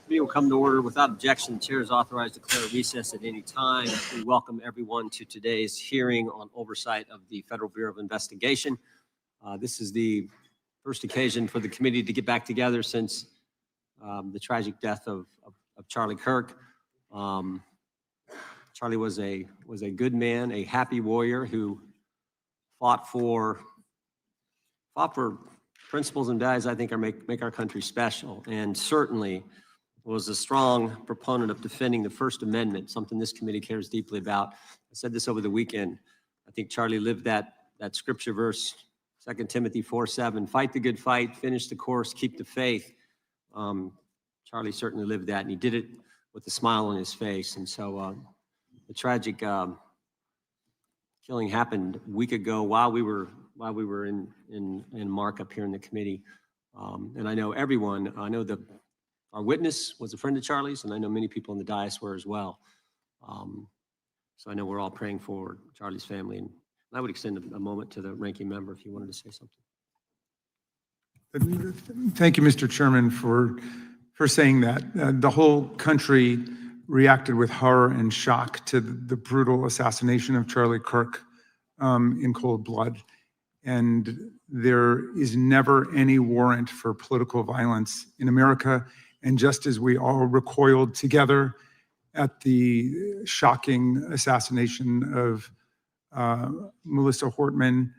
Meeting will come to order without objection. The chair is authorized to declare recess at any time. We welcome everyone to today's hearing on oversight of the Federal Bureau of Investigation. This is the first occasion for the committee to get back together since the tragic death of Charlie Kirk. Charlie was a good man, a happy warrior who fought for principles and values I think make our country special, and certainly was a strong proponent of defending the First Amendment, something this committee cares deeply about. I said this over the weekend. I think Charlie lived that scripture verse, 2 Timothy 4:7, fight the good fight, finish the course, keep the faith. Charlie certainly lived that, and he did it with a smile on his face. And so the tragic killing happened a week ago while we were in markup here in the committee. And I know everyone, our witness was a friend of Charlie's, and I know many people in the dais were as well. So I know we're all praying for Charlie's family, and I would extend a moment to the ranking member if you wanted to say something. Thank you, Mr. Chairman, for saying that. The whole country reacted with horror and shock to the brutal assassination of Charlie Kirk in cold blood. And there is never any warrant for political violence in America. And just as we all recoiled together at the shocking assassination of Melissa Hortman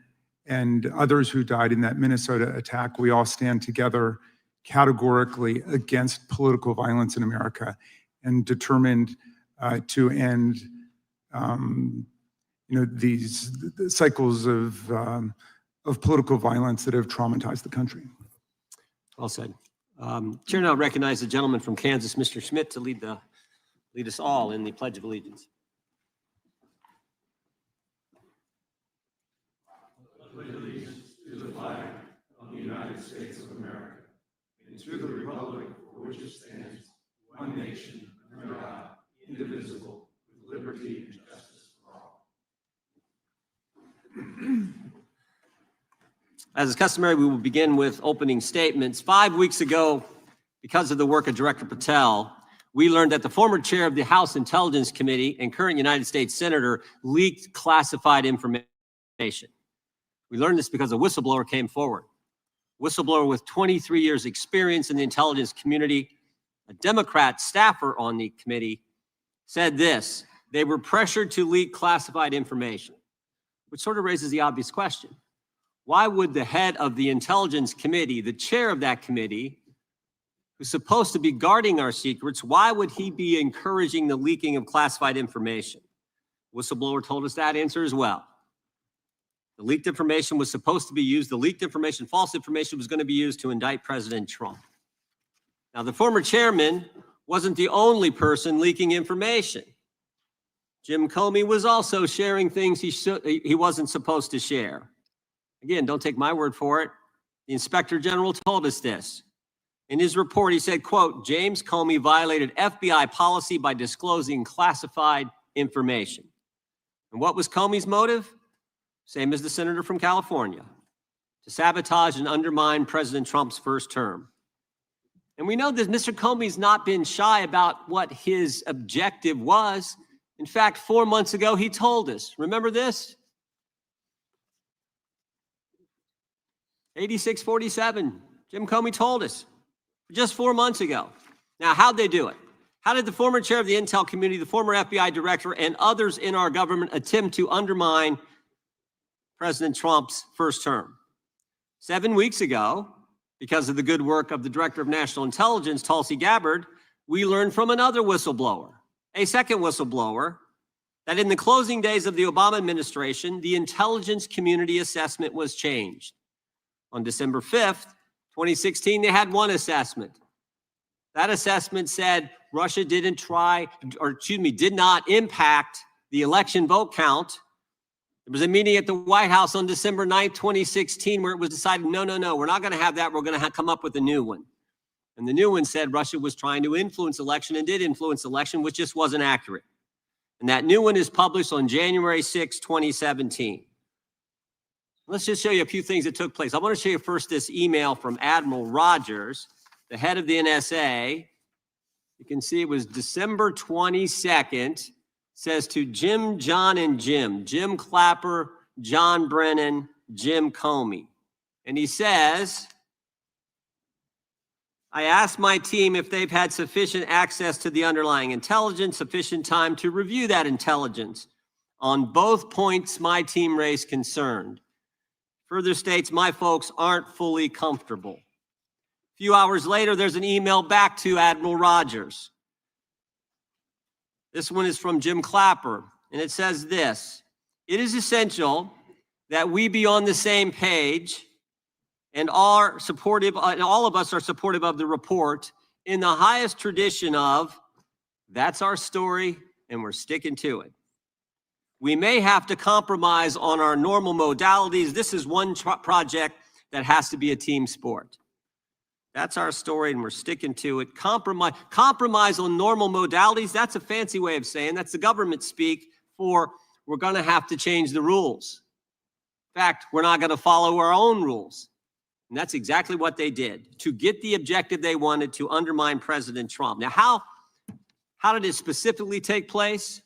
and others who died in that Minnesota attack, we all stand together categorically against political violence in America and determined to end these cycles of political violence that have traumatized the country. Well said. Chair now recognizes the gentleman from Kansas, Mr. Schmidt, to lead us all in the Pledge of Allegiance. Pledge allegiance to the flag of the United States of America and to the republic for which it stands, one nation, under God, indivisible, with liberty and justice for all. As is customary, we will begin with opening statements. 5 weeks ago, because of the work of Director Patel, we learned that the former chair of the House Intelligence Committee and current United States Senator leaked classified information. We learned this because a whistleblower came forward. Whistleblower with 23 years experience in the intelligence community, a Democrat staffer on the committee, said this: they were pressured to leak classified information, which sort of raises the obvious question. Why would the head of the Intelligence Committee, the chair of that committee, who's supposed to be guarding our secrets, why would he be encouraging the leaking of classified information? Whistleblower told us that answer as well. The leaked information was supposed to be used, the leaked information, false information, was going to be used to indict President Trump. Now, the former chairman wasn't the only person leaking information. Jim Comey was also sharing things he wasn't supposed to share. Again, don't take my word for it. The Inspector General told us this. In his report, he said, quote, James Comey violated FBI policy by disclosing classified information. And what was Comey's motive? Same as the senator from California, to sabotage and undermine President Trump's first term. And we know that Mr. Comey's not been shy about what his objective was. In fact, 4 months ago, he told us, remember this? 8647, Jim Comey told us just 4 months ago. Now, how'd they do it? How did the former chair of the intel community, the former FBI director, and others in our government attempt to undermine President Trump's first term? 7 weeks ago, because of the good work of the Director of National Intelligence, Tulsi Gabbard, we learned from another whistleblower, a second whistleblower, that in the closing days of the Obama administration, the intelligence community assessment was changed. On December 5th, 2016, they had one assessment. That assessment said Russia did not impact the election vote count. There was a meeting at the White House on December 9th, 2016, where it was decided, no, we're not going to have that. We're going to come up with a new one. And the new one said Russia was trying to influence election and did influence election, which just wasn't accurate. And that new one is published on January 6, 2017. Let's just show you a few things that took place. I want to show you first this email from Admiral Rogers, the head of the NSA. You can see it was December 22nd. Says to Jim, John, and Jim Clapper, John Brennan, Jim Comey. And he says, I asked my team if they've had sufficient access to the underlying intelligence, sufficient time to review that intelligence. On both points, my team raised concern. Further states, my folks aren't fully comfortable. A few hours later, there's an email back to Admiral Rogers. This one is from Jim Clapper, and it says this: it is essential that we be on the same page and all of us are supportive of the report in the highest tradition of, that's our story and we're sticking to it. We may have to compromise on our normal modalities. This is one project that has to be a team sport. That's our story, and we're sticking to it. Compromise on normal modalities, that's a fancy way of saying, that's the government speak for we're going to have to change the rules. In fact, we're not going to follow our own rules. And that's exactly what they did to get the objective they wanted, to undermine President Trump. Now, how did it specifically take place?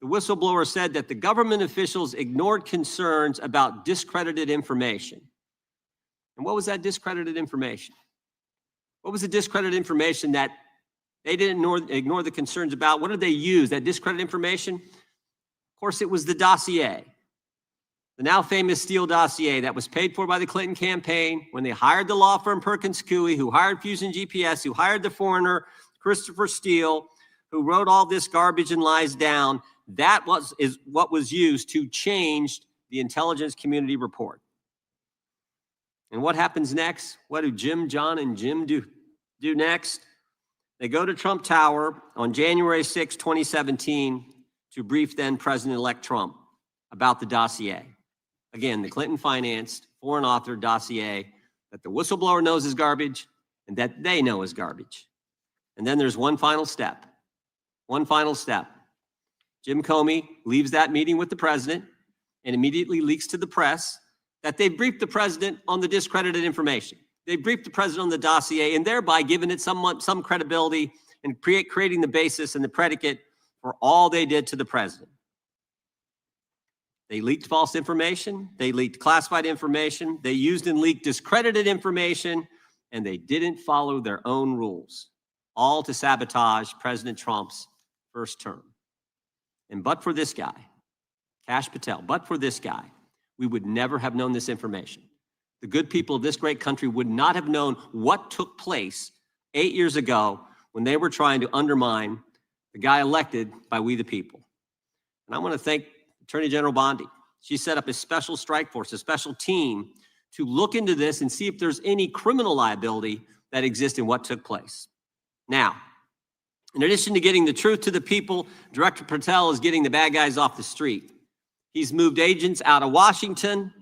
The whistleblower said that the government officials ignored concerns about discredited information. And what was that discredited information? What was the discredited information that they didn't ignore the concerns about? What did they use, that discredited information? Of course, it was the dossier, the now famous Steele dossier that was paid for by the Clinton campaign when they hired the law firm Perkins Coie, who hired Fusion GPS, who hired the foreigner Christopher Steele, who wrote all this garbage and lies down. That is what was used to change the intelligence community report. And what happens next? What do Jim, John, and Jim do next? They go to Trump Tower on January 6, 2017 to brief then President-elect Trump about the dossier. Again, the Clinton-financed, foreign-authored dossier that the whistleblower knows is garbage and that they know is garbage. And then there's one final step. One final step. Jim Comey leaves that meeting with the president and immediately leaks to the press that they briefed the president on the discredited information. They briefed the president on the dossier and thereby giving it some credibility and creating the basis and the predicate for all they did to the president. They leaked false information. They leaked classified information. They used and leaked discredited information, and they didn't follow their own rules, all to sabotage President Trump's first term. And but for this guy, Kash Patel, but for this guy, we would never have known this information. The good people of this great country would not have known what took place 8 years ago when they were trying to undermine the guy elected by we the people. And I want to thank Attorney General Bondi. She set up a special strike force, a special team to look into this and see if there's any criminal liability that exists in what took place. Now, in addition to getting the truth to the people, Director Patel is getting the bad guys off the street. He's moved agents out of Washington,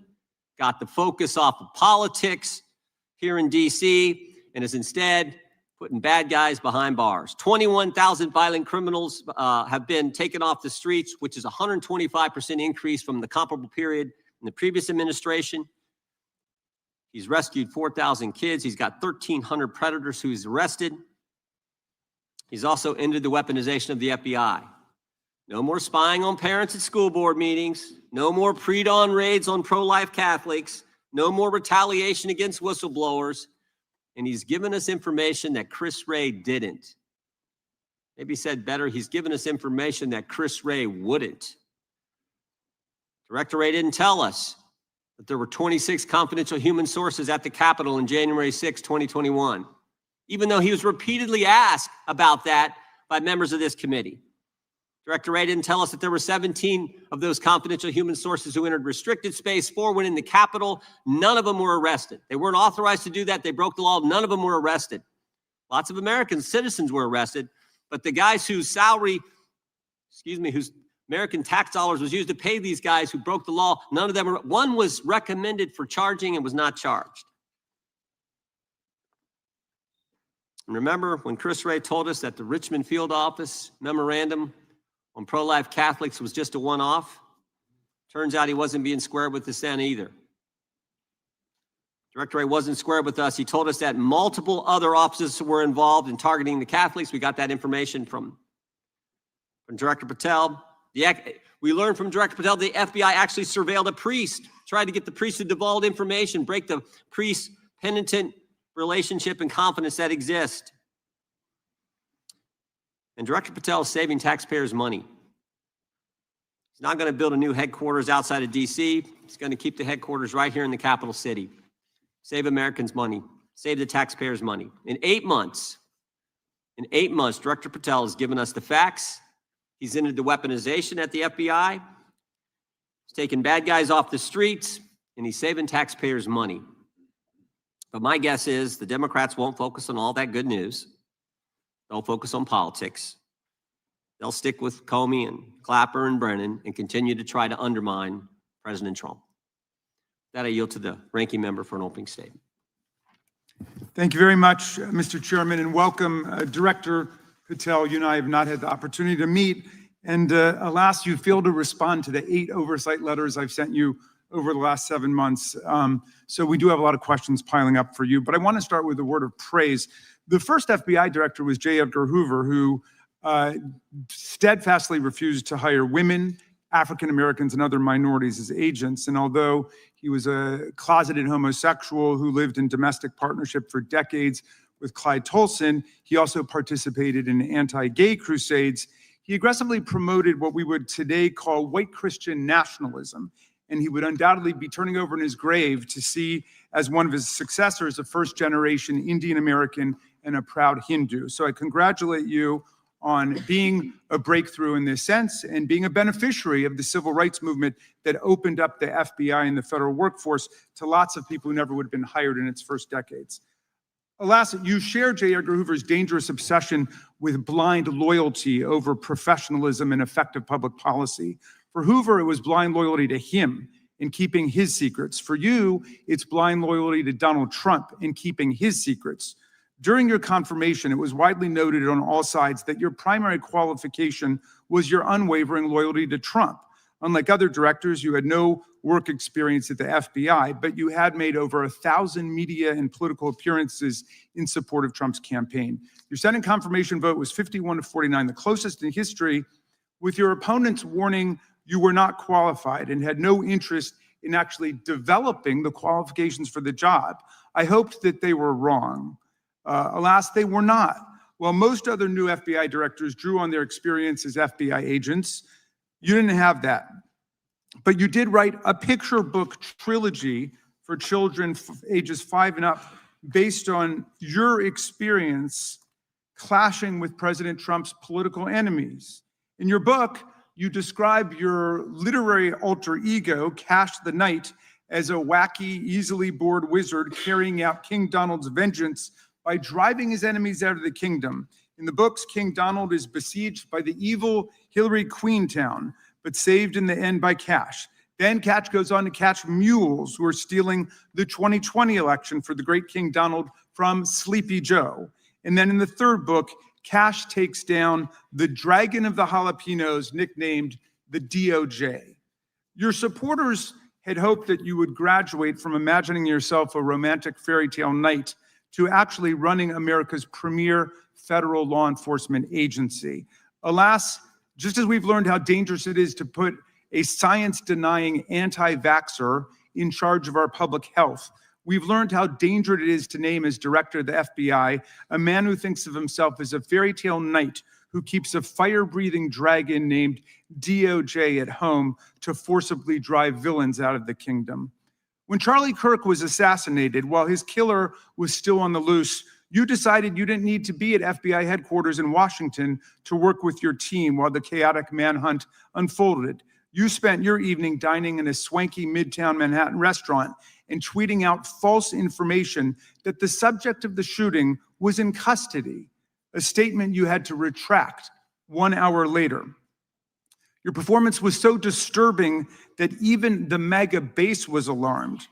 got the focus off of politics here in D.C., and is instead putting bad guys behind bars. 21,000 violent criminals have been taken off the streets, which is a 125% increase from the comparable period in the previous administration. He's rescued 4,000 kids. He's got 1,300 predators who he's arrested. He's also ended the weaponization of the FBI. No more spying on parents at school board meetings. No more pre-dawn raids on pro-life Catholics. No more retaliation against whistleblowers. And he's given us information that Chris Wray didn't. Maybe said better, he's given us information that Chris Wray wouldn't. Director Wray didn't tell us that there were 26 confidential human sources at the Capitol on January 6, 2021, even though he was repeatedly asked about that by members of this committee. Director Wray didn't tell us that there were 17 of those confidential human sources who entered restricted space. 4 went in the Capitol. None of them were arrested. They weren't authorized to do that. They broke the law. None of them were arrested. Lots of American citizens were arrested, but the guys whose whose American tax dollars was used to pay these guys who broke the law, none of them were. One was recommended for charging and was not charged. And remember when Chris Wray told us that the Richmond field office memorandum on pro-life Catholics was just a one-off? Turns out he wasn't being square with us then either. Director Wray wasn't square with us. He told us that multiple other offices were involved in targeting the Catholics. We got that information from Director Patel. We learned from Director Patel the FBI actually surveilled a priest, tried to get the priest to divulge information, break the priest-penitent relationship and confidence that exists. And Director Patel is saving taxpayers' money. He's not going to build a new headquarters outside of D.C. He's going to keep the headquarters right here in the capital city. Save Americans money. Save the taxpayers' money. In 8 months, Director Patel has given us the facts. He's ended the weaponization at the FBI. He's taken bad guys off the streets, and he's saving taxpayers' money. But my guess is the Democrats won't focus on all that good news. They'll focus on politics. They'll stick with Comey and Clapper and Brennan and continue to try to undermine President Trump. That I yield to the ranking member for an opening statement. Thank you very much, Mr. Chairman, and welcome, Director Patel. You and I have not had the opportunity to meet, and alas, you failed to respond to the 8 oversight letters I've sent you over the last 7 months. So we do have a lot of questions piling up for you, but I want to start with a word of praise. The first FBI director was J. Edgar Hoover, who steadfastly refused to hire women, African Americans, and other minorities as agents. And although he was a closeted homosexual who lived in domestic partnership for decades with Clyde Tolson, he also participated in anti-gay crusades. He aggressively promoted what we would today call white Christian nationalism. And he would undoubtedly be turning over in his grave to see as one of his successors a first-generation Indian American and a proud Hindu. So I congratulate you on being a breakthrough in this sense and being a beneficiary of the civil rights movement that opened up the FBI and the federal workforce to lots of people who never would have been hired in its first decades. Alas, you share J. Edgar Hoover's dangerous obsession with blind loyalty over professionalism and effective public policy. For Hoover, it was blind loyalty to him in keeping his secrets. For you, it's blind loyalty to Donald Trump in keeping his secrets. During your confirmation, it was widely noted on all sides that your primary qualification was your unwavering loyalty to Trump. Unlike other directors, you had no work experience at the FBI, but you had made over 1,000 media and political appearances in support of Trump's campaign. Your Senate confirmation vote was 51-49, the closest in history, with your opponents warning you were not qualified and had no interest in actually developing the qualifications for the job. I hoped that they were wrong. Alas, they were not. While most other new FBI directors drew on their experience as FBI agents, you didn't have that. But you did write a picture book trilogy for children ages 5 and up based on your experience clashing with President Trump's political enemies. In your book, you describe your literary alter ego, Cash the Knight, as a wacky, easily bored wizard carrying out King Donald's vengeance by driving his enemies out of the kingdom. In the books, King Donald is besieged by the evil Hillary Queentown, but saved in the end by Cash. Then Cash goes on to catch mules who are stealing the 2020 election for the great King Donald from Sleepy Joe. And then in the third book, Cash takes down the dragon of the jalapenos, nicknamed the DOJ. Your supporters had hoped that you would graduate from imagining yourself a romantic fairy tale knight to actually running America's premier federal law enforcement agency. Alas, just as we've learned how dangerous it is to put a science-denying anti-vaxxer in charge of our public health, we've learned how dangerous it is to name as director of the FBI a man who thinks of himself as a fairy tale knight who keeps a fire-breathing dragon named DOJ at home to forcibly drive villains out of the kingdom. When Charlie Kirk was assassinated while his killer was still on the loose, you decided you didn't need to be at FBI headquarters in Washington to work with your team while the chaotic manhunt unfolded. You spent your evening dining in a swanky Midtown Manhattan restaurant and tweeting out false information that the subject of the shooting was in custody, a statement you had to retract 1 hour later. Your performance was so disturbing that even the MAGA base was alarmed.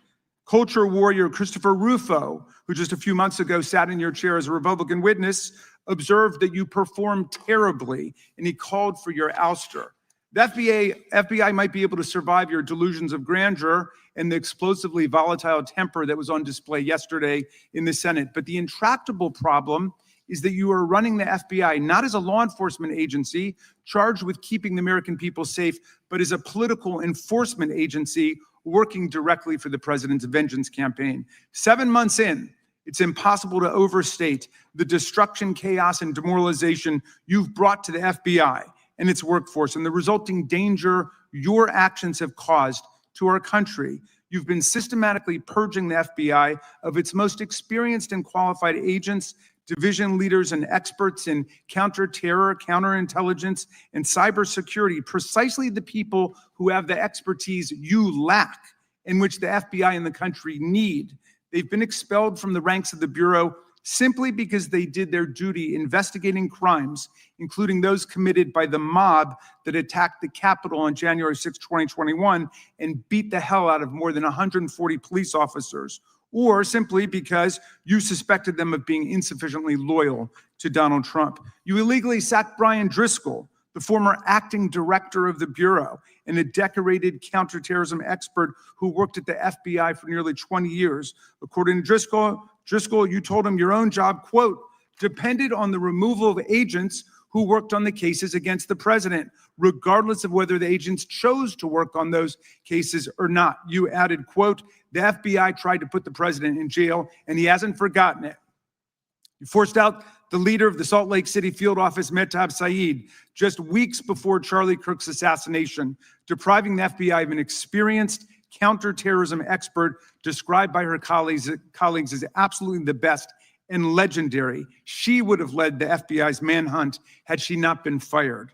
Culture warrior Christopher Rufo, who just a few months ago sat in your chair as a Republican witness, observed that you performed terribly, and he called for your ouster. The FBI might be able to survive your delusions of grandeur and the explosively volatile temper that was on display yesterday in the Senate, but the intractable problem is that you are running the FBI not as a law enforcement agency charged with keeping the American people safe, but as a political enforcement agency working directly for the president's vengeance campaign. 7 months in, it's impossible to overstate the destruction, chaos, and demoralization you've brought to the FBI and its workforce and the resulting danger your actions have caused to our country. You've been systematically purging the FBI of its most experienced and qualified agents, division leaders, and experts in counterterror, counterintelligence, and cybersecurity, precisely the people who have the expertise you lack and which the FBI and the country need. They've been expelled from the ranks of the Bureau simply because they did their duty investigating crimes, including those committed by the mob that attacked the Capitol on January 6, 2021, and beat the hell out of more than 140 police officers, or simply because you suspected them of being insufficiently loyal to Donald Trump. You illegally sacked Brian Driscoll, the former acting director of the Bureau and a decorated counterterrorism expert who worked at the FBI for nearly 20 years. According to Driscoll, you told him your own job, quote, depended on the removal of agents who worked on the cases against the president, regardless of whether the agents chose to work on those cases or not. You added, quote, the FBI tried to put the president in jail and he hasn't forgotten it. You forced out the leader of the Salt Lake City field office, Mehtab Saeed, just weeks before Charlie Kirk's assassination, depriving the FBI of an experienced counterterrorism expert described by her colleagues as absolutely the best and legendary. She would have led the FBI's manhunt had she not been fired.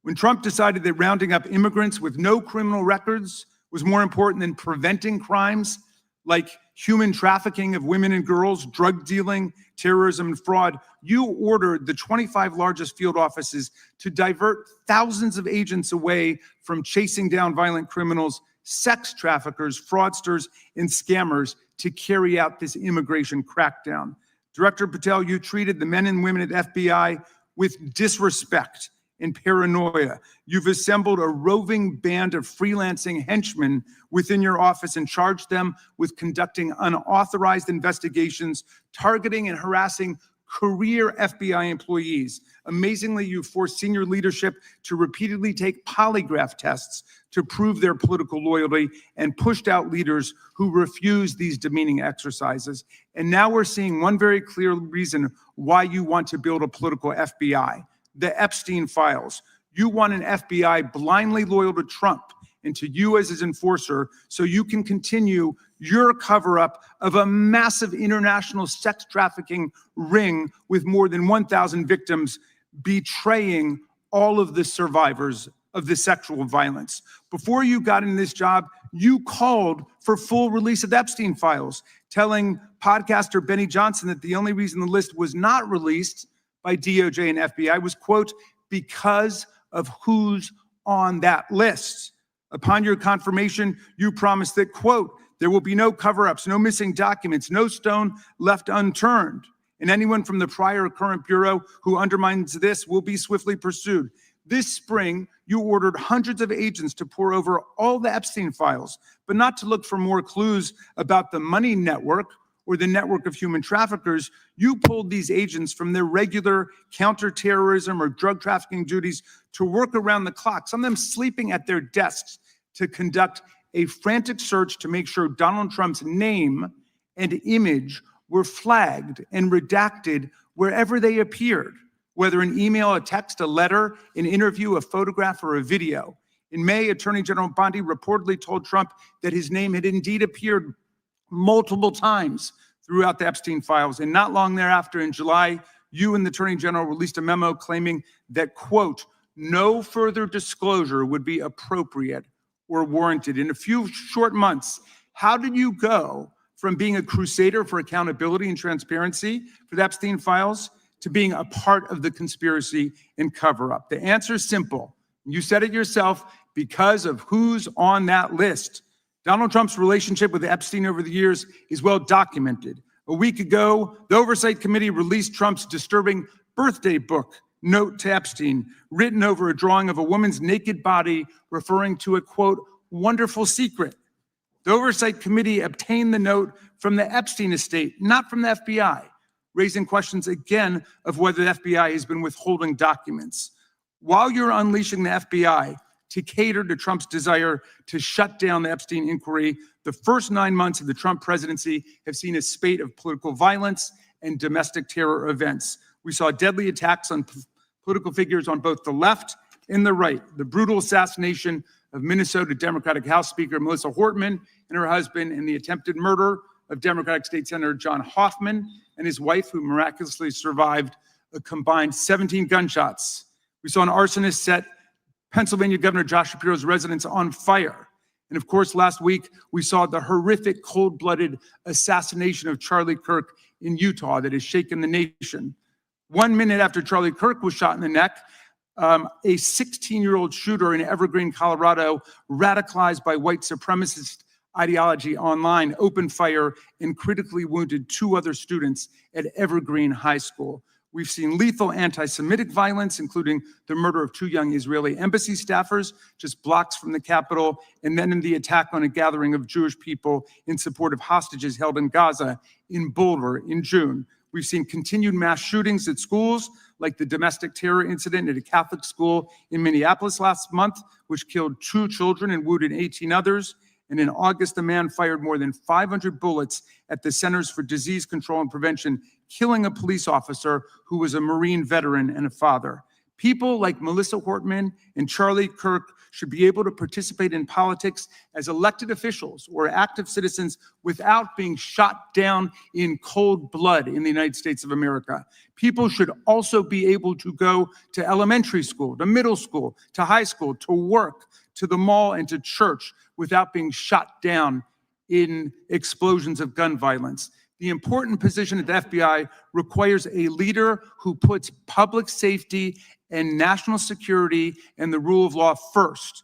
When Trump decided that rounding up immigrants with no criminal records was more important than preventing crimes like human trafficking of women and girls, drug dealing, terrorism, and fraud, you ordered the 25 largest field offices to divert thousands of agents away from chasing down violent criminals, sex traffickers, fraudsters, and scammers to carry out this immigration crackdown. Director Patel, you treated the men and women at FBI with disrespect and paranoia. You've assembled a roving band of freelancing henchmen within your office and charged them with conducting unauthorized investigations, targeting and harassing career FBI employees. Amazingly, you forced senior leadership to repeatedly take polygraph tests to prove their political loyalty and pushed out leaders who refused these demeaning exercises. And now we're seeing one very clear reason why you want to build a political FBI. The Epstein files. You want an FBI blindly loyal to Trump and to you as his enforcer so you can continue your cover-up of a massive international sex trafficking ring with more than 1,000 victims betraying all of the survivors of the sexual violence. Before you got in this job, you called for full release of the Epstein files, telling podcaster Benny Johnson that the only reason the list was not released by DOJ and FBI was, quote, because of who's on that list. Upon your confirmation, you promised that, quote, There will be no cover-ups, no missing documents, no stone left unturned. And anyone from the prior or current Bureau who undermines this will be swiftly pursued. This spring, you ordered hundreds of agents to pore over all the Epstein files, but not to look for more clues about the money network or the network of human traffickers. You pulled these agents from their regular counterterrorism or drug trafficking duties to work around the clock, some of them sleeping at their desks, to conduct a frantic search to make sure Donald Trump's name and image were flagged and redacted wherever they appeared, whether an email, a text, a letter, an interview, a photograph, or a video. In May, Attorney General Bondi reportedly told Trump that his name had indeed appeared multiple times throughout the Epstein files. And not long thereafter, in July, you and the Attorney General released a memo claiming that, quote, no further disclosure would be appropriate or warranted. In a few short months, how did you go from being a crusader for accountability and transparency for the Epstein files to being a part of the conspiracy and cover-up? The answer is simple. You said it yourself, because of who's on that list. Donald Trump's relationship with Epstein over the years is well documented. A week ago, the Oversight Committee released Trump's disturbing birthday book note to Epstein, written over a drawing of a woman's naked body, referring to a, quote, wonderful secret. The Oversight Committee obtained the note from the Epstein estate, not from the FBI, raising questions again of whether the FBI has been withholding documents. While you're unleashing the FBI to cater to Trump's desire to shut down the Epstein inquiry, the first 9 months of the Trump presidency have seen a spate of political violence and domestic terror events. We saw deadly attacks on political figures on both the left and the right. The brutal assassination of Minnesota Democratic House Speaker Melissa Hortman and her husband, and the attempted murder of Democratic State Senator John Hoffman and his wife, who miraculously survived a combined 17 gunshots. We saw an arsonist set Pennsylvania Governor Josh Shapiro's residence on fire. And of course, last week, we saw the horrific, cold-blooded assassination of Charlie Kirk in Utah that has shaken the nation. 1 minute after Charlie Kirk was shot in the neck, a 16-year-old shooter in Evergreen, Colorado, radicalized by white supremacist ideology online, opened fire and critically wounded 2 other students at Evergreen High School. We've seen lethal anti-Semitic violence, including the murder of 2 young Israeli embassy staffers just blocks from the Capitol, and then in the attack on a gathering of Jewish people in support of hostages held in Gaza in Boulder in June. We've seen continued mass shootings at schools, like the domestic terror incident at a Catholic school in Minneapolis last month, which killed 2 children and wounded 18 others. And in August, a man fired more than 500 bullets at the Centers for Disease Control and Prevention, killing a police officer who was a Marine veteran and a father. People like Melissa Hortman and Charlie Kirk should be able to participate in politics as elected officials or active citizens without being shot down in cold blood in the United States of America. People should also be able to go to elementary school, to middle school, to high school, to work, to the mall, and to church without being shot down in explosions of gun violence. The important position at the FBI requires a leader who puts public safety and national security and the rule of law first.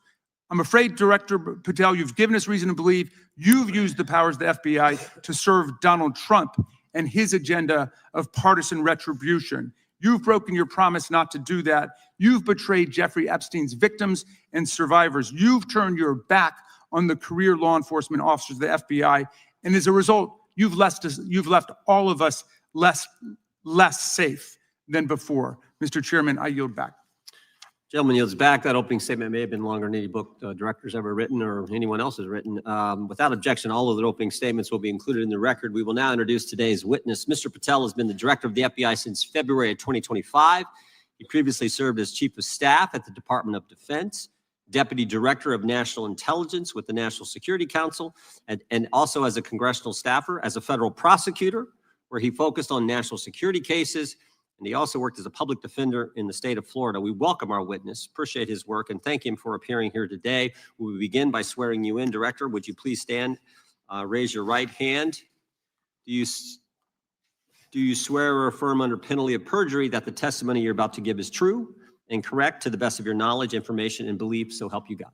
I'm afraid, Director Patel, you've given us reason to believe you've used the powers of the FBI to serve Donald Trump and his agenda of partisan retribution. You've broken your promise not to do that. You've betrayed Jeffrey Epstein's victims and survivors. You've turned your back on the career law enforcement officers of the FBI. And as a result, you've left all of us less safe than before. Mr. Chairman, I yield back. Gentleman yields back. That opening statement may have been longer than any book director's ever written or anyone else has written. Without objection, all of the opening statements will be included in the record. We will now introduce today's witness. Mr. Patel has been the director of the FBI since February of 2025. He previously served as chief of staff at the Department of Defense, deputy director of national intelligence with the National Security Council, and also as a congressional staffer, as a federal prosecutor, where he focused on national security cases. And he also worked as a public defender in the state of Florida. We welcome our witness, appreciate his work, and thank him for appearing here today. We will begin by swearing you in, Director. Would you please stand, raise your right hand? Do you swear or affirm under penalty of perjury that the testimony you're about to give is true and correct to the best of your knowledge, information, and belief, so help you God?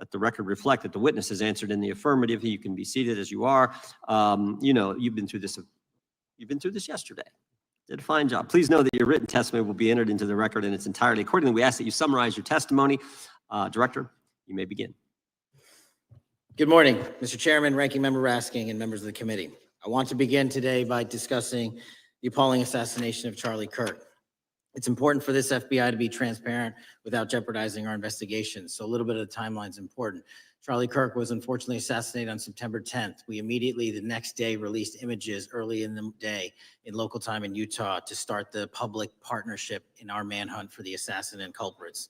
Let the record reflect that the witness has answered in the affirmative. You can be seated as you are. You know, you've been through this yesterday. Did a fine job. Please know that your written testimony will be entered into the record in its entirety. Accordingly, we ask that you summarize your testimony. Director, you may begin. Good morning, Mr. Chairman, Ranking Member Raskin, and members of the committee. I want to begin today by discussing the appalling assassination of Charlie Kirk. It's important for this FBI to be transparent without jeopardizing our investigations, so a little bit of the timeline is important. Charlie Kirk was unfortunately assassinated on September 10th. We immediately, the next day, released images early in the day in local time in Utah to start the public partnership in our manhunt for the assassin and culprits.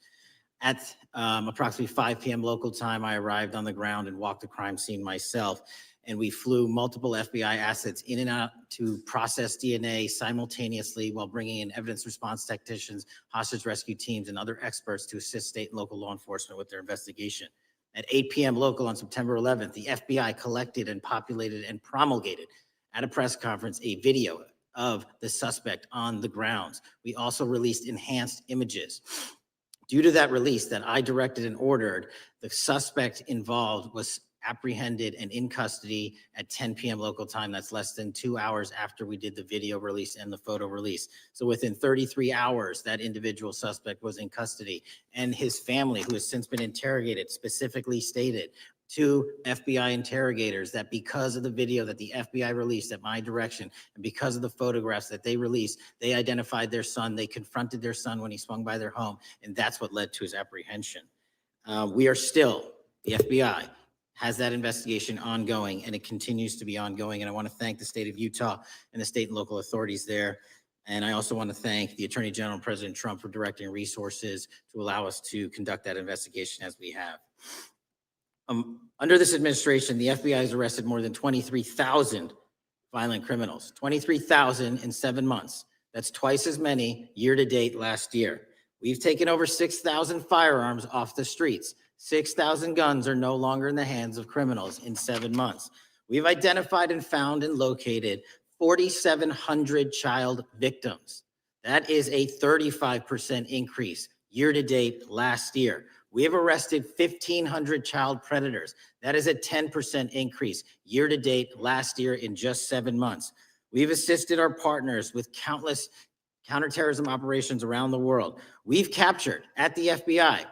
At approximately 5 p.m. local time, I arrived on the ground and walked the crime scene myself, and we flew multiple FBI assets in and out to process DNA simultaneously while bringing in evidence response technicians, hostage rescue teams, and other experts to assist state and local law enforcement with their investigation. At 8 p.m. local on September 11th, the FBI collected and populated and promulgated at a press conference a video of the suspect on the grounds. We also released enhanced images. Due to that release that I directed and ordered, the suspect involved was apprehended and in custody at 10 p.m. local time. That's less than 2 hours after we did the video release and the photo release. So within 33 hours, that individual suspect was in custody, and his family, who has since been interrogated, specifically stated to FBI interrogators that because of the video that the FBI released at my direction and because of the photographs that they released, they identified their son, they confronted their son when he swung by their home, and that's what led to his apprehension. We are still, the FBI has that investigation ongoing, and it continues to be ongoing. And I want to thank the state of Utah and the state and local authorities there. And I also want to thank the Attorney General and President Trump for directing resources to allow us to conduct that investigation as we have. Under this administration, the FBI has arrested more than 23,000 violent criminals, 23,000 in 7 months. That's twice as many year to date last year. We've taken over 6,000 firearms off the streets. 6,000 guns are no longer in the hands of criminals in 7 months. We've identified and found and located 4,700 child victims. That is a 35% increase year to date last year. We have arrested 1,500 child predators. That is a 10% increase year to date last year in just 7 months. We've assisted our partners with countless counterterrorism operations around the world. We've captured at the FBI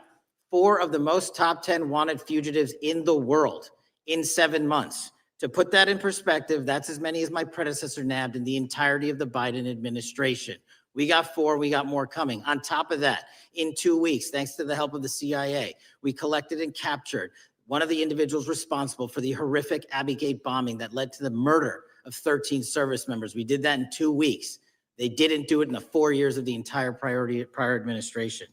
4 of the most top 10 wanted fugitives in the world in 7 months. To put that in perspective, that's as many as my predecessor nabbed in the entirety of the Biden administration. We got 4, we got more coming. On top of that, in 2 weeks, thanks to the help of the CIA, we collected and captured one of the individuals responsible for the horrific Abbey Gate bombing that led to the murder of 13 service members. We did that in 2 weeks. They didn't do it in the 4 years of the entire prior administration.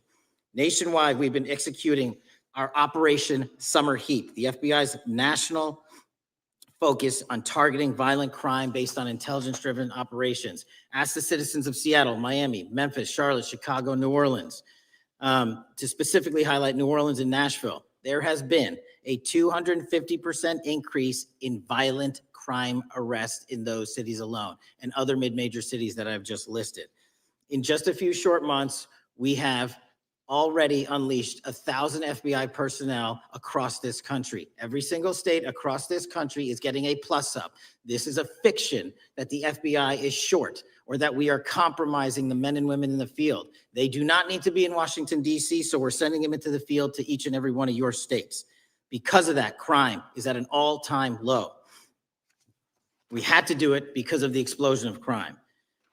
Nationwide, we've been executing our Operation Summer Heat, the FBI's national focus on targeting violent crime based on intelligence-driven operations. Ask the citizens of Seattle, Miami, Memphis, Charlotte, Chicago, New Orleans, to specifically highlight New Orleans and Nashville. There has been a 250% increase in violent crime arrests in those cities alone and other mid-major cities that I've just listed. In just a few short months, we have already unleashed 1,000 FBI personnel across this country. Every single state across this country is getting a plus up. This is a fiction that the FBI is short or that we are compromising the men and women in the field. They do not need to be in Washington, D.C., so we're sending them into the field to each and every one of your states. Because of that, crime is at an all-time low. We had to do it because of the explosion of crime.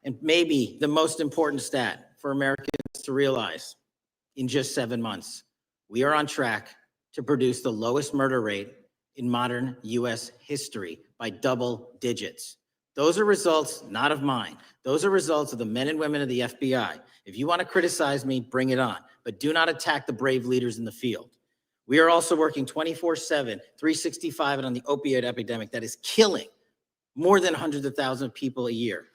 And maybe the most important stat for Americans to realize, in just 7 months, we are on track to produce the lowest murder rate in modern U.S. history by double digits. Those are results not of mine. Those are results of the men and women of the FBI. If you want to criticize me, bring it on, but do not attack the brave leaders in the field. We are also working 24/7, 365 on the opioid epidemic that is killing more than hundreds of thousands of people a year.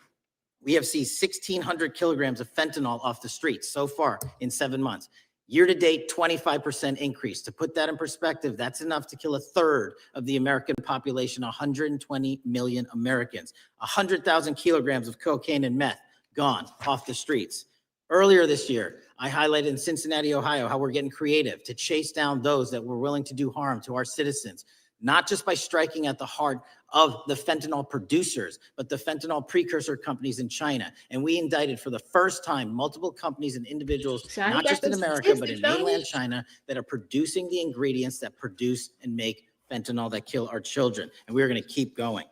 We have seized 1,600 kilograms of fentanyl off the streets so far in 7 months. Year to date, 25% increase. To put that in perspective, that's enough to kill a third of the American population, 120 million Americans. 100,000 kilograms of cocaine and meth gone off the streets. Earlier this year, I highlighted in Cincinnati, Ohio, how we're getting creative to chase down those that were willing to do harm to our citizens, not just by striking at the heart of the fentanyl producers, but the fentanyl precursor companies in China. And we indicted for the first time multiple companies and individuals, Shiny not got just in them America, but in statistics, don't he? mainland China, that are producing the ingredients that produce and make fentanyl that kill our children. And we're going to keep going.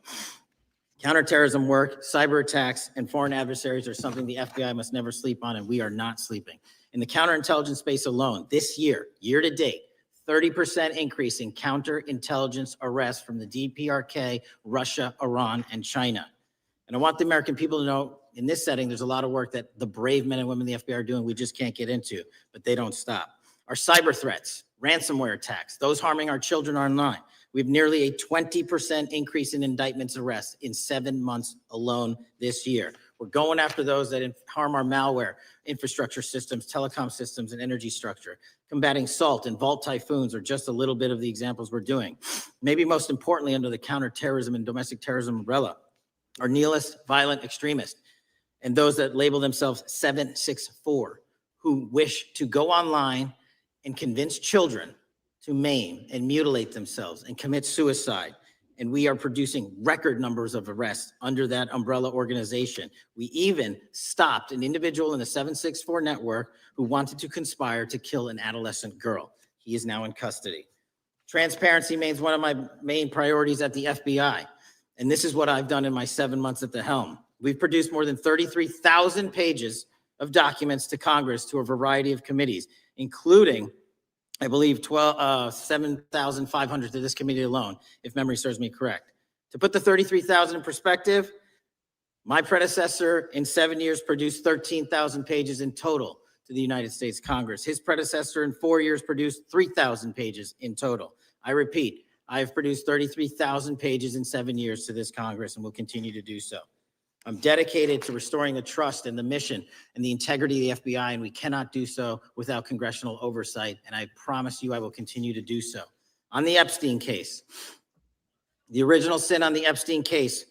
Counterterrorism work, cyber attacks, and foreign adversaries are something the FBI must never sleep on, and we are not sleeping. In the counterintelligence space alone, this year, year to date, 30% increase in counterintelligence arrests from the DPRK, Russia, Iran, and China. And I want the American people to know, in this setting, there's a lot of work that the brave men and women in the FBI are doing we just can't get into, but they don't stop. Our cyber threats, ransomware attacks, those harming our children online. We have nearly a 20% increase in indictments arrests in 7 months alone this year. We're going after those that harm our malware, infrastructure systems, telecom systems, and energy structure. Combating SALT and Vault Typhoons are just a little bit of the examples we're doing. Maybe most importantly, under the counterterrorism and domestic terrorism umbrella, are nihilist, violent extremists, and those that label themselves 764, who wish to go online and convince children to maim and mutilate themselves and commit suicide. And we are producing record numbers of arrests under that umbrella organization. We even stopped an individual in the 764 network who wanted to conspire to kill an adolescent girl. He is now in custody. Transparency remains one of my main priorities at the FBI. And this is what I've done in my 7 months at the helm. We've produced more than 33,000 pages of documents to Congress to a variety of committees, including, I believe, 7,500 to this committee alone, if memory serves me correct. To put the 33,000 in perspective, my predecessor in 7 years produced 13,000 pages in total to the United States Congress. His predecessor in 4 years produced 3,000 pages in total. I repeat, I have produced 33,000 pages in 7 years to this Congress and will continue to do so. I'm dedicated to restoring the trust and the mission and the integrity of the FBI, and we cannot do so without congressional oversight, and I promise you I will continue to do so. On the Epstein case, the original sin on the Epstein case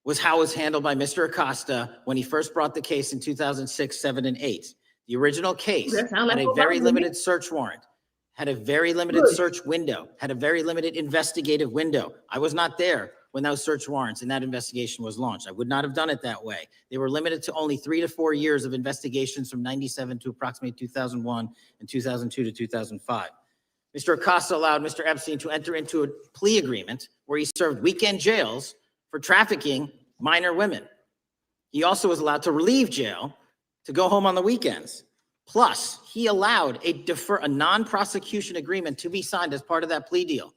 was how it was handled by Mr. Acosta when he first brought the case in 2006, 7, and 8. The original case That sound like had a Obama very to me. limited search warrant, had a very limited Good. search window, had a very limited investigative window. I was not there when those search warrants and that investigation was launched. I would not have done it that way. They were limited to only 3 to 4 years of investigations from 97 to approximately 2001 and 2002 to 2005. Mr. Acosta allowed Mr. Epstein to enter into a plea agreement where he served weekend jails for trafficking minor women. He also was allowed to relieve jail to go home on the weekends. Plus, he allowed a non-prosecution agreement to be signed as part of that plea deal,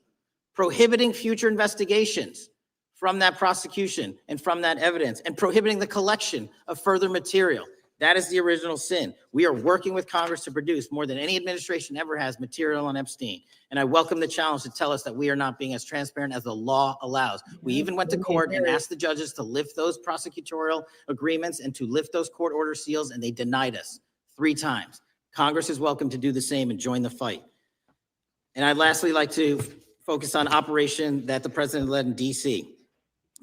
prohibiting future investigations from that prosecution and from that evidence, and prohibiting the collection of further material. That is the original sin. We are working with Congress to produce more than any administration ever has material on Epstein. And I welcome the challenge to tell us that we are not being as transparent as the law allows. We even went to court and asked the judges to lift those prosecutorial agreements and to lift those court order seals, and they denied us 3 times. Congress is welcome to do the same and join the fight. And I'd lastly like to focus on operation that the president led in DC.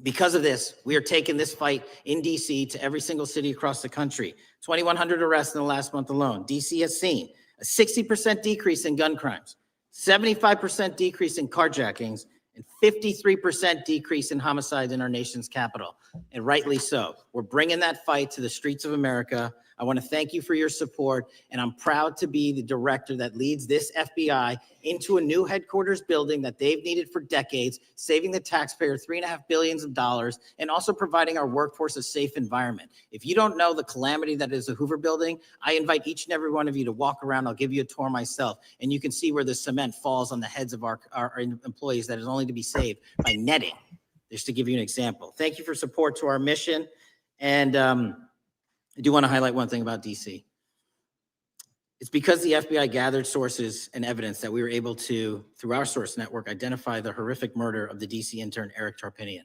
Because of this, we are taking this fight in DC to every single city across the country. 2,100 arrests in the last month alone. DC has seen a 60% decrease in gun crimes, 75% decrease in carjackings, and 53% decrease in homicides in our nation's capital. And rightly so. We're bringing that fight to the streets of America. I want to thank you for your support, and I'm proud to be the director that leads this FBI into a new headquarters building that they've needed for decades, saving the taxpayer $3.5 billion and also providing our workforce a safe environment. If you don't know the calamity that is the Hoover Building, I invite each and every one of you to walk around. I'll give you a tour myself, and you can see where the cement falls on the heads of our employees that is only to be saved by netting, just to give you an example. Thank you for support to our mission, and I do want to highlight one thing about DC. It's because the FBI gathered sources and evidence that we were able to, through our source network, identify the horrific murder of the DC intern, Eric Tarpinian.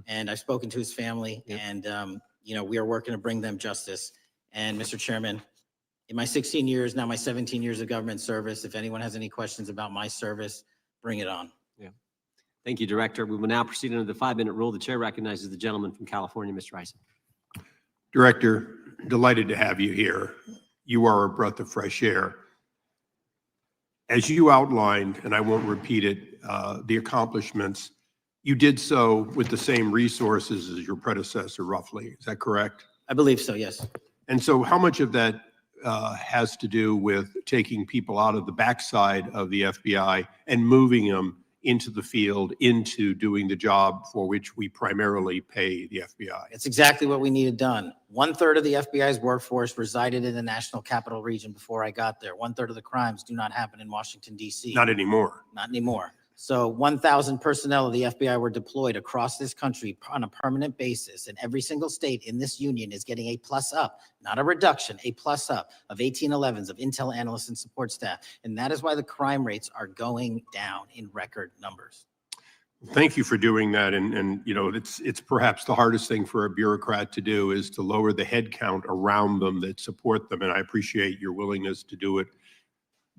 And I've spoken to his family, and we are working to bring them justice. And Mr. Chairman, in my 16 years, now my 17 years of government service, if anyone has any questions about my service, bring it on. Yeah. Thank you, Director. We will now proceed under the 5-minute rule. The chair recognizes the gentleman from California, Mr. Ison. Director, delighted to have you here. you are a breath of fresh air. As you outlined, and I won't repeat it, the accomplishments, you did so with the same resources as your predecessor, roughly. Is that correct? I believe so, yes. And so how much of that has to do with taking people out of the backside of the FBI and moving them into the field, into doing the job for which we primarily pay the FBI? It's exactly what we needed done. 1/3 of the FBI's workforce resided in the National Capital Region before I got there. 1/3 of the crimes do not happen in Washington, D.C. Not anymore. Not anymore. So 1,000 personnel of the FBI were deployed across this country on a permanent basis, and every single state in this union is getting a plus up, not a reduction, a plus up of 1811s of intel analysts and support staff. And that is why the crime rates are going down in record numbers. Thank you for doing that. And you know, it's perhaps the hardest thing for a bureaucrat to do is to lower the head count around them that support them. And I appreciate your willingness to do it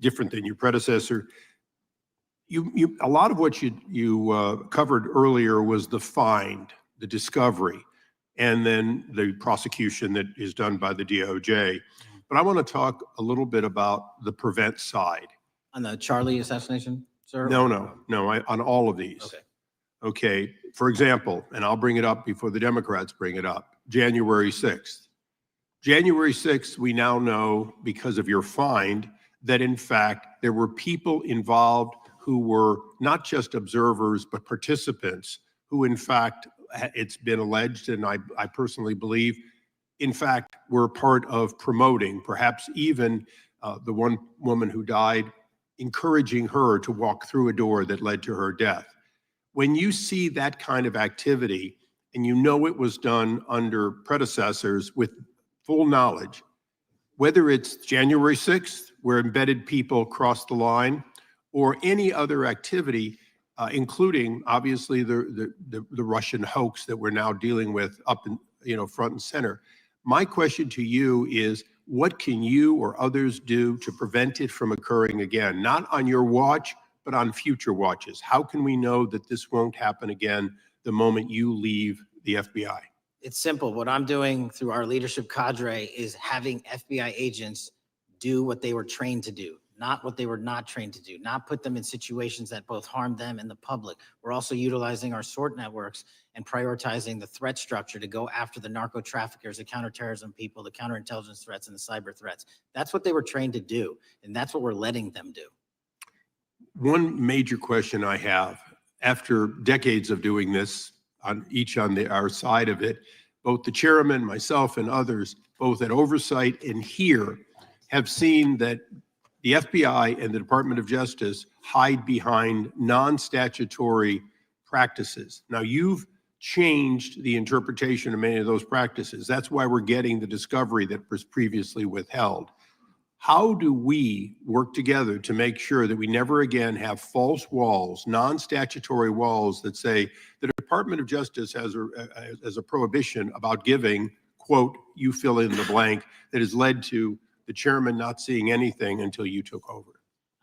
different than your predecessor. A lot of what you covered earlier was the find, the discovery, and then the prosecution that is done by the DOJ. But I want to talk a little bit about the prevent side. On the Charlie assassination, sir? No, on all of these. Okay. Okay, for example, and I'll bring it up before the Democrats bring it up, January 6th. January 6th, we now know because of your find that in fact, there were people involved who were not just observers, but participants who in fact, it's been alleged, and I personally believe, in fact, were part of promoting, perhaps even the one woman who died, encouraging her to walk through a door that led to her death. When you see that kind of activity, and you know it was done under predecessors with full knowledge, whether it's January 6th, where embedded people crossed the line, or any other activity, including obviously the Russian hoax that we're now dealing with up in, front and center. My question to you is, what can you or others do to prevent it from occurring again? Not on your watch, but on future watches. How can we know that this won't happen again the moment you leave the FBI? It's simple. What I'm doing through our leadership cadre is having FBI agents do what they were trained to do, not what they were not trained to do, not put them in situations that both harm them and the public. We're also utilizing our SORT networks and prioritizing the threat structure to go after the narco traffickers, the counterterrorism people, the counterintelligence threats, and the cyber threats. That's what they were trained to do, and that's what we're letting them do. One major question I have, after decades of doing this, on our side of it, both the chairman, myself, and others, both at oversight and here, have seen that the FBI and the Department of Justice hide behind non-statutory practices. Now, you've changed the interpretation of many of those practices. That's why we're getting the discovery that was previously withheld. How do we work together to make sure that we never again have false walls, non-statutory walls that say the Department of Justice has a prohibition about giving, quote, you fill in the blank, that has led to the chairman not seeing anything until you took over?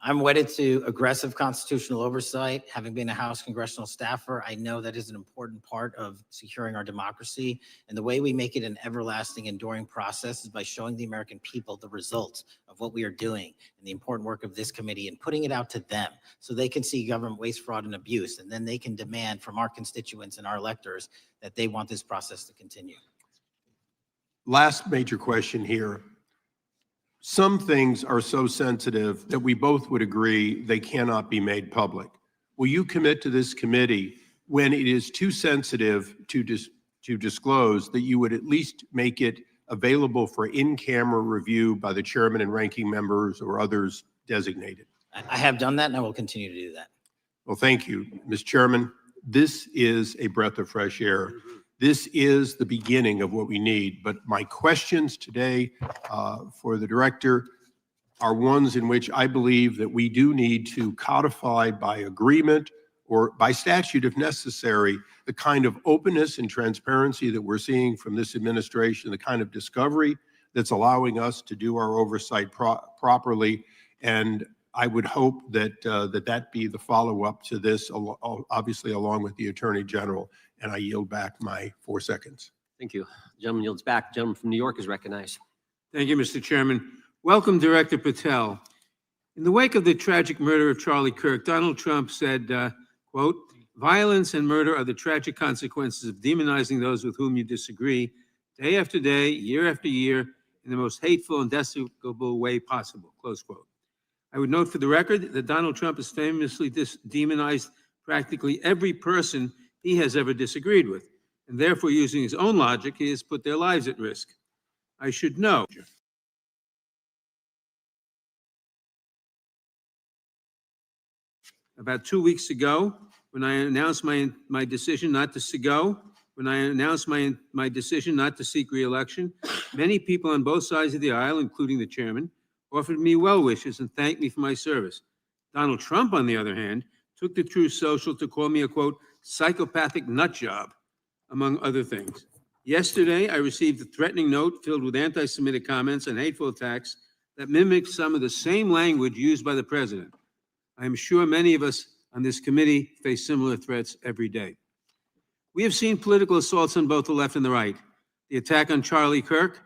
I'm wedded to aggressive constitutional oversight. Having been a House congressional staffer, I know that is an important part of securing our democracy. And the way we make it an everlasting, enduring process is by showing the American people the results of what we are doing and the important work of this committee and putting it out to them so they can see government waste, fraud, and abuse. And then they can demand from our constituents and our electors that they want this process to continue. Last major question here. Some things are so sensitive that we both would agree they cannot be made public. Will you commit to this committee when it is too sensitive to disclose that you would at least make it available for in-camera review by the chairman and ranking members or others designated? I have done that and I will continue to do that. Well, thank you, Mr. Chairman. This is a breath of fresh air. This is the beginning of what we need. But my questions today for the director are ones in which I believe that we do need to codify by agreement or by statute if necessary, the kind of openness and transparency that we're seeing from this administration, the kind of discovery that's allowing us to do our oversight properly. And I would hope that that be the follow-up to this, obviously along with the Attorney General. And I yield back my 4 seconds. Thank you. Gentleman yields back. Gentleman from New York is recognized. Thank you, Mr. Chairman. Welcome, Director Patel. In the wake of the tragic murder of Charlie Kirk, Donald Trump said, quote, "Violence and murder are the tragic consequences of demonizing those with whom you disagree, day after day, year after year, in the most hateful and despicable way possible," close quote. I would note for the record that Donald Trump has famously demonized practically every person he has ever disagreed with, and therefore, using his own logic, he has put their lives at risk. I should know. About 2 weeks ago, when I announced my decision not to my decision not to seek re-election, many people on both sides of the aisle, including the chairman, offered me well wishes and thanked me for my service. Donald Trump, on the other hand, took to Truth Social to call me a, quote, "psychopathic nut job," among other things. Yesterday, I received a threatening note filled with anti-Semitic comments and hateful attacks that mimicked some of the same language used by the president. I am sure many of us on this committee face similar threats every day. We have seen political assaults on both the left and the right. The attack on Charlie Kirk,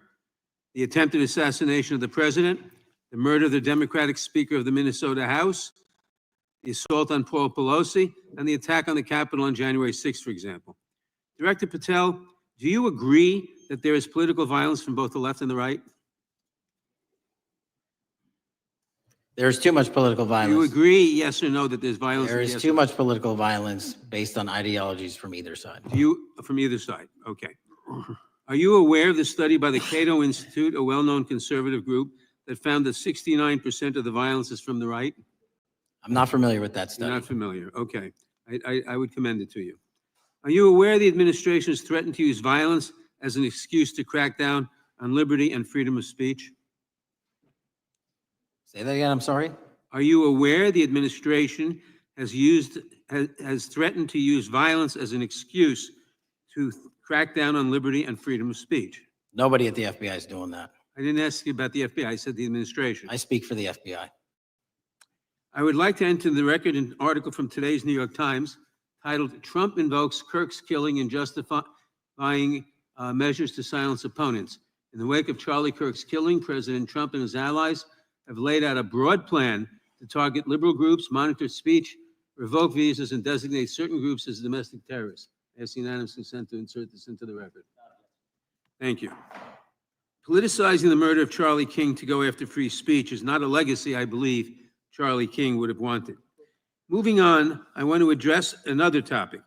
the attempted assassination of the president, the murder of the Democratic Speaker of the Minnesota House, the assault on Paul Pelosi, and the attack on the Capitol on January 6th, for example. Director Patel, do you agree that there is political violence from both the left and the right? There's too much political Do violence. you agree, yes or no, that there's violence? There is Yes too or- much political violence based on ideologies from either side. Do you, from either side, okay. Are you aware of the study by the Cato Institute, a well-known conservative group, that found that 69% of the violence is from the right? I'm not familiar with that You're study. not familiar, okay. I would commend it to you. Are you aware the administration has threatened to use violence as an excuse to crack down on liberty and freedom of speech? Say that again, I'm sorry? Are you aware the administration has threatened to use violence as an excuse to crack down on liberty and freedom of speech? Nobody at the FBI is doing that. I didn't ask you about the FBI, I said the administration. I speak for the FBI. I would like to enter the record an article from today's New York Times titled, "Trump Invokes Kirk's Killing and Justifying Measures to Silence Opponents." In the wake of Charlie Kirk's killing, President Trump and his allies have laid out a broad plan to target liberal groups, monitor speech, revoke visas, and designate certain groups as domestic terrorists. I ask unanimous consent to insert this into the record. Thank you. Politicizing the murder of Charlie King to go after free speech is not a legacy I believe Charlie King would have wanted. Moving on, I want to address another topic.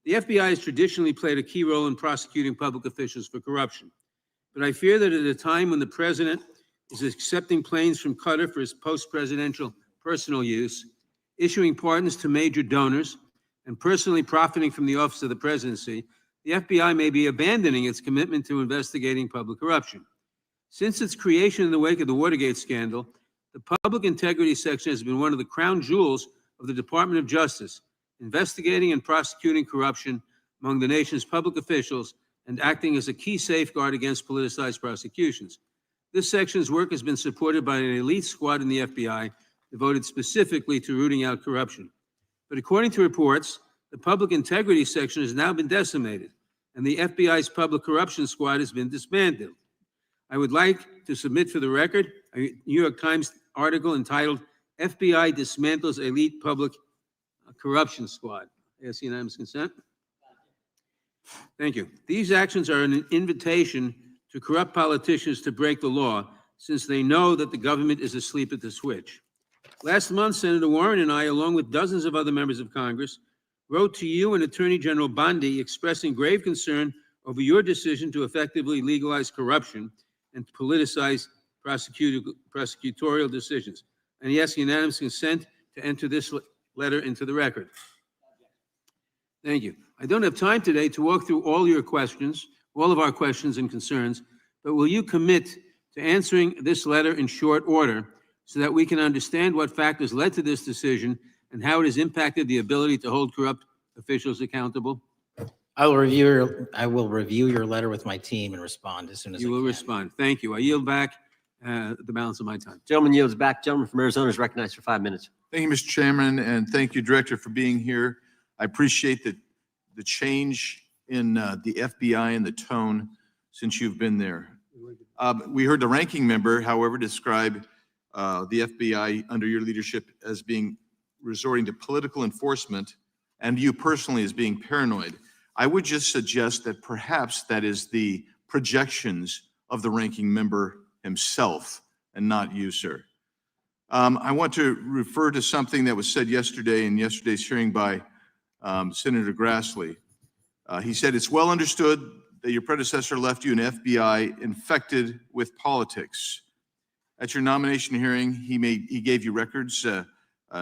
The FBI has traditionally played a key role in prosecuting public officials for corruption. But I fear that at a time when the president is accepting planes from Qatar for his post-presidential personal use, issuing pardons to major donors, and personally profiting from the office of the presidency, the FBI may be abandoning its commitment to investigating public corruption. Since its creation in the wake of the Watergate scandal, the Public Integrity Section has been one of the crown jewels of the Department of Justice, investigating and prosecuting corruption among the nation's public officials and acting as a key safeguard against politicized prosecutions. This section's work has been supported by an elite squad in the FBI devoted specifically to rooting out corruption. But according to reports, the Public Integrity Section has now been decimated, and the FBI's Public Corruption Squad has been disbanded. I would like to submit for the record a New York Times article entitled, "FBI Dismantles Elite Public Corruption Squad." I ask unanimous consent. Thank you. These actions are an invitation to corrupt politicians to break the law, since they know that the government is asleep at the switch. Last month, Senator Warren and I, along with dozens of other members of Congress, wrote to you and Attorney General Bondi expressing grave concern over your decision to effectively legalize corruption and politicize prosecutorial decisions. And he asks unanimous consent to enter this letter into the record. Thank you. I don't have time today to walk through all your questions, all of our questions and concerns, but will you commit to answering this letter in short order so that we can understand what factors led to this decision and how it has impacted the ability to hold corrupt officials accountable? I will review your letter with my team and respond as soon as I You can. will respond. Thank you. I yield back the balance of my time. Gentleman yields back. Gentleman from Arizona is recognized for 5 minutes. Thank you, Mr. Chairman, and thank you, Director, for being here. I appreciate the change in the FBI and the tone since you've been there. We heard the ranking member, however, describe the FBI under your leadership as being resorting to political enforcement and you personally as being paranoid. I would just suggest that perhaps that is the projections of the ranking member himself and not you, sir. I want to refer to something that was said yesterday in yesterday's hearing by Senator Grassley. He said, it's well understood that your predecessor left you an FBI infected with politics. At your nomination hearing, he gave you records,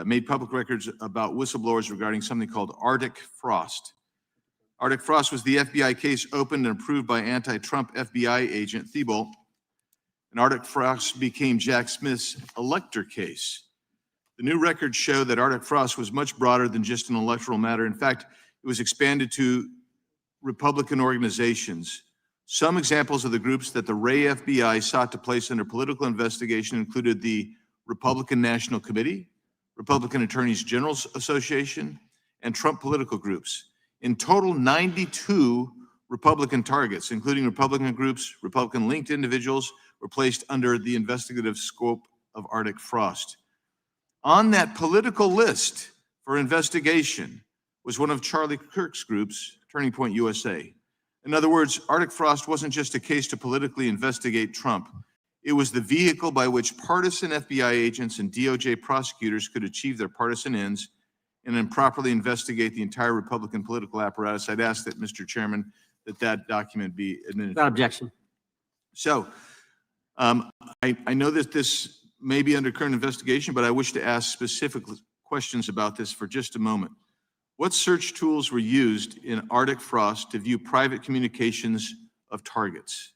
made public records about whistleblowers regarding something called Arctic Frost. Arctic Frost was the FBI case opened and approved by anti-Trump FBI agent Thibault. And Arctic Frost became Jack Smith's elector case. The new records show that Arctic Frost was much broader than just an electoral matter. In fact, it was expanded to Republican organizations. Some examples of the groups that the Ray FBI sought to place under political investigation included the Republican National Committee, Republican Attorneys General Association, and Trump political groups. In total, 92 Republican targets, including Republican groups, Republican-linked individuals, were placed under the investigative scope of Arctic Frost. On that political list for investigation was one of Charlie Kirk's groups, Turning Point USA. In other words, Arctic Frost wasn't just a case to politically investigate Trump. It was the vehicle by which partisan FBI agents and DOJ prosecutors could achieve their partisan ends and improperly investigate the entire Republican political apparatus. I'd ask that, Mr. Chairman, that document be admitted. Without objection. So I know that this may be under current investigation, but I wish to ask specific questions about this for just a moment. What search tools were used in Arctic Frost to view private communications of targets?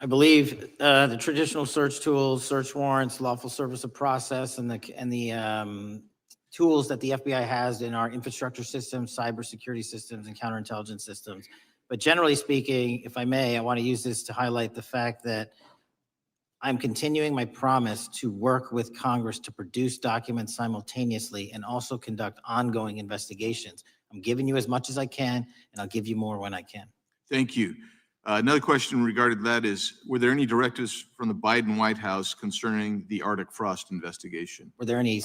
I believe the traditional search tools, search warrants, lawful service of process, and the tools that the FBI has in our infrastructure systems, cybersecurity systems, and counterintelligence systems. But generally speaking, if I may, I want to use this to highlight the fact that I'm continuing my promise to work with Congress to produce documents simultaneously and also conduct ongoing investigations. I'm giving you as much as I can, and I'll give you more when I can. Thank you. Another question regarding that is, were there any directives from the Biden White House concerning the Arctic Frost investigation? Were there any,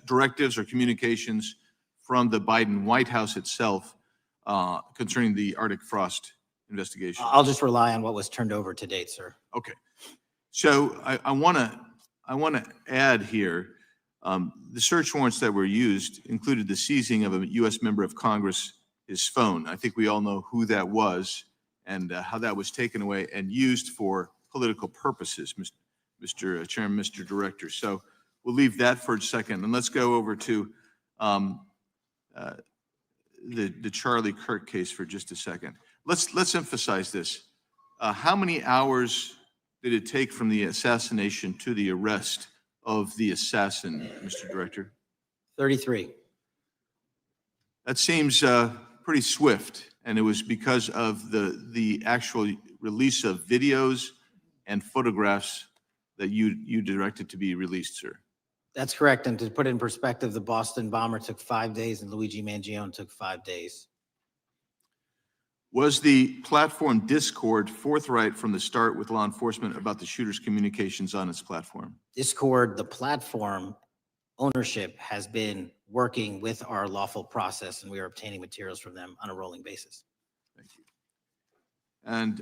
directives or communications from the Biden White House itself concerning the Arctic Frost investigation? I'll just rely on what was turned over to date, sir. Okay. So I want to add here, the search warrants that were used included the seizing of a U.S. member of Congress, his phone. I think we all know who that was and how that was taken away and used for political purposes, Mr. Chairman, Mr. Director. So we'll leave that for a second, and let's go over to the Charlie Kirk case for just a second. Let's emphasize this. How many hours did it take from the assassination to the arrest of the assassin, Mr. Director? 33. That seems pretty swift, and it was because of the actual release of videos and photographs that you directed to be released, sir. That's correct. And to put it in perspective, the Boston bomber took 5 days and Luigi Mangione took 5 days. Was the platform Discord forthright from the start with law enforcement about the shooter's communications on its platform? Discord, the platform ownership, has been working with our lawful process, and we are obtaining materials from them on a rolling basis. Thank you. And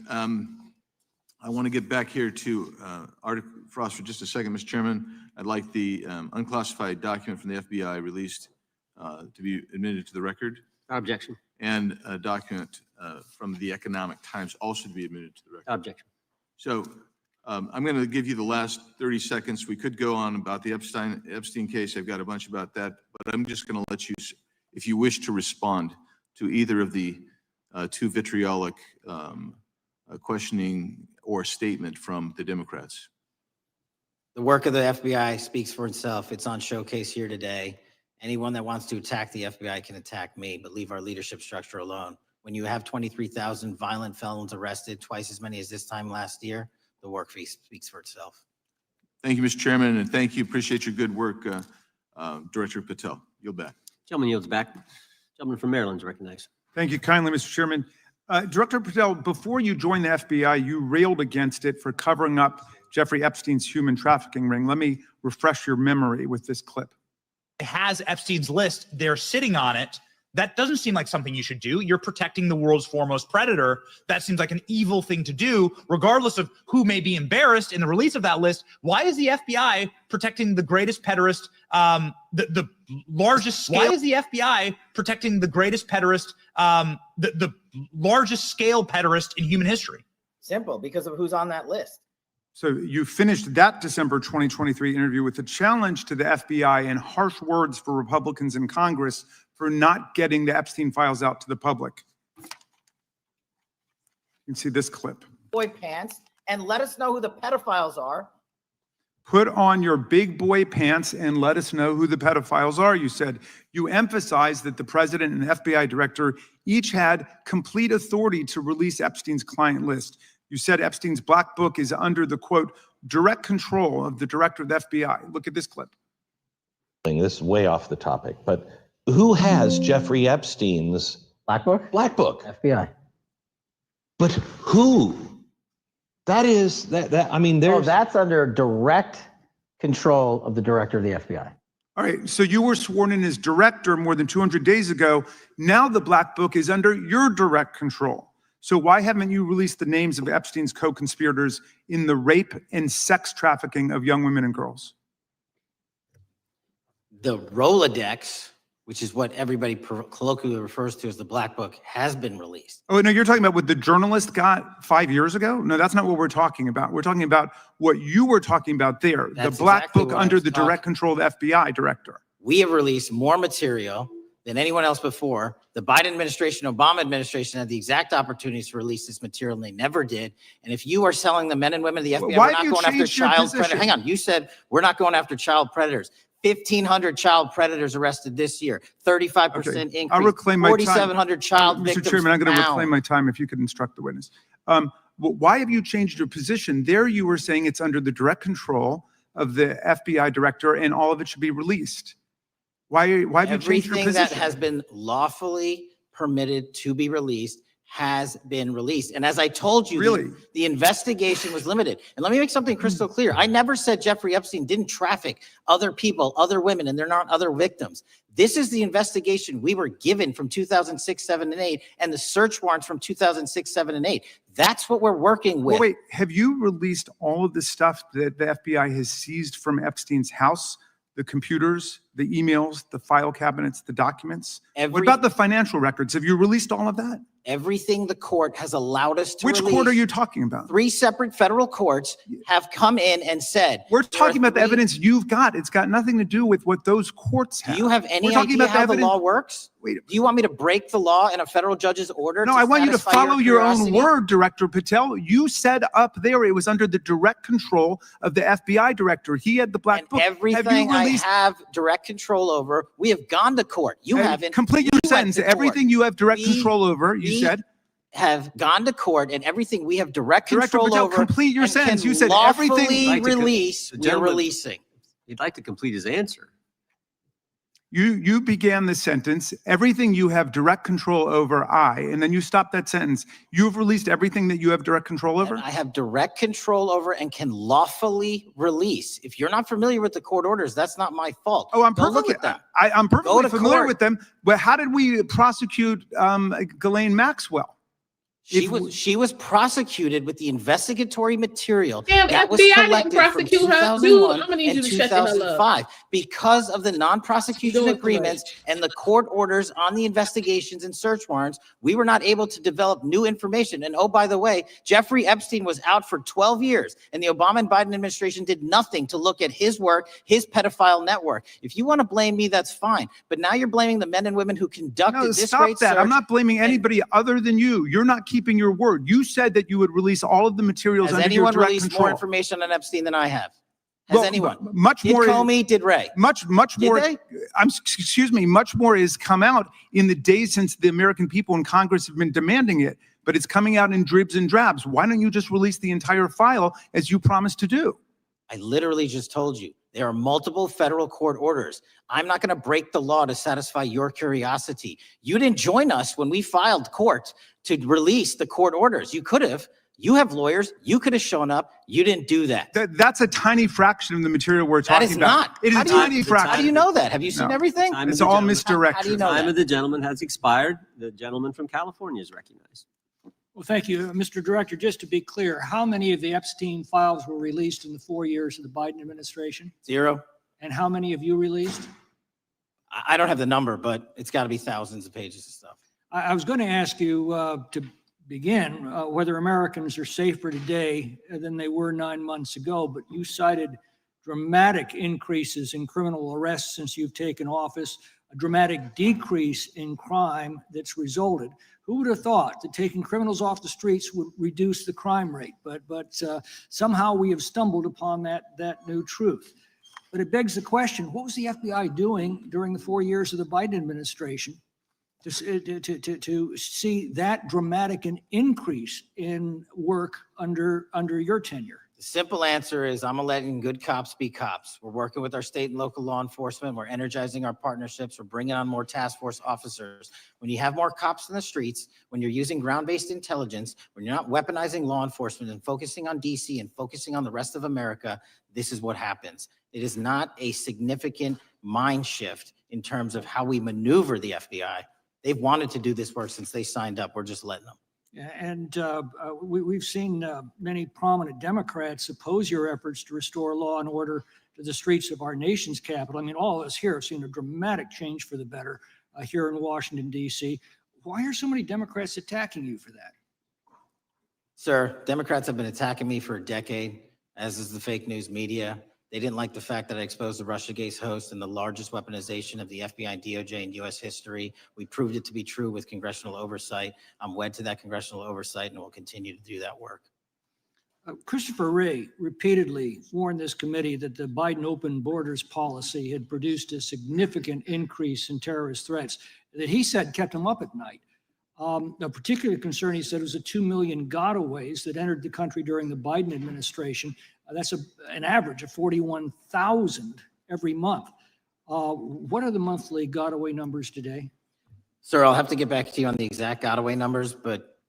I want to get back here to Arctic Frost for just a second, Mr. Chairman. I'd like the unclassified document from the FBI released to be admitted to the record. Without objection. And a document from the Economic Times also to be admitted to the record. Without objection. So I'm going to give you the last 30 seconds. We could go on about the Epstein case. I've got a bunch about that, but I'm just going to let you, if you wish to respond to either of the two vitriolic questioning or statement from the Democrats. The work of the FBI speaks for itself. It's on showcase here today. Anyone that wants to attack the FBI can attack me, but leave our leadership structure alone. When you have 23,000 violent felons arrested, twice as many as this time last year, the work speaks for itself. Thank you, Mr. Chairman, and thank you. Appreciate your good work, Director Patel. Yield back. Gentleman yields back. Gentleman from Maryland is recognized. Thank you kindly, Mr. Chairman. Director Patel, before you joined the FBI, you railed against it for covering up Jeffrey Epstein's human trafficking ring. Let me refresh your memory with this clip. Has Epstein's list, they're sitting on it. That doesn't seem like something you should do. You're protecting the world's foremost predator. That seems like an evil thing to do, regardless of who may be embarrassed in the release of that list. Why is the FBI protecting the greatest pederast, the largest scale? Why is the FBI protecting the greatest pederast, the largest scale pederast in human history? Simple, because of who's on that list. So you finished that December 2023 interview with a challenge to the FBI and harsh words for Republicans in Congress for not getting the Epstein files out to the public. You can see this clip. Boy pants, and let us know who the pedophiles are. Put on your big boy pants and let us know who the pedophiles are, you said. You emphasized that the president and the FBI director each had complete authority to release Epstein's client list. You said Epstein's black book is under the, quote, direct control of the director of the FBI. Look at this clip. This is way off the topic, but who has Jeffrey Epstein's Black Book? black book? FBI. But who? That is, I mean, Oh, there's. that's under direct control of the director of the FBI. All right, so you were sworn in as director more than 200 days ago. Now the black book is under your direct control. So why haven't you released the names of Epstein's co-conspirators in the rape and sex trafficking of young women and girls? The Rolodex, which is what everybody colloquially refers to as the Black Book, has been released. Oh, no, you're talking about what the journalist got 5 years ago? No, that's not what we're talking about. We're talking about what you were talking about there, That's the black exactly book what I under was the direct control of the FBI director. We have released more material than anyone else before. The Biden administration, Obama administration had the exact opportunities to release this material, and they never did. And if you are selling the men and women of the FBI, Why we're have not you going after changed your child position? predators. Hang on, you said we're not going after child predators. 1,500 child predators arrested this year, 35% Okay, increase, I'll reclaim my time. 4,700 child victims Mr. Chairman, I'm going to found. reclaim my time if you could instruct the witness. Why have you changed your position? There you were saying it's under the direct control of the FBI director and all of it should be released. Why have you changed your Everything position? that has been lawfully permitted to be released has been released. And as I told you, Really? the investigation was limited. And let me make something crystal clear. I never said Jeffrey Epstein didn't traffic other people, other women, and they're not other victims. This is the investigation we were given from 2006, 7, and 8, and the search warrants from 2006, 7, and 8. That's what we're working with. Well, wait, have you released all of the stuff that the FBI has seized from Epstein's house? The computers, the emails, the file cabinets, the documents? What about the financial records? Have you released all of that? Everything the court has allowed us to Which release. court are you talking about? 3 separate federal courts have come in and said. We're there are talking about the 3 evidence you've got. It's got nothing to do with what those courts Do have. you have any We're talking idea about the how the evidence- law works? Wait. Do you want me to break the law in a federal judge's order? No, I want you to satisfy follow your own curiosity? word, Director Patel. You said up there it was under the direct control of the FBI director. He had the black And book. everything I have direct control over, we have gone to court. You haven't. Complete your You went sentence. to court. Everything you have direct We- control over, you we said. Have gone to court, and everything we have direct Director control Patel, over. complete your and can sentence. You said everything- lawfully Like to co- release, the we're gentleman- releasing. He'd like to complete his answer. You began the sentence, everything you have direct control over, and then you stopped that sentence. You've released everything that you have direct control over? And I have direct control over and can lawfully release. If you're not familiar with the court orders, that's not my fault. Oh, I'm Go look perfectly, at them. I'm Go perfectly to familiar court. with them. But how did we prosecute Ghislaine Maxwell? She was prosecuted with the investigatory material Damn, that was FBI didn't collected from prosecute her. Dude, 2001 I'm gonna need and you to shut the hell up. 2005 because of the non-prosecution Doing too agreements and the court orders on the investigations and search warrants. We were not able to develop new information. And oh, by the way, Jeffrey Epstein was out for 12 years, and the Obama and Biden administration did nothing to look at his work, his pedophile network. If you want to blame me, that's fine. But now you're blaming the men and women who conducted No, this stop great that. search. I'm not blaming anybody other than you. You're not keeping your word. You said that you would release all of the materials Has under your anyone direct released control. more information on Epstein than I have? Has Well, anyone? Much Did more. Comey, did Ray? Much Did more. they? Excuse me. Much more has come out in the days since the American people in Congress have been demanding it. But it's coming out in dribs and drabs. Why don't you just release the entire file as you promised to do? I literally just told you, There are multiple federal court orders. I'm not going to break the law to satisfy your curiosity. You didn't join us when we filed court to release the court orders. You could have. You have lawyers. You could have shown up. You didn't do that. That's a tiny fraction of the material we're That talking is about. not. It is How a do you- tiny fraction. How do you know that? Have you seen No. everything? Time of It's the all gentleman- misdirection. How do you know Time that? of the gentleman has expired. The gentleman from California is recognized. Well, thank you, Mr. Director. Just to be clear, how many of the Epstein files were released in the 4 years of the Biden administration? 0. And how many have you released? I don't have the number, but it's got to be thousands of pages of stuff. I was going to ask you to begin whether Americans are safer today than they were 9 months ago, but you cited dramatic increases in criminal arrests since you've taken office, a dramatic decrease in crime that's resulted. Who would have thought that taking criminals off the streets would reduce the crime rate? But somehow we have stumbled upon that new truth. But it begs the question, what was the FBI doing during the 4 years of the Biden administration to see that dramatic an increase in work under your tenure? The simple answer is I'm letting good cops be cops. We're working with our state and local law enforcement. We're energizing our partnerships. We're bringing on more task force officers. When you have more cops in the streets, when you're using ground-based intelligence, when you're not weaponizing law enforcement and focusing on DC and focusing on the rest of America, this is what happens. It is not a significant mind shift in terms of how we maneuver the FBI. They've wanted to do this work since they signed up. We're just letting them. And we've seen many prominent Democrats oppose your efforts to restore law and order to the streets of our nation's capital. I mean, all of us here have seen a dramatic change for the better here in Washington, D.C. Why are so many Democrats attacking you for that? Sir, Democrats have been attacking me for a decade, as is the fake news media. They didn't like the fact that I exposed the Russiagate host and the largest weaponization of the FBI and DOJ in U.S. history. We proved it to be true with congressional oversight. I'm wed to that congressional oversight and will continue to do that work. Christopher Wray repeatedly warned this committee that the Biden open borders policy had produced a significant increase in terrorist threats that he said kept him up at night. A particular concern, he said, was the 2 million gotaways that entered the country during the Biden administration. That's an average of 41,000 every month. What are the monthly gotaway numbers today? Sir, I'll have to get back to you on the exact gotaway numbers, but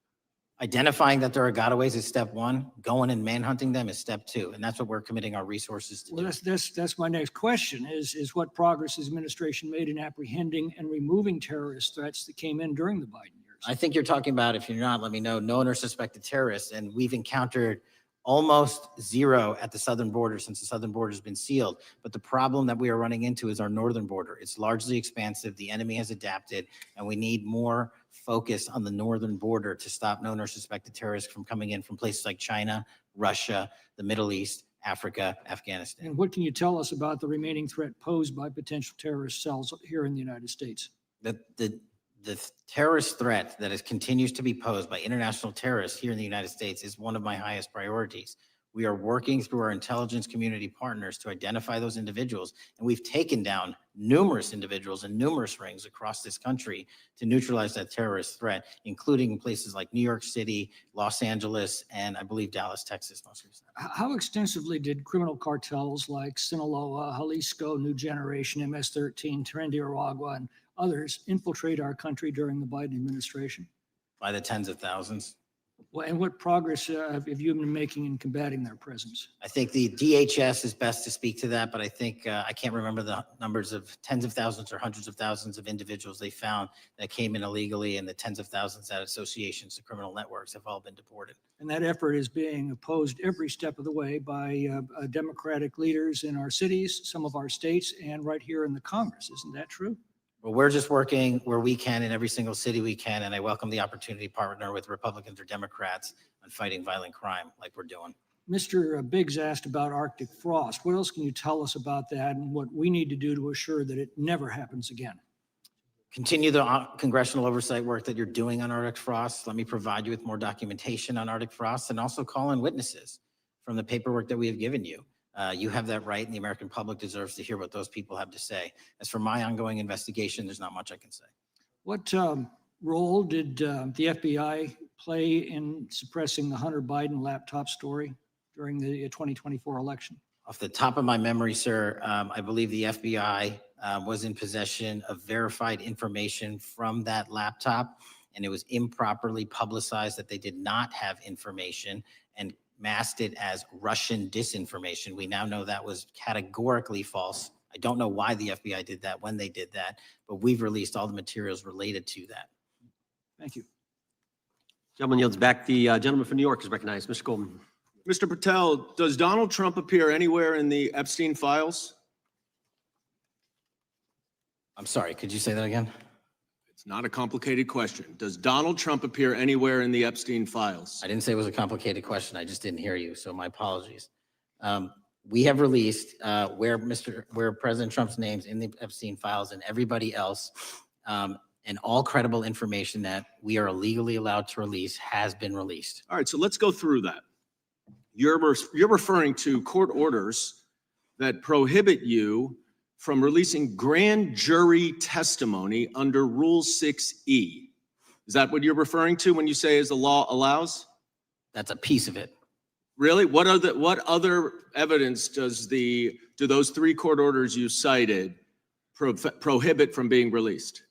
identifying that there are gotaways is step one. Going and manhunting them is step two. And that's what we're committing our resources to Well, do. that's my next question is what progress has administration made in apprehending and removing terrorist threats that came in during the Biden years? I think you're talking about, if you're not, let me know, known or suspected terrorists. And we've encountered almost zero at the southern border since the southern border has been sealed. But the problem that we are running into is our northern border. It's largely expansive. The enemy has adapted, and we need more focus on the northern border to stop known or suspected terrorists from coming in from places like China, Russia, the Middle East, Africa, Afghanistan. And what can you tell us about the remaining threat posed by potential terrorist cells here in the United States? The terrorist threat that continues to be posed by international terrorists here in the United States is one of my highest priorities. We are working through our intelligence community partners to identify those individuals, and we've taken down numerous individuals and numerous rings across this country to neutralize that terrorist threat, including places like New York City, Los Angeles, and I believe Dallas, Texas, most recently. How extensively did criminal cartels like Sinaloa, Jalisco, New Generation, MS-13, Trinidad, and others infiltrate our country during the Biden administration? By the tens of thousands. Well, and what progress have you been making in combating their presence? I think the DHS is best to speak to that, but I think I can't remember the numbers of tens of thousands or hundreds of thousands of individuals they found that came in illegally, and the tens of thousands that associations to criminal networks have all been deported. And that effort is being opposed every step of the way by Democratic leaders in our cities, some of our states, and right here in the Congress. Isn't that true? Well, we're just working where we can in every single city we can, and I welcome the opportunity to partner with Republicans or Democrats on fighting violent crime like we're doing. Mr. Biggs asked about Arctic frost. What else can you tell us about that and what we need to do to assure that it never happens again? Continue the congressional oversight work that you're doing on Arctic frost. Let me provide you with more documentation on Arctic frost, and also call in witnesses from the paperwork that we have given you. You have that right, and the American public deserves to hear what those people have to say. As for my ongoing investigation, there's not much I can say. What role did the FBI play in suppressing the Hunter Biden laptop story during the 2024 election? Off the top of my memory, sir, I believe the FBI was in possession of verified information from that laptop, and it was improperly publicized that they did not have information and masked it as Russian disinformation. We now know that was categorically false. I don't know why the FBI did that, when they did that, but we've released all the materials related to that. Thank you. Gentleman yields back. The gentleman from New York is recognized. Mr. Goldman. Mr. Patel, does Donald Trump appear anywhere in the Epstein files? I'm sorry, could you say that again? It's not a complicated question. Does Donald Trump appear anywhere in the Epstein files? I didn't say it was a complicated question. I just didn't hear you, so my apologies. We have released where President Trump's name's in the Epstein files and everybody else, and all credible information that we are legally allowed to release has been released. All right, so let's go through that. You're referring to court orders that prohibit you from releasing grand jury testimony under Rule 6E. Is that what you're referring to when you say as the law allows? That's a piece of it. Really? What other evidence do those 3 court orders you cited prohibit from being released?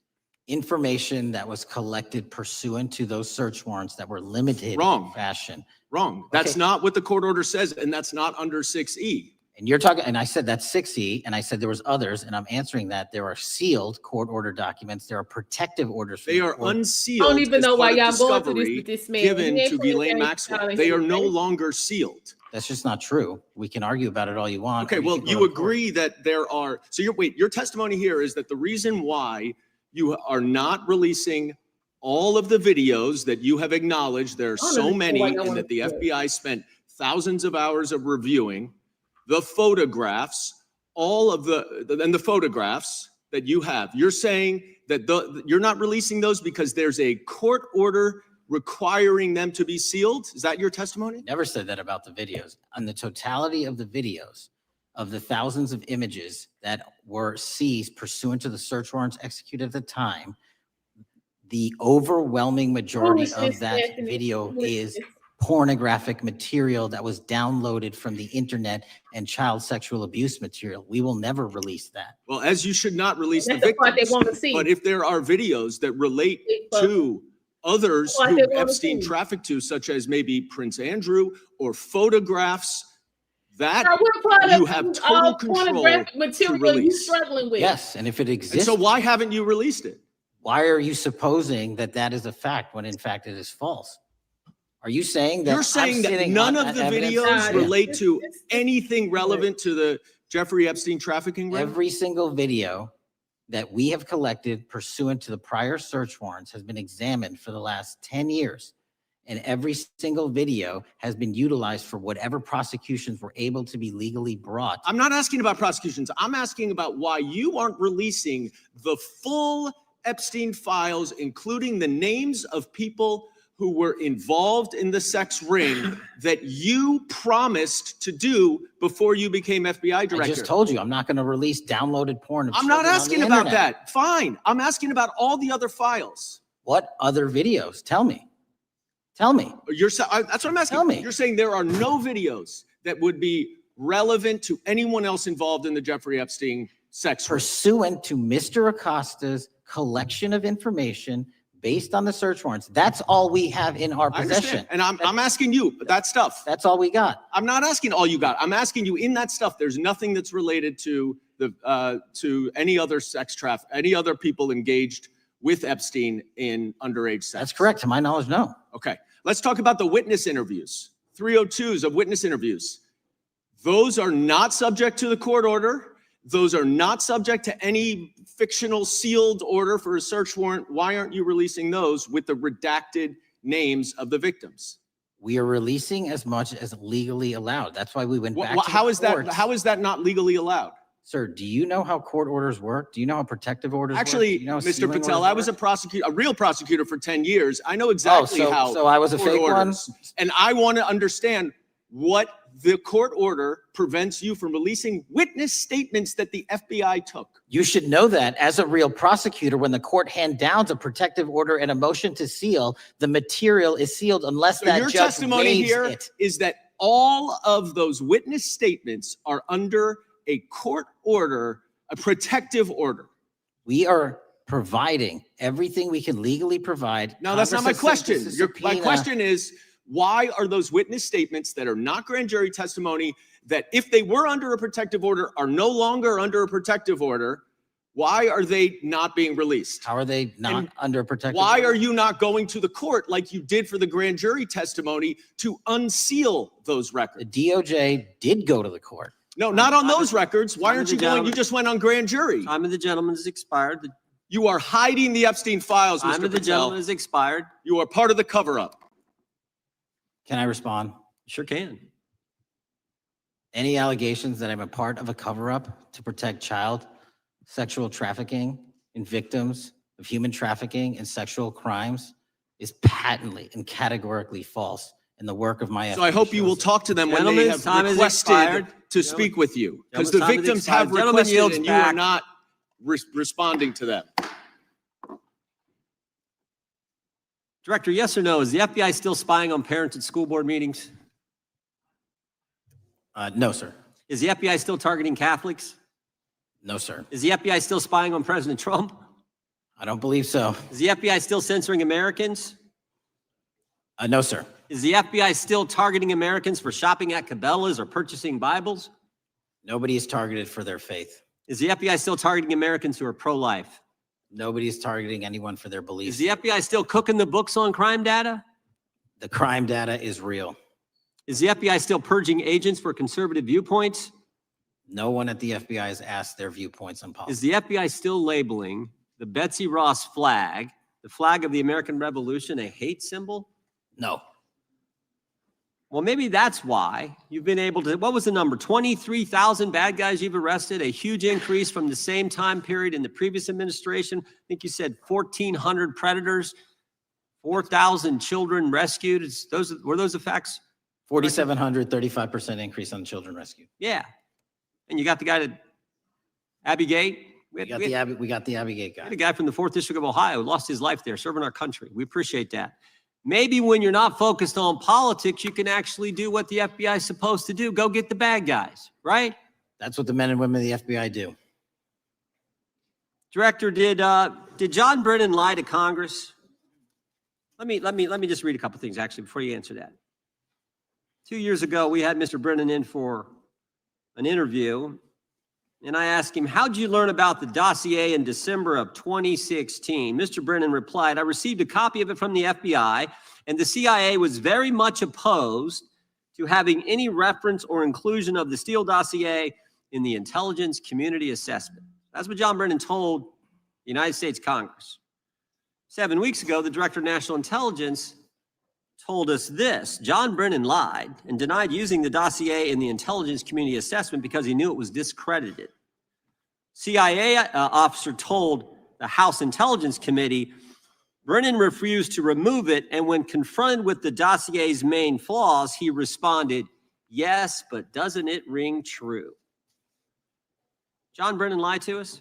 Information that was collected pursuant to those search warrants that were limited Wrong. in fashion. Wrong. That's Okay. not what the court order says, and that's not under 6E. And you're talking, and I said that's 6E, and I said there was others, and I'm answering that there are sealed court order documents. There are protective orders. from They the are court. unsealed. I don't even as know why part of y'all going through this discovery with this man. given He to actually Ghislaine said Maxwell. Charlie They are no Kirk. longer sealed. That's just not true. We can argue about it all you want. Okay, or we well, can go you to court. agree that there are, so your testimony here is that the reason why you are not releasing all of the videos that you have acknowledged, there are I don't so understand many, why y'all and wanna that the do it. FBI spent thousands of hours of reviewing, the photographs, all of the photographs that you have. You're saying that you're not releasing those because there's a court order requiring them to be sealed? Is that your testimony? Never said that about the videos. On the totality of the videos, of the thousands of images that were seized pursuant to the search warrants executed at the time, the overwhelming majority of Foolishness, that Anthony, video is foolishness. pornographic material that was downloaded from the internet and child sexual abuse material. We will never release that. Well, as you should not release the That's the part they victims. want to see. But if there are videos that relate But- to others What who they wanna Epstein see. trafficked to, such as maybe Prince Andrew, or photographs, that Now, what part you of have total control pornographic to material are you release. struggling with? Yes, and if it And exists, so why haven't you released it? why are you supposing that that is a fact when in fact it is false? Are you saying that? You're I'm saying that sitting none on of the that evidence? videos Yeah. relate to It's- anything relevant to the Jeffrey Epstein trafficking ring? Every single video that we have collected pursuant to the prior search warrants has been examined for the last 10 years. And every single video has been utilized for whatever prosecutions were able to be legally brought. I'm not asking about prosecutions. I'm asking about why you aren't releasing the full Epstein files, including the names of people who were involved in the sex ring that you promised to do before you became FBI I director. just told you, I'm not going to release downloaded porn of I'm not children on the asking about internet. that. Fine. I'm asking about all the other files. What other videos? Tell me. Tell me. That's what I'm asking. Tell me. You're saying there are no videos that would be relevant to anyone else involved in the Jeffrey Epstein sex ring. Pursuant to Mr. Acosta's collection of information based on the search warrants. That's all we have in our I possession. understand. And I'm asking you that stuff. That's all we got. I'm not asking all you got. I'm asking you in that stuff, there's nothing that's related to to any other sex traffic, any other people engaged with Epstein in underage sex. That's correct. To my knowledge, no. Okay. Let's talk about the witness interviews. 302s of witness interviews. Those are not subject to the court order. Those are not subject to any fictional sealed order for a search warrant. Why aren't you releasing those with the redacted names of the victims? We are releasing as much as legally allowed. That's why we went back to How the is that? courts. How is that not legally allowed? Sir, do you know how court orders work? Do you know how protective orders work? Actually, Do you know how Mr. sealing Patel, orders I was a work? prosecutor, a real prosecutor for 10 years. I know exactly how. So I was a court fake one? orders. And I want to understand what the court order prevents you from releasing witness statements that the FBI took. You should know that as a real prosecutor, when the court hand downs a protective order and a motion to seal, the material is sealed unless So that your judge testimony waives here it. is that all of those witness statements are under a court order, a protective order. We are providing everything we can legally provide. No, that's not my Congress has sent question. us a My subpoena. question is, why are those witness statements that are not grand jury testimony, that if they were under a protective order are no longer under a protective order, why are they not being released? How are they not And under protective? Why order? are you not going to the court like you did for the grand jury testimony to unseal those The records? DOJ did go to the court. No, not on those records. Why Time aren't of you the going? You gentleman. just went on grand jury. Time of the gentleman has expired. The You are hiding the Epstein files, time Mr. of the gentleman Patel. has expired. You are part of the cover-up. Can I respond? Sure can. Any allegations that I'm a part of a cover-up to protect child sexual trafficking and victims of human trafficking and sexual crimes is patently and categorically false in the work of my. So I hope you will talk to them when they Gentlemen's have time has requested expired. to speak with you. Because Gentlemen's the time has victims have expired. Gentleman requested yields and you are back. not responding to them. Director, yes or no, is the FBI still spying on parents at school board meetings? No, sir. Is the FBI still targeting Catholics? No, sir. Is the FBI still spying on President Trump? I don't believe so. Is the FBI still censoring Americans? No, sir. Is the FBI still targeting Americans for shopping at Cabela's or purchasing Bibles? Nobody is targeted for their faith. Is the FBI still targeting Americans who are pro-life? Nobody is targeting anyone for their Is beliefs. the FBI still cooking the books on crime data? The crime data is real. Is the FBI still purging agents for conservative viewpoints? No one at the FBI has asked their viewpoints on Is policy. the FBI still labeling the Betsy Ross flag, the flag of the American Revolution, a hate symbol? No. Well, maybe that's why you've been able to, what was the number? 23,000 bad guys you've arrested, a huge increase from the same time period in the previous administration. I think you said 1,400 predators, 4,000 children rescued. Were those the facts? 4,700, 35% increase on children rescued. Yeah. And you got the guy to Abbey Gate. We got the Abbey Gate We guy. had a guy from the 4th District of Ohio who lost his life there serving our country. We appreciate that. Maybe when you're not focused on politics, you can actually do what the FBI is supposed to do. Go get the bad guys, right? That's what the men and women of the FBI do. Director, did John Brennan lie to Congress? Let me just read a couple things actually before you answer that. 2 years ago, we had Mr. Brennan in for an interview, and I asked him, how'd you learn about the dossier in December of 2016? Mr. Brennan replied, I received a copy of it from the FBI, and the CIA was very much opposed to having any reference or inclusion of the Steele dossier in the intelligence community assessment. That's what John Brennan told the United States Congress. 7 weeks ago, the Director of National Intelligence told us this: John Brennan lied and denied using the dossier in the intelligence community assessment because he knew it was discredited. CIA officer told the House Intelligence Committee Brennan refused to remove it, and when confronted with the dossier's main flaws, he responded, yes, but doesn't it ring true? John Brennan lied to us?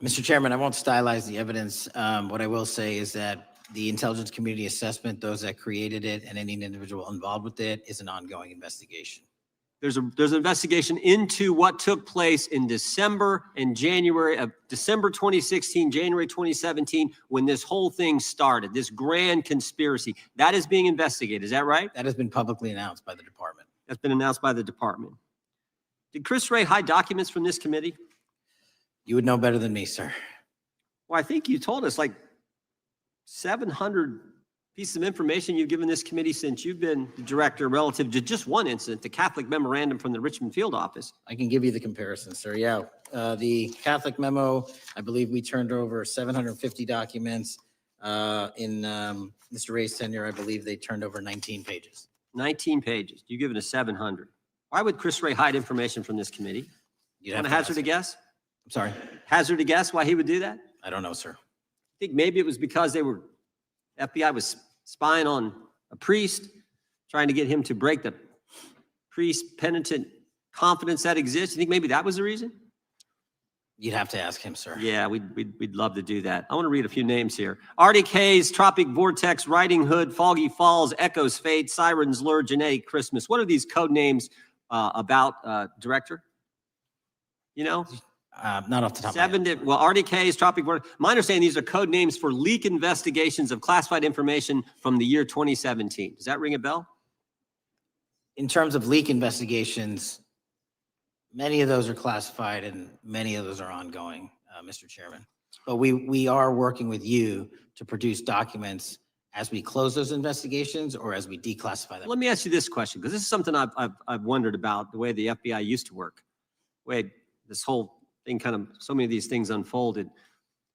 Mr. Chairman, I won't stylize the evidence. What I will say is that the intelligence community assessment, those that created it and any individual involved with it, is an ongoing investigation. There's an investigation into what took place in December and January of December 2016, January 2017, when this whole thing started, this grand conspiracy. That is being investigated. Is that right? That has been publicly announced by the department. That's been announced by the department. Did Chris Wray hide documents from this committee? You would know better than me, sir. Well, I think you told us like 700 pieces of information you've given this committee since you've been the director relative to just one incident, the Catholic memorandum from the Richmond field office. I can give you the comparison, sir. Yeah. The Catholic memo, I believe we turned over 750 documents. In Mr. Ray's tenure, I believe they turned over 19 pages. 19 pages. You've given us 700. Why would Chris Wray hide information from this committee? You'd Want have to to hazard ask a him. guess? I'm sorry. Hazard a guess why he would do that? I I don't know, sir. think maybe it was because FBI was spying on a priest, trying to get him to break the priest penitent confidence that exists. You think maybe that was the reason? You'd have to ask him, sir. Yeah, we'd love to do that. I want to read a few names here. Arctic Haze, Tropic Vortex, Riding Hood, Foggy Falls, Echoes Fate, Sirens Lure, Genetic Christmas. What are these code names about, Director? You know? Not off the top of my head. Well, Arctic Haze, Tropic Vortex. My understanding, these are code names for leak investigations of classified information from the year 2017. Does that ring a bell? In terms of leak investigations, many of those are classified and many of those are ongoing, Mr. Chairman. But we are working with you to produce documents as we close those investigations or as we declassify them. Let me ask you this question, because this is something I've wondered about, the way the FBI used to work. The way this whole thing kind of, so many of these things unfolded.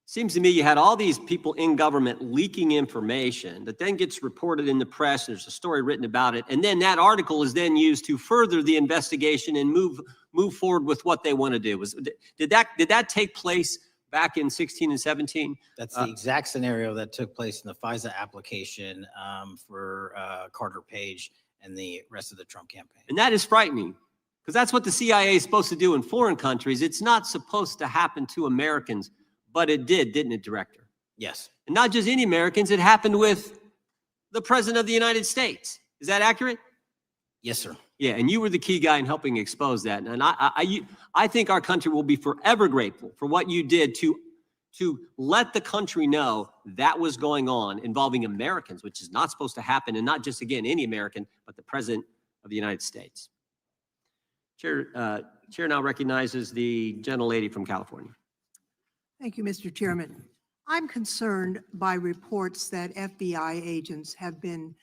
Seems to me you had all these people in government leaking information that then gets reported in the press. There's a story written about it. And then that article is then used to further the investigation and move forward with what they want to do. Did that take place back in 16 and 17? That's the exact scenario that took place in the FISA application for Carter Page and the rest of the Trump campaign. And that is frightening, because that's what the CIA is supposed to do in foreign countries. It's not supposed to happen to Americans. But it did, didn't it, Director? Yes. And not just any Americans, it happened with the President of the United States. Is that accurate? Yes, sir. Yeah, and you were the key guy in helping expose that. And I think our country will be forever grateful for what you did to let the country know that was going on involving Americans, which is not supposed to happen, and not just, again, any American, but the President of the United States. Chair now recognizes the gentlelady from California. Thank you, Mr. Chairman. I'm concerned by reports that FBI agents have been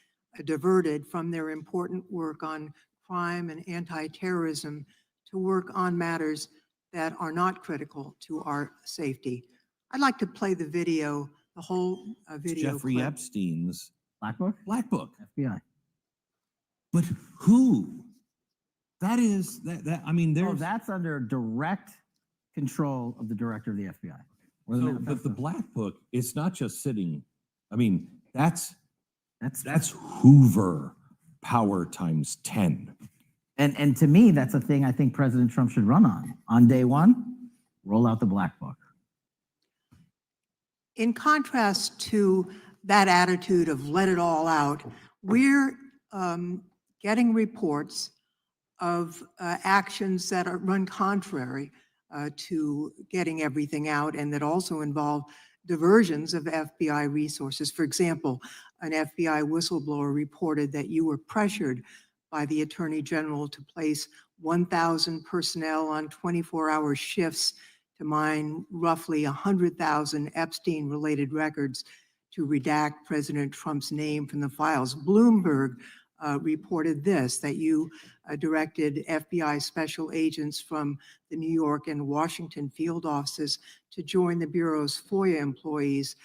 diverted from their important work on crime and anti-terrorism to work on matters that are not critical to our safety. I'd like to play the video, the whole video. Jeffrey clip. Epstein's Black Book? Black Book. FBI. But who? That is, I mean, Oh, there's, that's under direct control of the director of the FBI. Or the- but the Black Book, it's not just sitting, I mean, that's Hoover power times 10. And to me, that's a thing I think President Trump should run on. On day one, roll out the Black Book. In contrast to that attitude of let it all out, we're getting reports of actions that run contrary to getting everything out and that also involve diversions of FBI resources. For example, an FBI whistleblower reported that you were pressured by the Attorney General to place 1,000 personnel on 24-hour shifts to mine roughly 100,000 Epstein-related records to redact President Trump's name from the files. Bloomberg reported this, that you directed FBI special agents from the New York and Washington field offices to join the Bureau's FOIA employees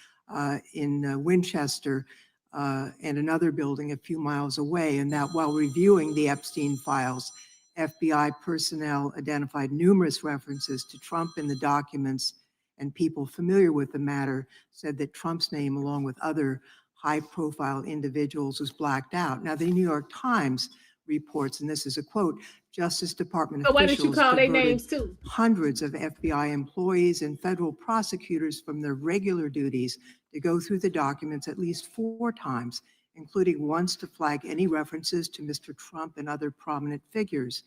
in Winchester and another building a few miles away, and that while reviewing the Epstein files, FBI personnel identified numerous references to Trump in the documents, and people familiar with the matter said that Trump's name, along with other high-profile individuals, was blacked out. Now, the New York Times reports, and this is a quote, Justice Department So why didn't you officials call their diverted names too? hundreds of FBI employees and federal prosecutors from their regular duties to go through the documents at least 4 times, including once to flag any references to Mr. Trump and other prominent figures.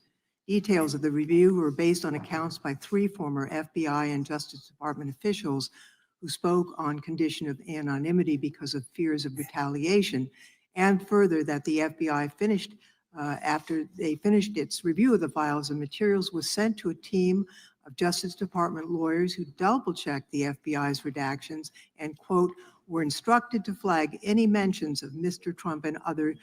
Details of the review were based on accounts by 3 former FBI and Justice Department officials who spoke on condition of anonymity because of fears of retaliation, and further that the FBI finished, after they finished its review of the files and materials, was sent to a team of Justice Department lawyers who double-checked the FBI's redactions and, quote, were instructed to flag any mentions of Mr. Trump and other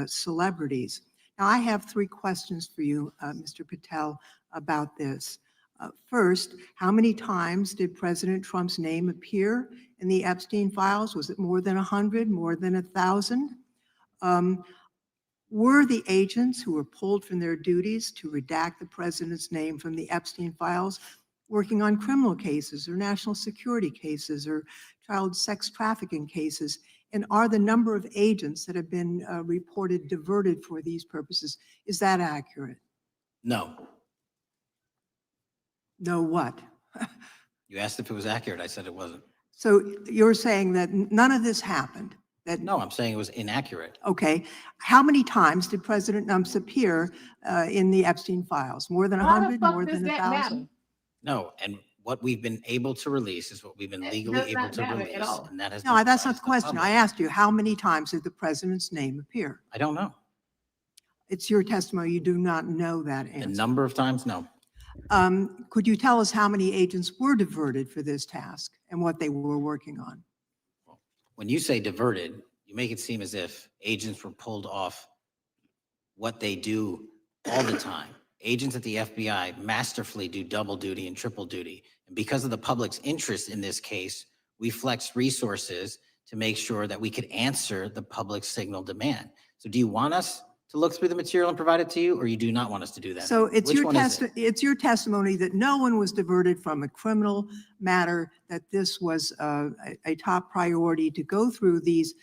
celebrities. Now, I have 3 questions for you, Mr. Patel, about this. First, how many times did President Trump's name appear in the Epstein files? Was it more than 100, more than 1,000? Were the agents who were pulled from their duties to redact the president's name from the Epstein files working on criminal cases or national security cases or child sex trafficking cases? And are the number of agents that have been reported diverted for these purposes, is that accurate? No. No what? You asked if it was accurate. I said it wasn't. So you're saying that none of this happened? That, No, I'm saying it was inaccurate. okay. How many times did President Nunz appear in the Epstein files? More than 100, more than 1,000? No, and what we've been able to release is what we've been legally able to release, and that has. No, been that's not the provided to the question. I public. asked you, how many times did the president's name appear? I don't know. It's your testimony. You do not know that The answer. number of times, no. Could you tell us how many agents were diverted for this task and what they were working on? When you say diverted, you make it seem as if agents were pulled off what they do all the time. Agents at the FBI masterfully do double duty and triple duty. And because of the public's interest in this case, we flexed resources to make sure that we could answer the public signal demand. So do you want us to look through the material and provide it to you, or you do not want us to do that? So it's Which your one is it? it's your testimony that no one was diverted from a criminal matter, that this was a top priority to go through this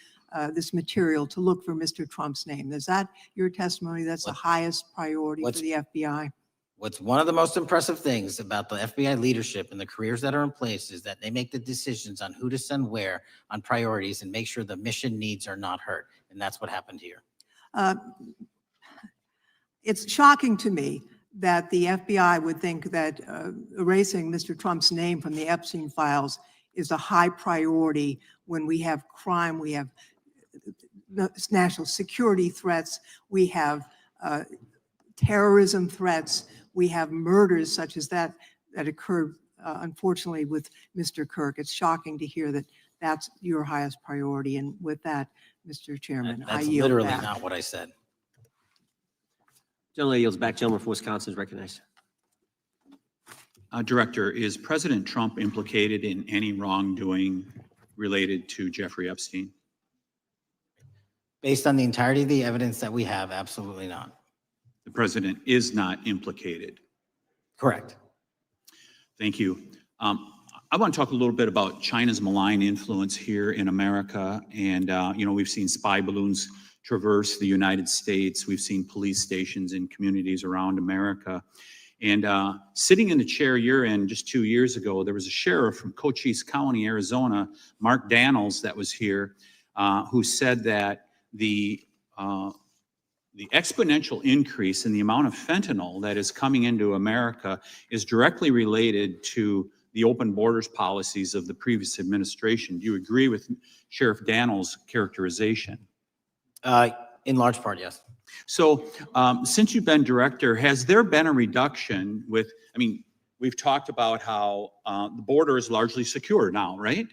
material to look for Mr. Trump's name. Is that your testimony? That's the highest priority for what's- the FBI? What's one of the most impressive things about the FBI leadership and the careers that are in place is that they make the decisions on who to send where on priorities and make sure the mission needs are not hurt. And that's what happened here. It's shocking to me that the FBI would think that erasing Mr. Trump's name from the Epstein files is a high priority when we have crime, we have national security threats, we have terrorism threats, we have murders such as that occurred, unfortunately, with Mr. Kirk. It's shocking to hear that that's your highest priority. And with that, Mr. Chairman, I That's yield literally back. not what I said. Gentleman yields back. Gentleman from Wisconsin is recognized. Director, is President Trump implicated in any wrongdoing related to Jeffrey Epstein? Based on the entirety of the evidence that we have, absolutely not. The president is not implicated. Correct. Thank you. I want to talk a little bit about China's malign influence here in America. And, we've seen spy balloons traverse the United States. We've seen police stations in communities around America. And sitting in the chair you're in just 2 years ago, there was a sheriff from Cochise County, Arizona, Mark Daniels, that was here, who said that the exponential increase in the amount of fentanyl that is coming into America is directly related to the open borders policies of the previous administration. Do you agree with Sheriff Daniels' characterization? In large part, yes. So since you've been director, has there been a reduction with, we've talked about how the border is largely secure now, right?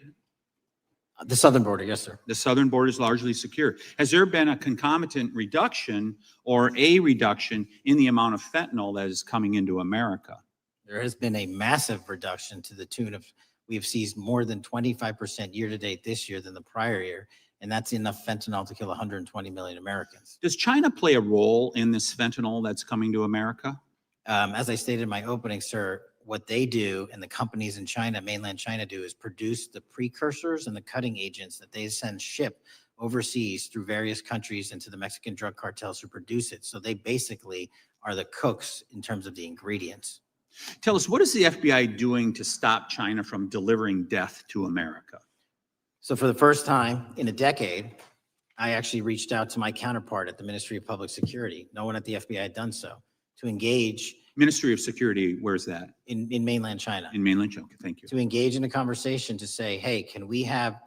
The southern border, yes, sir. The southern border is largely secure. Has there been a concomitant reduction or a reduction in the amount of fentanyl that is coming into America? There has been a massive reduction to the tune of, we have seized more than 25% year to date this year than the prior year. And that's enough fentanyl to kill 120 million Americans. Does China play a role in this fentanyl that's coming to America? As I stated in my opening, sir, what they do and the companies in China, mainland China do, is produce the precursors and the cutting agents that they ship overseas through various countries into the Mexican drug cartels who produce it. So they basically are the cooks in terms of the ingredients. Tell us, what is the FBI doing to stop China from delivering death to America? So for the first time in a decade, I actually reached out to my counterpart at the Ministry of Public Security. No one at the FBI had done so, to engage. Ministry of Security, where's that? In mainland China. In mainland China, okay, thank you. To engage in a conversation to say, hey, can we have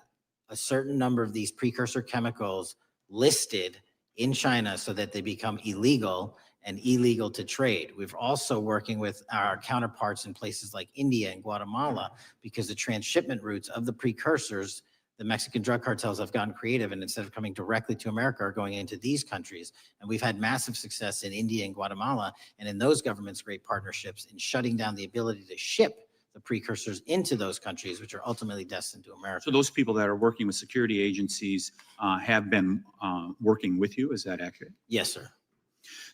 a certain number of these precursor chemicals listed in China so that they become illegal and illegal to trade? We're also working with our counterparts in places like India and Guatemala, because the transshipment routes of the precursors, the Mexican drug cartels have gotten creative, and instead of coming directly to America, are going into these countries. And we've had massive success in India and Guatemala, and in those governments' great partnerships in shutting down the ability to ship the precursors into those countries, which are ultimately destined to America. So those people that are working with security agencies have been working with you, is that accurate? Yes, sir.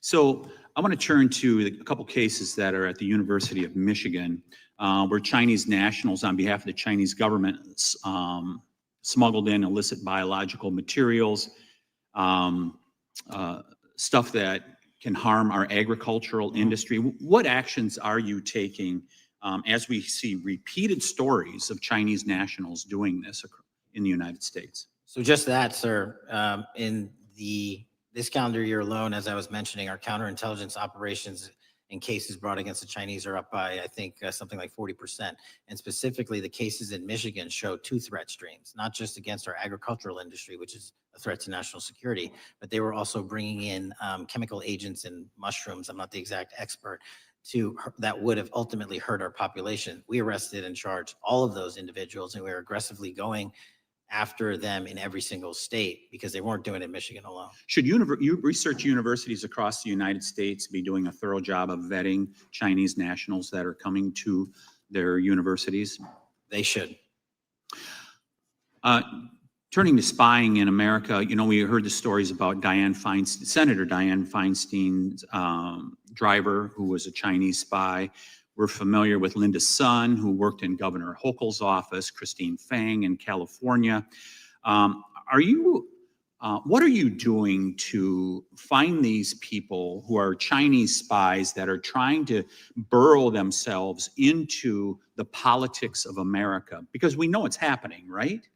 So I want to turn to a couple cases that are at the University of Michigan, where Chinese nationals, on behalf of the Chinese government, smuggled in illicit biological materials, stuff that can harm our agricultural industry. What actions are you taking as we see repeated stories of Chinese nationals doing this in the United States? So just that, sir, this calendar year alone, as I was mentioning, our counterintelligence operations and cases brought against the Chinese are up by, I think, something like 40%. And specifically, the cases in Michigan show two threat streams, not just against our agricultural industry, which is a threat to national security, but they were also bringing in chemical agents and mushrooms. I'm not the exact expert that would have ultimately hurt our population. We arrested and charged all of those individuals, and we were aggressively going after them in every single state because they weren't doing it in Michigan alone. Should research universities across the United States be doing a thorough job of vetting Chinese nationals that are coming to their universities? They should. Turning to spying in America, we heard the stories about Senator Dianne Feinstein's driver, who was a Chinese spy. We're familiar with Linda's son, who worked in Governor Hochul's office, Christine Fang in California. What are you doing to find these people who are Chinese spies that are trying to burrow themselves into the politics of America? Because we know it's happening, right?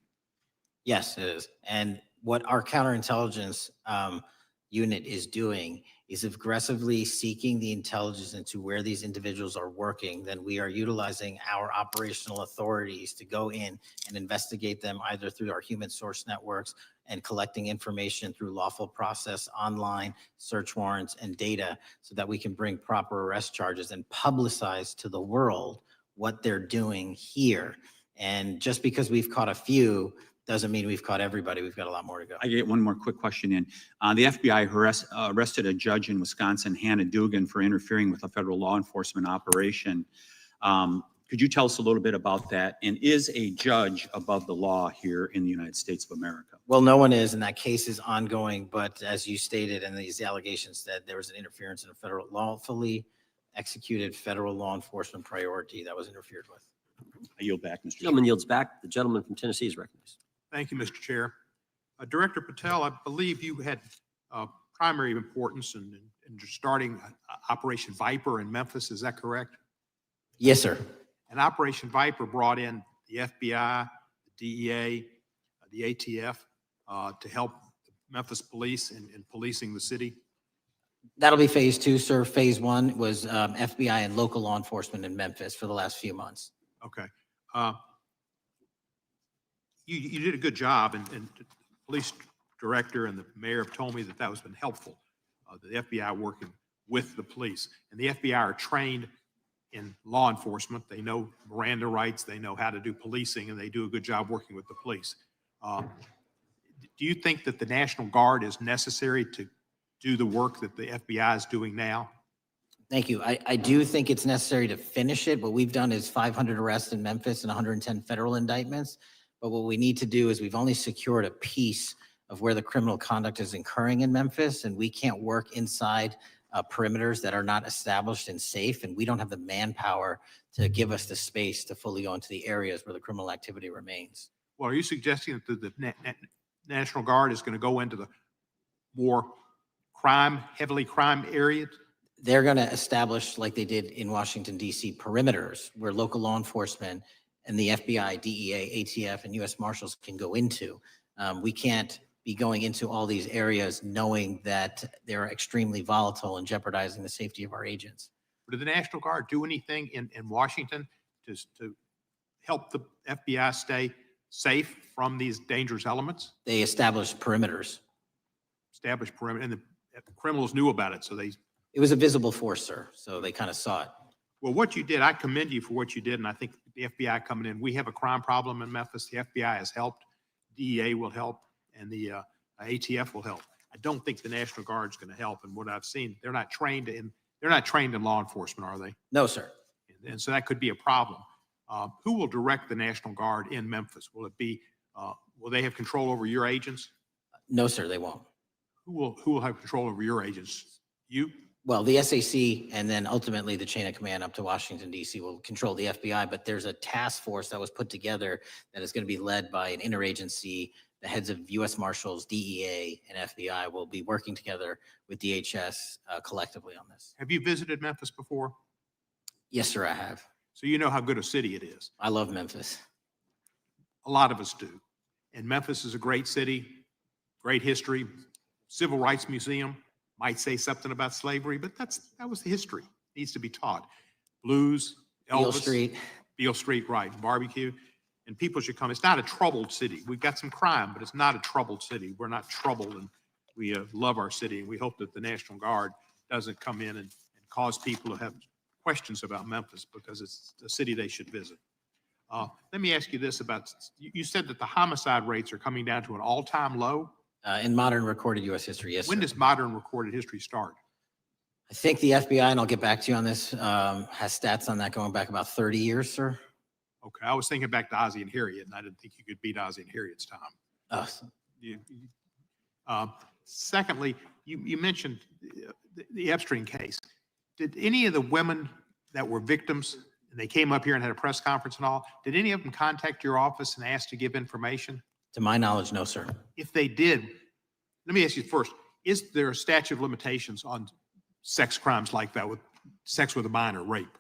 Yes, it is. And what our counterintelligence unit is doing is aggressively seeking the intelligence into where these individuals are working. Then we are utilizing our operational authorities to go in and investigate them either through our human source networks and collecting information through lawful process, online search warrants and data, so that we can bring proper arrest charges and publicize to the world what they're doing here. And just because we've caught a few doesn't mean we've caught everybody. We've got a lot more to go. I get one more quick question in. The FBI arrested a judge in Wisconsin, Hannah Dugan, for interfering with a federal law enforcement operation. Could you tell us a little bit about that? And is a judge above the law here in the United States of America? Well, no one is, and that case is ongoing. But as you stated, and these allegations that there was an interference in a lawfully executed federal law enforcement priority that was interfered with. I yield back, Mr. Chair. Gentleman yields back. The gentleman from Tennessee is recognized. Thank you, Mr. Chair. Director Patel, I believe you had primary importance in starting Operation Viper in Memphis. Is that correct? Yes, sir. And Operation Viper brought in the FBI, the DEA, the ATF to help the Memphis police in policing the city. That'll be phase two, sir. Phase one was FBI and local law enforcement in Memphis for the last few months. Okay. You did a good job, and the police director and the mayor have told me that has been helpful, the FBI working with the police. And the FBI are trained in law enforcement. They know Miranda rights, they know how to do policing, and they do a good job working with the police. Do you think that the National Guard is necessary to do the work that the FBI is doing now? Thank you. I do think it's necessary to finish it. What we've done is 500 arrests in Memphis and 110 federal indictments. But what we need to do is we've only secured a piece of where the criminal conduct is occurring in Memphis, and we can't work inside perimeters that are not established and safe, and we don't have the manpower to give us the space to fully go into the areas where the criminal activity remains. Well, are you suggesting that the National Guard is going to go into the more heavily crime areas? They're going to establish, like they did in Washington, D.C., perimeters where local law enforcement and the FBI, DEA, ATF, and U.S. Marshals can go into. We can't be going into all these areas knowing that they're extremely volatile and jeopardizing the safety of our agents. Did the National Guard do anything in Washington to help the FBI stay safe from these dangerous elements? They established perimeters. Established perimeter, and the criminals knew about it, so they... It was a visible force, sir, so they kind of saw it. Well, what you did, I commend you for what you did, and I think the FBI coming in, we have a crime problem in Memphis. The FBI has helped, DEA will help, and the ATF will help. I don't think the National Guard is going to help, and what I've seen, they're not trained in law enforcement, are they? No, sir. And so that could be a problem. Who will direct the National Guard in Memphis? Will it be, will they have control over your agents? No, sir, they won't. Who will have control over your agents? You? Well, the SAC and then ultimately the chain of command up to Washington, D.C. will control the FBI, but there's a task force that was put together that is going to be led by an interagency. The heads of U.S. Marshals, DEA, and FBI will be working together with DHS collectively on this. Have you visited Memphis before? Yes, sir, I have. So you know how good a city it is. I love Memphis. A lot of us do. And Memphis is a great city, great history. Civil Rights Museum might say something about slavery, but that was the history. Needs to be taught. Blues, Elvis. Beale Street. Beale Street, right, barbecue. And people should come. It's not a troubled city. We've got some crime, but it's not a troubled city. We're not troubled, and we love our city. And we hope that the National Guard doesn't come in and cause people to have questions about Memphis, because it's a city they should visit. Let me ask you this about, you said that the homicide rates are coming down to an all-time low. In modern recorded U.S. history, yes, When sir. does modern recorded history start? I think the FBI, and I'll get back to you on this, has stats on that going back about 30 years, sir. Okay, I was thinking back to Ozzie and Harriet, and I didn't think you could beat Ozzie and Harriet's time. Oh, Secondly, you mentioned the Epstein case. Did any of the women that were victims, and they came up here and had a press conference and all, did any of them contact your office and ask to give information? to my knowledge, no, sir. If they did, let me ask you first, is there a statute of limitations on sex crimes like that, with sex with a minor, rape?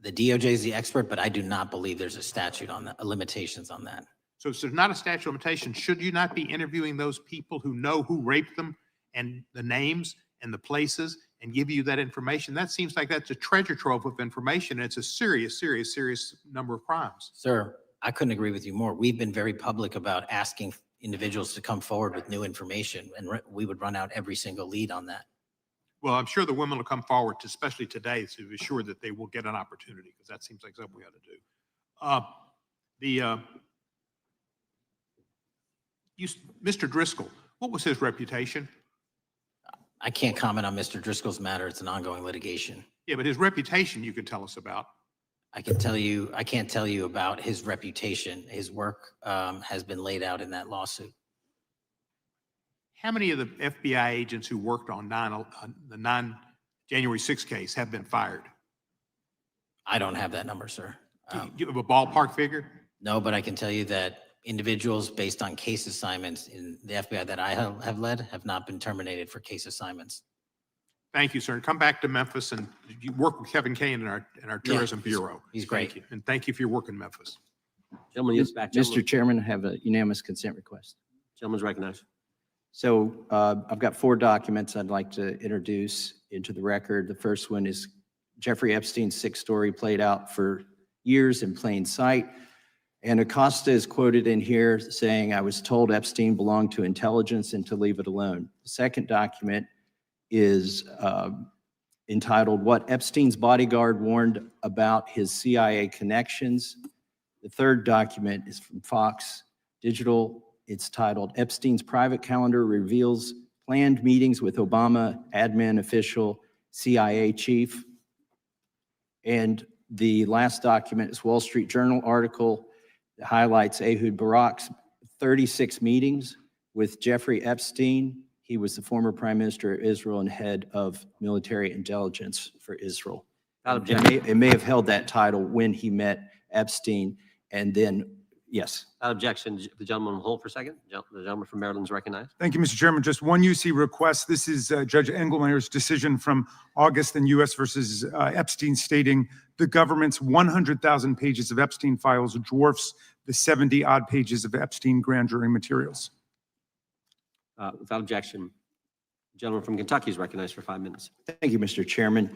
The DOJ is the expert, but I do not believe there's a statute on that, limitations on that. So if there's not a statute of limitations, should you not be interviewing those people who know who raped them and the names and the places and give you that information? That seems like that's a treasure trove of information. And it's a serious, serious, serious number of crimes. Sir, I couldn't agree with you more. We've been very public about asking individuals to come forward with new information, and we would run out every single lead on that. Well, I'm sure the women will come forward, especially today, to be sure that they will get an opportunity, because that seems like something we ought to do. Mr. Driscoll, what was his reputation? I can't comment on Mr. Driscoll's matter. It's an ongoing litigation. Yeah, but his reputation you could tell us about. I can't tell you about his reputation. His work has been laid out in that lawsuit. How many of the FBI agents who worked on the January 6th case have been fired? I don't have that number, sir. Do you have a ballpark figure? No, but I can tell you that individuals based on case assignments in the FBI that I have led have not been terminated for case assignments. Thank you, sir. Come back to Memphis and you work with Kevin Kane in our tourism bureau. He's great. Thank you. And thank you for your work in Memphis. Gentleman, yes, back. Mr. Chairman, I have a unanimous consent request. Gentleman's recognized. So I've got 4 documents I'd like to introduce into the record. The first one is Jeffrey Epstein's 6th story played out for years in plain sight. And Acosta is quoted in here saying, "I was told Epstein belonged to intelligence and to leave it alone." The second document is entitled, "What Epstein's Bodyguard Warned About His CIA Connections." The third document is from Fox Digital. It's titled, "Epstein's Private Calendar Reveals Planned Meetings with Obama Admin Official CIA Chief." And the last document is Wall Street Journal article that highlights Ehud Barak's 36 meetings with Jeffrey Epstein. He was the former Prime Minister of Israel and head of military intelligence for Israel. It may have held that title when he met Epstein, and then, yes. Without objection, the gentleman will hold for a second. The gentleman from Maryland is recognized. Thank you, Mr. Chairman. Just one UC request. This is Judge Engelmeyer's decision from August in U.S. versus Epstein, stating the government's 100,000 pages of Epstein files dwarfs the 70-odd pages of Epstein grand jury materials. Without objection, the gentleman from Kentucky is recognized for 5 minutes. Thank you, Mr. Chairman.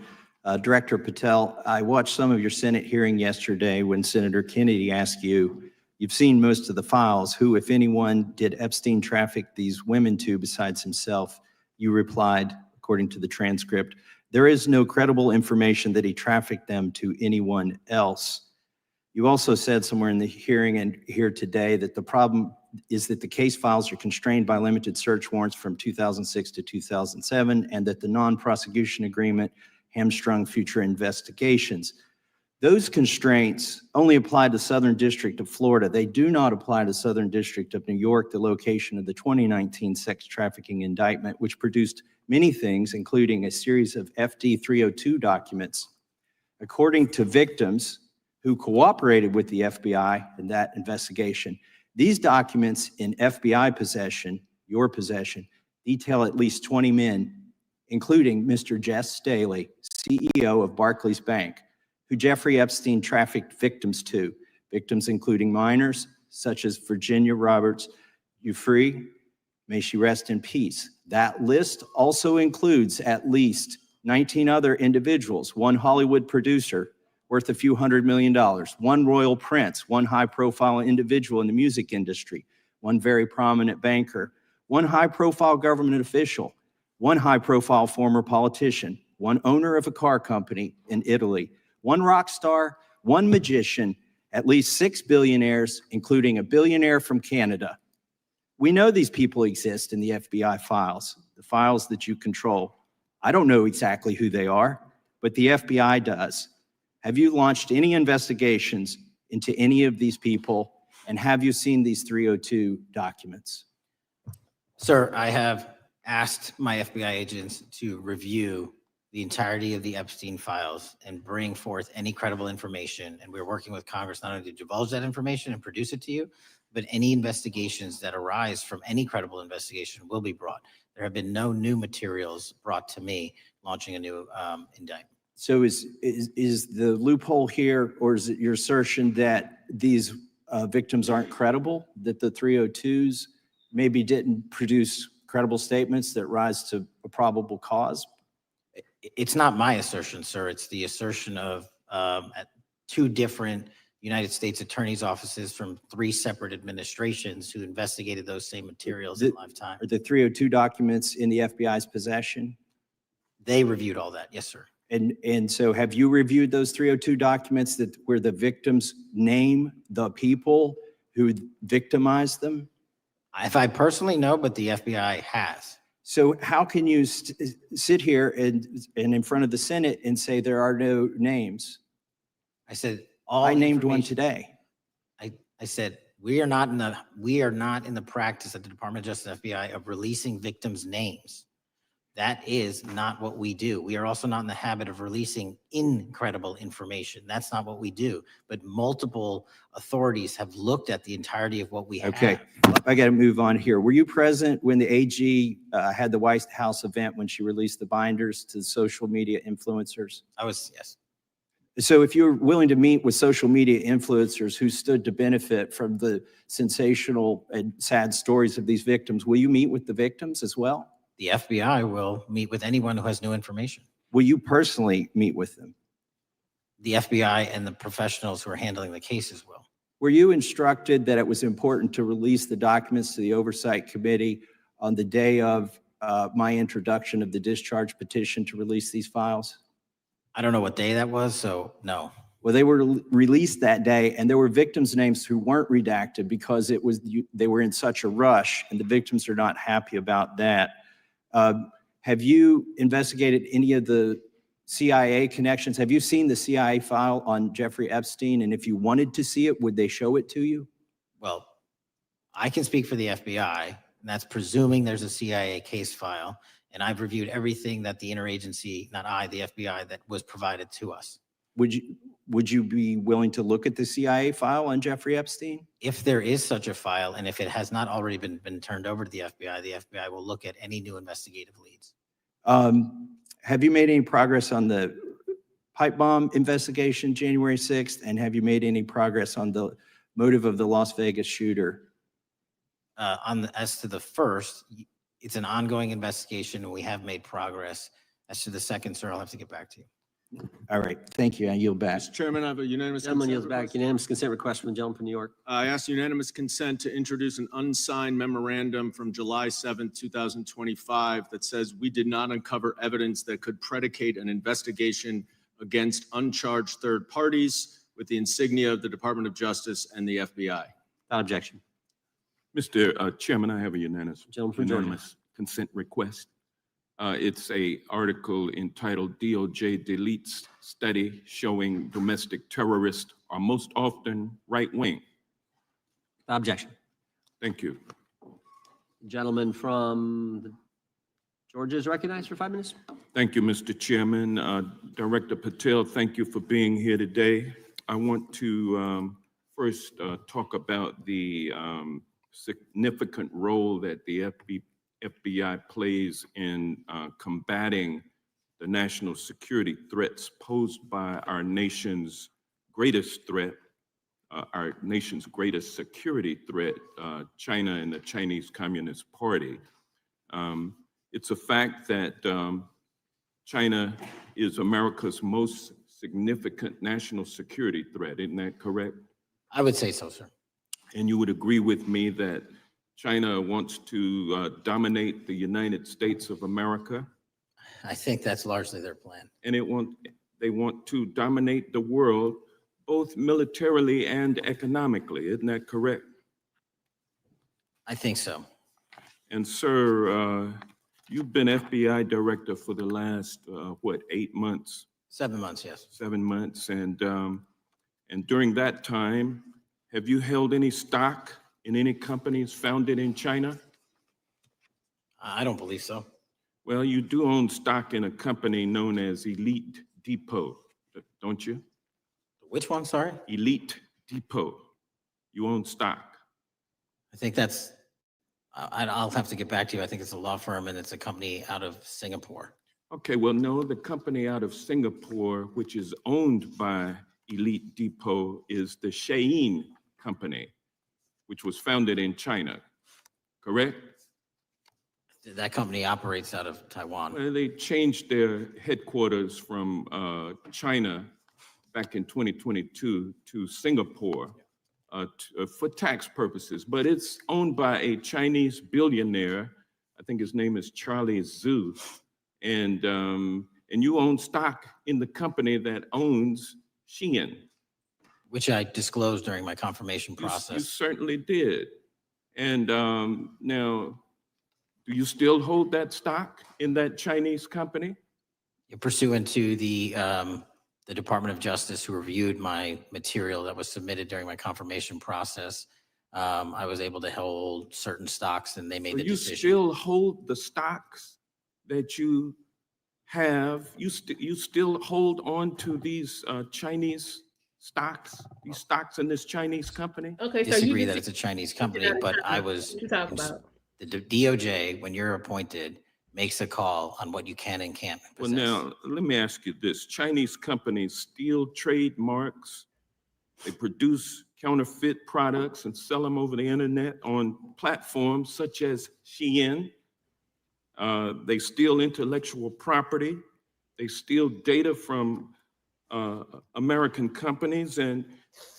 Director Patel, I watched some of your Senate hearing yesterday when Senator Kennedy asked you, you've seen most of the files, who, if anyone, did Epstein traffic these women to besides himself? You replied, according to the transcript, there is no credible information that he trafficked them to anyone else. You also said somewhere in the hearing and here today that the problem is that the case files are constrained by limited search warrants from 2006 to 2007, and that the non-prosecution agreement hamstrung future investigations. Those constraints only apply to Southern District of Florida. They do not apply to Southern District of New York, the location of the 2019 sex trafficking indictment, which produced many things, including a series of FD 302 documents. According to victims who cooperated with the FBI in that investigation, these documents in FBI possession, your possession, detail at least 20 men, including Mr. Jess Staley, CEO of Barclays Bank, who Jeffrey Epstein trafficked victims to, victims including minors such as Virginia Roberts Giuffre, may she rest in peace. That list also includes at least 19 other individuals, one Hollywood producer worth a few $100 million, one royal prince, one high-profile individual in the music industry, one very prominent banker, one high-profile government official, one high-profile former politician, one owner of a car company in Italy, one rock star, one magician, at least 6 billionaires, including a billionaire from Canada. We know these people exist in the FBI files, the files that you control. I don't know exactly who they are, but the FBI does. Have you launched any investigations into any of these people, and have you seen these 302 documents? Sir, I have asked my FBI agents to review the entirety of the Epstein files and bring forth any credible information. And we're working with Congress not only to divulge that information and produce it to you, but any investigations that arise from any credible investigation will be brought. There have been no new materials brought to me launching a new indictment. So is the loophole here, or is it your assertion that these victims aren't credible, that the 302s maybe didn't produce credible statements that rise to a probable cause? It's not my assertion, sir. It's the assertion of two different United States attorneys' offices from 3 separate administrations who investigated those same materials in lifetime. Are the 302 documents in the FBI's possession? They reviewed all that. Yes, sir. And so have you reviewed those 302 documents that where the victims name the people who victimized them? If I personally know, but the FBI has. So how can you sit here and in front of the Senate and say there are no names? I said all. I named one today. I said we are not in the practice at the Department of Justice FBI of releasing victims' names. That is not what we do. We are also not in the habit of releasing incredible information. That's not what we do. But multiple authorities have looked at the entirety of what we have. Okay, I got to move on here. Were you present when the AG had the White House event when she released the binders to the social media influencers? I was, yes. So if you're willing to meet with social media influencers who stood to benefit from the sensational and sad stories of these victims, will you meet with the victims as well? The FBI will meet with anyone who has new information. Will you personally meet with them? The FBI and the professionals who are handling the cases will. Were you instructed that it was important to release the documents to the Oversight Committee on the day of my introduction of the discharge petition to release these files? I don't know what day that was, so no. Well, they were released that day, and there were victims' names who weren't redacted because they were in such a rush, and the victims are not happy about that. Have you investigated any of the CIA connections? Have you seen the CIA file on Jeffrey Epstein? And if you wanted to see it, would they show it to you? Well, I can speak for the FBI, and that's presuming there's a CIA case file. And I've reviewed everything that the interagency, not I, the FBI, that was provided to us. Would you be willing to look at the CIA file on Jeffrey Epstein? If there is such a file, and if it has not already been turned over to the FBI will look at any new investigative leads. Have you made any progress on the pipe bomb investigation January 6th? And have you made any progress on the motive of the Las Vegas shooter? As to the first, it's an ongoing investigation, and we have made progress. As to the second, sir, I'll have to get back to you. All right, thank you. I yield back. Mr. Chairman, I have a unanimous Gentleman consent yields back. request. Unanimous consent request from the gentleman from New York. I ask unanimous consent to introduce an unsigned memorandum from July 7th, 2025 that says we did not uncover evidence that could predicate an investigation against uncharged third parties with the insignia of the Department of Justice and the FBI. Without objection. Mr. Chairman, I have a Gentleman from Georgia. unanimous consent request. It's a article entitled DOJ Deletes Study Showing Domestic Terrorists Are Most Often Right-Wing. Without objection. Thank you. Gentleman from Georgia is recognized for 5 minutes. Thank you, Mr. Chairman. Director Patel, thank you for being here today. I want to first talk about the significant role that the FBI plays in combating the national security threats posed by our nation's greatest threat, our nation's greatest security threat, China and the Chinese Communist Party. It's a fact that China is America's most significant national security threat. Isn't that correct? I would say so, sir. And you would agree with me that China wants to dominate the United States of America? I think that's largely their plan. And they want to dominate the world, both militarily and economically. Isn't that correct? I think so. And sir, you've been FBI director for the last, 8 months? 7 months, yes. 7 months. And during that time, have you held any stock in any companies founded in China? I don't believe so. Well, you do own stock in a company known as Elite Depot, don't you? Which one, sorry? Elite Depot. You own stock. I think that's, I'll have to get back to you. I think it's a law firm and it's a company out of Singapore. Okay, well, no, the company out of Singapore, which is owned by Elite Depot, is the Shein Company, which was founded in China, correct? That company operates out of Taiwan. Well, they changed their headquarters from China back in 2022 to Singapore for tax purposes, but it's owned by a Chinese billionaire. I think his name is Charlie Zhu, and you own stock in the company that owns Shein. Which I disclosed during my confirmation You process. certainly did. And now, do you still hold that stock in that Chinese company? Pursuant to the Department of Justice, who reviewed my material that was submitted during my confirmation process, I was able to hold certain stocks and they made the You decision. still hold the stocks that you have? You still hold on to these Chinese stocks, these stocks in this Chinese company? Okay, so Disagree you that it's a Chinese company, but I was, What you talking about? the DOJ, when you're appointed, makes a call on what you can and can't Well, possess. now, let me ask you this. Chinese companies steal trademarks. They produce counterfeit products and sell them over the internet on platforms such as Shein. They steal intellectual property. They steal data from American companies. And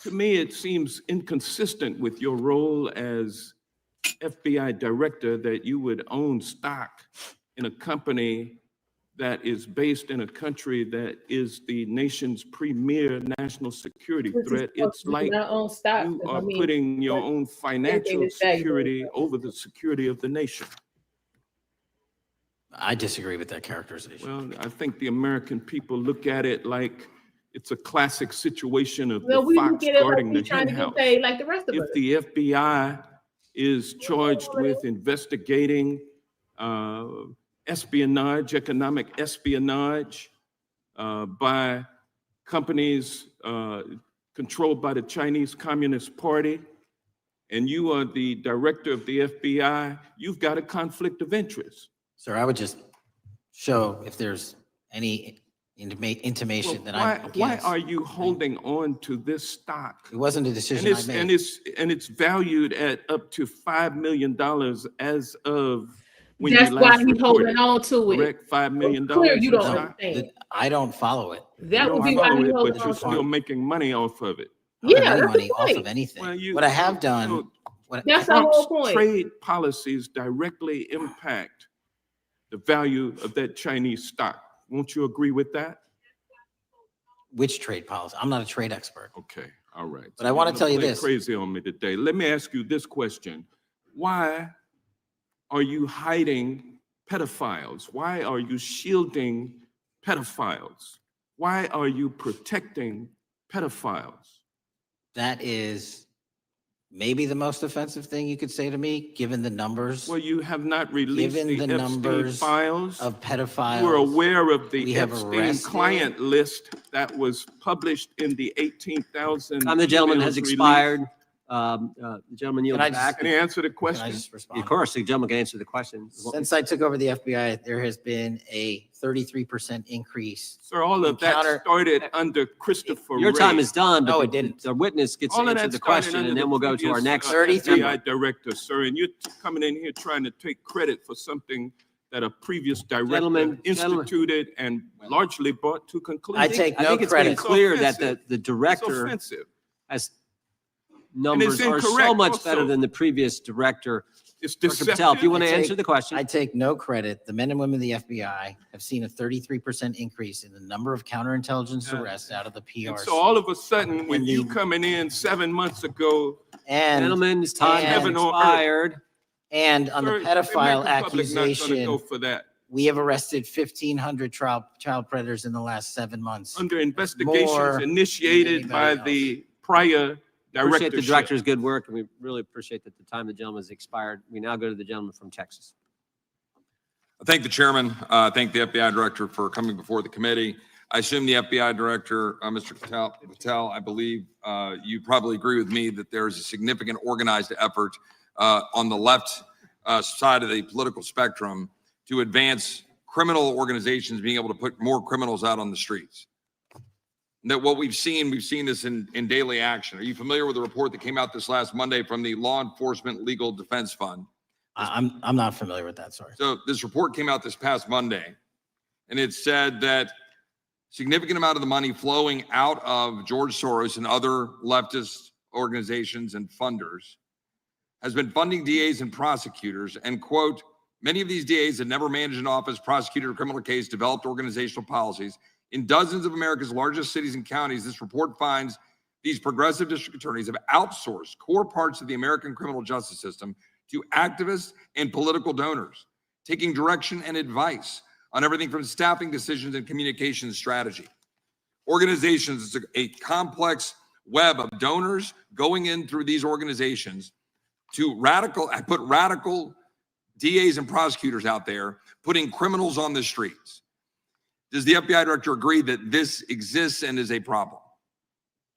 to me, it seems inconsistent with your role as FBI director that you would own stock in a company that is based in a country that is the nation's premier national security threat. It's like you are putting your own financial security over the security of the nation. I disagree with that characterization. Well, I think the American people look at it like it's a classic situation of Well, the we fox get it like guarding we the trying to hen get house. paid like the rest of us. If the FBI is charged with investigating espionage, economic espionage by companies controlled by the Chinese Communist Party, and you are the director of the FBI, you've got a conflict of interest. Sir, I would just show if there's any intimation Well, that I'm why against. are you holding on to this stock? It wasn't a decision I made. And it's valued at up to $5 million as of when you That's why last he's holding reported. on to it. Correct, $5 million. Clear you in don't stock? understand. I don't follow it. That You would don't be why follow he it, holds but on you're to still it. making money off of it. I don't Yeah, make that's money the off of point. anything. Well, you- What I have done, So That's the Trump's whole point. trade policies directly impact the value of that Chinese stock. Won't you agree with that? which trade policy? I'm not a trade expert. Okay, all right. But I wanna you're tell you play this. Crazy on me today. Let me ask you this question. Why are you hiding pedophiles? Why are you shielding pedophiles? Why are you protecting pedophiles? That is maybe the most offensive thing you could say to me, given the numbers Well, you have not released Given the the Epstein numbers files. of pedophiles. You were aware of we the have Epstein arrested- client list that was published in the 18,000. Time the gentleman emails has released. expired. The gentleman yields Can I just- back. Can you answer the Can I question? just respond? Of course, the gentleman can answer the question. Since I took over the FBI, there has been a 33% increase. Sir, all of that Encounter- started under Christopher Your time Wray. is done, No, but it didn't. the witness gets to All of answer that the started question, under and the then we'll go to our previous, next. 33 FBI director, sir, and you're coming in here trying to take credit for something that a previous director Gentlemen, instituted and largely brought to conclusion. I take I no think it's been credit. clear that offensive. the It's director offensive. has numbers are so incorrect much also. better than the previous director. It's Director Patel, if you deceptive. want to I take- answer the question. I take no credit. The men and women of the FBI have seen a 33% increase in the number of counterintelligence Yeah. arrests out of the And PRC. so all of a sudden, when And you the- coming in 7 months ago, And, Gentlemen's time has Heaven on earth. expired. and on the sir, the pedophile American public not gonna accusation, go for that. we have arrested 1,500 child predators in the last 7 months. Under more investigations initiated by anybody the prior Appreciate the directorship. director's good work, and we really appreciate that the time of the gentleman has expired. We now go to the gentleman from Texas. I thank the chairman. Thank the FBI director for coming before the committee. I assume the FBI director, Mr. Patel, I believe you probably agree with me that there is a significant organized effort on the left side of the political spectrum to advance criminal organizations being able to put more criminals out on the streets. That what we've seen this in daily action. Are you familiar with the report that came out this last Monday from the Law Enforcement Legal Defense Fund? I'm not familiar with that, sorry. So this report came out this past Monday, and it said that significant amount of the money flowing out of George Soros and other leftist organizations and funders has been funding DAs and prosecutors, and quote, many of these DAs had never managed an office, prosecuted a criminal case, developed organizational policies. In dozens of America's largest cities and counties, this report finds these progressive district attorneys have outsourced core parts of the American criminal justice system to activists and political donors, taking direction and advice on everything from staffing decisions and communication strategy. Organizations, it's a complex web of donors going in through these organizations to put radical DAs and prosecutors out there, putting criminals on the streets. Does the FBI director agree that this exists and is a problem?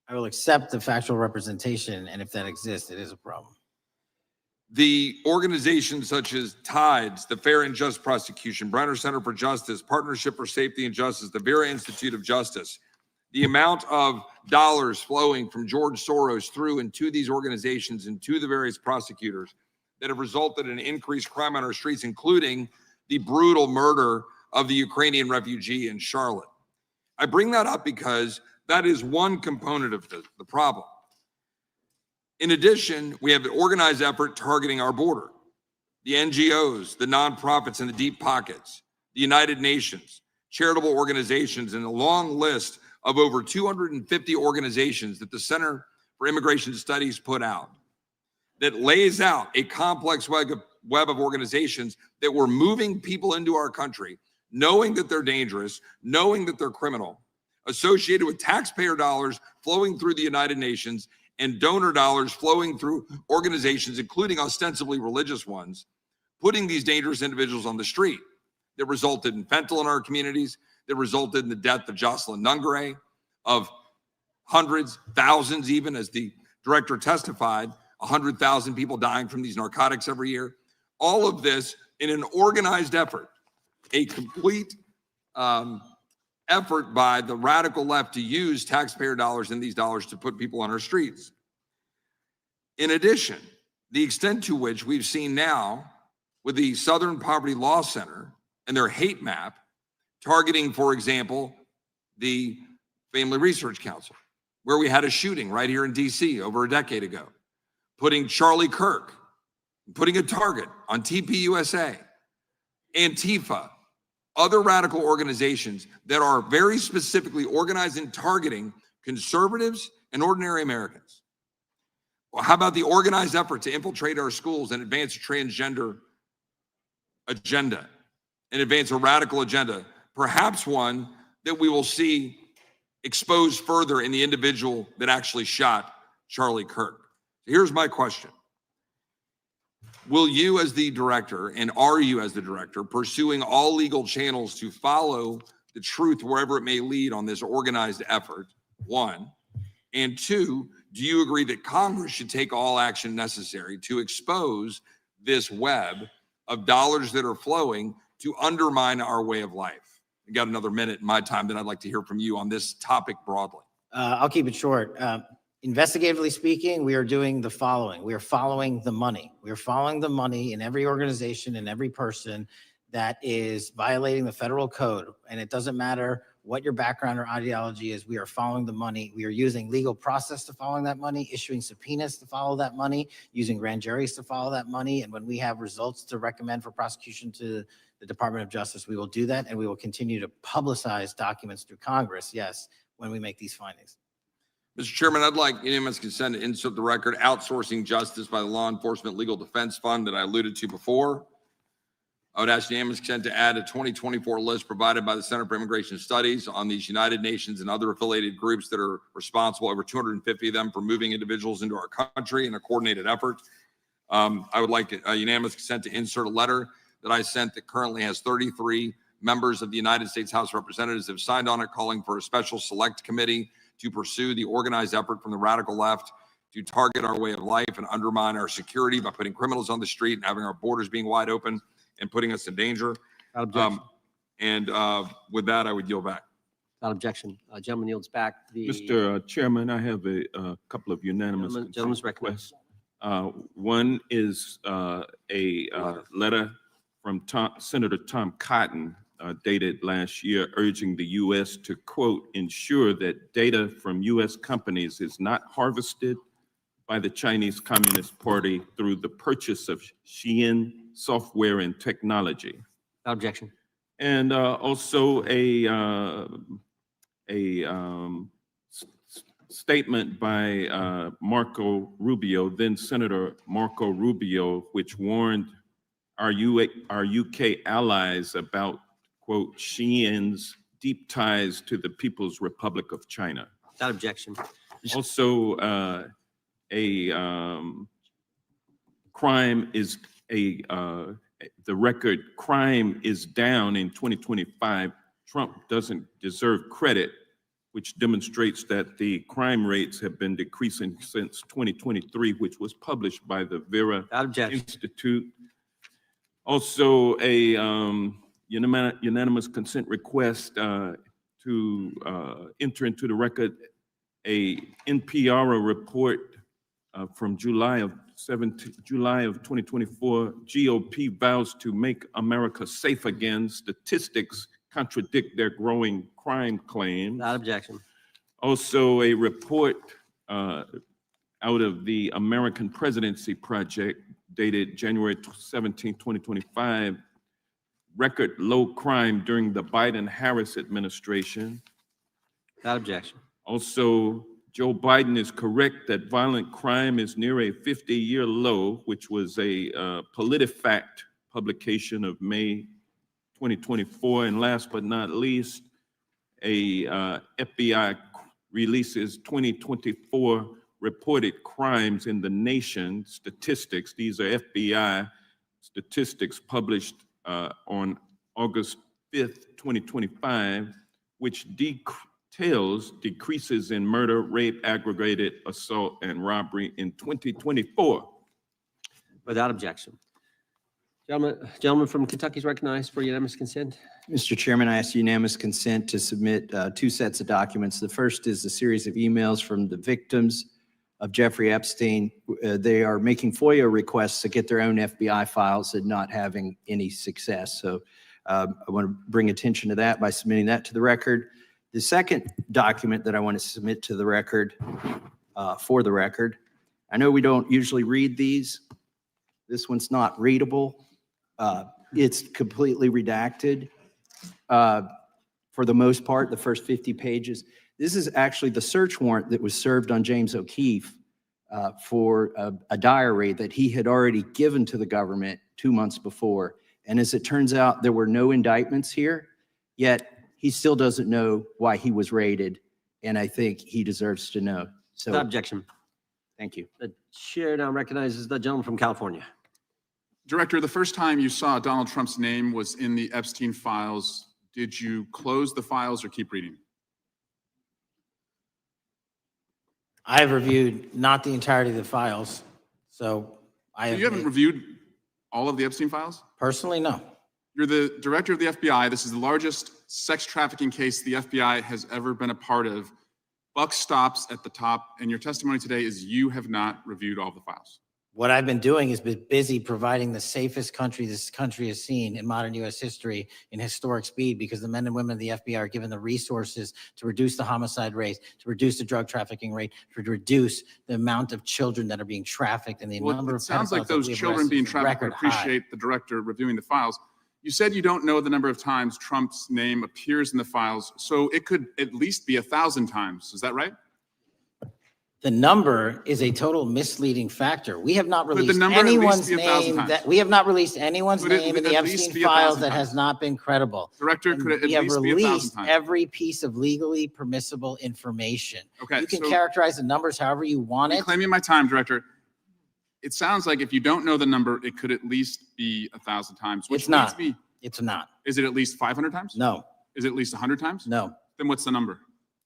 I will accept the factual representation, and if that exists, it is a problem. The organizations such as TIDES, the Fair and Just Prosecution, Brenner Center for Justice, Partnership for Safety and Justice, the Vera Institute of Justice, the amount of dollars flowing from George Soros through and to these organizations and to the various prosecutors that have resulted in increased crime on our streets, including the brutal murder of the Ukrainian refugee in Charlotte. I bring that up because that is one component of the problem. In addition, we have an organized effort targeting our border. The NGOs, the nonprofits and the deep pockets, the United Nations, charitable organizations, and a long list of over 250 organizations that the Center for Immigration Studies put out that lays out a complex web of organizations that were moving people into our country, knowing that they're dangerous, knowing that they're criminal, associated with taxpayer dollars flowing through the United Nations and donor dollars flowing through organizations, including ostensibly religious ones, putting these dangerous individuals on the street that resulted in fentanyl in our communities, that resulted in the death of Jocelyn Nungare, of hundreds, thousands even, as the director testified, 100,000 people dying from these narcotics every year. All of this in an organized effort, a complete effort by the radical left to use taxpayer dollars and these dollars to put people on our streets. In addition, the extent to which we've seen now with the Southern Poverty Law Center and their hate map targeting, for example, the Family Research Council, where we had a shooting right here in DC over a decade ago, putting Charlie Kirk, putting a target on TPUSA, Antifa, other radical organizations that are very specifically organized in targeting conservatives and ordinary Americans. Well, how about the organized effort to infiltrate our schools and advance a transgender agenda and advance a radical agenda, perhaps one that we will see exposed further in the individual that actually shot Charlie Kirk? Here's my question. Will you as the director, and are you as the director, pursuing all legal channels to follow the truth wherever it may lead on this organized effort, one? And two, do you agree that Congress should take all action necessary to expose this web of dollars that are flowing to undermine our way of life? I got another minute in my time that I'd like to hear from you on this topic broadly. I'll keep it short. Investigatively speaking, we are doing the following. We are following the money. We are following the money in every organization and every person that is violating the federal code. And it doesn't matter what your background or ideology is. We are following the money. We are using legal process to follow that money, issuing subpoenas to follow that money, using grand juries to follow that money. And when we have results to recommend for prosecution to the Department of Justice, we will do that. And we will continue to publicize documents through Congress, yes, when we make these findings. Mr. Chairman, I'd like unanimous consent to insert the record outsourcing justice by the Law Enforcement Legal Defense Fund that I alluded to before. I would ask unanimous consent to add a 2024 list provided by the Center for Immigration Studies on these United Nations and other affiliated groups that are responsible, over 250 of them, for moving individuals into our country in a coordinated effort. I would like unanimous consent to insert a letter that I sent that currently has 33 members of the United States House of Representatives have signed on it, calling for a special select committee to pursue the organized effort from the radical left to target our way of life and undermine our security by putting criminals on the street and having our borders being wide open and putting us in danger. With that, I would yield back. Without objection. Gentleman yields back. Mr. Chairman, I have a couple of unanimous Gentleman's recognized. requests. One is a letter from Senator Tom Cotton dated last year, urging the U.S. to, quote, ensure that data from U.S. companies is not harvested by the Chinese Communist Party through the purchase of Xi'an software and technology. Without objection. And also a statement by Marco Rubio, then Senator Marco Rubio, which warned our UK allies about, quote, Xi'an's deep ties to the People's Republic of China. Without objection. Also, the record crime is down in 2025. Trump doesn't deserve credit, which demonstrates that the crime rates have been decreasing since 2023, which was published by the Vera Institute. Also, a unanimous consent request to enter into the record a NPR report from July of 2024. GOP vows to make America safe again. Statistics contradict their growing crime claims. Without objection. Also, a report out of the American Presidency Project dated January 17, 2025, record low crime during the Biden-Harris administration. Without objection. Also, Joe Biden is correct that violent crime is near a 50-year low, which was a PolitiFact publication of May 2024. And last but not least, a FBI releases 2024 reported crimes in the nation statistics. These are FBI statistics published on August 5th, 2025, which details decreases in murder, rape, aggravated assault, and robbery in 2024. Without objection. Gentleman from Kentucky is recognized for unanimous consent. Mr. Chairman, I ask unanimous consent to submit two sets of documents. The first is a series of emails from the victims of Jeffrey Epstein. They are making FOIA requests to get their own FBI files and not having any success. So I want to bring attention to that by submitting that to the record. The second document that I want to submit to the record, for the record, I know we don't usually read these. This one's not readable. It's completely redacted for the most part, the first 50 pages. This is actually the search warrant that was served on James O'Keefe for a diary that he had already given to the government 2 months before. And as it turns out, there were no indictments here, yet he still doesn't know why he was raided. And I think he deserves to know. So, Without objection. Thank you. The chair now recognizes the gentleman from California. Director, the first time you saw Donald Trump's name was in the Epstein files. Did you close the files or keep reading? I have reviewed not the entirety of the files, so I So have. you haven't reviewed all of the Epstein files? Personally, no. You're the director of the FBI. This is the largest sex trafficking case the FBI has ever been a part of. Buck stops at the top, and your testimony today is you have not reviewed all the files. What I've been doing is been busy providing the safest country this country has seen in modern U.S. history in historic speed, because the men and women of the FBI are given the resources to reduce the homicide rate, to reduce the drug trafficking rate, to reduce the amount of children that are being trafficked, and the Well, number it of sounds like pedophiles that those we have children arrested being is trafficked would record high. appreciate the director reviewing the files. You said you don't know the number of times Trump's name appears in the files, so it could at least be 1,000 times. Is that right? The number is a total misleading factor. We have not Could the released number at least anyone's be 1,000 name times? that, we have not released anyone's Could it name in the at least Epstein be files 1,000 that times? has not been credible. Director, And could it at we have least be 1,000 released times? every piece of legally permissible information. Okay, You can so- characterize the numbers however you want it. Reclaiming my time, Director. It sounds like if you don't know the number, it could at least be 1,000 times, which It's not. leads me, It's not. is it at least 500 times? No, Is it at least 100 times? no. Then what's the number?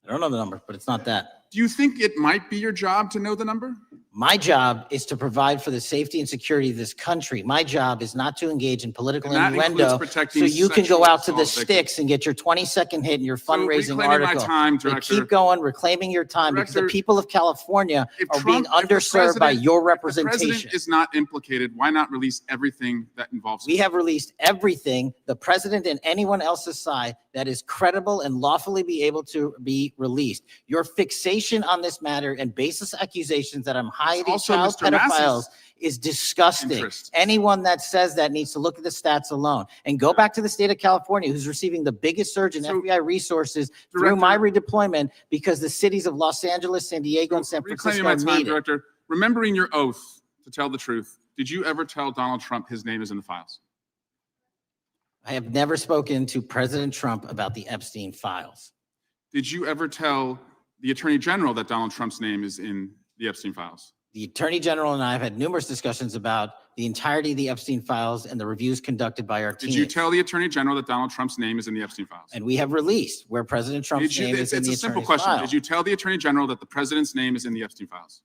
I don't know the number, but it's not that. Do you think it might be your job to know the number? My job is to provide for the safety and security of this country. My job is not to engage in political And that includes innuendo, protecting so you can sexual go out to the assault victims. sticks and get your 20-second hit in your So fundraising reclaiming my article. time, They Director. keep going, reclaiming your time, because the Director, people of California If are being Trump- if the underserved by president- your if the representation. president is not implicated, why not release everything that involves We him? have released everything, the president and anyone else's side, that is credible and lawfully be able to be released. Your fixation on this matter and baseless accusations that I'm hiding also child Mr. Mass's pedophiles is disgusting. interest. Anyone that says that needs to look at the stats alone and go back to the state of California, who's receiving the biggest surge in So, FBI resources through my Director- redeployment, because the cities of Los Angeles, San Diego, and San Reclaiming Francisco my time, need it. Director. Remembering your oath to tell the truth, did you ever tell Donald Trump his name is in the files? I have never spoken to President Trump about the Epstein files. Did you ever tell the Attorney General that Donald Trump's name is in the Epstein files? The Attorney General and I have had numerous discussions about the entirety of the Epstein files and the reviews conducted by our Did team. you tell the Attorney General that Donald Trump's name is in the Epstein files? And we have released where President Trump's Did you, name it's is in the a simple attorney's question. file. Did you tell the Attorney General that the president's name is in the Epstein files?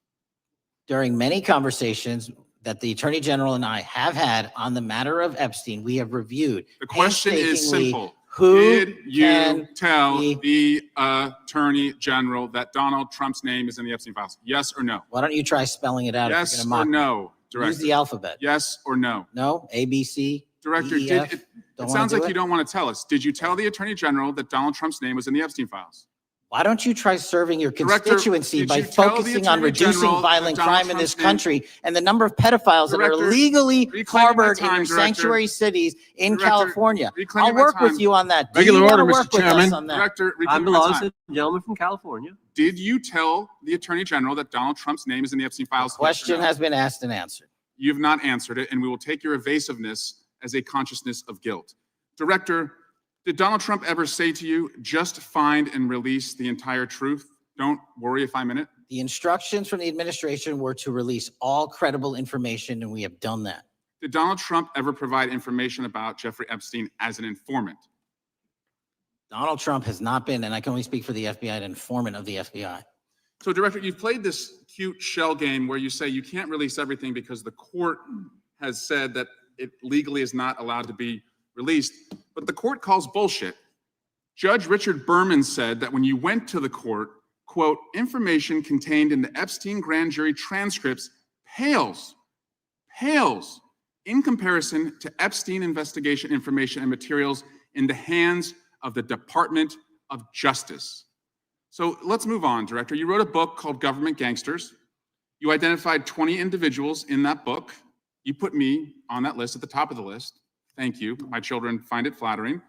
During many conversations that the Attorney General and I have had on the matter of Epstein, we have reviewed. The question is painstakingly simple. Who Did you can tell be- the Attorney General that Donald Trump's name is in the Epstein files? Yes or no? Why don't you try spelling it out? Yes if or you're gonna mock no, me? Use Director? the alphabet. Yes or no? No, A, B, C, Director, D, E, F. it Don't sounds wanna do like you don't want to tell us. Did you tell the Attorney General that Donald Trump's name was in the Epstein files? Why don't you try serving your Director, constituency did by you tell the focusing on Attorney reducing General that violent Donald crime in this Trump's name- country and the number of pedophiles that are Director, legally reclaiming my harbored in time, your Director. sanctuary cities in Director, California? reclaiming I'll my work with time. you on that. Do Regular you wanna order, Mr. work with us Chairman. on that? Director, I'm reclaiming my Belos, time. a gentleman from California. Did you tell the Attorney General that Donald Trump's name is in the Epstein files? Yes or Question no? has been asked and answered. You have not answered it, and we will take your evasiveness as a consciousness of guilt. Director, did Donald Trump ever say to you, just find and release the entire truth? Don't worry if I'm in it. The instructions from the administration were to release all credible information, and we have done that. Did Donald Trump ever provide information about Jeffrey Epstein as an informant? Donald Trump has not been, and I can only speak for the FBI, an informant of the FBI. So, Director, you've played this cute shell game where you say you can't release everything because the court has said that it legally is not allowed to be released, but the court calls bullshit. Judge Richard Berman said that when you went to the court, quote, information contained in the Epstein grand jury transcripts pales in comparison to Epstein investigation information and materials in the hands of the Department of Justice. So let's move on, Director. You wrote a book called Government Gangsters. You identified 20 individuals in that book. You put me on that list at the top of the list. Thank you. My children find it flattering.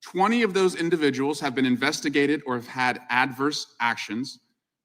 20 of those individuals have been investigated or have had adverse actions.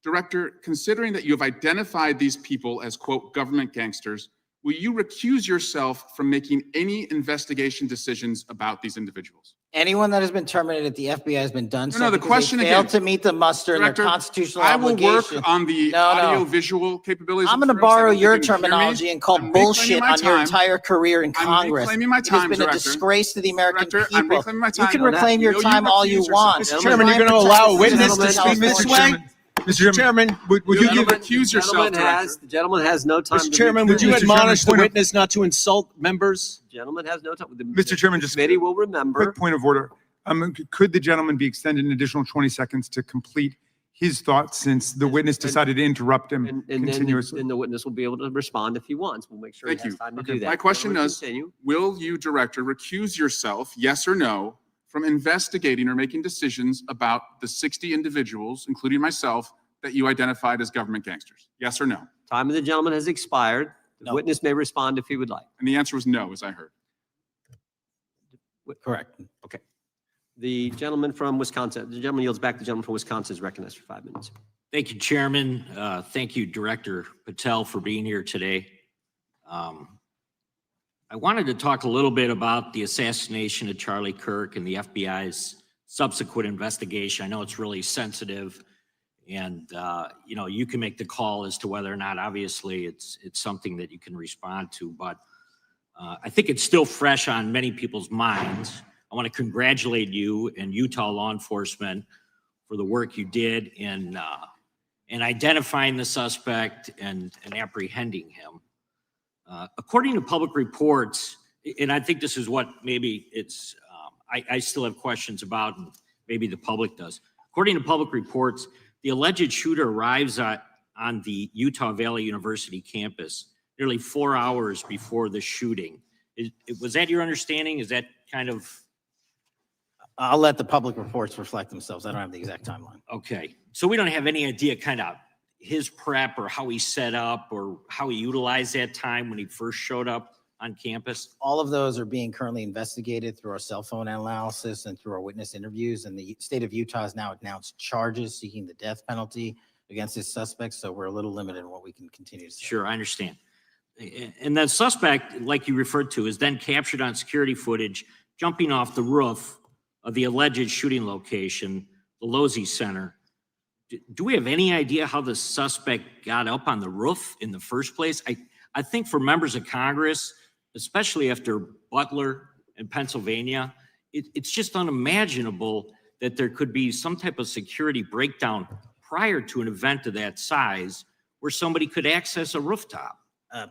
Director, considering that you have identified these people as, quote, government gangsters, will you recuse yourself from making any investigation decisions about these individuals? Anyone that has been terminated at the FBI has been done so the because question they failed again. to meet the muster in Director, their constitutional I will obligation. work on the No, no. audio-visual capabilities. I'm of going to the rooms. I borrow don't your think you can hear me. terminology and call I'm reclaiming bullshit my on your time. entire career in I'm Congress. reclaiming my It has time, been a Director. disgrace to the American Director, I'm people. reclaiming my You time. can Will reclaim your you time all recuse you yourself? want. Mr. Try Chairman, and you're gonna protect allow a the witness citizens to of speak this California. way? Mr. Chairman, would you give, recuse yourself, Director? The gentleman has no time. Mr. Chairman, would you Mr. Chairman, admonish the point of- witness not to insult members? Gentleman has no time. Mr. Chairman, just Committee will remember. quick point of order. Could the gentleman be extended an additional 20 seconds to complete his thoughts since the witness decided to interrupt him And then continuously? the witness will be able to respond if he wants. We'll make sure he Thank has you. time to Okay, do that. my question Gentlemen, is, continue. will you, Director, recuse yourself, yes or no, from investigating or making decisions about the 60 individuals, including myself, that you identified as government gangsters? Yes or no? Time of the gentleman has expired. The No. witness may respond if he would like. And the answer was no, as I heard. Correct. Okay. The gentleman from Wisconsin, the gentleman yields back. The gentleman from Wisconsin is recognized for 5 minutes. Thank you, Chairman. Thank you, Director Patel, for being here today. I wanted to talk a little bit about the assassination of Charlie Kirk and the FBI's subsequent investigation. I know it's really sensitive, and you can make the call as to whether or not, obviously, it's something that you can respond to, but I think it's still fresh on many people's minds. I want to congratulate you and Utah law enforcement for the work you did in identifying the suspect and apprehending him. According to public reports, and I think this is what maybe it's, I still have questions about, and maybe the public does. According to public reports, the alleged shooter arrives on the Utah Valley University campus nearly 4 hours before the shooting. Was that your understanding? Is that kind of? I'll let the public reports reflect themselves. I don't have the exact timeline. Okay, so we don't have any idea kind of his prep or how he set up or how he utilized that time when he first showed up on campus? All of those are being currently investigated through our cell phone analysis and through our witness interviews. And the state of Utah has now announced charges seeking the death penalty against his suspects. So we're a little limited in what we can continue to say. Sure, I understand. And that suspect, like you referred to, is then captured on security footage jumping off the roof of the alleged shooting location, the Losey Center. Do we have any idea how the suspect got up on the roof in the first place? I think for members of Congress, especially after Butler in Pennsylvania, it's just unimaginable that there could be some type of security breakdown prior to an event of that size where somebody could access a rooftop.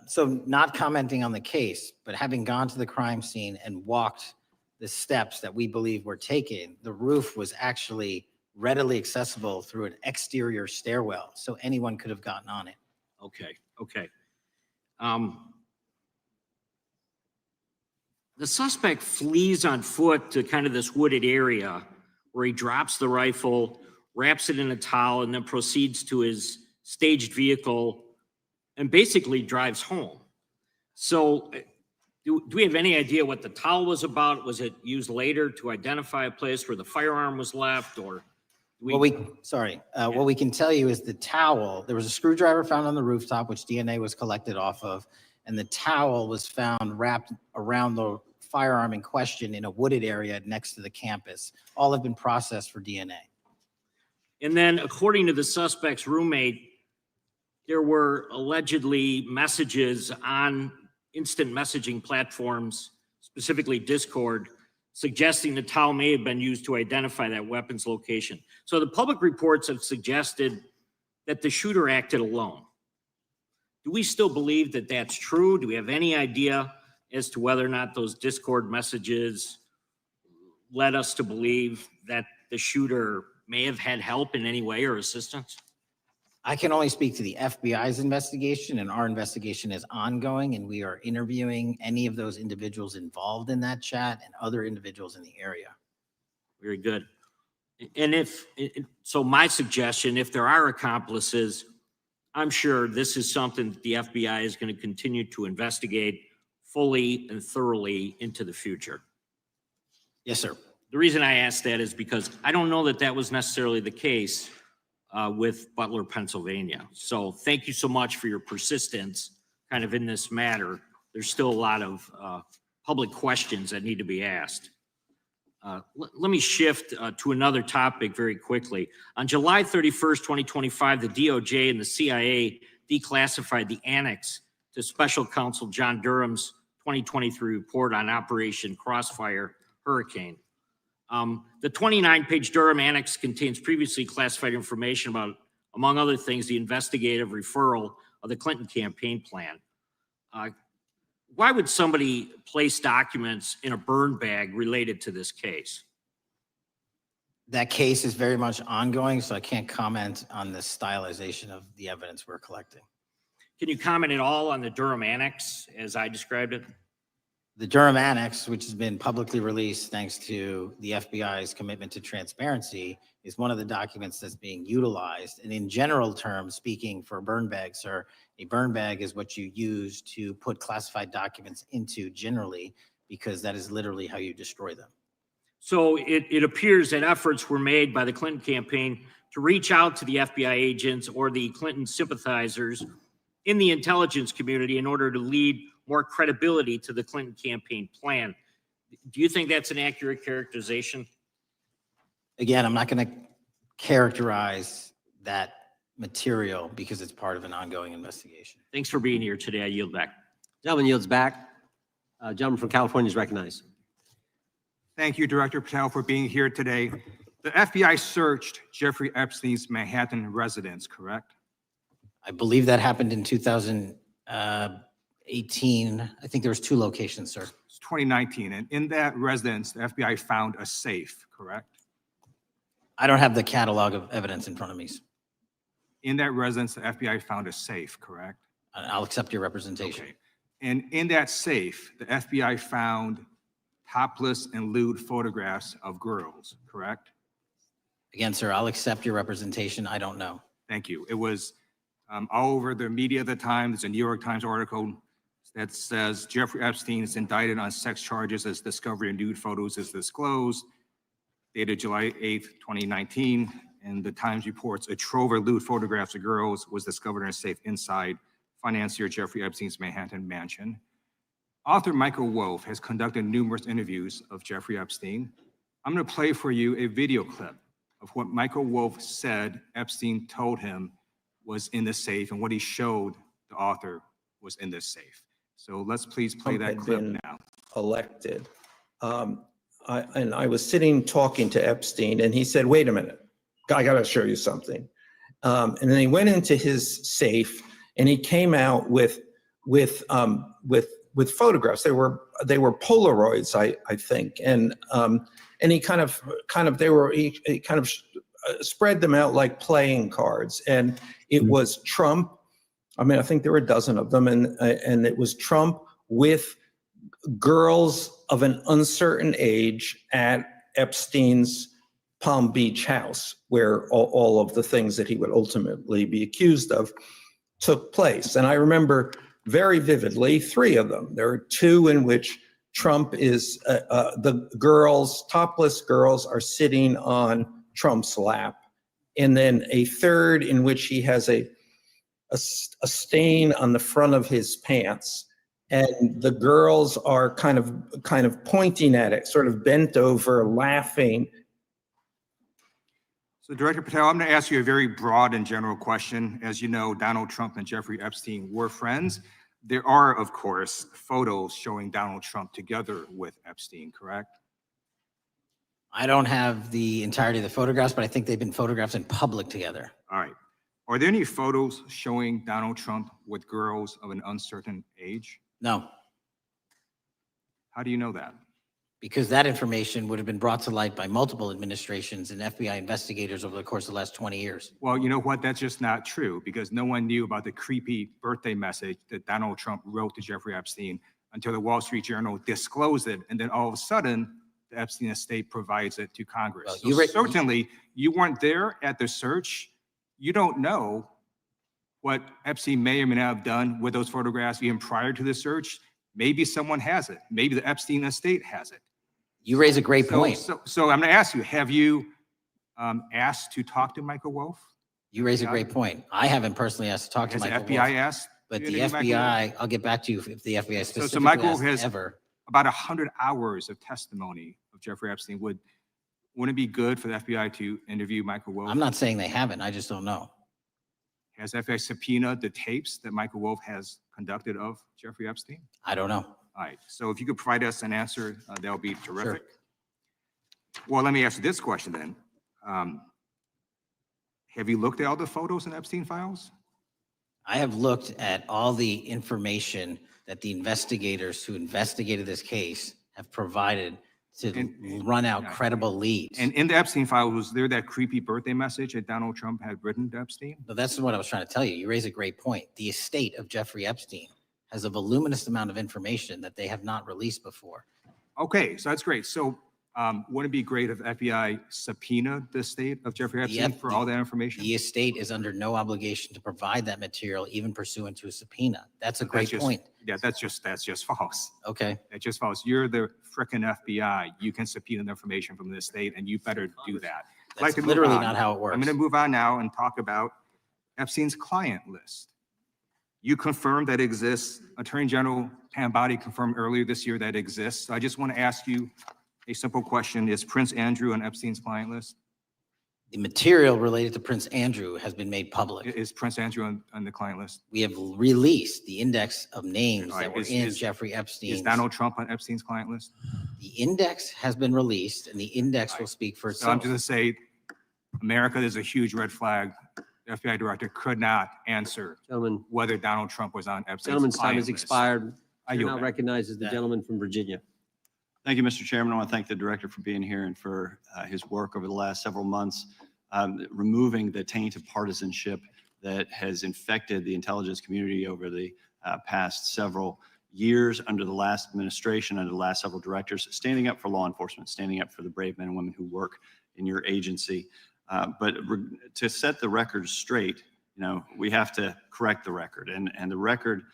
So not commenting on the case, but having gone to the crime scene and walked the steps that we believe were taken, the roof was actually readily accessible through an exterior stairwell. So anyone could have gotten on it. Okay. The suspect flees on foot to kind of this wooded area where he drops the rifle, wraps it in a towel, and then proceeds to his staged vehicle and basically drives home. So do we have any idea what the towel was about? Was it used later to identify a place where the firearm was left, or? What we can tell you is the towel, there was a screwdriver found on the rooftop, which DNA was collected off of, and the towel was found wrapped around the firearm in question in a wooded area next to the campus. All have been processed for DNA. And then according to the suspect's roommate, there were allegedly messages on instant messaging platforms, specifically Discord, suggesting the towel may have been used to identify that weapon's location. So the public reports have suggested that the shooter acted alone. Do we still believe that that's true? Do we have any idea as to whether or not those Discord messages led us to believe that the shooter may have had help in any way or assistance? I can only speak to the FBI's investigation, and our investigation is ongoing, and we are interviewing any of those individuals involved in that chat and other individuals in the area. Very good. And so my suggestion, if there are accomplices, I'm sure this is something that the FBI is going to continue to investigate fully and thoroughly into the future. Yes, sir. The reason I ask that is because I don't know that that was necessarily the case with Butler, Pennsylvania. So thank you so much for your persistence kind of in this matter. There's still a lot of public questions that need to be asked. Let me shift to another topic very quickly. On July 31st, 2025, the DOJ and the CIA declassified the annex to Special Counsel John Durham's 2023 report on Operation Crossfire Hurricane. The 29-page Durham annex contains previously classified information about among other things, the investigative referral of the Clinton campaign plan. Why would somebody place documents in a burn bag related to this case? That case is very much ongoing, so I can't comment on the stylization of the evidence we're collecting. Can you comment at all on the Durham Annex, as I described it? The Durham Annex, which has been publicly released thanks to the FBI's commitment to transparency, is one of the documents that's being utilized. And in general terms, speaking for burn bags, sir, a burn bag is what you use to put classified documents into generally, because that is literally how you destroy them. So it appears that efforts were made by the Clinton campaign to reach out to the FBI agents or the Clinton sympathizers in the intelligence community in order to lead more credibility to the Clinton campaign plan. Do you think that's an accurate characterization? Again, I'm not going to characterize that material because it's part of an ongoing investigation. Thanks for being here today. I yield back. Gentleman yields back. Gentleman from California is recognized. Thank you, Director Patel, for being here today. The FBI searched Jeffrey Epstein's Manhattan residence, correct? I believe that happened in 2018. I think there was 2 locations, sir. It's 2019, and in that residence, the FBI found a safe, correct? I don't have the catalog of evidence in front of me. In that residence, the FBI found a safe, correct? I'll accept your representation. Okay. And in that safe, the FBI found topless and lewd photographs of girls, correct? Again, sir, I'll accept your representation. I don't know. Thank you. It was all over the media at the time. There's a New York Times article that says Jeffrey Epstein is indicted on sex charges as discovery of nude photos is disclosed, dated July 8th, 2019. And the Times reports a trove of lewd photographs of girls was discovered in a safe inside financier Jeffrey Epstein's Manhattan mansion. Author Michael Wolff has conducted numerous interviews of Jeffrey Epstein. I'm going to play for you a video clip of what Michael Wolff said Epstein told him was in the safe and what he showed the author was in this safe. So let's please play that clip now. Elected. And I was sitting talking to Epstein and he said, wait a minute, I got to show you something. And then he went into his safe and he came out with photographs. They were Polaroids, I think, and he kind of spread them out like playing cards, and it was Trump. I mean, I think there were a dozen of them, and it was Trump with girls of an uncertain age at Epstein's Palm Beach house, where all of the things that he would ultimately be accused of took place. And I remember very vividly 3 of them. There are 2 in which Trump is, the girls, topless girls are sitting on Trump's lap. And then a 3rd in which he has a stain on the front of his pants. And the girls are kind of pointing at it, sort of bent over, laughing. So Director Patel, I'm going to ask you a very broad and general question. As you know, Donald Trump and Jeffrey Epstein were friends. There are, of course, photos showing Donald Trump together with Epstein, correct? I don't have the entirety of the photographs, but I think they've been photographed in public together. All right. Are there any photos showing Donald Trump with girls of an uncertain age? No. How do you know that? Because that information would have been brought to light by multiple administrations and FBI investigators over the course of the last 20 years. Well, you know what? That's just not true, because no one knew about the creepy birthday message that Donald Trump wrote to Jeffrey Epstein until the Wall Street Journal disclosed it. And then all of a sudden, the Epstein estate provides it to Congress. Well, so certainly, you weren't there at the search. You don't know what Epstein may or may not have done with those photographs even prior to the search. Maybe someone has it. Maybe the Epstein estate has it. You raise a great point. So I'm going to ask you, have you asked to talk to Michael Wolff? You raise a great point. I haven't personally asked to talk to Has the Michael FBI Wolff, asked? but to the interview Michael FBI, Wolff? I'll get back to you if the FBI So specifically Michael asked has ever. about 100 hours of testimony of Jeffrey Epstein. Wouldn't it be good for the FBI to interview Michael Wolff? I'm not saying they haven't. I just don't know. Has FBI subpoenaed the tapes that Michael Wolff has conducted of Jeffrey Epstein? I don't know. All right. So if you could provide us an answer, that would be terrific. Well, let me ask you this question then. Have you looked at all the photos in Epstein files? I have looked at all the information that the investigators who investigated this case have provided to run out credible leads. And in the Epstein file, was there that creepy birthday message that Donald Trump had written to Epstein? So that's what I was trying to tell you. You raise a great point. The estate of Jeffrey Epstein has a voluminous amount of information that they have not released before. Okay, so that's great. So wouldn't it be great if FBI subpoenaed the estate of Jeffrey Epstein for all that information? The estate is under no obligation to provide that material, even pursuant to a subpoena. That's a great point. Yeah, that's just false. Okay. That's just false. You're the frickin' FBI. You can subpoena the information from the estate, and you better do that. I'd like That's to move literally on. not how it works. I'm going to move on now and talk about Epstein's client list. You confirmed that exists. Attorney General Pam Bondi confirmed earlier this year that exists. So I just want to ask you a simple question. Is Prince Andrew on Epstein's client list? The material related to Prince Andrew has been made public. Is Prince Andrew on the client list? We have released the index of names All right, that were is- in is- Jeffrey Epstein's. Is Donald Trump on Epstein's client list? The index has been released, and the index will speak for So I'm itself. just going to say, America, there's a huge red flag. The FBI director could not answer Gentlemen, whether Donald Trump was on Epstein's gentleman's time client has list. expired. I Chair yield now back. recognizes the gentleman from Virginia. Thank you, Mr. Chairman. I want to thank the director for being here and for his work over the last several months, removing the taint of partisanship that has infected the intelligence community over the past several years under the last administration, under the last several directors, standing up for law enforcement, standing up for the brave men and women who work in your agency. But to set the record straight, we have to correct the record. And the record,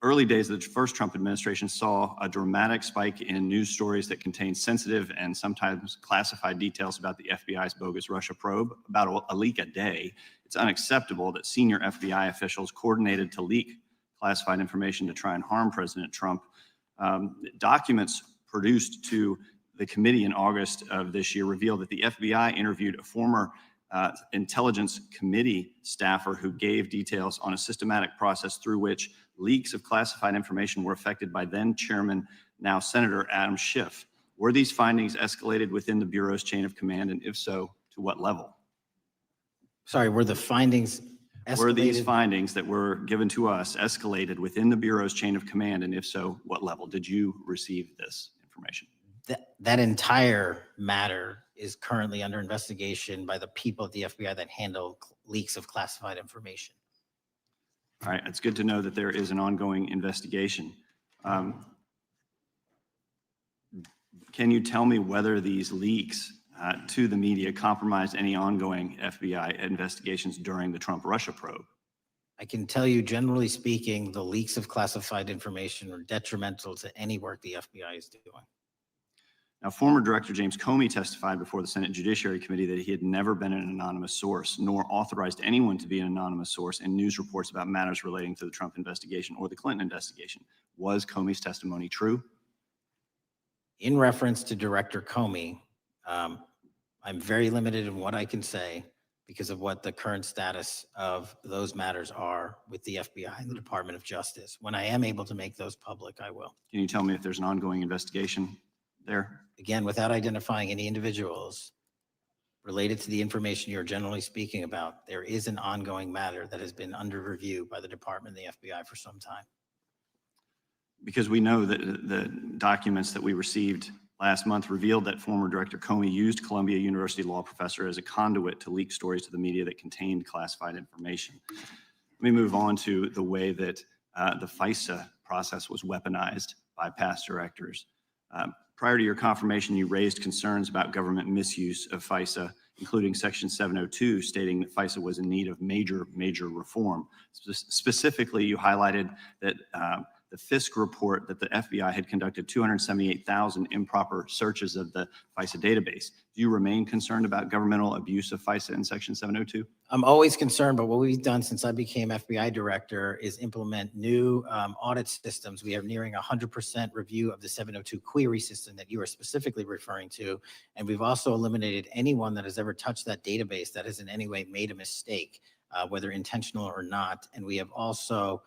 early days of the first Trump administration saw a dramatic spike in news stories that contained sensitive and sometimes classified details about the FBI's bogus Russia probe, about a leak a day. It's unacceptable that senior FBI officials coordinated to leak classified information to try and harm President Trump. Documents produced to the committee in August of this year revealed that the FBI interviewed a former intelligence committee staffer who gave details on a systematic process through which leaks of classified information were affected by then Chairman, now Senator Adam Schiff. Were these findings escalated within the Bureau's chain of command, and if so, to what level? Sorry, were the findings Were these escalated? findings that were given to us escalated within the Bureau's chain of command, and if so, what level? Did you receive this information? That entire matter is currently under investigation by the people at the FBI that handle leaks of classified information. All right, it's good to know that there is an ongoing investigation. Can you tell me whether these leaks to the media compromised any ongoing FBI investigations during the Trump-Russia probe? I can tell you, generally speaking, the leaks of classified information are detrimental to any work the FBI is doing. Now, former Director James Comey testified before the Senate Judiciary Committee that he had never been an anonymous source, nor authorized anyone to be an anonymous source in news reports about matters relating to the Trump investigation or the Clinton investigation. Was Comey's testimony true? In reference to Director Comey, I'm very limited in what I can say because of what the current status of those matters are with the FBI and the Department of Justice. When I am able to make those public, I will. Can you tell me if there's an ongoing investigation there? Again, without identifying any individuals related to the information you're generally speaking about, there is an ongoing matter that has been under review by the Department and the FBI for some time. Because we know that the documents that we received last month revealed that former Director Comey used Columbia University law professor as a conduit to leak stories to the media that contained classified information. Let me move on to the way that the FISA process was weaponized by past directors. Prior to your confirmation, you raised concerns about government misuse of FISA, including Section 702, stating that FISA was in need of major reform. Specifically, you highlighted that the FISC report that the FBI had conducted 278,000 improper searches of the FISA database. Do you remain concerned about governmental abuse of FISA in Section 702? I'm always concerned, but what we've done since I became FBI director is implement new audit systems. We are nearing 100% review of the 702 query system that you are specifically referring to. And we've also eliminated anyone that has ever touched that database that has in any way made a mistake, whether intentional or not. And we have also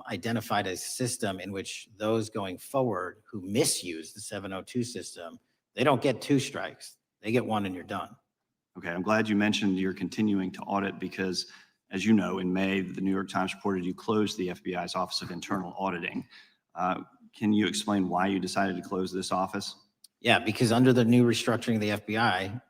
identified a system in which those going forward who misuse the 702 system, they don't get 2 strikes. They get 1 and you're done. Okay, I'm glad you mentioned you're continuing to audit because, as you know, in May, the New York Times reported you closed the FBI's Office of Internal Auditing. Can you explain why you decided to close this office? Yeah, because under the new restructuring of the FBI,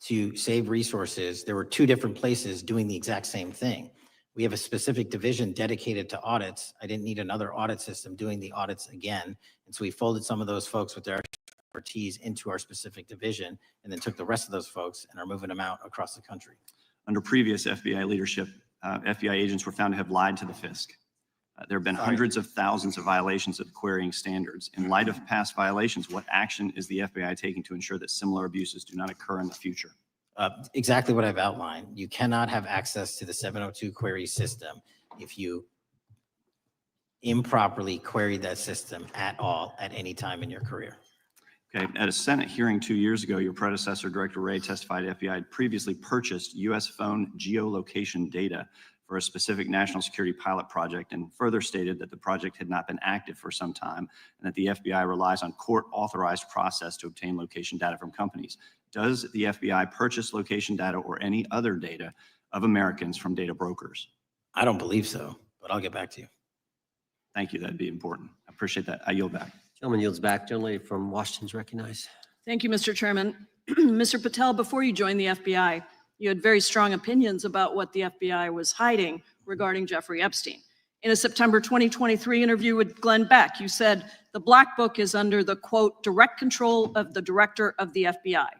to save resources, there were two different places doing the exact same thing. We have a specific division dedicated to audits. I didn't need another audit system doing the audits again. And so we folded some of those folks with their expertise into our specific division and then took the rest of those folks and are moving them out across the country. Under previous FBI leadership, FBI agents were found to have lied to the FISC. There have been hundreds of thousands of violations of querying standards. In light of past violations, what action is the FBI taking to ensure that similar abuses do not occur in the future? Exactly what I've outlined. You cannot have access to the 702 query system if you improperly queried that system at all at any time in your career. Okay, at a Senate hearing 2 years ago, your predecessor, Director Wray, testified FBI had previously purchased U.S. phone geolocation data for a specific national security pilot project and further stated that the project had not been active for some time and that the FBI relies on court-authorized process to obtain location data from companies. Does the FBI purchase location data or any other data of Americans from data brokers? I don't believe so, but I'll get back to you. Thank you. That'd be important. I appreciate that. I yield back. Gentleman yields back. Gentleman from Washington's recognized. Thank you, Mr. Chairman. Mr. Patel, before you joined the FBI, you had very strong opinions about what the FBI was hiding regarding Jeffrey Epstein. In a September 2023 interview with Glenn Beck, you said the Black Book is under the, quote, direct control of the director of the FBI.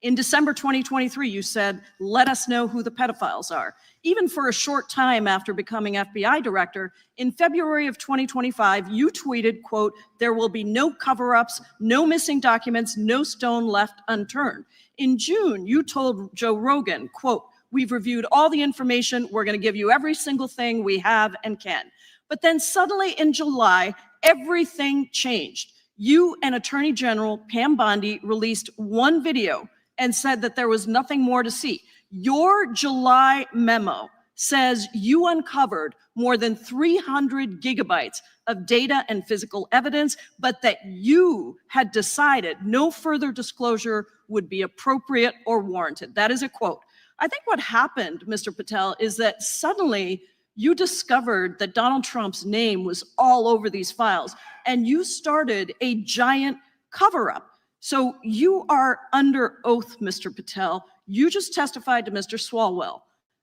In December 2023, you said, let us know who the pedophiles are. Even for a short time after becoming FBI director, in February of 2025, you tweeted, quote, there will be no cover-ups, no missing documents, no stone left unturned. In June, you told Joe Rogan, quote, we've reviewed all the information. We're going to give you every single thing we have and can. But then suddenly in July, everything changed. You and Attorney General Pam Bondi released one video and said that there was nothing more to see. Your July memo says you uncovered more than 300 gigabytes of data and physical evidence, but that you had decided no further disclosure would be appropriate or warranted. That is a quote. I think what happened, Mr. Patel, is that suddenly you discovered that Donald Trump's name was all over these files, and you started a giant cover-up. So you are under oath, Mr. Patel. You just testified to Mr. Swalwell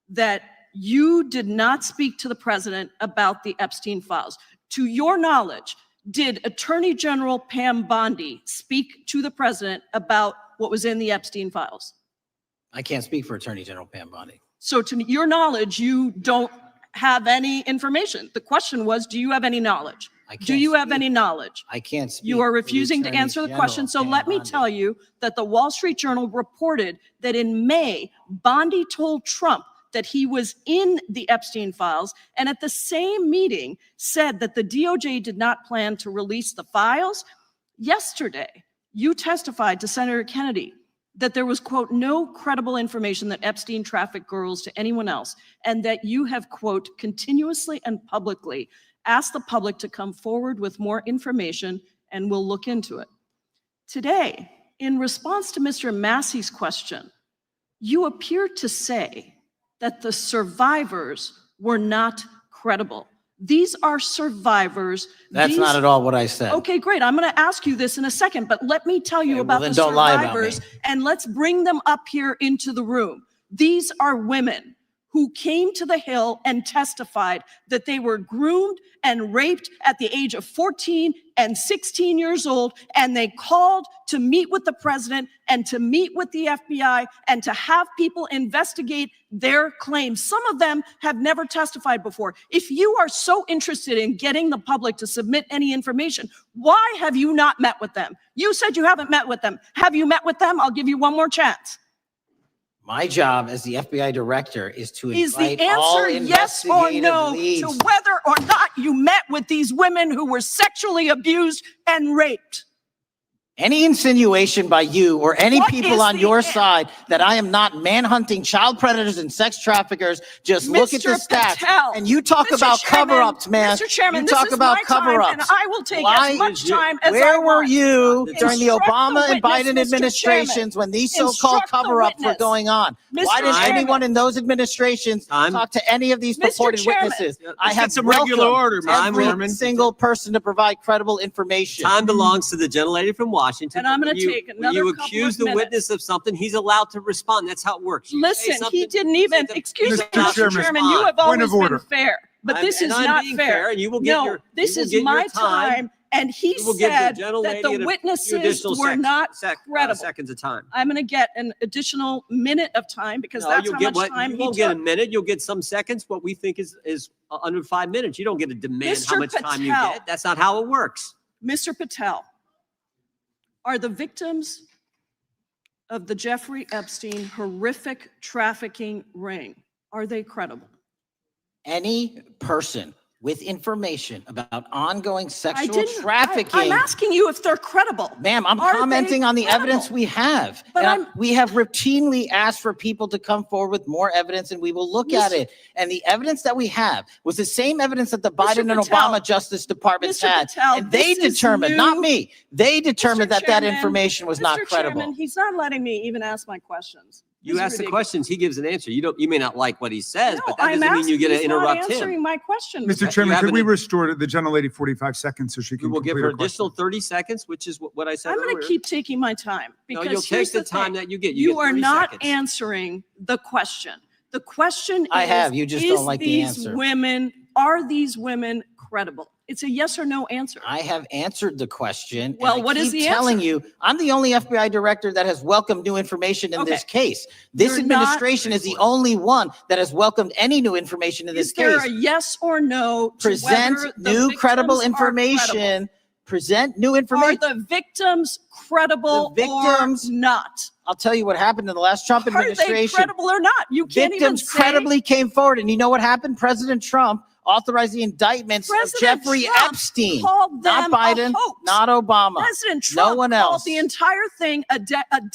that you did not speak to the president about the Epstein files. To your knowledge, did Attorney General Pam Bondi speak to the president about what was in the Epstein files? I can't speak for Attorney General Pam Bondi. So to your knowledge, you don't have any information. The question was, do you have any knowledge? Do you have any knowledge? I can't speak. You are for the refusing to Attorney answer the General, question. So Pam let me Bondi. tell you that the Wall Street Journal reported that in May, Bondi told Trump that he was in the Epstein files, and at the same meeting said that the DOJ did not plan to release the files. Yesterday, you testified to Senator Kennedy that there was, quote, no credible information that Epstein trafficked girls to anyone else, and that you have, quote, continuously and publicly asked the public to come forward with more information, and we'll look into it. Today, in response to Mr. Massey's question, you appear to say that the survivors were not credible. These are survivors. That's not at all what I said. Okay, great. I'm going to ask you this in a second, but let me tell you Okay, about well, the then don't lie about survivors, me. and let's bring them up here into the room. These are women who came to the Hill and testified that they were groomed and raped at the age of 14 and 16 years old, and they called to meet with the president and to meet with the FBI and to have people investigate their claims. Some of them have never testified before. If you are so interested in getting the public to submit any information, why have you not met with them? You said you haven't met with them. Have you met with them? I'll give you one more chance. My job as the FBI director is to Is invite the all answer yes or investigative no leads. to whether or not you met with these women who were sexually abused and raped? Any insinuation by you or any What people is on the your end? side that I am not manhunting child predators and sex traffickers, just look at the Mr. stats. Patel, And you talk Mr. about Chairman, cover-ups, man. Mr. Chairman, You this talk is about my time, cover-ups. and I will take Why- as much time as I Where were want. you during the Instruct the Obama and witness, Biden Mr. administrations Chairman. when these so-called Instruct the cover-ups were witness. going on? Mr. Why didn't Chairman. anyone in those administrations talk to any of these Mr. purported Chairman. witnesses? Let's I get have some regular welcomed order, Mr. every Chairman. single person to provide credible information. Time belongs to the gentlelady from Washington. And I'm gonna When you- take when another you couple accuse of the minutes. witness of something, he's allowed to respond. That's how it works. You say Listen, he something, didn't even, say the- excuse me, Mr. Mr. Chairman, Chairman, you have point always of order. been fair, but I'm- this and is I'm not being fair. and you will get No, your- this you will is get your my time, time, and he You will give the said gentlelady that the a few witnesses additional were not credible. seconds of time. I'm gonna get an additional minute of time because No, that's you'll how get much what, time you he won't get a took. minute, you'll get some seconds, what we think is under 5 minutes. You don't get to demand how Mr. much time you Patel. get. That's not how it works. Mr. Patel, are the victims of the Jeffrey Epstein horrific trafficking ring, are they credible? Any person with information about ongoing sexual I'm trafficking. asking you if they're credible. Ma'am, I'm Are they commenting on the evidence credible? we have. But And we have routinely asked for people to come forward with more evidence and we will look at Mr. it. And the evidence that we have was the same evidence that the Mr. Biden and Patel, Obama Justice Departments Mr. had. Patel, And they this is determined, not new. me, they determined that that Chairman, information was not Mr. credible. Chairman, he's not letting me even ask my questions. You This is ask the ridiculous. questions, he gives an answer. You may not like what he says, No, but that I'm doesn't mean you asking, get to he's not interrupt answering him. my question. Mr. Chairman, have could we an- restore the gentlelady 45 seconds so she We can will give complete her her question? additional 30 seconds, which is what I said I'm earlier. going to keep taking my time No, because you'll here's take the time thing. that you get. You get are 30 not seconds. answering the question. The question I is, have, you just don't like the these answer. are these women credible? It's a yes or no answer. I have answered the question. Well, and I what is keep the telling answer? you, I'm the only FBI director that has welcomed new information in this Okay. case. This You're not- administration is the only one that has welcomed any new information in this Is there case. a yes or no to Present whether the new credible victims are credible? information. Present new Are information. the victims credible The victims- or not? I'll tell you what happened in the last Trump Are they administration. credible or not? You can't even Victims say. credibly came forward. And you know what happened? President Trump authorized the indictments of President Jeffrey Trump Epstein. called Not them Biden, a hoax. not Obama. President Trump No one called else. the entire thing a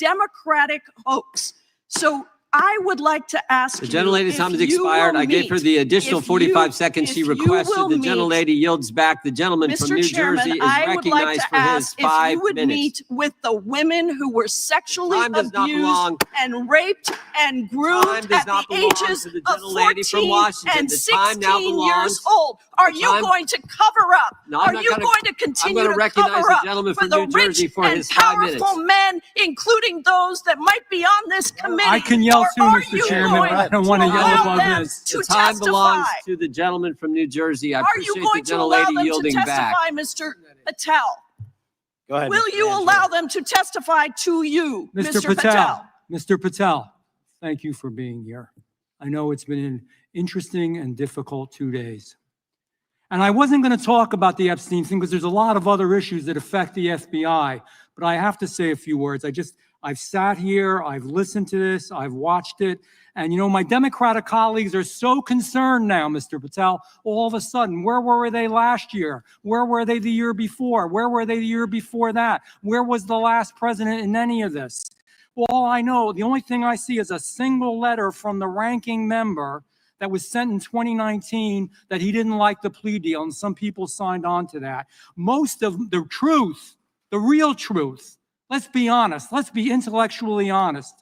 Democratic hoax. So I would like to ask The you gentlelady's if time has you expired. will I gave her meet- the additional if 45 you- seconds she if you requested. will The meet- gentlelady yields back. The gentleman from Mr. New Chairman, Jersey is I would like recognized to for his ask if 5 you would minutes. meet with the women who were sexually Time does not belong- abused and raped and groomed Time does at not the belong ages to the of gentlelady from 14 Washington. and The time now 16 belongs- years old. Are the you time- going to cover up? No, I'm Are not you gonna- going to I'm continue gonna to recognize cover the up gentleman for from the New Jersey rich for and his 5 minutes. powerful men, including those that might be on this committee? I can yell Or too, are Mr. you Chairman, but I going don't want to yell allow above them this. to The time belongs testify? to the gentleman from New Jersey. I Are you appreciate the going to allow gentlelady them to yielding back. testify, Mr. Patel? Go ahead. Will Mr. you Answer. allow them to testify to you, Mr. Patel, Mr. Patel, thank you for being here. I know it's been an interesting and difficult 2 days. And I wasn't going to talk about the Epstein thing because there's a lot of other issues that affect the FBI, but I have to say a few words. I've sat here, I've listened to this, I've watched it, and you know, my Democratic colleagues are so concerned now, Mr. Patel, all of a sudden. Where were they last year? Where were they the year before? Where were they the year before that? Where was the last president in any of this? Well, all I know, the only thing I see is a single letter from the ranking member that was sent in 2019 that he didn't like the plea deal, and some people signed on to that. Most of the truth, the real truth, let's be honest, let's be intellectually honest.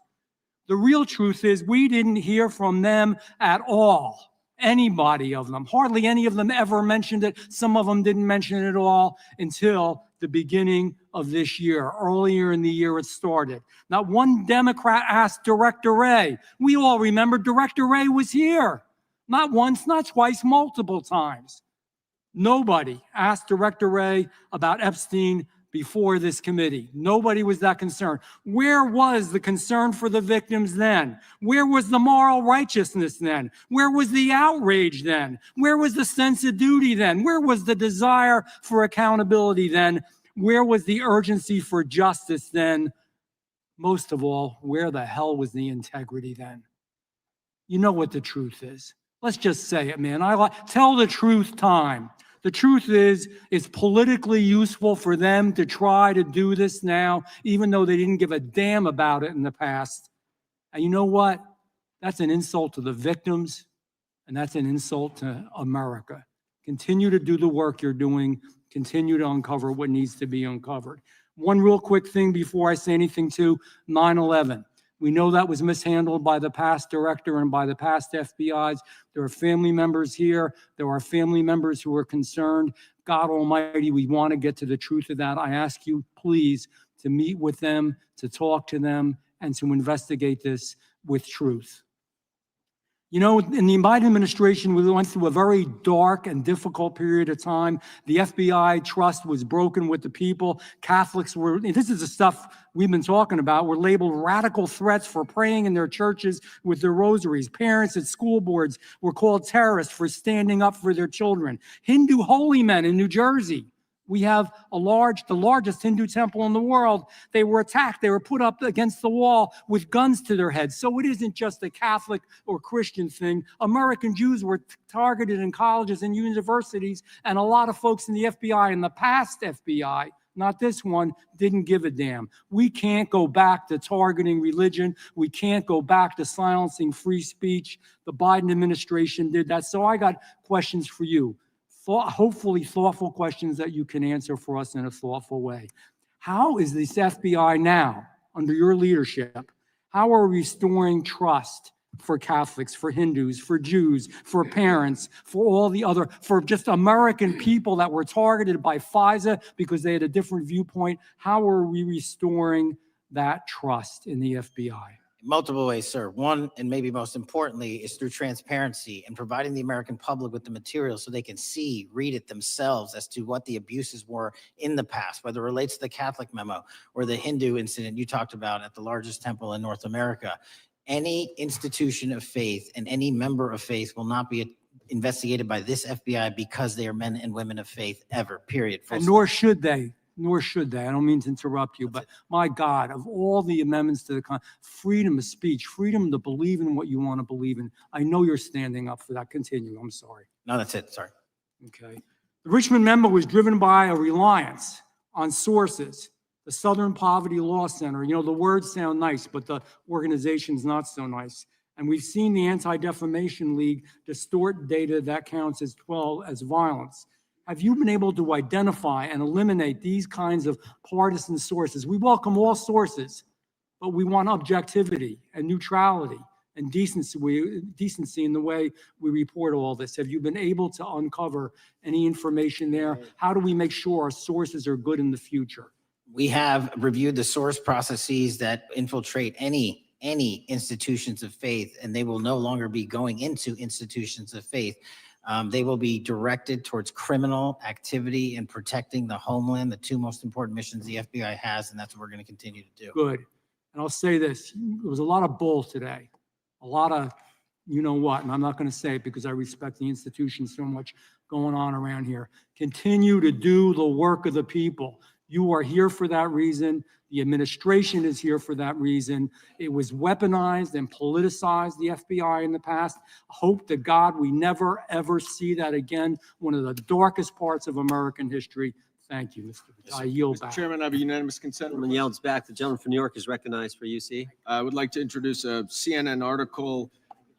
The real truth is we didn't hear from them at all. Anybody of them. Hardly any of them ever mentioned it. Some of them didn't mention it at all until the beginning of this year. Earlier in the year it started. Not one Democrat asked Director Wray. We all remember Director Wray was here. Not once, not twice, multiple times. Nobody asked Director Wray about Epstein before this committee. Nobody was that concerned. Where was the concern for the victims then? Where was the moral righteousness then? Where was the outrage then? Where was the sense of duty then? Where was the desire for accountability then? Where was the urgency for justice then? Most of all, where the hell was the integrity then? You know what the truth is. Let's just say it, man. Tell the truth time. The truth is, it's politically useful for them to try to do this now, even though they didn't give a damn about it in the past. And you know what? That's an insult to the victims, and that's an insult to America. Continue to do the work you're doing. Continue to uncover what needs to be uncovered. One real quick thing before I say anything to 9/11. We know that was mishandled by the past director and by the past FBIs. There are family members here. There are family members who are concerned. God Almighty, we want to get to the truth of that. I ask you, please, to meet with them, to talk to them, and to investigate this with truth. You know, in the Biden administration, we went through a very dark and difficult period of time. The FBI trust was broken with the people. Catholics were, this is the stuff we've been talking about, were labeled radical threats for praying in their churches with their rosaries. Parents at school boards were called terrorists for standing up for their children. Hindu holy men in New Jersey. We have the largest Hindu temple in the world. They were attacked. They were put up against the wall with guns to their heads. So it isn't just a Catholic or Christian thing. American Jews were targeted in colleges and universities, and a lot of folks in the FBI, in the past FBI, not this one, didn't give a damn. We can't go back to targeting religion. We can't go back to silencing free speech. The Biden administration did that. So I got questions for you. Hopefully thoughtful questions that you can answer for us in a thoughtful way. How is this FBI now, under your leadership, how are we restoring trust for Catholics, for Hindus, for Jews, for parents, for all the other, for just American people that were targeted by FISA because they had a different viewpoint? How are we restoring that trust in the FBI? Multiple ways, sir. One, and maybe most importantly, is through transparency and providing the American public with the material so they can see, read it themselves as to what the abuses were in the past, whether it relates to the Catholic memo or the Hindu incident you talked about at the largest temple in North America. Any institution of faith and any member of faith will not be investigated by this FBI because they are men and women of faith ever, period. And nor should they. Nor should they. I don't mean to interrupt you, but my God, of all the amendments to the freedom of speech, freedom to believe in what you want to believe in, I know you're standing up for that. Continue. I'm sorry. No, that's it. Sorry. Okay. The Richmond memo was driven by a reliance on sources. The Southern Poverty Law Center, you know, the words sound nice, but the organization's not so nice. And we've seen the Anti-Defamation League distort data that counts as violence. Have you been able to identify and eliminate these kinds of partisan sources? We welcome all sources, but we want objectivity and neutrality and decency in the way we report all this. Have you been able to uncover any information there? How do we make sure our sources are good in the future? We have reviewed the source processes that infiltrate any institutions of faith, and they will no longer be going into institutions of faith. They will be directed towards criminal activity and protecting the homeland, the two most important missions the FBI has, and that's what we're going to continue to do. Good. And I'll say this, there was a lot of bull today, a lot of you know what, and I'm not going to say it because I respect the institution so much going on around here. Continue to do the work of the people. You are here for that reason. The administration is here for that reason. It was weaponized and politicized, the FBI, in the past. I hope to God we never, ever see that again. One of the darkest parts of American history. Thank you, Mr. I yield back. Mr. Chairman, I have a unanimous consent. Gentleman yields back. The gentleman from New York is recognized for UC. I would like to introduce a CNN article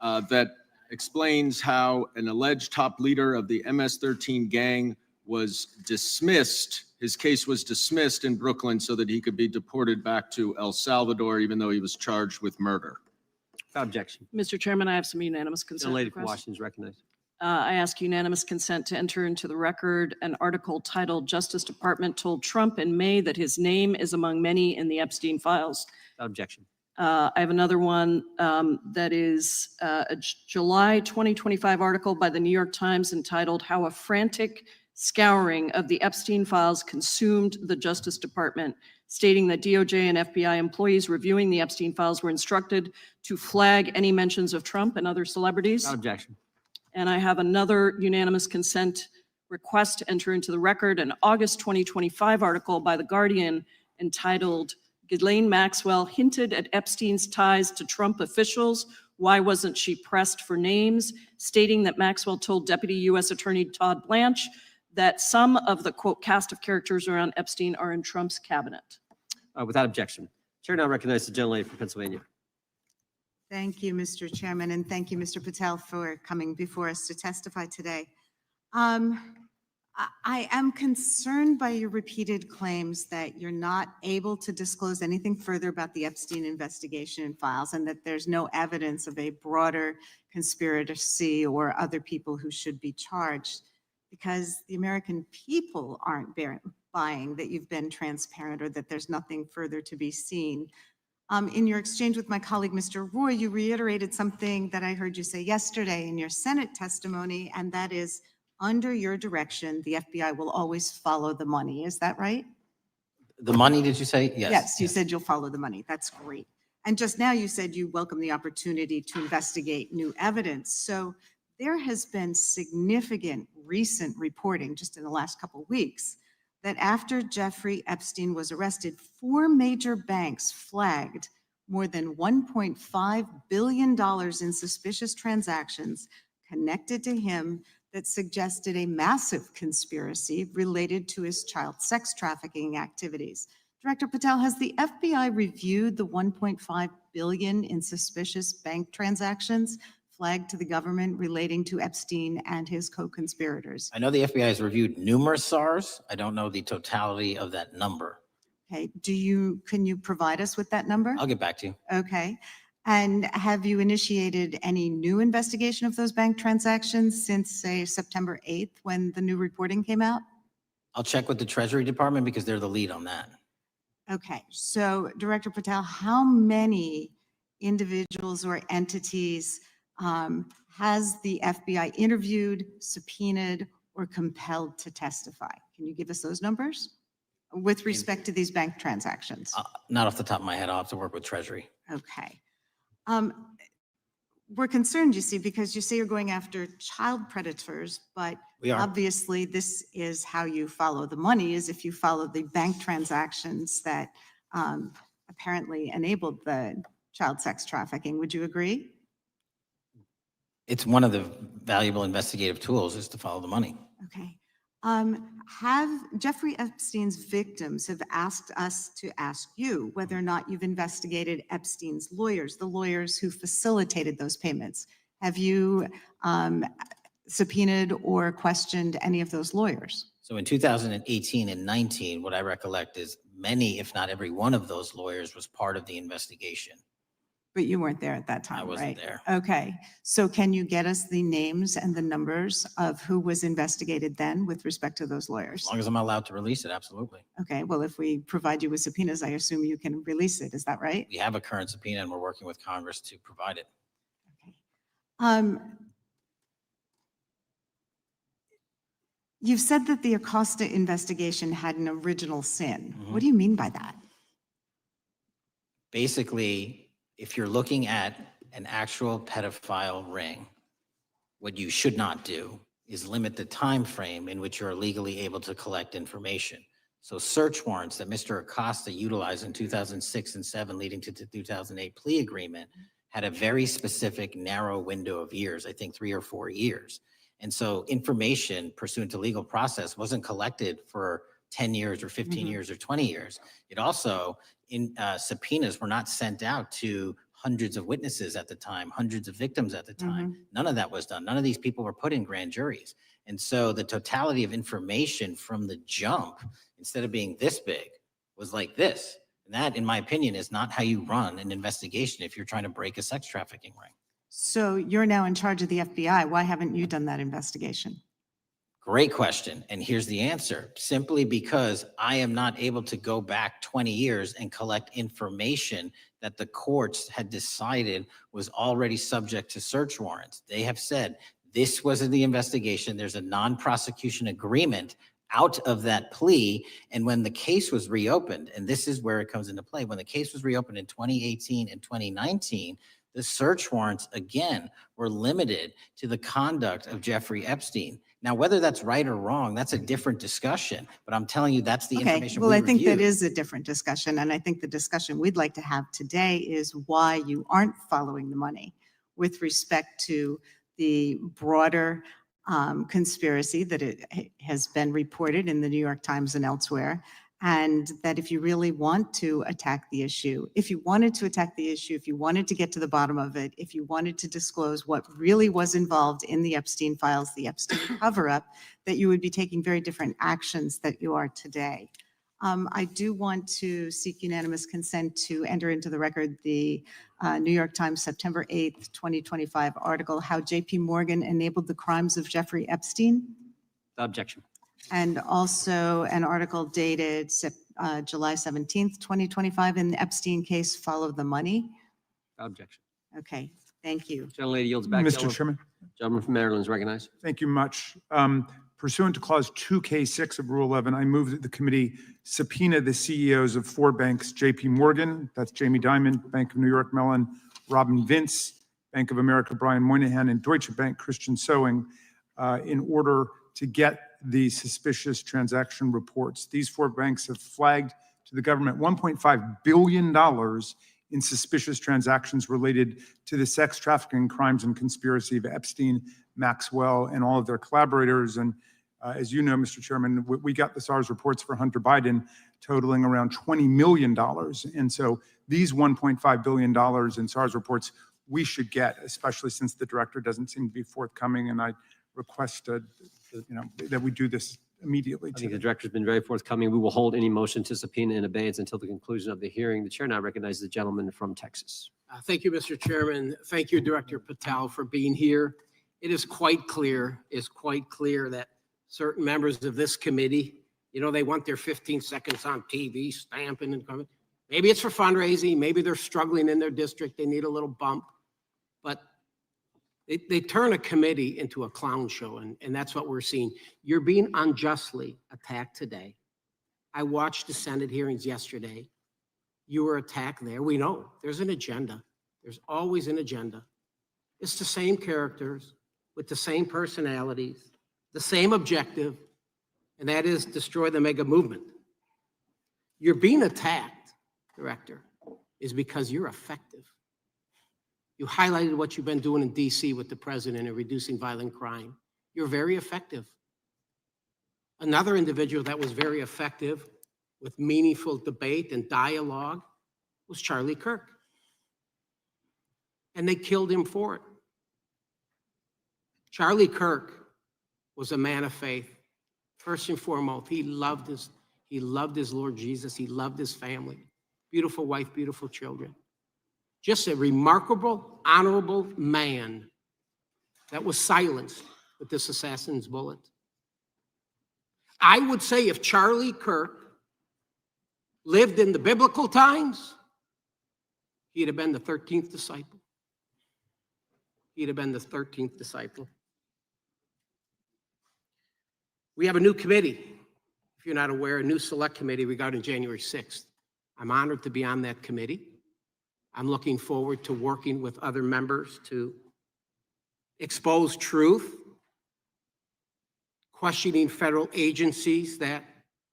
that explains how an alleged top leader of the MS-13 gang was dismissed. His case was dismissed in Brooklyn so that he could be deported back to El Salvador, even though he was charged with murder. Without objection. Mr. Chairman, I have some unanimous consent The lady from requests. Washington is recognized. I ask unanimous consent to enter into the record an article titled "Justice Department Told Trump in May That His Name is Among Many in the Epstein Files." Without objection. I have another one that is a July 2025 article by the New York Times entitled "How a Frantic Scouring of the Epstein Files Consumed the Justice Department," stating that DOJ and FBI employees reviewing the Epstein files were instructed to flag any mentions of Trump and other celebrities. Without objection. And I have another unanimous consent request to enter into the record an August 2025 article by The Guardian entitled "Ghislaine Maxwell Hinted at Epstein's Ties to Trump Officials. Why Wasn't She Pressed for Names?" stating that Maxwell told Deputy U.S. Attorney Todd Blanche that some of the quote cast of characters around Epstein are in Trump's cabinet? Without objection. Chair now recognizes the gentlelady from Pennsylvania. Thank you, Mr. Chairman, and thank you, Mr. Patel, for coming before us to testify today. I am concerned by your repeated claims that you're not able to disclose anything further about the Epstein investigation and files, and that there's no evidence of a broader conspiracy or other people who should be charged, because the American people aren't buying that you've been transparent or that there's nothing further to be seen. In your exchange with my colleague, Mr. Roy, you reiterated something that I heard you say yesterday in your Senate testimony, and that is, under your direction, the FBI will always follow the money. Is that right? The money, did you say? Yes. Yes, you said you'll follow the money. That's great. And just now you said you welcome the opportunity to investigate new evidence. So there has been significant recent reporting just in the last couple of weeks that after Jeffrey Epstein was arrested, 4 major banks flagged more than $1.5 billion in suspicious transactions connected to him that suggested a massive conspiracy related to his child sex trafficking activities. Director Patel, has the FBI reviewed the $1.5 billion in suspicious bank transactions flagged to the government relating to Epstein and his co-conspirators? I know the FBI has reviewed numerous SARs. I don't know the totality of that number. Okay, can you provide us with that number? I'll get back to you. Okay. And have you initiated any new investigation of those bank transactions since, say, September 8th, when the new reporting came out? I'll check with the Treasury Department because they're the lead on that. Okay, so Director Patel, how many individuals or entities has the FBI interviewed, subpoenaed, or compelled to testify? Can you give us those numbers with respect to these bank transactions? Not off the top of my head. I'll have to work with Treasury. Okay. We're concerned, you see, because you say you're going after child predators, but We are. obviously this is how you follow the money, is if you follow the bank transactions that apparently enabled the child sex trafficking. Would you agree? It's one of the valuable investigative tools is to follow the money. Okay. Have Jeffrey Epstein's victims have asked us to ask you whether or not you've investigated Epstein's lawyers, the lawyers who facilitated those payments. Have you subpoenaed or questioned any of those lawyers? So in 2018 and 19, what I recollect is many, if not every one of those lawyers was part of the investigation. But you weren't there at that time, I wasn't right? there. Okay. So can you get us the names and the numbers of who was investigated then with respect to those lawyers? As long as I'm allowed to release it, absolutely. Okay. Well, if we provide you with subpoenas, I assume you can release it. Is that right? We have a current subpoena and we're working with Congress to provide it. You've said that the Acosta investigation had an original sin. What do you mean by that? Basically, if you're looking at an actual pedophile ring, what you should not do is limit the time frame in which you're legally able to collect information. So search warrants that Mr. Acosta utilized in 2006 and 7 leading to the 2008 plea agreement had a very specific narrow window of years, I think 3 or 4 years. And so information pursuant to legal process wasn't collected for 10 years or 15 years or 20 years. It also, subpoenas were not sent out to hundreds of witnesses at the time, hundreds of victims at the time. None of that was done. None of these people were put in grand juries. And so the totality of information from the jump, instead of being this big, was like this. And that, in my opinion, is not how you run an investigation if you're trying to break a sex trafficking ring. So you're now in charge of the FBI. Why haven't you done that investigation? Great question. And here's the answer. Simply because I am not able to go back 20 years and collect information that the courts had decided was already subject to search warrants. They have said, this was in the investigation. There's a non-prosecution agreement out of that plea. And when the case was reopened, and this is where it comes into play, when the case was reopened in 2018 and 2019, the search warrants, again, were limited to the conduct of Jeffrey Epstein. Now, whether that's right or wrong, that's a different discussion, but I'm telling you, that's the Okay, information well, we I think that reviewed. is a different discussion. And I think the discussion we'd like to have today is why you aren't following the money with respect to the broader conspiracy, that it has been reported in the New York Times and elsewhere, and that if you really want to attack the issue, if you wanted to attack the issue, if you wanted to get to the bottom of it, if you wanted to disclose what really was involved in the Epstein files, the Epstein cover-up, that you would be taking very different actions that you are today. I do want to seek unanimous consent to enter into the record the New York Times September 8th, 2025 article, How J.P. Morgan Enabled the Crimes of Jeffrey Epstein. Objection. And also an article dated July 17th, 2025 in the Epstein case, Follow the Money. Objection. Okay, thank you. Gentlelady yields back. Mr. Chairman. Gentleman from Maryland is recognized. Thank you much. Pursuant to Clause 2K6 of Rule 11, I move that the committee subpoena the CEOs of 4 banks, JP Morgan, that's Jamie Dimon, Bank of New York Mellon, Robin Vince, Bank of America, Brian Moynihan, and Deutsche Bank, Christian Sewing, in order to get the suspicious transaction reports. These 4 banks have flagged to the government $1.5 billion in suspicious transactions related to the sex trafficking crimes and conspiracy of Epstein, Maxwell, and all of their collaborators. And as you know, Mr. Chairman, we got the SARS reports for Hunter Biden totaling around $20 million. And so these $1.5 billion in SARS reports we should get, especially since the director doesn't seem to be forthcoming. And I request that we do this immediately. I think the director's been very forthcoming. We will hold any motion to subpoena in abeyance until the conclusion of the hearing. The chair now recognizes the gentleman from Texas. Thank you, Mr. Chairman. Thank you, Director Patel, for being here. It is quite clear that certain members of this committee, they want their 15 seconds on TV, stamping and coming. Maybe it's for fundraising. Maybe they're struggling in their district. They need a little bump. But they turn a committee into a clown show, and that's what we're seeing. You're being unjustly attacked today. I watched the Senate hearings yesterday. You were attacked there. We know there's an agenda. There's always an agenda. It's the same characters with the same personalities, the same objective, and that is destroy the mega movement. You're being attacked, Director, is because you're effective. You highlighted what you've been doing in DC with the president and reducing violent crime. You're very effective. Another individual that was very effective with meaningful debate and dialogue was Charlie Kirk. And they killed him for it. Charlie Kirk was a man of faith. First and foremost, he loved his Lord Jesus. He loved his family. Beautiful wife, beautiful children. Just a remarkable, honorable man that was silenced with this assassin's bullet. I would say if Charlie Kirk lived in the biblical times, he'd have been the 13th disciple. He'd have been the 13th disciple. We have a new committee, if you're not aware, a new select committee regarding January 6th. I'm honored to be on that committee. I'm looking forward to working with other members to expose truth, questioning federal agencies that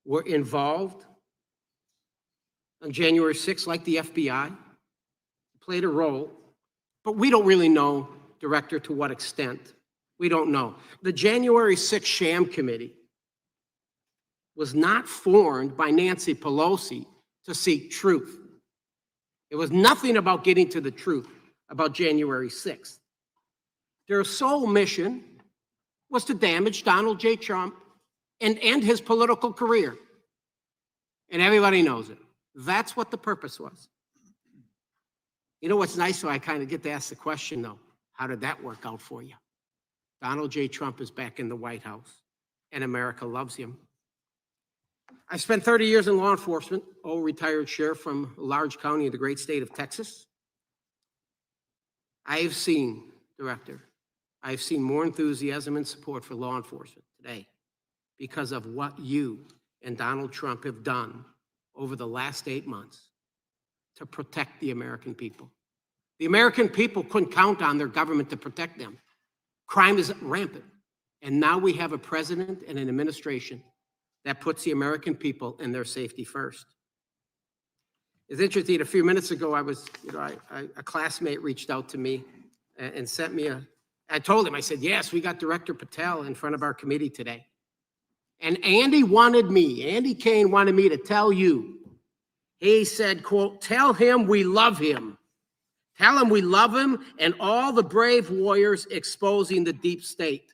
were involved on January 6th, like the FBI, played a role, but we don't really know, Director, to what extent. We don't know. The January 6th sham committee was not formed by Nancy Pelosi to seek truth. It was nothing about getting to the truth about January 6th. Their sole mission was to damage Donald J. Trump and end his political career. And everybody knows it. That's what the purpose was. You know what's nice, so I kind of get to ask the question, though, how did that work out for you? Donald J. Trump is back in the White House, and America loves him. I spent 30 years in law enforcement, retired sheriff from a large county in the great state of Texas. I have seen, Director, I've seen more enthusiasm and support for law enforcement today because of what you and Donald Trump have done over the last 8 months to protect the American people. The American people couldn't count on their government to protect them. Crime is rampant. And now we have a president and an administration that puts the American people and their safety first. It's interesting, a few minutes ago, a classmate reached out to me and sent me I told him, I said, yes, we got Director Patel in front of our committee today. And Andy Kane wanted me to tell you, he said, quote, tell him we love him. Tell him we love him and all the brave warriors exposing the deep state.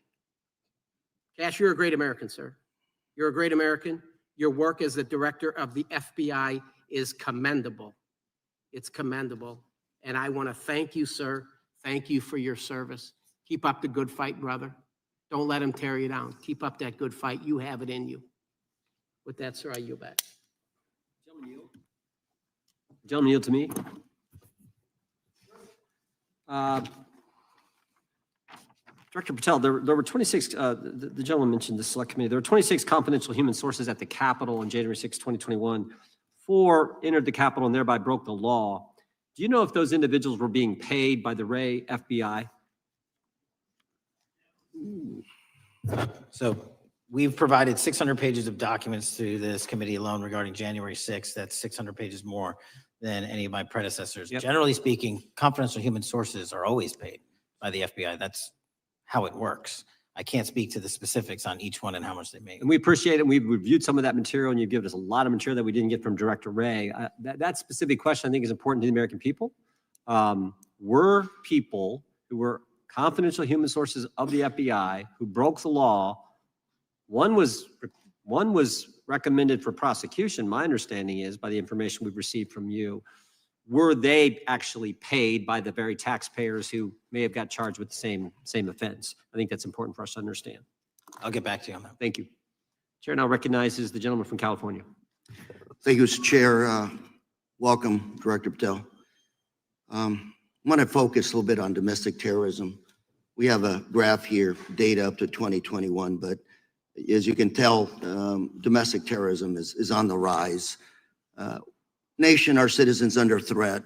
Cash, you're a great American, sir. You're a great American. Your work as the director of the FBI is commendable. It's commendable. And I want to thank you, sir. Thank you for your service. Keep up the good fight, brother. Don't let him tear you down. Keep up that good fight. You have it in you. With that, sir, I yield back. Gentlemen, yield to me. Director Patel, there were 26, the gentleman mentioned the select committee. There were 26 confidential human sources at the Capitol on January 6, 2021. 4 entered the Capitol and thereby broke the law. Do you know if those individuals were being paid by the Ray FBI? So we've provided 600 pages of documents to this committee alone regarding January 6th. That's 600 pages more than any of my predecessors. Yep. Generally speaking, confidential human sources are always paid by the FBI. That's how it works. I can't speak to the specifics on each one and how much they make. And we appreciate it. We've reviewed some of that material and you've given us a lot of material that we didn't get from Director Ray. That specific question I think is important to the American people. Were people who were confidential human sources of the FBI who broke the law, one was recommended for prosecution, my understanding is, by the information we've received from you, were they actually paid by the very taxpayers who may have got charged with the same offense? I think that's important for us to understand. I'll get back to you on that. Thank you. Chair now recognizes the gentleman from California. Thank you, Mr. Chair. Welcome, Director Patel. I want to focus a little bit on domestic terrorism. We have a graph here, data up to 2021, but as you can tell, domestic terrorism is on the rise. Nation, our citizens under threat.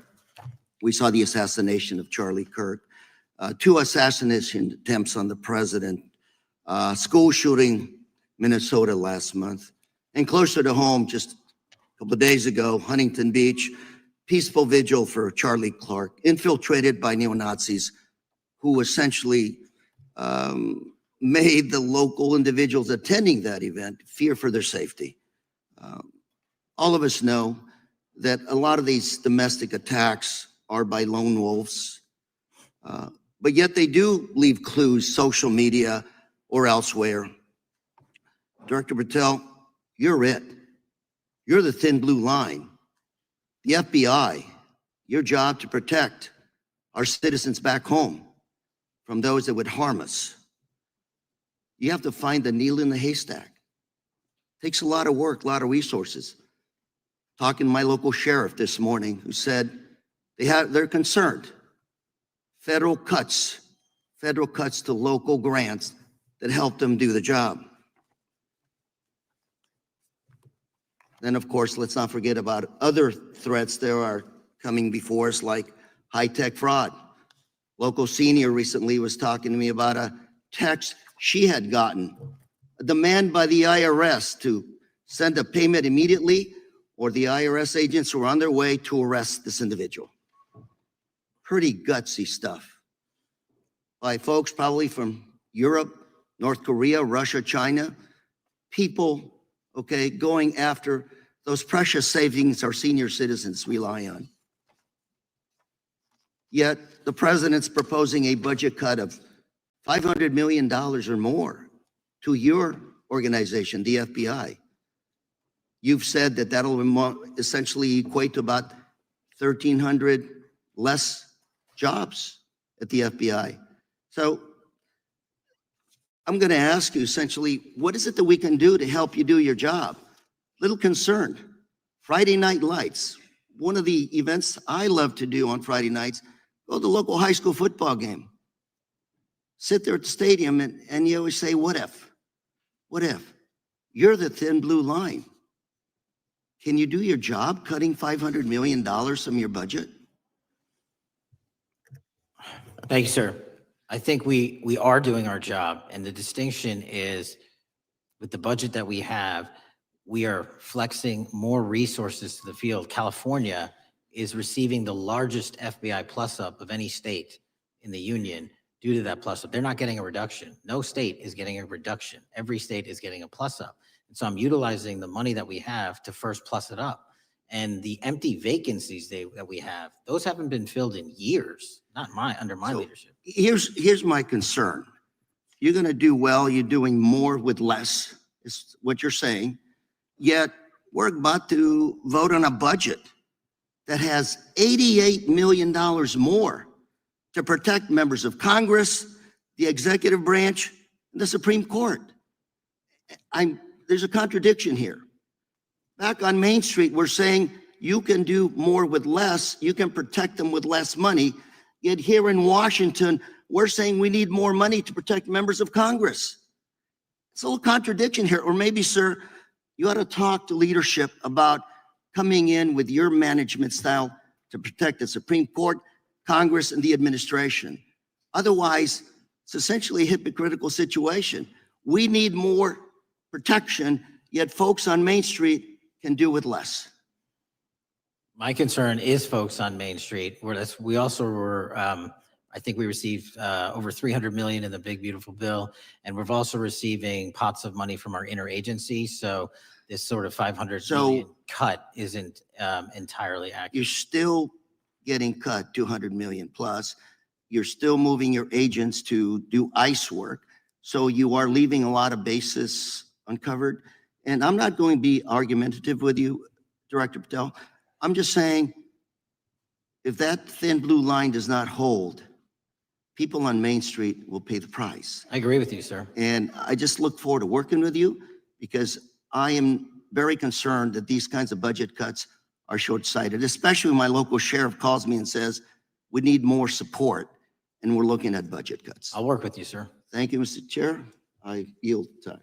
We saw the assassination of Charlie Kirk, 2 assassination attempts on the president, school shooting, Minnesota last month, and closer to home, just a couple of days ago, Huntington Beach, peaceful vigil for Charlie Kirk, infiltrated by neo-Nazis who essentially made the local individuals attending that event fear for their safety. All of us know that a lot of these domestic attacks are by lone wolves, but yet they do leave clues, social media or elsewhere. Director Patel, you're it. You're the thin blue line. The FBI, your job to protect our citizens back home from those that would harm us. You have to find the needle in the haystack. Takes a lot of work, a lot of resources. Talking to my local sheriff this morning who said they're concerned. Federal cuts to local grants that help them do the job. Then, of course, let's not forget about other threats that are coming before us, like high-tech fraud. Local senior recently was talking to me about a text she had gotten, a demand by the IRS to send a payment immediately, or the IRS agents were on their way to arrest this individual. Pretty gutsy stuff by folks probably from Europe, North Korea, Russia, China, people, okay, going after those precious savings our senior citizens rely on. Yet the president's proposing a budget cut of $500 million or more to your organization, the FBI. You've said that that'll essentially equate to about 1,300 less jobs at the FBI. So I'm going to ask you essentially, what is it that we can do to help you do your job? Little concerned. Friday night lights. One of the events I love to do on Friday nights, go to the local high school football game. Sit there at the stadium and you always say, what if? What if? You're the thin blue line. Can you do your job cutting $500 million from your budget? Thank you, sir. I think we are doing our job, and the distinction is with the budget that we have, we are flexing more resources to the field. California is receiving the largest FBI plus up of any state in the union due to that plus up. They're not getting a reduction. No state is getting a reduction. Every state is getting a plus up. And so I'm utilizing the money that we have to first plus it up. And the empty vacancies that we have, those haven't been filled in years, not under my leadership. Here's my concern. You're going to do well. You're doing more with less, is what you're saying. Yet we're about to vote on a budget that has $88 million more to protect members of Congress, the executive branch, and the Supreme Court. There's a contradiction here. Back on Main Street, we're saying you can do more with less, you can protect them with less money. Yet here in Washington, we're saying we need more money to protect members of Congress. It's a little contradiction here. Or maybe, sir, you ought to talk to leadership about coming in with your management style to protect the Supreme Court, Congress, and the administration. Otherwise, it's essentially a hypocritical situation. We need more protection, yet folks on Main Street can do with less. My concern is folks on Main Street. We also were, I think we received over 300 million in the big beautiful bill, and we're also receiving pots of money from our interagency. So this sort of 500 million cut isn't entirely accurate. You're still getting cut 200 million plus. You're still moving your agents to do ICE work. So you are leaving a lot of bases uncovered. And I'm not going to be argumentative with you, Director Patel. I'm just saying, if that thin blue line does not hold, people on Main Street will pay the price. I agree with you, sir. And I just look forward to working with you, because I am very concerned that these kinds of budget cuts are short-sighted, especially when my local sheriff calls me and says, we need more support, and we're looking at budget cuts. I'll work with you, sir. Thank you, Mr. Chair. I yield time.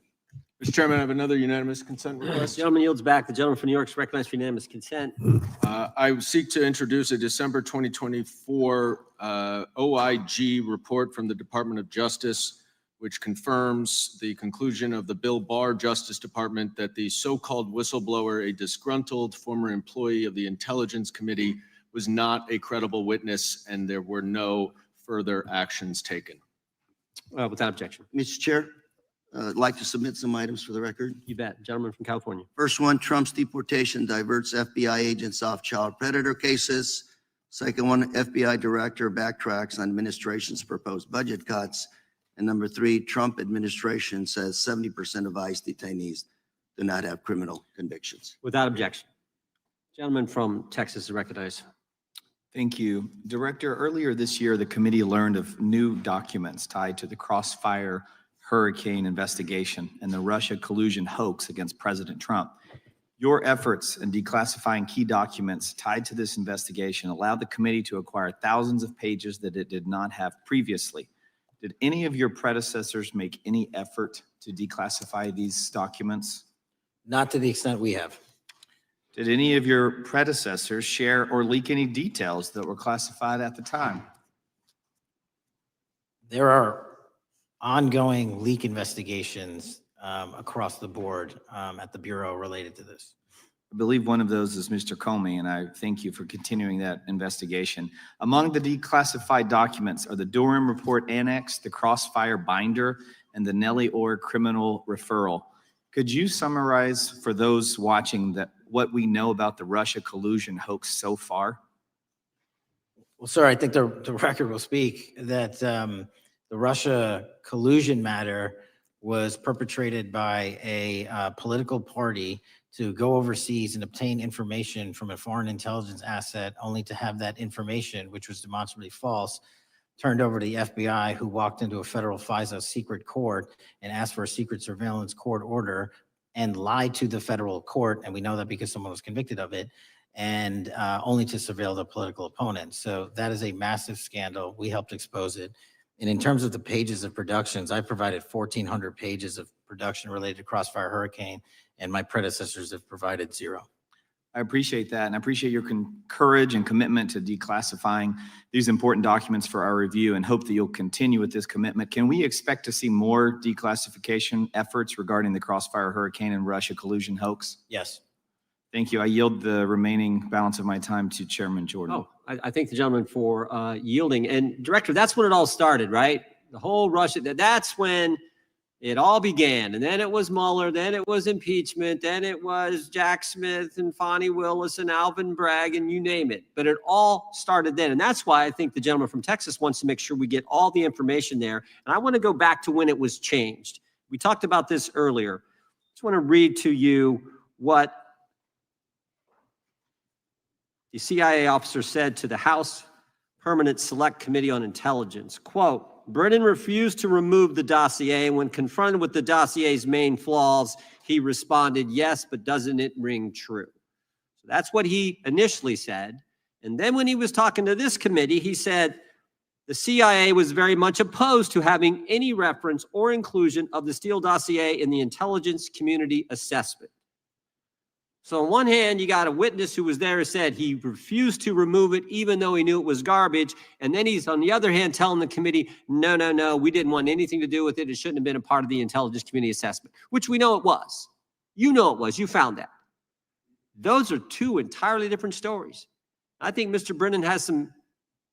Mr. Chairman, I have another unanimous consent request. Gentleman yields back. The gentleman from New York is recognized for unanimous consent. I seek to introduce a December 2024 OIG report from the Department of Justice, which confirms the conclusion of the Bill Barr Justice Department that the so-called whistleblower, a disgruntled former employee of the Intelligence Committee, was not a credible witness, and there were no further actions taken. Without objection. Mr. Chair, I'd like to submit some items for the record. You bet. Gentleman from California. First one, Trump's deportation diverts FBI agents off child predator cases. Second one, FBI director backtracks on administration's proposed budget cuts. And number three, Trump administration says 70% of ICE detainees do not have criminal convictions. Without objection. Gentleman from Texas is recognized. Thank you. Director, earlier this year, the committee learned of new documents tied to the Crossfire Hurricane investigation and the Russia collusion hoax against President Trump. Your efforts in declassifying key documents tied to this investigation allowed the committee to acquire thousands of pages that it did not have previously. Did any of your predecessors make any effort to declassify these documents? Not to the extent we have. Did any of your predecessors share or leak any details that were classified at the time? There are ongoing leak investigations across the board at the Bureau related to this. I believe one of those is Mr. Comey, and I thank you for continuing that investigation. Among the declassified documents are the Durham Report Annex, the Crossfire Binder, and the Nellie Orr Criminal Referral. Could you summarize for those watching that what we know about the Russia collusion hoax so far? Well, sir, I think the record will speak that the Russia collusion matter was perpetrated by a political party to go overseas and obtain information from a foreign intelligence asset, only to have that information, which was demonstrably false, turned over to the FBI, who walked into a federal FISA secret court and asked for a secret surveillance court order and lied to the federal court. And we know that because someone was convicted of it, and only to surveil the political opponent. So that is a massive scandal. We helped expose it. And in terms of the pages of productions, I provided 1,400 pages of production related to Crossfire Hurricane, and my predecessors have provided 0. I appreciate that, and I appreciate your courage and commitment to declassifying these important documents for our review, and hope that you'll continue with this commitment. Can we expect to see more declassification efforts regarding the Crossfire Hurricane and Russia collusion hoax? Yes. Thank you. I yield the remaining balance of my time to Chairman Jordan. Oh, I thank the gentleman for yielding. And Director, that's when it all started, right? The whole Russia, that's when it all began. And then it was Mueller, then it was impeachment, then it was Jack Smith and Fonnie Willis and Alvin Bragg and you name it. But it all started then. And that's why I think the gentleman from Texas wants to make sure we get all the information there. And I want to go back to when it was changed. We talked about this earlier. I just want to read to you what the CIA officer said to the House Permanent Select Committee on Intelligence. Quote, Brennan refused to remove the dossier. When confronted with the dossier's main flaws, he responded, yes, but doesn't it ring true? So that's what he initially said. And then when he was talking to this committee, he said the CIA was very much opposed to having any reference or inclusion of the Steele dossier in the intelligence community assessment. So on one hand, you got a witness who was there who said he refused to remove it even though he knew it was garbage. And then he's on the other hand telling the committee, no, we didn't want anything to do with it. It shouldn't have been a part of the intelligence community assessment, which we know it was. You know it was. You found that. Those are two entirely different stories. I think Mr. Brennan has some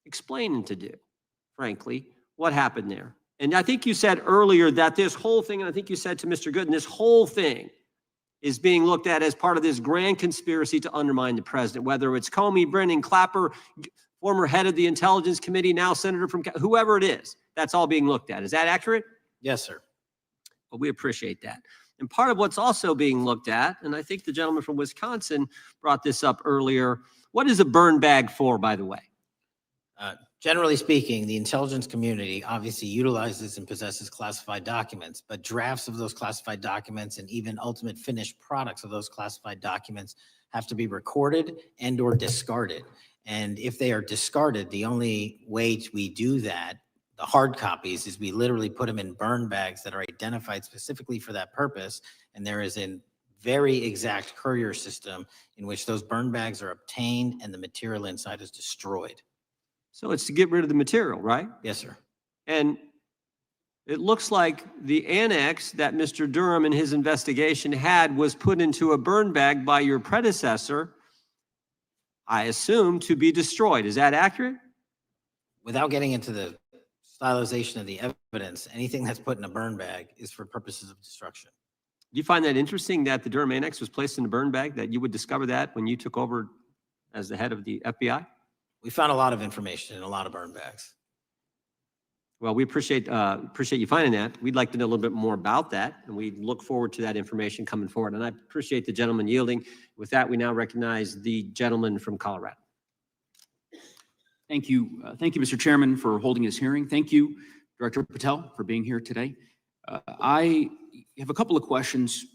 explaining to do, frankly, what happened there. And I think you said earlier that this whole thing, and I think you said to Mr. Gooden, this whole thing is being looked at as part of this grand conspiracy to undermine the president, whether it's Comey, Brennan, Clapper, former head of the Intelligence Committee, now senator from, whoever it is, that's all being looked at. Is that accurate? Yes, sir. Well, we appreciate that. And part of what's also being looked at, and I think the gentleman from Wisconsin brought this up earlier, what is a burn bag for, by the way? Generally speaking, the intelligence community obviously utilizes and possesses classified documents, but drafts of those classified documents and even ultimate finished products of those classified documents have to be recorded and or discarded. And if they are discarded, the only way we do that, the hard copies, is we literally put them in burn bags that are identified specifically for that purpose. And there is a very exact courier system in which those burn bags are obtained and the material inside is destroyed. So it's to get rid of the material, right? Yes, sir. And it looks like the annex that Mr. Durham in his investigation had was put into a burn bag by your predecessor, I assume, to be destroyed. Is that accurate? Without getting into the stylization of the evidence, anything that's put in a burn bag is for purposes of destruction. Do you find that interesting that the Durham annex was placed in a burn bag, that you would discover that when you took over as the head of the FBI? We found a lot of information in a lot of burn bags. Well, we appreciate you finding that. We'd like to know a little bit more about that, and we look forward to that information coming forward. And I appreciate the gentleman yielding. With that, we now recognize the gentleman from Colorado. Thank you. Thank you, Mr. Chairman, for holding this hearing. Thank you, Director Patel, for being here today. I have a couple of questions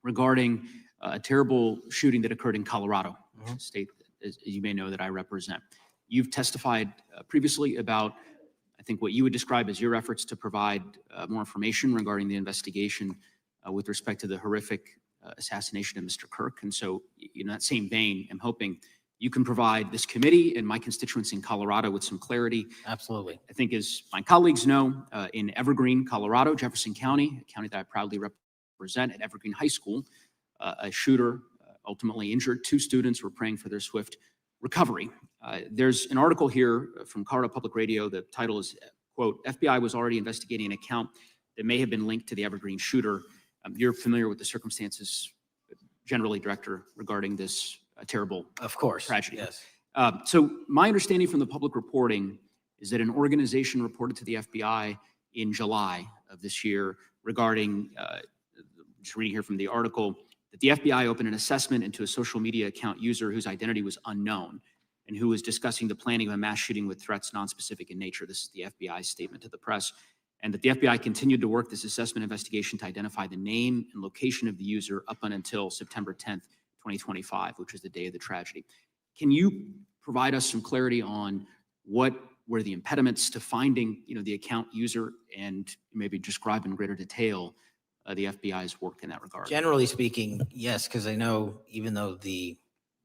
regarding a terrible shooting that occurred in Colorado, state, as you may know, that I represent. You've testified previously about, I think, what you would describe as your efforts to provide more information regarding the investigation with respect to the horrific assassination of Mr. Kirk. And so, in that same vein, I'm hoping you can provide this committee and my constituents in Colorado with some clarity. Absolutely. I think, as my colleagues know, in Evergreen, Colorado, Jefferson County, a county that I proudly represent, at Evergreen High School, a shooter ultimately injured. 2 students were praying for their swift recovery. There's an article here from Colorado Public Radio. The title is, quote, FBI was already investigating an account that may have been linked to the Evergreen shooter. You're familiar with the circumstances generally, Director, regarding this terrible tragedy. Yes. So my understanding from the public reporting is that an organization reported to the FBI in July of this year regarding, just reading here from the article, that the FBI opened an assessment into a social media account user whose identity was unknown and who was discussing the planning of a mass shooting with threats non-specific in nature. This is the FBI's statement to the press. And that the FBI continued to work this assessment investigation to identify the name and location of the user up until September 10th, 2025, which was the day of the tragedy. Can you provide us some clarity on what were the impediments to finding, the account user, and maybe describe in greater detail the FBI's work in that regard? Generally speaking, yes, because I know even though the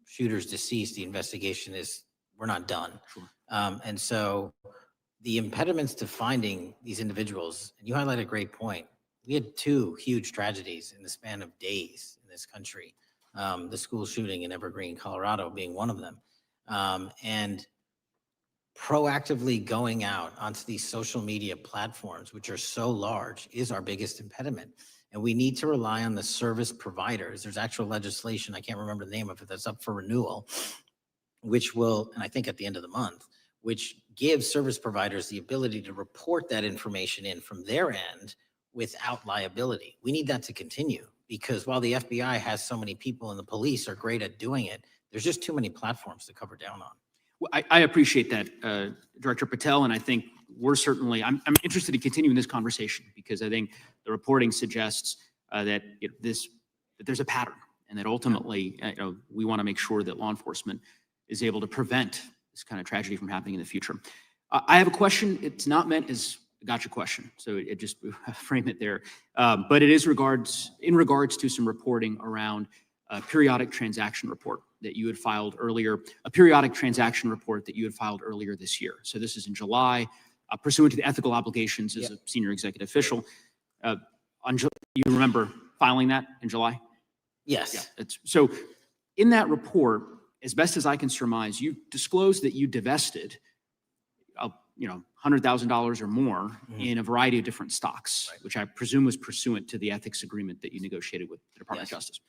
shooter's deceased, the investigation we're not done. Sure. And so the impediments to finding these individuals, and you highlight a great point. We had 2 huge tragedies in the span of days in this country. The school shooting in Evergreen, Colorado being one of them. And proactively going out onto these social media platforms, which are so large, is our biggest impediment. And we need to rely on the service providers. There's actual legislation, I can't remember the name of it, that's up for renewal, which will, and I think at the end of the month, which gives service providers the ability to report that information in from their end without liability. We need that to continue, because while the FBI has so many people and the police are great at doing it, there's just too many platforms to cover down on. Well, I appreciate that, Director Patel, and I think we're certainly, I'm interested in continuing this conversation, because I think the reporting suggests that that there's a pattern, and that ultimately, we want to make sure that law enforcement is able to prevent this kind of tragedy from happening in the future. I have a question. It's not meant as a gotcha question, so it just frame it there. But it is in regards to some reporting around a periodic transaction report that you had filed earlier, this year. So this is in July, pursuant to the ethical obligations as a senior executive official. You remember filing that in July? Yes. Yeah, so in that report, as best as I can surmise, you disclosed that you divested, $100,000 or more in a variety of different stocks, which I presume was pursuant to the ethics agreement that you negotiated with the Department of Justice.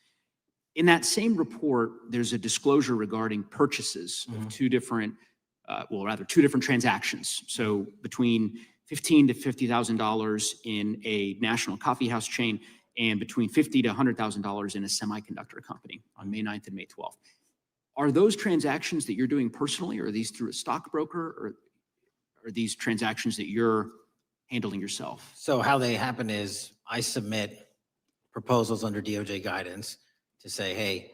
In that same report, there's a disclosure regarding purchases of two different transactions. So between $15,000 to $50,000 in a national coffee house chain, and between $50,000 to $100,000 in a semiconductor company on May 9th and May 12th. Are those transactions that you're doing personally, or are these through a stockbroker, or are these transactions that you're handling yourself? So how they happen is I submit proposals under DOJ guidance to say, hey,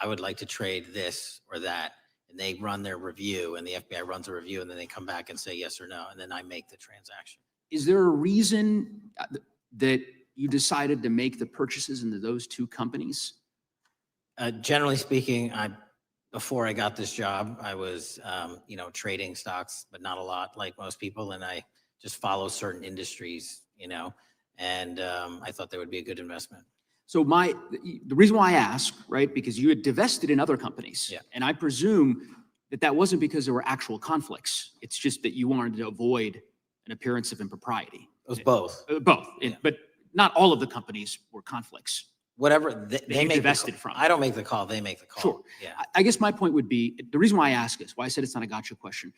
I would like to trade this or that. And they run their review, and the FBI runs a review, and then they come back and say yes or no. And then I make the transaction. Is there a reason that you decided to make the purchases into those two companies? Generally speaking, before I got this job, I was, trading stocks, but not a lot like most people. And I just follow certain industries, and I thought they would be a good investment. So the reason why I ask, right, because you had divested in other companies, and I presume that wasn't because there were actual conflicts. It's just that you wanted to avoid an appearance of impropriety. It was both. Both, but not all of the companies were conflicts. Whatever they make divested from. I don't make the call; they make the call. Sure. Yeah. I guess my point would be, the reason why I ask is, why I said it's not a gotcha question.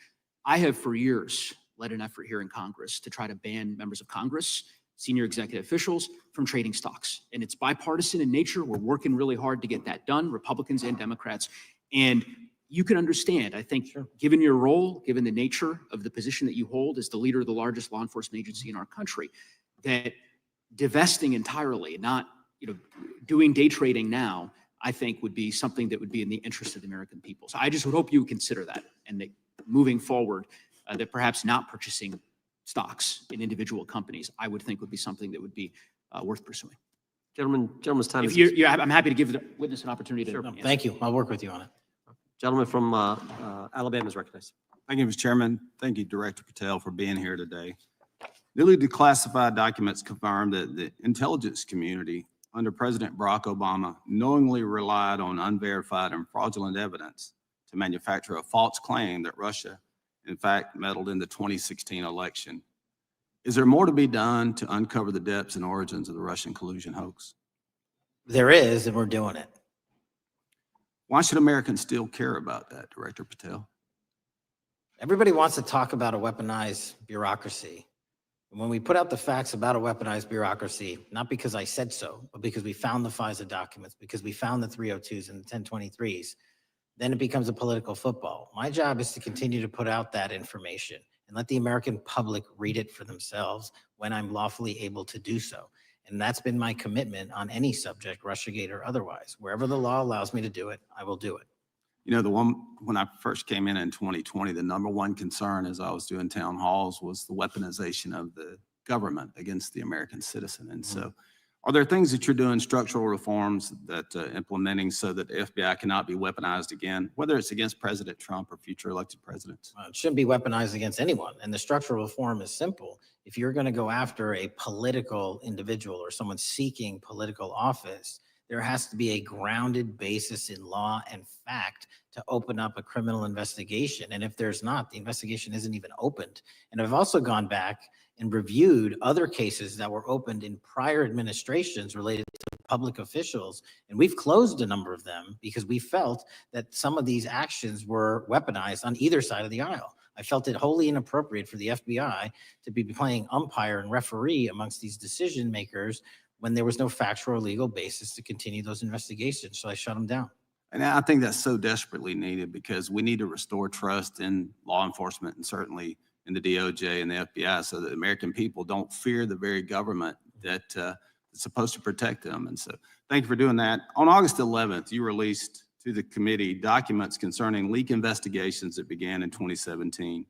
I have for years led an effort here in Congress to try to ban members of Congress, senior executive officials, from trading stocks. And it's bipartisan in nature. We're working really hard to get that done, Republicans and Democrats. And you can understand, I think, given your role, given the nature of the position that you hold as the leader of the largest law enforcement agency in our country, that divesting entirely, not doing day trading now, I think would be something that would be in the interest of the American people. So I just would hope you would consider that, and that moving forward, that perhaps not purchasing stocks in individual companies, I would think would be something that would be worth pursuing. Gentleman's time is. I'm happy to give the witness an opportunity to. Answer. Thank you. I'll work with you on it. Gentleman from Alabama is recognized. Thank you, Mr. Chairman. Thank you, Director Patel, for being here today. Newly declassified documents confirm that the intelligence community under President Barack Obama knowingly relied on unverified and fraudulent evidence to manufacture a false claim that Russia, in fact, meddled in the 2016 election. Is there more to be done to uncover the depths and origins of the Russian collusion hoax? There is, and we're doing it. Why should Americans still care about that, Director Patel? Everybody wants to talk about a weaponized bureaucracy. And when we put out the facts about a weaponized bureaucracy, not because I said so, but because we found the FISA documents, because we found the 302s and the 1023s, then it becomes a political football. My job is to continue to put out that information and let the American public read it for themselves when I'm lawfully able to do so. And that's been my commitment on any subject, Russiagate or otherwise. Wherever the law allows me to do it, I will do it. When I first came in 2020, the number one concern as I was doing town halls was the weaponization of the government against the American citizen. And so are there things that you're doing, structural reforms that implementing so that the FBI cannot be weaponized again, whether it's against President Trump or future elected presidents? It shouldn't be weaponized against anyone. And the structural reform is simple. If you're going to go after a political individual or someone seeking political office, There has to be a grounded basis in law and fact to open up a criminal investigation. And if there's not, the investigation isn't even opened. And I've also gone back and reviewed other cases that were opened in prior administrations related to public officials. And we've closed a number of them because we felt that some of these actions were weaponized on either side of the aisle. I felt it wholly inappropriate for the FBI to be playing umpire and referee amongst these decision makers when there was no factual or legal basis to continue those investigations. So I shut them down. And I think that's so desperately needed because we need to restore trust in law enforcement and certainly in the DOJ and the FBI so that American people don't fear the very government that is supposed to protect them. And so thank you for doing that. On August 11th, you released to the committee documents concerning leak investigations that began in 2017.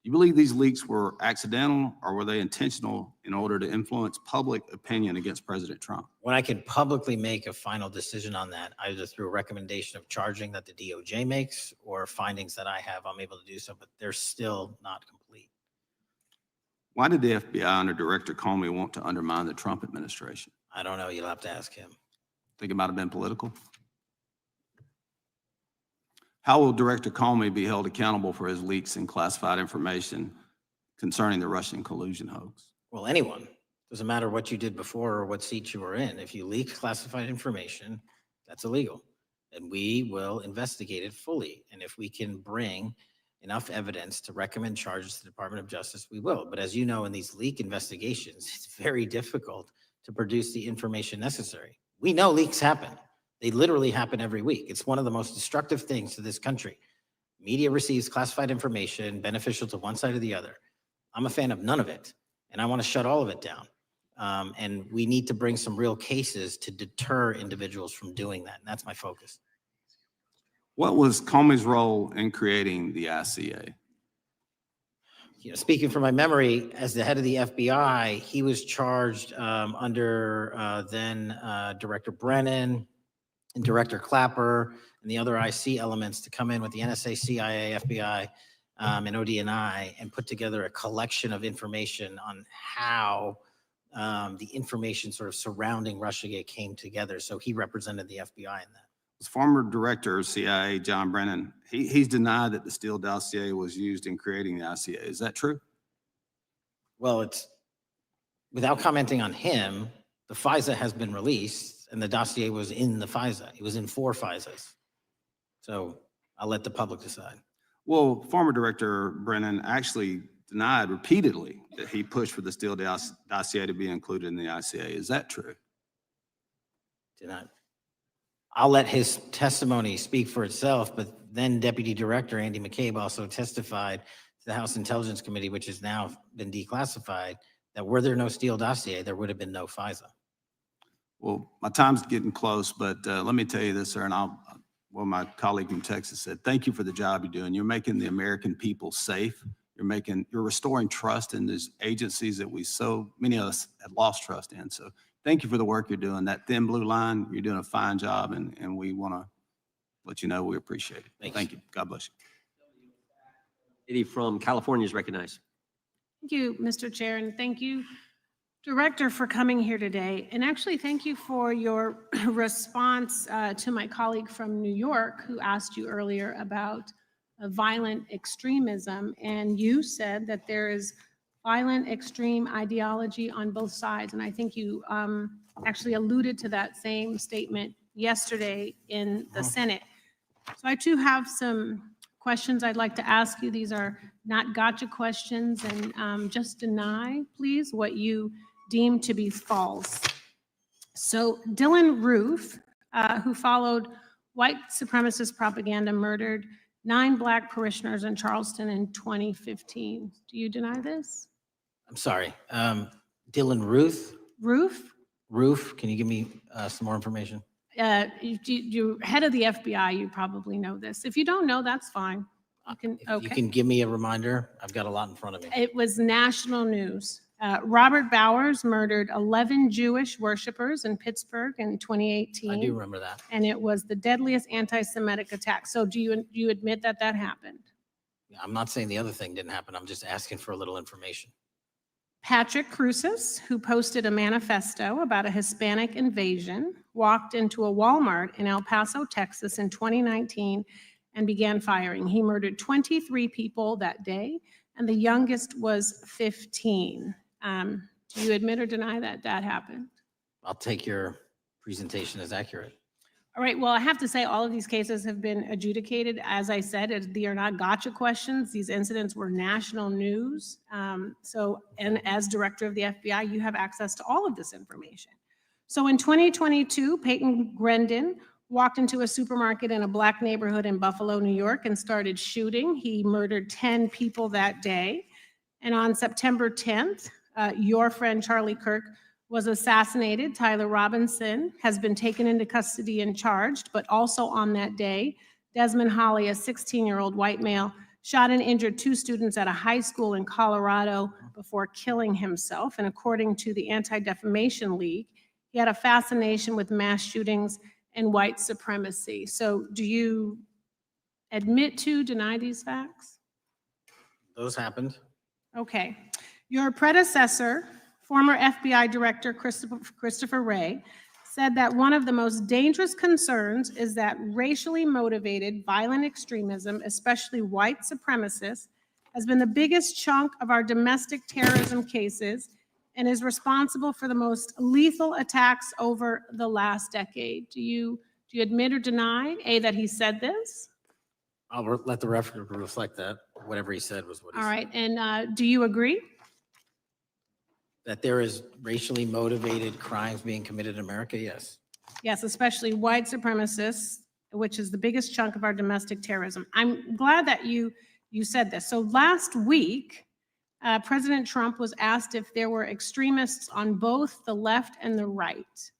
You believe these leaks were accidental or were they intentional in order to influence public opinion against President Trump? When I can publicly make a final decision on that, either through a recommendation of charging that the DOJ makes or findings that I have, I'm able to do so, but they're still not complete. Why did the FBI under Director Comey want to undermine the Trump administration? I don't know. You'll have to ask him. Think it might have been political? How will Director Comey be held accountable for his leaks and classified information concerning the Russian collusion hoax? Well, anyone. Doesn't matter what you did before or what seat you were in. If you leak classified information, that's illegal. And we will investigate it fully. And if we can bring enough evidence to recommend charges to the Department of Justice, we will. But as you know, in these leak investigations, it's very difficult to produce the information necessary. We know leaks happen. They literally happen every week. It's one of the most destructive things to this country. Media receives classified information beneficial to one side or the other. I'm a fan of none of it, and I want to shut all of it down. And we need to bring some real cases to deter individuals from doing that, and that's my focus. What was Comey's role in creating the ICA? You know, speaking from my memory, as the head of the FBI, he was charged under then Director Brennan and Director Clapper and the other IC elements to come in with the NSA, CIA, FBI, and ODNI and put together a collection of information on how the information sort of surrounding Russiagate came together. So he represented the FBI in that. Was former Director of CIA, John Brennan, he's denied that the Steele dossier was used in creating the ICA. Is that true? Well, it's, without commenting on him, the FISA has been released and the dossier was in the FISA. It was in 4 FISAs. So I'll let the public decide. Well, former Director Brennan actually denied repeatedly that he pushed for the Steele dossier to be included in the ICA. Is that true? Denied. I'll let his testimony speak for itself, but then Deputy Director Andy McCabe also testified to the House Intelligence Committee, which has now been declassified, that were there no Steele dossier, there would have been no FISA. Well, my time's getting close, but let me tell you this, sir, and my colleague from Texas said, thank you for the job you're doing. You're making the American people safe. You're restoring trust in these agencies that so many of us had lost trust in. So thank you for the work you're doing. That thin blue line, you're doing a fine job, and we want to let you know we appreciate it. Thank you. God bless you. Lady from California is recognized. Thank you, Mr. Chair, and thank you, Director, for coming here today. And actually, thank you for your response to my colleague from New York who asked you earlier about violent extremism. And you said that there is violent extreme ideology on both sides. And I think you actually alluded to that same statement yesterday in the Senate. So I too have some questions I'd like to ask you. These are not gotcha questions, and just deny, please, what you deem to be false. So Dylan Roof, who followed white supremacist propaganda, murdered 9 Black parishioners in Charleston in 2015. Do you deny this? I'm sorry. Dylan Ruth? Roof? Roof, can you give me some more information? You're head of the FBI, you probably know this. If you don't know, that's fine. You can, You can give me a reminder. I've got a lot in front of me. It was national news. Robert Bowers murdered 11 Jewish worshipers in Pittsburgh in 2018. I do remember that. And it was the deadliest anti-Semitic attack. So do you admit that that happened? I'm not saying the other thing didn't happen. I'm just asking for a little information. Patrick Cruces, who posted a manifesto about a Hispanic invasion, walked into a Walmart in El Paso, Texas in 2019 and began firing. He murdered 23 people that day, and the youngest was 15. Do you admit or deny that that happened? I'll take your presentation as accurate. All right, well, I have to say all of these cases have been adjudicated. As I said, they are not gotcha questions. These incidents were national news. And as director of the FBI, you have access to all of this information. So in 2022, Peyton Grendon walked into a supermarket in a Black neighborhood in Buffalo, New York, and started shooting. He murdered 10 people that day. And on September 10th, your friend Charlie Kirk was assassinated. Tyler Robinson has been taken into custody and charged, but also on that day, Desmond Holley, a 16-year-old white male, shot and injured 2 students at a high school in Colorado before killing himself. And according to the Anti-Defamation League, he had a fascination with mass shootings and white supremacy. So do you admit to, deny these facts? Those happened. Okay. Your predecessor, former FBI Director Christopher Wray, said that one of the most dangerous concerns is that racially motivated violent extremism, especially white supremacists, has been the biggest chunk of our domestic terrorism cases and is responsible for the most lethal attacks over the last decade. Do you admit or deny, A, that he said this? I'll let the record reflect that. Whatever he said was what he All said. right, and do you agree? That there is racially motivated crimes being committed in America, yes. Yes, especially white supremacists, which is the biggest chunk of our domestic terrorism. I'm glad that you said this. So last week, President Trump was asked if there were extremists on both the left and the right.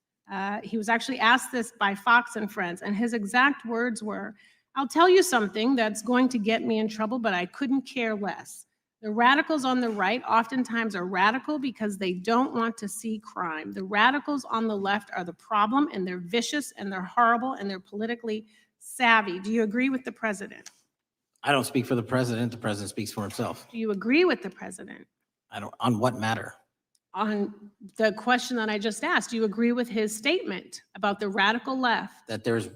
He was actually asked this by Fox and Friends, and his exact words were, "I'll tell you something that's going to get me in trouble, but I couldn't care less. The radicals on the right oftentimes are radical because they don't want to see crime. The radicals on the left are the problem, and they're vicious, and they're horrible, and they're politically savvy." Do you agree with the president? I don't speak for the president. The president speaks for himself. Do you agree with the president? I don't, on what matter? On the question that I just asked, do you agree with his statement about the radical left? That there's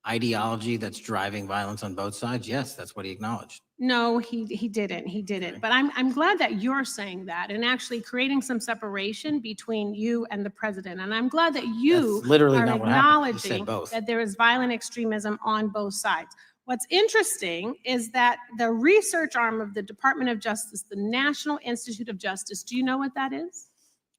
ideology that's driving violence on both sides? Yes, that's what he acknowledged. No, he didn't. He didn't. But I'm glad that you're saying that and actually creating some separation between you and the president. And I'm glad that you That's literally are not what happened. He said acknowledging both. that there is violent extremism on both sides. What's interesting is that the research arm of the Department of Justice, the National Institute of Justice, do you know what that is?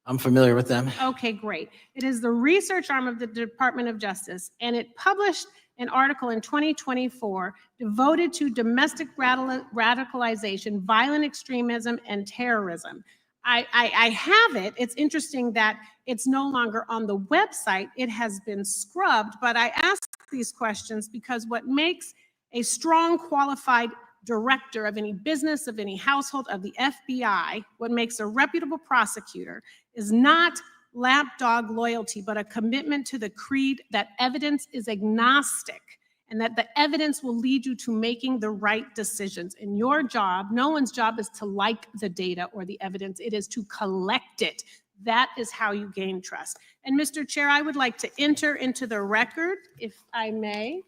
I'm familiar with them. Okay, great. It is the research arm of the Department of Justice, and it published an article in 2024 devoted to domestic radicalization, violent extremism, and terrorism. I have it. It's interesting that it's no longer on the website. It has been scrubbed, but I ask these questions because what makes a strong, qualified director of any business, of any household, of the FBI, what makes a reputable prosecutor is not lapdog loyalty, but a commitment to the creed that evidence is agnostic and that the evidence will lead you to making the right decisions. In your job, no one's job is to like the data or the evidence. It is to collect it. That is how you gain trust. And Mr. Chair, I would like to enter into the record, if I may.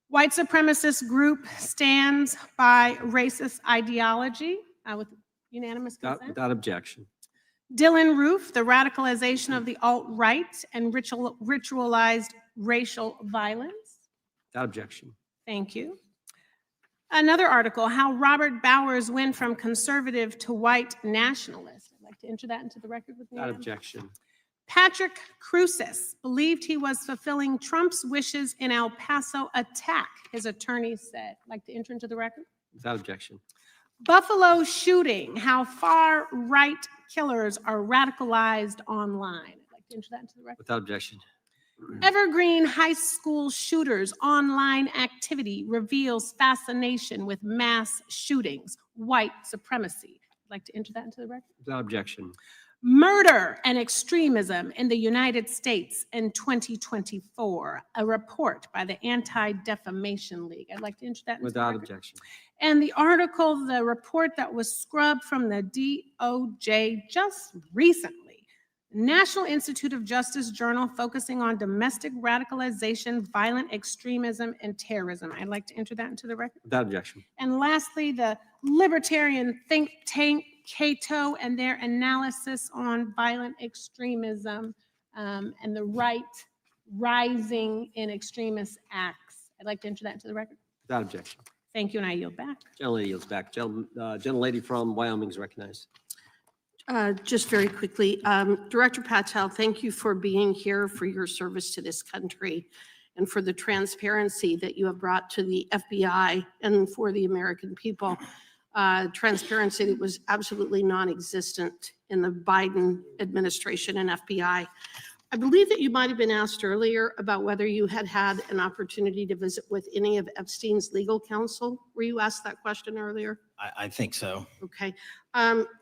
White supremacist group stands by racist ideology with unanimous consent. Without objection. Dylan Roof, the radicalization of the alt-right and ritualized racial violence. Without objection. Thank you. Another article, how Robert Bowers went from conservative to white nationalist. I'd like to enter that into the record with me. Without objection. Patrick Cruces believed he was fulfilling Trump's wishes in El Paso attack, his attorney said. I'd like to enter into the record. Without objection. Buffalo shooting, how far-right killers are radicalized online. I'd like to enter that into the record. Without objection. Evergreen high school shooters online activity reveals fascination with mass shootings, white supremacy. I'd like to enter that into the record. Without objection. Murder and Extremism in the United States in 2024, a report by the Anti-Defamation League. I'd like to enter that into the Without record. objection. And the article, the report that was scrubbed from the DOJ just recently, National Institute of Justice Journal focusing on domestic radicalization, violent extremism, and terrorism. I'd like to enter that into the record. Without objection. And lastly, the libertarian think tank Cato and their analysis on violent extremism and the right rising in extremist acts. I'd like to enter that into the record. Without objection. Thank you, and I yield back. Gentlelady yields back. Gentlelady from Wyoming is recognized. Just very quickly, Director Patel, thank you for being here, for your service to this country, and for the transparency that you have brought to the FBI and for the American people. Transparency that was absolutely non-existent in the Biden administration and FBI. I believe that you might have been asked earlier about whether you had had an opportunity to visit with any of Epstein's legal counsel. Were you asked that question earlier? I think so. Okay.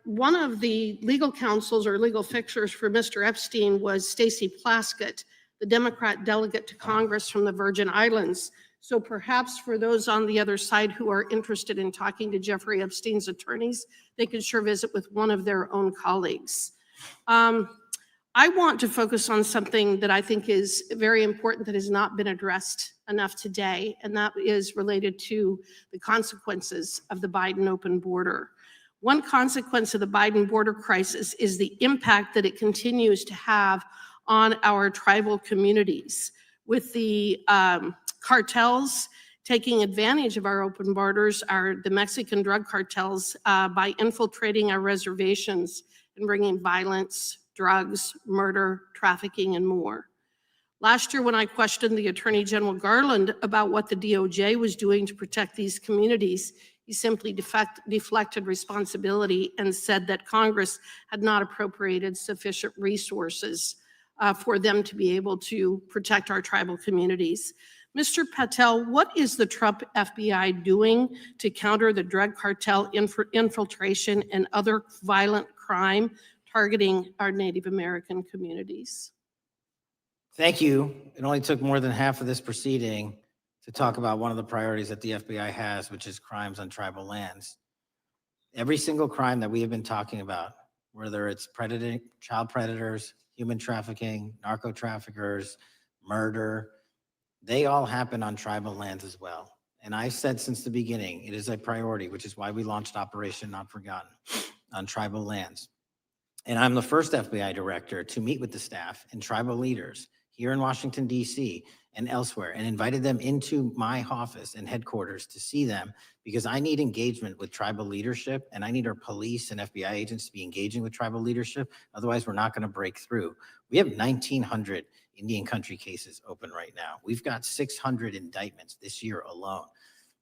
One of the legal counsels or legal fixers for Mr. Epstein was Stacey Plaskett, the Democrat delegate to Congress from the Virgin Islands. So perhaps for those on the other side who are interested in talking to Jeffrey Epstein's attorneys, they could sure visit with one of their own colleagues. I want to focus on something that I think is very important that has not been addressed enough today, and that is related to the consequences of the Biden open border. One consequence of the Biden border crisis is the impact that it continues to have on our tribal communities, with the cartels taking advantage of our open borders, the Mexican drug cartels, by infiltrating our reservations and bringing violence, drugs, murder, trafficking, and more. Last year, when I questioned the Attorney General Garland about what the DOJ was doing to protect these communities, he simply deflected responsibility and said that Congress had not appropriated sufficient resources for them to be able to protect our tribal communities. Mr. Patel, what is the Trump FBI doing to counter the drug cartel infiltration and other violent crime targeting our Native American communities? Thank you. It only took more than half of this proceeding to talk about one of the priorities that the FBI has, which is crimes on tribal lands. Every single crime that we have been talking about, whether it's child predators, human trafficking, narco traffickers, murder, they all happen on tribal lands as well. And I've said since the beginning, it is a priority, which is why we launched Operation Not Forgotten on tribal lands. And I'm the first FBI director to meet with the staff and tribal leaders here in Washington, D.C. and elsewhere, and invited them into my office and headquarters to see them, because I need engagement with tribal leadership, and I need our police and FBI agents to be engaging with tribal leadership. Otherwise, we're not going to break through. We have 1,900 Indian country cases open right now. We've got 600 indictments this year alone.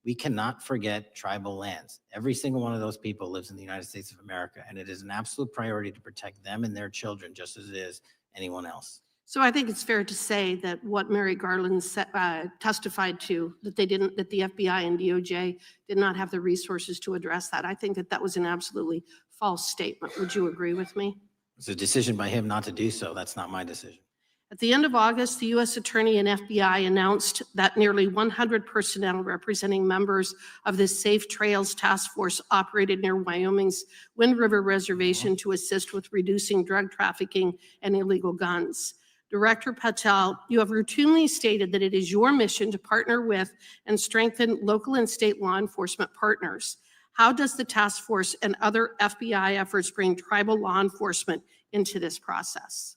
We cannot forget tribal lands. Every single one of those people lives in the United States of America, and it is an absolute priority to protect them and their children just as it is anyone else. So I think it's fair to say that what Mary Garland testified to, that the FBI and DOJ did not have the resources to address that. I think that that was an absolutely false statement. Would you agree with me? It's a decision by him not to do so. That's not my decision. At the end of August, the U.S. Attorney and FBI announced that nearly 100 personnel representing members of the Safe Trails Task Force operated near Wyoming's Wind River Reservation to assist with reducing drug trafficking and illegal guns. Director Patel, you have routinely stated that it is your mission to partner with and strengthen local and state law enforcement partners. How does the task force and other FBI efforts bring tribal law enforcement into this process?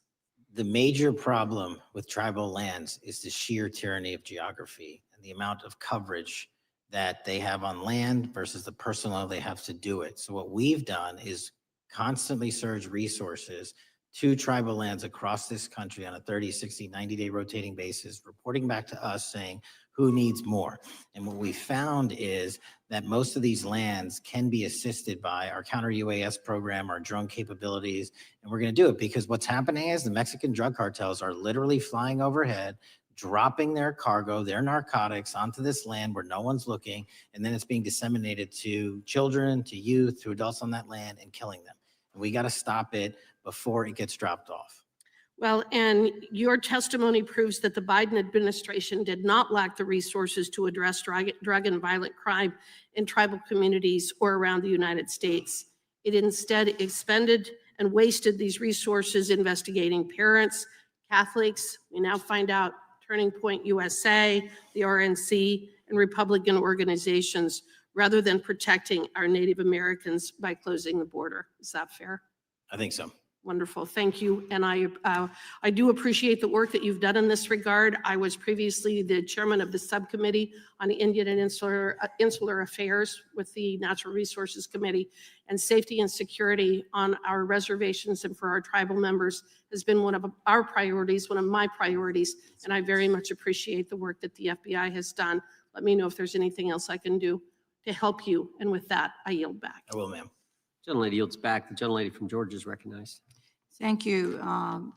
The major problem with tribal lands is the sheer tyranny of geography and the amount of coverage that they have on land versus the personnel they have to do it. So what we've done is constantly surge resources to tribal lands across this country on a 30, 60, 90-day rotating basis, reporting back to us saying who needs more. And what we found is that most of these lands can be assisted by our counter-UAS program, our drone capabilities, and we're going to do it because what's happening is the Mexican drug cartels are literally flying overhead, dropping their cargo, their narcotics onto this land where no one's looking, and then it's being disseminated to children, to youth, to adults on that land and killing them. We got to stop it before it gets dropped off. Well, and your testimony proves that the Biden administration did not lack the resources to address drug and violent crime in tribal communities or around the United States. It instead expended and wasted these resources investigating parents, Catholics, we now find out Turning Point USA, the RNC, and Republican organizations, rather than protecting our Native Americans by closing the border. Is that fair? I think so. Wonderful, thank you. And I do appreciate the work that you've done in this regard. I was previously the chairman of the subcommittee on Indian and Insular Affairs with the Natural Resources Committee, and safety and security on our reservations and for our tribal members has been one of our priorities, one of my priorities, and I very much appreciate the work that the FBI has done. Let me know if there's anything else I can do to help you. And with that, I yield back. I will, ma'am. Gentlelady yields back. The gentlelady from Georgia is recognized. Thank you,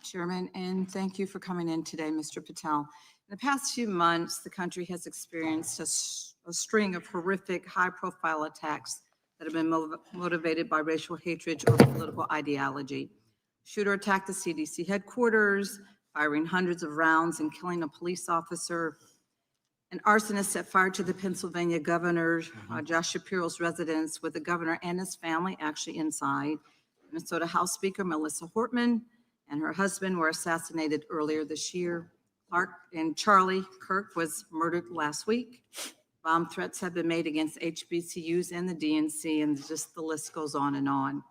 Chairman, and thank you for coming in today, Mr. Patel. In the past few months, the country has experienced a string of horrific, high-profile attacks that have been motivated by racial hatred or political ideology. Shooter attacked the CDC headquarters, firing hundreds of rounds and killing a police officer. An arsonist set fire to the Pennsylvania governor, Josh Shapiro's residence, with the governor and his family actually inside. Minnesota House Speaker Melissa Hortman and her husband were assassinated earlier this year. Clark and Charlie Kirk was murdered last week. Bomb threats have been made against HBCUs and the DNC, and just the list goes on and on.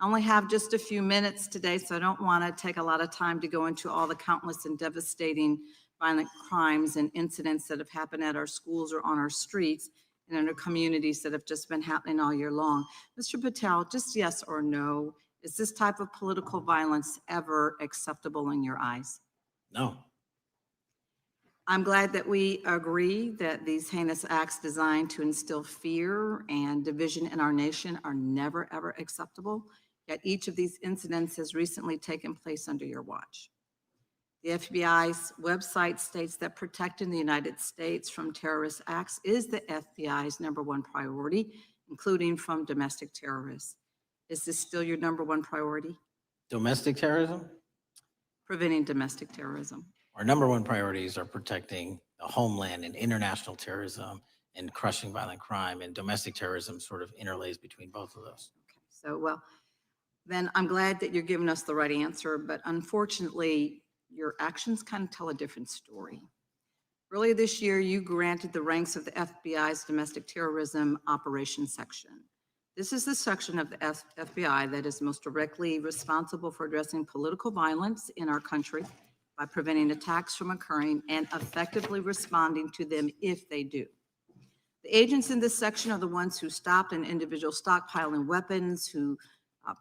I only have just a few minutes today, so I don't want to take a lot of time to go into all the countless and devastating violent crimes and incidents that have happened at our schools or on our streets and in our communities that have just been happening all year long. Mr. Patel, just yes or no, is this type of political violence ever acceptable in your eyes? No. I'm glad that we agree that these heinous acts designed to instill fear and division in our nation are never, ever acceptable. Yet each of these incidents has recently taken place under your watch. The FBI's website states that protecting the United States from terrorist acts is the FBI's #1 priority, including from domestic terrorists. Is this still your #1 priority? Domestic terrorism? Preventing domestic terrorism. Our #1 priorities are protecting the homeland and international terrorism and crushing violent crime, and domestic terrorism sort of interlays between both of those. Okay, so well, then I'm glad that you're giving us the right answer, but unfortunately, your actions kind of tell a different story. Earlier this year, you granted the ranks of the FBI's Domestic Terrorism Operations Section. This is the section of the FBI that is most directly responsible for addressing political violence in our country by preventing attacks from occurring and effectively responding to them if they do. The agents in this section are the ones who stopped an individual stockpiling weapons, who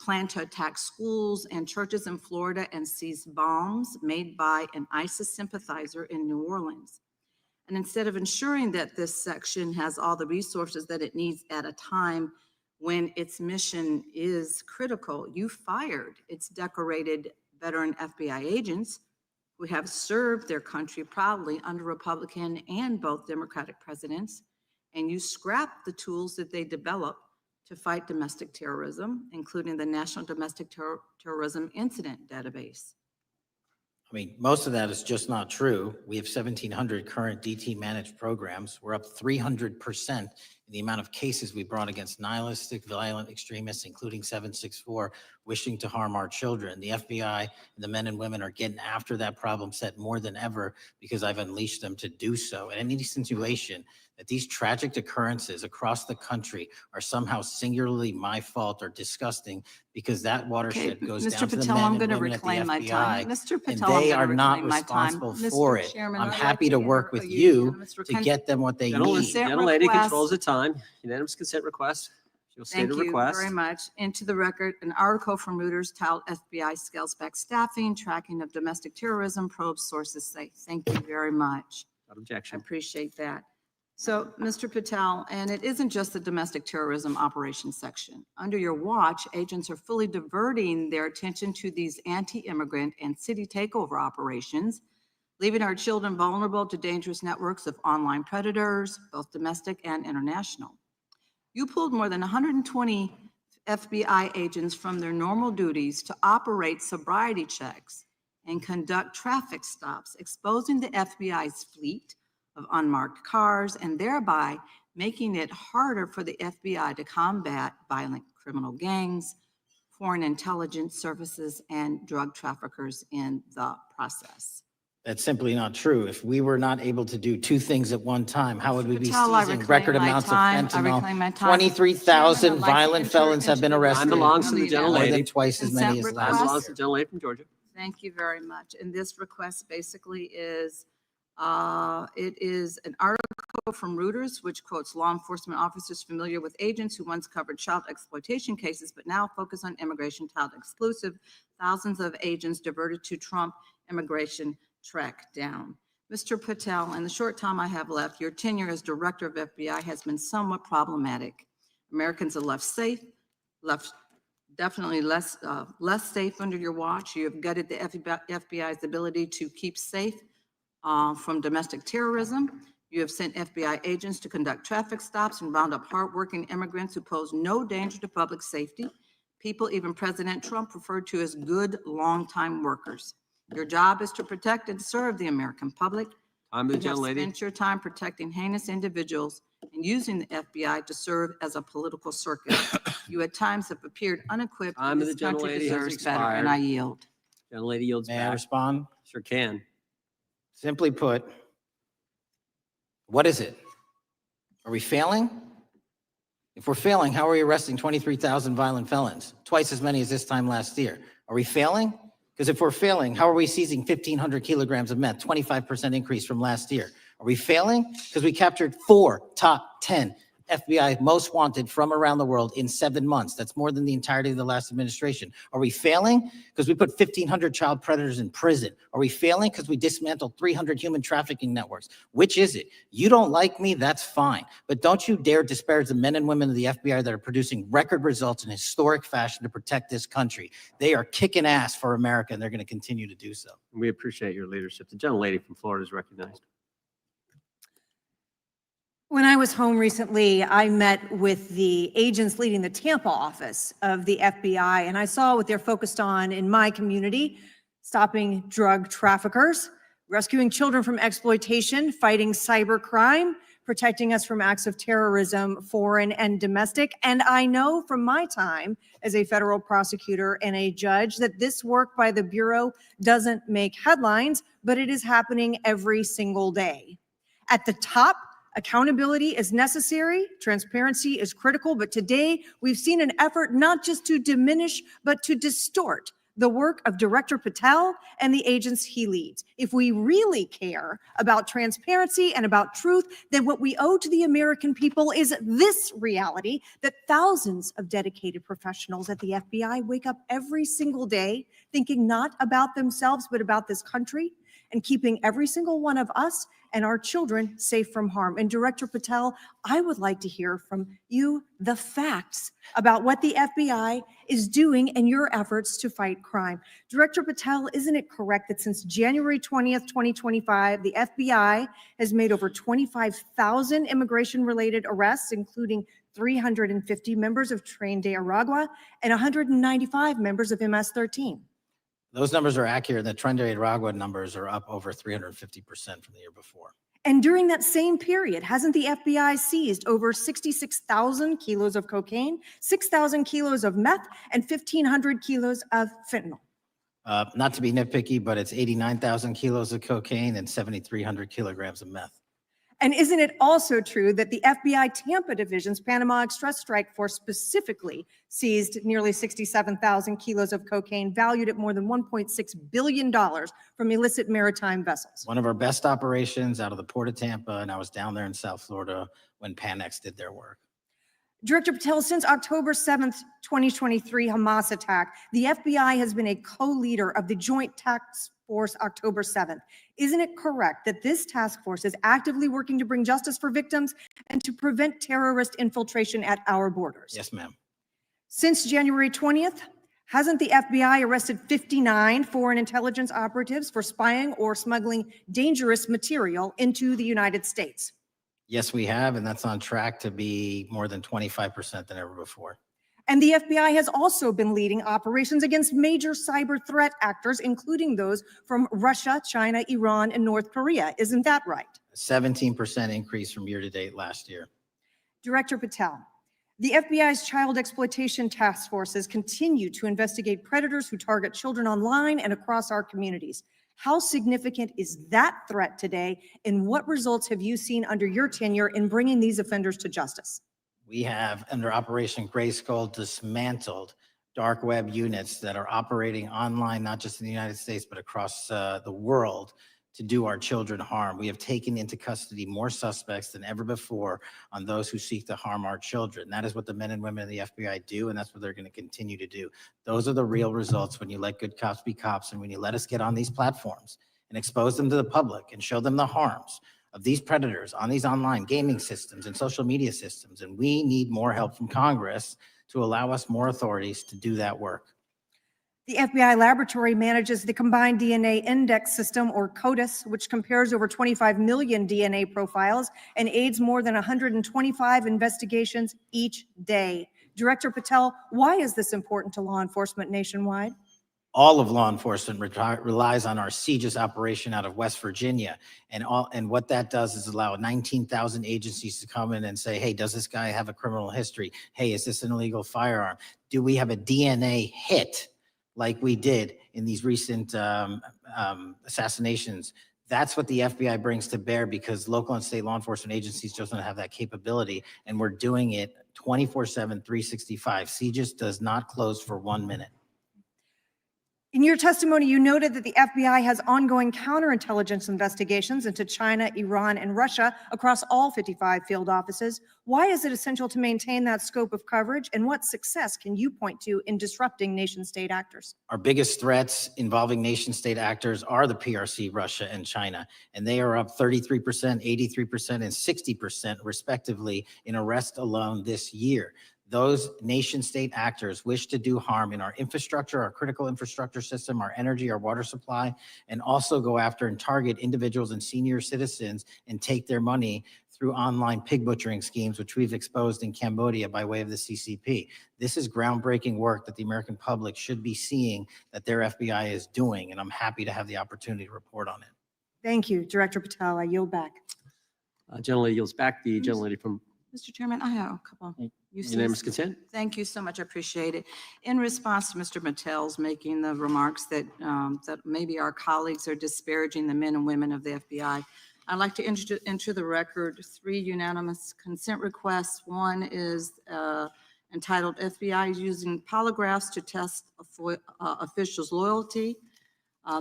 planned to attack schools and churches in Florida and seize bombs made by an ISIS sympathizer in New Orleans. And instead of ensuring that this section has all the resources that it needs at a time when its mission is critical, you fired its decorated veteran FBI agents who have served their country proudly under Republican and both Democratic presidents, and you scrapped the tools that they developed to fight domestic terrorism, including the National Domestic Terrorism Incident Database. I mean, most of that is just not true. We have 1,700 current DT managed programs. We're up 300% in the amount of cases we brought against nihilistic, violent extremists, including 764, wishing to harm our children. The FBI and the men and women are getting after that problem set more than ever because I've unleashed them to do so. And any insinuation that these tragic occurrences across the country are somehow singularly my fault or disgusting because that watershed goes down to the men and women at the FBI, Mr. and Patel, they I'm are gonna not reclaim my time. responsible Mr. for it. Chairman, I'm I'd like happy to work with interrupt you Mr. to get them what they Gentlelady need. gentlelady request- controls the time. Unanimous consent request. She'll state Thank a you request. very much. Into the record, an article from Reuters titled FBI Scales Back Staffing, Tracking of Domestic Terrorism, Probes Sources Say. Thank you very much. Without I objection. appreciate that. So, Mr. Patel, and it isn't just the domestic terrorism operations section. Under your watch, agents are fully diverting their attention to these anti-immigrant and city takeover operations, leaving our children vulnerable to dangerous networks of online predators, both domestic and international. You pulled more than 120 FBI agents from their normal duties to operate sobriety checks and conduct traffic stops, exposing the FBI's fleet of unmarked cars and thereby making it harder for the FBI to combat violent criminal gangs, foreign intelligence services, and drug traffickers in the process. That's simply not true. If we were not able to do two things at one time, how would we be Patel, I seizing reclaim record my amounts of time. I reclaim my fentanyl? time. 23,000 Chairman, I'd like to violent enter felons have been into the arrested. Time belongs to the More More gentlelady. than twice as many as Consent last Time request. belongs to the gentlelady from Georgia. Thank you very much. And this request basically is, it is an article from Reuters, which quotes law enforcement officers familiar with agents who once covered child exploitation cases, but now focus on immigration child exclusive. Thousands of agents diverted to Trump immigration track down. Mr. Patel, in the short time I have left, your tenure as director of FBI has been somewhat problematic. Americans are left safe, definitely less safe under your watch. You have gutted the FBI's ability to keep safe from domestic terrorism. You have sent FBI agents to conduct traffic stops and round up hardworking immigrants who pose no danger to public safety. People even President Trump referred to as good longtime workers. Your job is to protect and serve the American public. Time to the You have gentlelady. spent your time protecting heinous individuals and using the FBI to serve as a political circus. You at times have appeared unequipped. Time and to the this country gentlelady has deserves better, and I expired. yield. Gentlelady yields May I back. respond? Sure can. Simply put, what is it? Are we failing? If we're failing, how are we arresting 23,000 violent felons? Twice as many as this time last year. Are we failing? Because if we're failing, how are we seizing 1,500 kilograms of meth, 25% increase from last year? Are we failing? Because we captured 4 top 10 FBI most wanted from around the world in 7 months. That's more than the entirety of the last administration. Are we failing? Because we put 1,500 child predators in prison. Are we failing? Because we dismantled 300 human trafficking networks. Which is it? You don't like me, that's fine. But don't you dare disparage the men and women of the FBI that are producing record results in historic fashion to protect this country. They are kicking ass for America, and they're going to continue to do so. We appreciate your leadership. The gentlelady from Florida is recognized. When I was home recently, I met with the agents leading the Tampa office of the FBI, and I saw what they're focused on in my community: stopping drug traffickers, rescuing children from exploitation, fighting cybercrime, protecting us from acts of terrorism, foreign and domestic. And I know from my time as a federal prosecutor and a judge that this work by the Bureau doesn't make headlines, but it is happening every single day. At the top, accountability is necessary, transparency is critical, but today we've seen an effort not just to diminish, but to distort the work of Director Patel and the agents he leads. If we really care about transparency and about truth, then what we owe to the American people is this reality: that thousands of dedicated professionals at the FBI wake up every single day thinking not about themselves, but about this country, and keeping every single one of us and our children safe from harm. And Director Patel, I would like to hear from you the facts about what the FBI is doing in your efforts to fight crime. Director Patel, isn't it correct that since January 20th, 2025, the FBI has made over 25,000 immigration-related arrests, including 350 members of Tren de Aragua and 195 members of MS-13? Those numbers are accurate. The Tren de Aragua numbers are up over 350% from the year before. And during that same period, hasn't the FBI seized over 66,000 kilos of cocaine, 6,000 kilos of meth, and 1,500 kilos of fentanyl? Not to be nitpicky, but it's 89,000 kilos of cocaine and 7,300 kilograms of meth. And isn't it also true that the FBI Tampa Division's Panama Express Strike Force specifically seized nearly 67,000 kilos of cocaine valued at more than $1.6 billion from illicit maritime vessels? One of our best operations out of the Port of Tampa, and I was down there in South Florida when Panex did their work. Director Patel, since October 7th, 2023 Hamas attack, the FBI has been a co-leader of the Joint Task Force October 7th. Isn't it correct that this task force is actively working to bring justice for victims and to prevent terrorist infiltration at our borders? Yes, ma'am. Since January 20th, hasn't the FBI arrested 59 foreign intelligence operatives for spying or smuggling dangerous material into the United States? Yes, we have, and that's on track to be more than 25% than ever before. And the FBI has also been leading operations against major cyber threat actors, including those from Russia, China, Iran, and North Korea. Isn't that right? 17% increase from year to date last year. Director Patel, the FBI's child exploitation task forces continue to investigate predators who target children online and across our communities. How significant is that threat today, and what results have you seen under your tenure in bringing these offenders to justice? We have, under Operation Grayskull, dismantled dark web units that are operating online, not just in the United States, but across the world to do our children harm. We have taken into custody more suspects than ever before on those who seek to harm our children. That is what the men and women of the FBI do, and that's what they're going to continue to do. Those are the real results when you let good cops be cops, and when you let us get on these platforms and expose them to the public and show them the harms of these predators on these online gaming systems and social media systems. And we need more help from Congress to allow us more authorities to do that work. The FBI laboratory manages the Combined DNA Index System, or CODIS, which compares over 25 million DNA profiles and aids more than 125 investigations each day. Director Patel, why is this important to law enforcement nationwide? All of law enforcement relies on our CJIS operation out of West Virginia. And what that does is allow 19,000 agencies to come in and say, hey, does this guy have a criminal history? Hey, is this an illegal firearm? Do we have a DNA hit like we did in these recent assassinations? That's what the FBI brings to bear, because local and state law enforcement agencies just don't have that capability. And we're doing it 24/7, 365. CJIS does not close for 1 minute. In your testimony, you noted that the FBI has ongoing counterintelligence investigations into China, Iran, and Russia across all 55 field offices. Why is it essential to maintain that scope of coverage, and what success can you point to in disrupting nation-state actors? Our biggest threats involving nation-state actors are the PRC, Russia, and China, and they are up 33%, 83%, and 60% respectively in arrests alone this year. Those nation-state actors wish to do harm in our infrastructure, our critical infrastructure system, our energy, our water supply, and also go after and target individuals and senior citizens and take their money through online pig butchering schemes, which we've exposed in Cambodia by way of the CCP. This is groundbreaking work that the American public should be seeing that their FBI is doing, and I'm happy to have the opportunity to report on it. Thank you, Director Patel. I yield back. Gentlelady yields back. The gentlelady from Mr. Chairman, I have a couple. unanimous consent. Thank you so much. I appreciate it. In response to Mr. Patel's making the remarks that that maybe our colleagues are disparaging the men and women of the FBI, I'd like to enter the record 3 unanimous consent requests. One is entitled FBI using polygraphs to test officials' loyalty.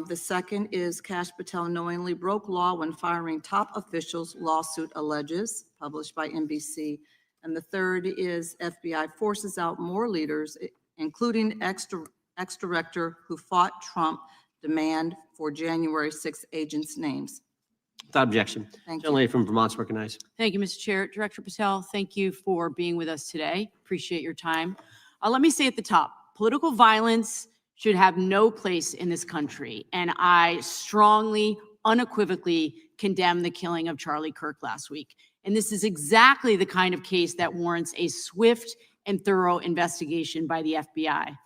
The second is Kash Patel knowingly broke law when firing top officials, lawsuit alleges, published by NBC. And the third is FBI forces out more leaders, including ex-director who fought Trump, demand for January 6 agents' names. Without objection. Thank you. Gentlelady from Vermont's recognized. Thank you, Mr. Chair. Director Patel, thank you for being with us today. Appreciate your time. Let me say at the top, political violence should have no place in this country. And I strongly, unequivocally condemn the killing of Charlie Kirk last week. And this is exactly the kind of case that warrants a swift and thorough investigation by the FBI.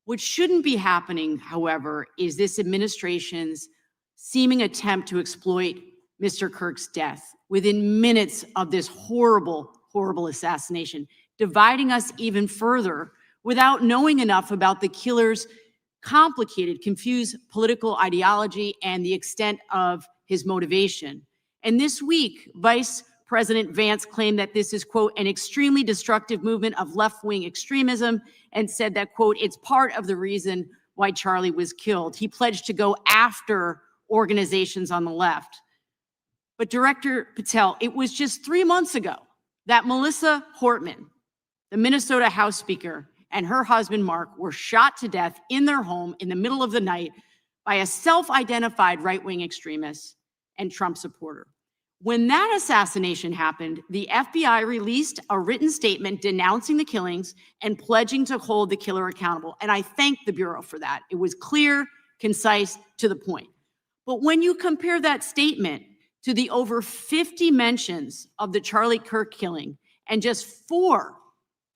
What shouldn't be happening, however, is this administration's seeming attempt to exploit Mr. Kirk's death within minutes of this horrible, horrible assassination, dividing us even further without knowing enough about the killer's complicated, confused political ideology and the extent of his motivation. And this week, Vice President Vance claimed that this is, quote, an extremely destructive movement of left-wing extremism, and said that, quote, it's part of the reason why Charlie was killed. He pledged to go after organizations on the left. But Director Patel, it was just 3 months ago that Melissa Hortman, the Minnesota House Speaker, and her husband, Mark, were shot to death in their home in the middle of the night by a self-identified right-wing extremist and Trump supporter. When that assassination happened, the FBI released a written statement denouncing the killings and pledging to hold the killer accountable. And I thank the Bureau for that. It was clear, concise, to the point. But when you compare that statement to the over 50 mentions of the Charlie Kirk killing and just 4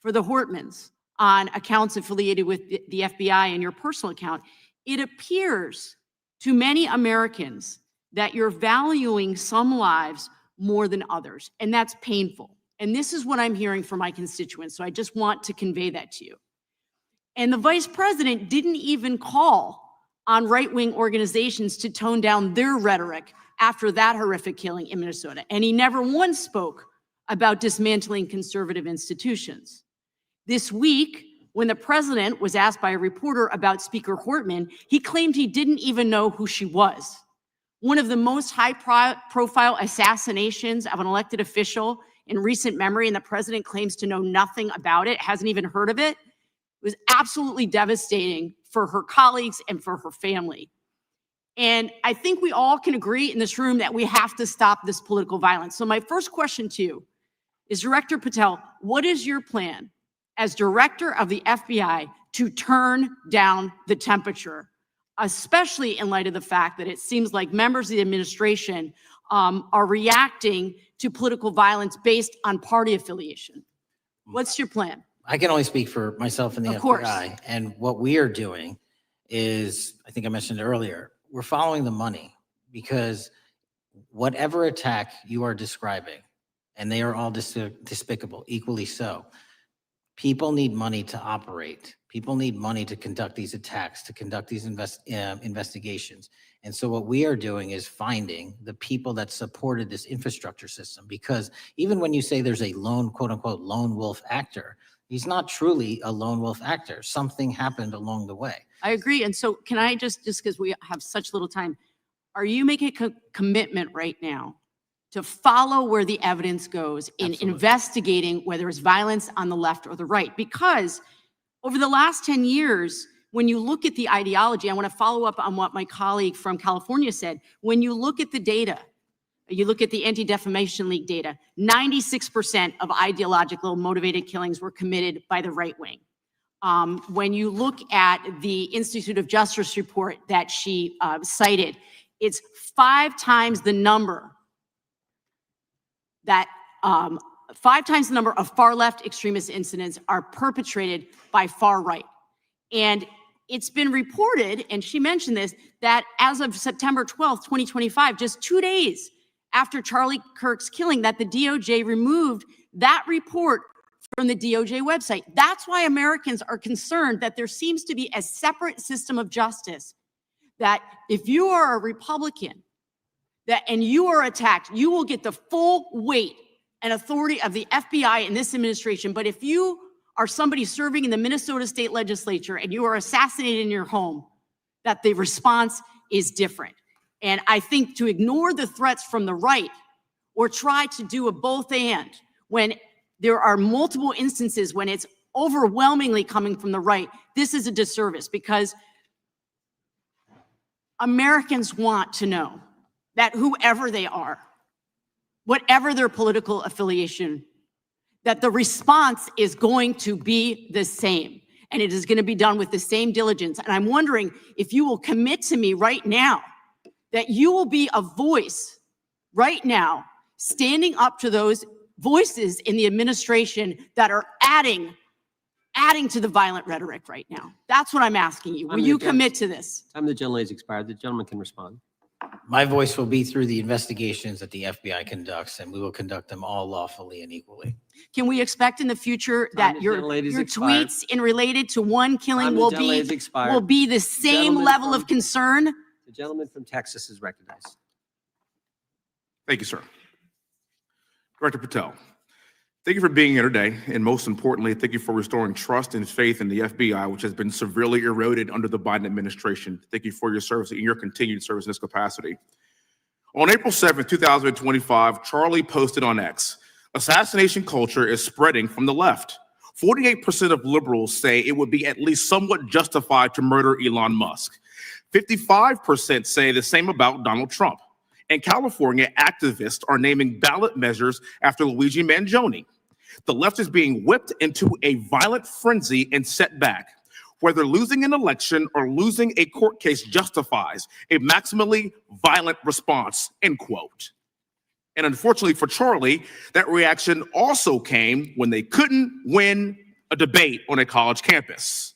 for the Hortmans, on accounts affiliated with the FBI and your personal account, it appears to many Americans that you're valuing some lives more than others, and that's painful. And this is what I'm hearing from my constituents, so I just want to convey that to you. And the vice president didn't even call on right-wing organizations to tone down their rhetoric after that horrific killing in Minnesota. And he never once spoke about dismantling conservative institutions. This week, when the president was asked by a reporter about Speaker Hortman, he claimed he didn't even know who she was. One of the most high-profile assassinations of an elected official in recent memory, and the president claims to know nothing about it, hasn't even heard of it. It was absolutely devastating for her colleagues and for her family. And I think we all can agree in this room that we have to stop this political violence. So my first question to you is, Director Patel, what is your plan as director of the FBI to turn down the temperature, especially in light of the fact that it seems like members of the administration are reacting to political violence based on party affiliation? What's your plan? I can only speak for myself and the Of course. FBI. And what we are doing is, I think I mentioned earlier, we're following the money, because whatever attack you are describing, and they are all despicable, equally so, people need money to operate. People need money to conduct these attacks, to conduct these investigations. And so what we are doing is finding the people that supported this infrastructure system, because even when you say there's a lone, quote unquote, lone wolf actor, he's not truly a lone wolf actor. Something happened along the way. I agree. And so can I just because we have such little time, are you making a commitment right now to follow where the evidence goes in investigating whether it's violence on the left or the right? Because over the last 10 years, when you look at the ideology, I want to follow up on what my colleague from California said. When you look at the data, you look at the Anti-Defamation League data, 96% of ideological motivated killings were committed by the right wing. When you look at the Institute of Justice report that she cited, it's 5 times the number that 5 times the number of far left extremist incidents are perpetrated by far right. And it's been reported, and she mentioned this, that as of September 12th, 2025, just 2 days after Charlie Kirk's killing, that the DOJ removed that report from the DOJ website. That's why Americans are concerned that there seems to be a separate system of justice, that if you are a Republican and you are attacked, you will get the full weight and authority of the FBI in this administration. But if you are somebody serving in the Minnesota State Legislature and you are assassinated in your home, that the response is different. And I think to ignore the threats from the right or try to do a both and when there are multiple instances when it's overwhelmingly coming from the right, this is a disservice, because Americans want to know that whoever they are, whatever their political affiliation, that the response is going to be the same, and it is going to be done with the same diligence. And I'm wondering if you will commit to me right now that you will be a voice right now standing up to those voices in the administration that are adding to the violent rhetoric right now. That's what I'm asking you. Will you commit to this? Time the gentlelady has expired. The gentleman can respond. My voice will be through the investigations that the FBI conducts, and we will conduct them all lawfully and equally. Can we expect in the future that your tweets in related to one killing will be the same level of concern? The gentleman from Texas is recognized. Thank you, sir. Director Patel, thank you for being here today. And most importantly, thank you for restoring trust and faith in the FBI, which has been severely eroded under the Biden administration. Thank you for your service and your continued service in this capacity. On April 7th, 2025, Charlie posted on X, "Assassination culture is spreading from the left. 48% of liberals say it would be at least somewhat justified to murder Elon Musk. 55% say the same about Donald Trump. In California, activists are naming ballot measures after Luigi Mangione. The left is being whipped into a violent frenzy and set back. Whether losing an election or losing a court case justifies a maximally violent response," end quote. And unfortunately for Charlie, that reaction also came when they couldn't win a debate on a college campus.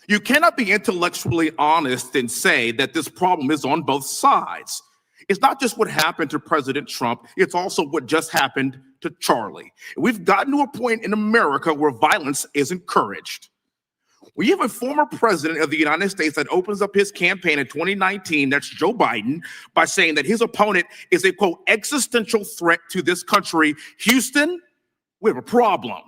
You cannot be intellectually honest and say that this problem is on both sides. It's not just what happened to President Trump, it's also what just happened to Charlie. We've gotten to a point in America where violence is encouraged. We have a former president of the United States that opens up his campaign in 2019, that's Joe Biden, by saying that his opponent is a, quote, existential threat to this country. Houston, we have a problem.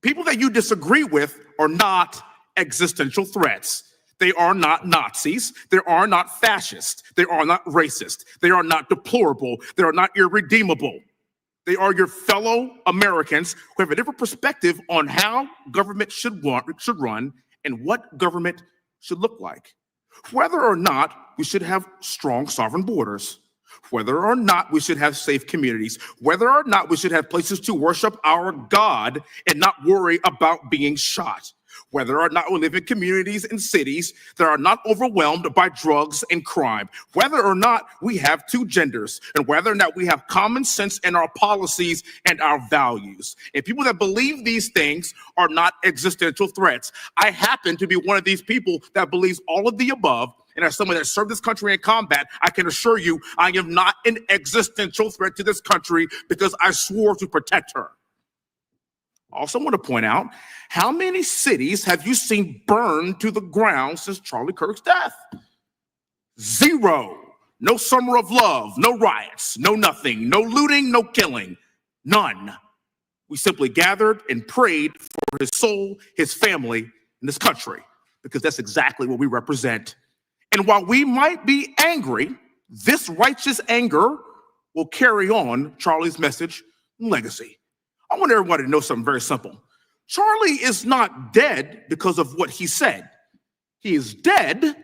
People that you disagree with are not existential threats. They are not Nazis. They are not fascist. They are not racist. They are not deplorable. They are not irredeemable. They are your fellow Americans who have a different perspective on how government should run and what government should look like. Whether or not we should have strong sovereign borders, whether or not we should have safe communities, whether or not we should have places to worship our God and not worry about being shot, whether or not we live in communities and cities that are not overwhelmed by drugs and crime, whether or not we have two genders, and whether or not we have common sense in our policies and our values. And people that believe these things are not existential threats. I happen to be one of these people that believes all of the above, and as someone that served this country in combat, I can assure you I am not an existential threat to this country because I swore to protect her. I also want to point out, how many cities have you seen burned to the ground since Charlie Kirk's death? Zero. No summer of love, no riots, no nothing, no looting, no killing, none. We simply gathered and prayed for his soul, his family, and this country, because that's exactly what we represent. And while we might be angry, this righteous anger will carry on Charlie's message and legacy. I want everybody to know something very simple. Charlie is not dead because of what he said. He is dead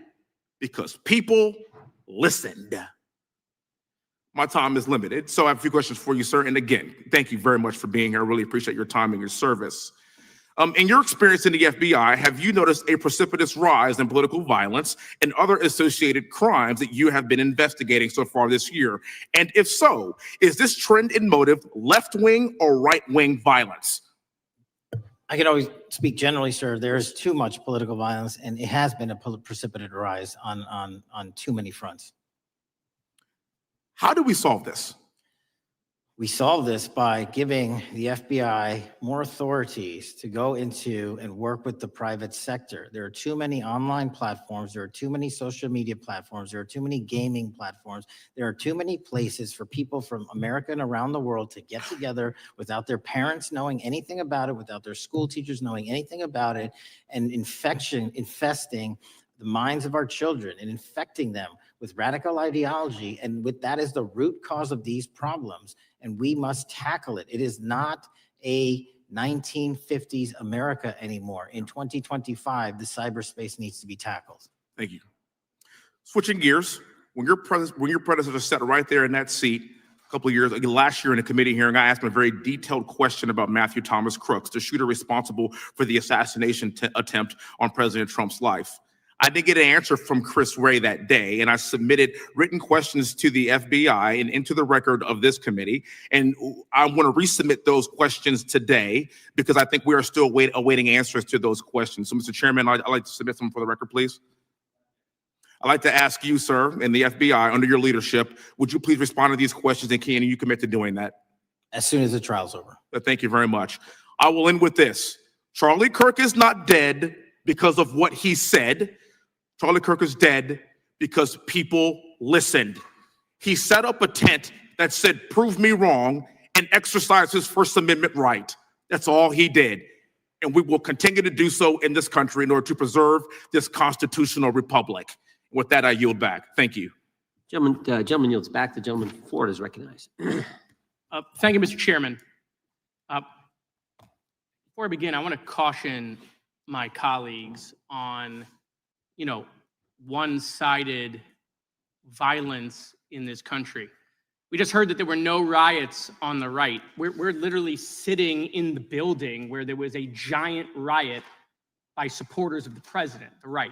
because people listened. My time is limited, so I have a few questions for you, sir. And again, thank you very much for being here. I really appreciate your time and your service. In your experience in the FBI, have you noticed a precipitous rise in political violence and other associated crimes that you have been investigating so far this year? And if so, is this trend in motive left-wing or right-wing violence? I can always speak generally, sir. There is too much political violence, and it has been a precipitous rise on too many fronts. How do we solve this? We solve this by giving the FBI more authorities to go into and work with the private sector. There are too many online platforms. There are too many social media platforms. There are too many gaming platforms. There are too many places for people from America and around the world to get together without their parents knowing anything about it, without their school teachers knowing anything about it, and infesting the minds of our children and infecting them with radical ideology. And with that is the root cause of these problems. And we must tackle it. It is not a 1950s America anymore. In 2025, the cyberspace needs to be tackled. Thank you. Switching gears, when your predecessor sat right there in that seat a couple of years, last year in a committee hearing, I asked him a very detailed question about Matthew Thomas Crooks, the shooter responsible for the assassination attempt on President Trump's life. I did get an answer from Chris Wray that day, and I submitted written questions to the FBI and into the record of this committee. And I want to resubmit those questions today because I think we are still awaiting answers to those questions. So, Mr. Chairman, I'd like to submit them for the record, please. I'd like to ask you, sir, and the FBI, under your leadership, would you please respond to these questions, and can you commit to doing that? As soon as the trial's over. Thank you very much. I will end with this. Charlie Kirk is not dead because of what he said. Charlie Kirk is dead because people listened. He set up a tent that said, "Prove me wrong," and exercised his First Amendment right. That's all he did. And we will continue to do so in this country in order to preserve this constitutional republic. With that, I yield back. Thank you. Gentleman yields back. The gentleman from Florida is recognized. Thank you, Mr. Chairman. Before I begin, I want to caution my colleagues on one-sided violence in this country. We just heard that there were no riots on the right. We're literally sitting in the building where there was a giant riot by supporters of the president, the right.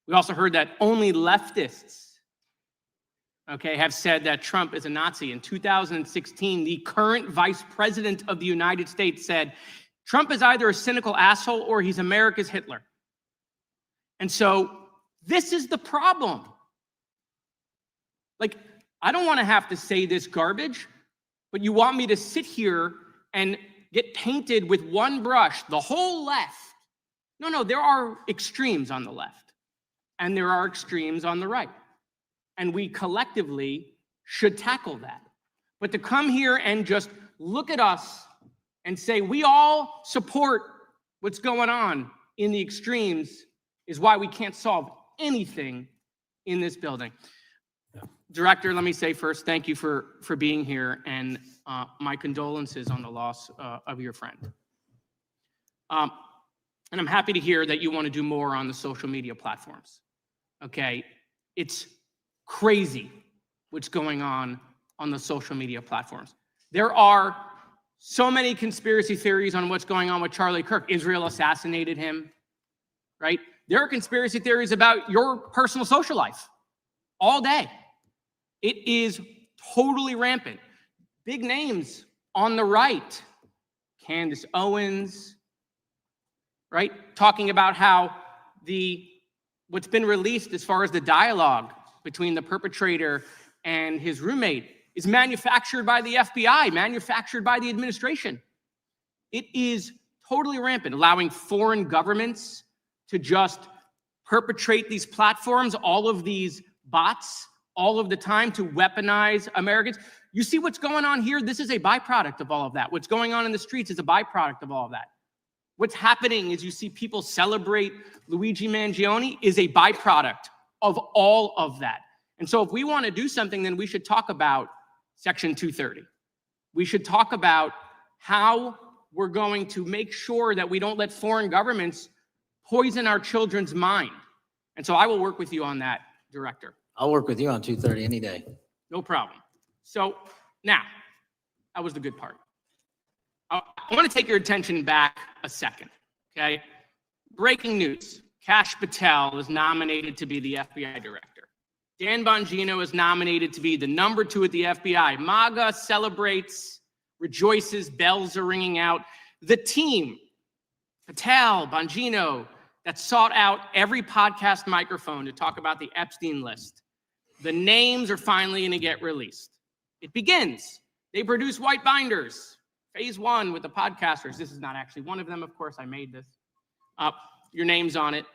We also heard that only leftists, have said that Trump is a Nazi. In 2016, the current vice president of the United States said, Trump is either a cynical asshole or he's America's Hitler. And so this is the problem. Like, I don't want to have to say this garbage, but you want me to sit here and get painted with one brush, the whole left. No, there are extremes on the left, and there are extremes on the right. And we collectively should tackle that. But to come here and just look at us and say we all support what's going on in the extremes is why we can't solve anything in this building. Director, let me say first, thank you for being here, and my condolences on the loss of your friend. And I'm happy to hear that you want to do more on the social media platforms. Okay, it's crazy what's going on the social media platforms. There are so many conspiracy theories on what's going on with Charlie Kirk. Israel assassinated him, right? There are conspiracy theories about your personal social life all day. It is totally rampant. Big names on the right, Candace Owens, right? Talking about how what's been released as far as the dialogue between the perpetrator and his roommate is manufactured by the FBI, manufactured by the administration. It is totally rampant, allowing foreign governments to just perpetrate these platforms, all of these bots, all of the time to weaponize Americans. You see what's going on here? This is a byproduct of all of that. What's going on in the streets is a byproduct of all of that. What's happening is you see people celebrate Luigi Mangione is a byproduct of all of that. And so if we want to do something, then we should talk about Section 230. We should talk about how we're going to make sure that we don't let foreign governments poison our children's mind. And so I will work with you on that, Director. I'll work with you on 230 any day. No problem. So now, that was the good part. I want to take your attention back a second, okay? Breaking news. Kash Patel is nominated to be the FBI Director. Dan Bongino is nominated to be the number 2 at the FBI. MAGA celebrates, rejoices, bells are ringing out. The team, Patel, Bongino, that sought out every podcast microphone to talk about the Epstein list. The names are finally going to get released. It begins. They produce white binders. Phase 1 with the podcasters. This is not actually one of them, of course. I made this up. Your name's on it,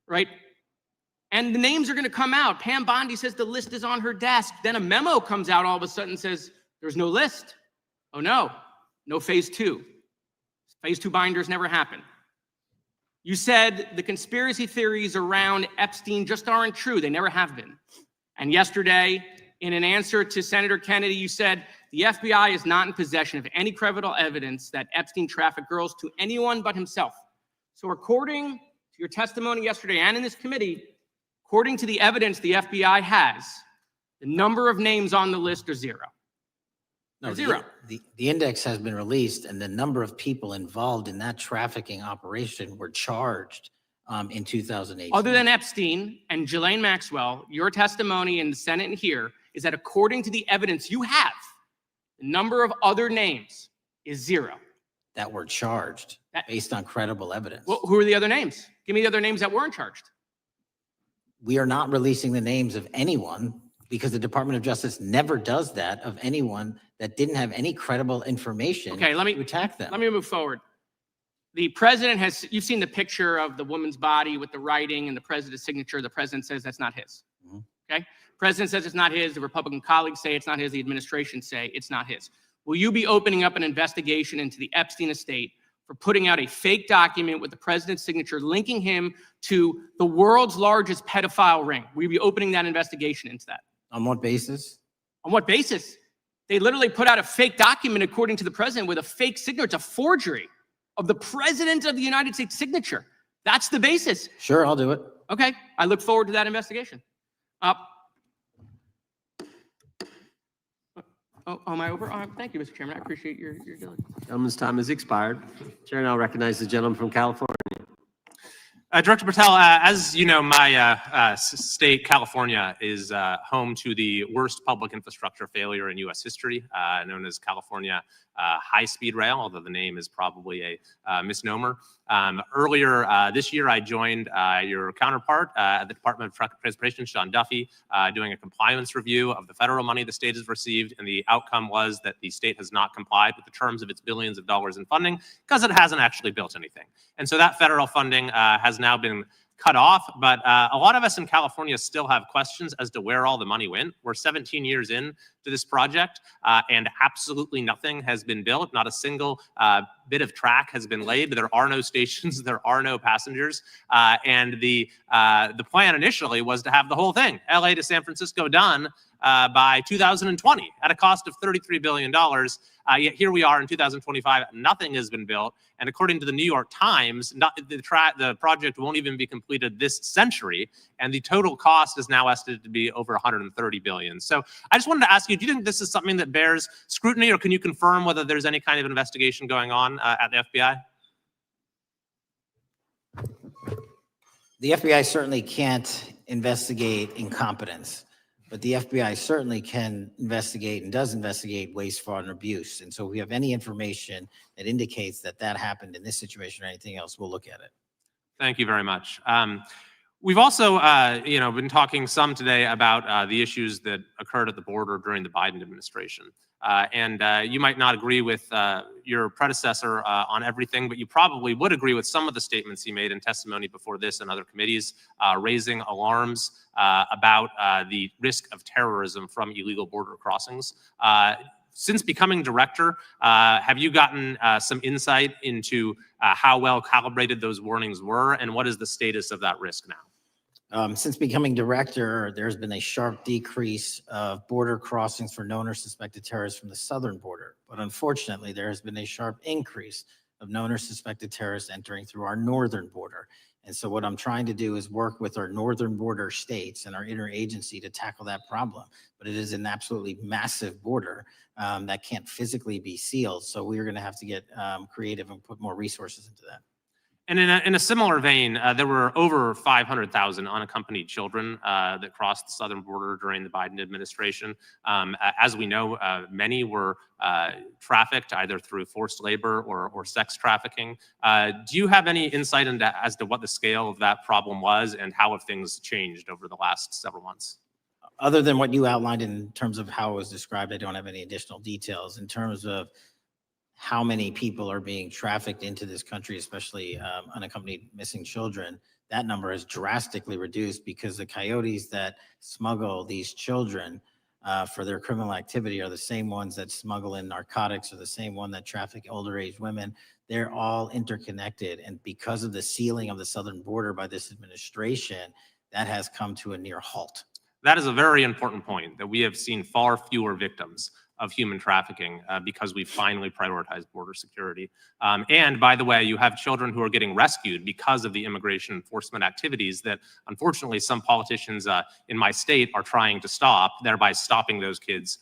right? And the names are going to come out. Pam Bondi says the list is on her desk. Then a memo comes out all of a sudden and says, there's no list. Oh, no phase 2. Phase 2 binders never happen. You said the conspiracy theories around Epstein just aren't true. They never have been. And yesterday, in an answer to Senator Kennedy, you said the FBI is not in possession of any credible evidence that Epstein trafficked girls to anyone but himself. So according to your testimony yesterday and in this committee, according to the evidence the FBI has, the number of names on the list are 0. No, Zero. The index has been released, and the number of people involved in that trafficking operation were charged in 2008. Other than Epstein and Ghislaine Maxwell, your testimony in the Senate and here is that according to the evidence you have, the number of other names is 0. That were charged based on credible evidence. Well, who are the other names? Give me the other names that weren't charged. We are not releasing the names of anyone because the Department of Justice never does that of anyone that didn't have any credible information to attack them. Let me move forward. The president has, you've seen the picture of the woman's body with the writing and the president's signature. The president says that's not his. Okay? President says it's not his. The Republican colleagues say it's not his. The administration say it's not his. Will you be opening up an investigation into the Epstein estate for putting out a fake document with the president's signature linking him to the world's largest pedophile ring? Will you be opening that investigation into that? On what basis? On what basis? They literally put out a fake document according to the president with a fake signature. It's a forgery of the president of the United States signature. That's the basis. Sure, I'll do it. Okay, I look forward to that investigation. Am I over? Thank you, Mr. Chairman. I appreciate your diligence. Gentleman's time has expired. Chair now recognizes the gentleman from California. Director Patel, as you know, my state, California, is home to the worst public infrastructure failure in U.S. history, known as California high-speed rail, although the name is probably a misnomer. Earlier this year, I joined your counterpart at the Department of Transportation, Sean Duffy, doing a compliance review of the federal money the state has received, and the outcome was that the state has not complied with the terms of its billions of dollars in funding because it hasn't actually built anything. And so that federal funding has now been cut off, but a lot of us in California still have questions as to where all the money went. We're 17 years in to this project, and absolutely nothing has been built. Not a single bit of track has been laid. There are no stations, there are no passengers, and the plan initially was to have the whole thing, LA to San Francisco, done by 2020 at a cost of $33 billion. Yet here we are in 2025, nothing has been built. And according to the New York Times, the project won't even be completed this century. And the total cost is now estimated to be over $130 billion. So I just wanted to ask you, do you think this is something that bears scrutiny, or can you confirm whether there's any kind of investigation going on at the FBI? The FBI certainly can't investigate incompetence, but the FBI certainly can investigate and does investigate waste, fraud, and abuse. And so if we have any information that indicates that that happened in this situation or anything else, we'll look at it. Thank you very much. We've also, been talking some today about the issues that occurred at the border during the Biden administration. You might not agree with your predecessor on everything, but you probably would agree with some of the statements he made in testimony before this and other committees, raising alarms about the risk of terrorism from illegal border crossings. Since becoming director, have you gotten some insight into how well calibrated those warnings were, and what is the status of that risk now? Since becoming director, there's been a sharp decrease of border crossings for known or suspected terrorists from the southern border. But unfortunately, there has been a sharp increase of known or suspected terrorists entering through our northern border. And so what I'm trying to do is work with our northern border states and our interagency to tackle that problem. But it is an absolutely massive border that can't physically be sealed. So we're going to have to get creative and put more resources into that. And in a similar vein, there were over 500,000 unaccompanied children that crossed the southern border during the Biden administration. As we know, many were trafficked either through forced labor or sex trafficking. Do you have any insight as to what the scale of that problem was and how have things changed over the last several months? Other than what you outlined in terms of how it was described, I don't have any additional details. In terms of how many people are being trafficked into this country, especially unaccompanied missing children, that number is drastically reduced because the coyotes that smuggle these children for their criminal activity are the same ones that smuggle in narcotics, or the same one that traffic older age women. They're all interconnected. And because of the sealing of the southern border by this administration, that has come to a near halt. That is a very important point, that we have seen far fewer victims of human trafficking because we finally prioritized border security. And by the way, you have children who are getting rescued because of the immigration enforcement activities that unfortunately some politicians in my state are trying to stop, thereby stopping those kids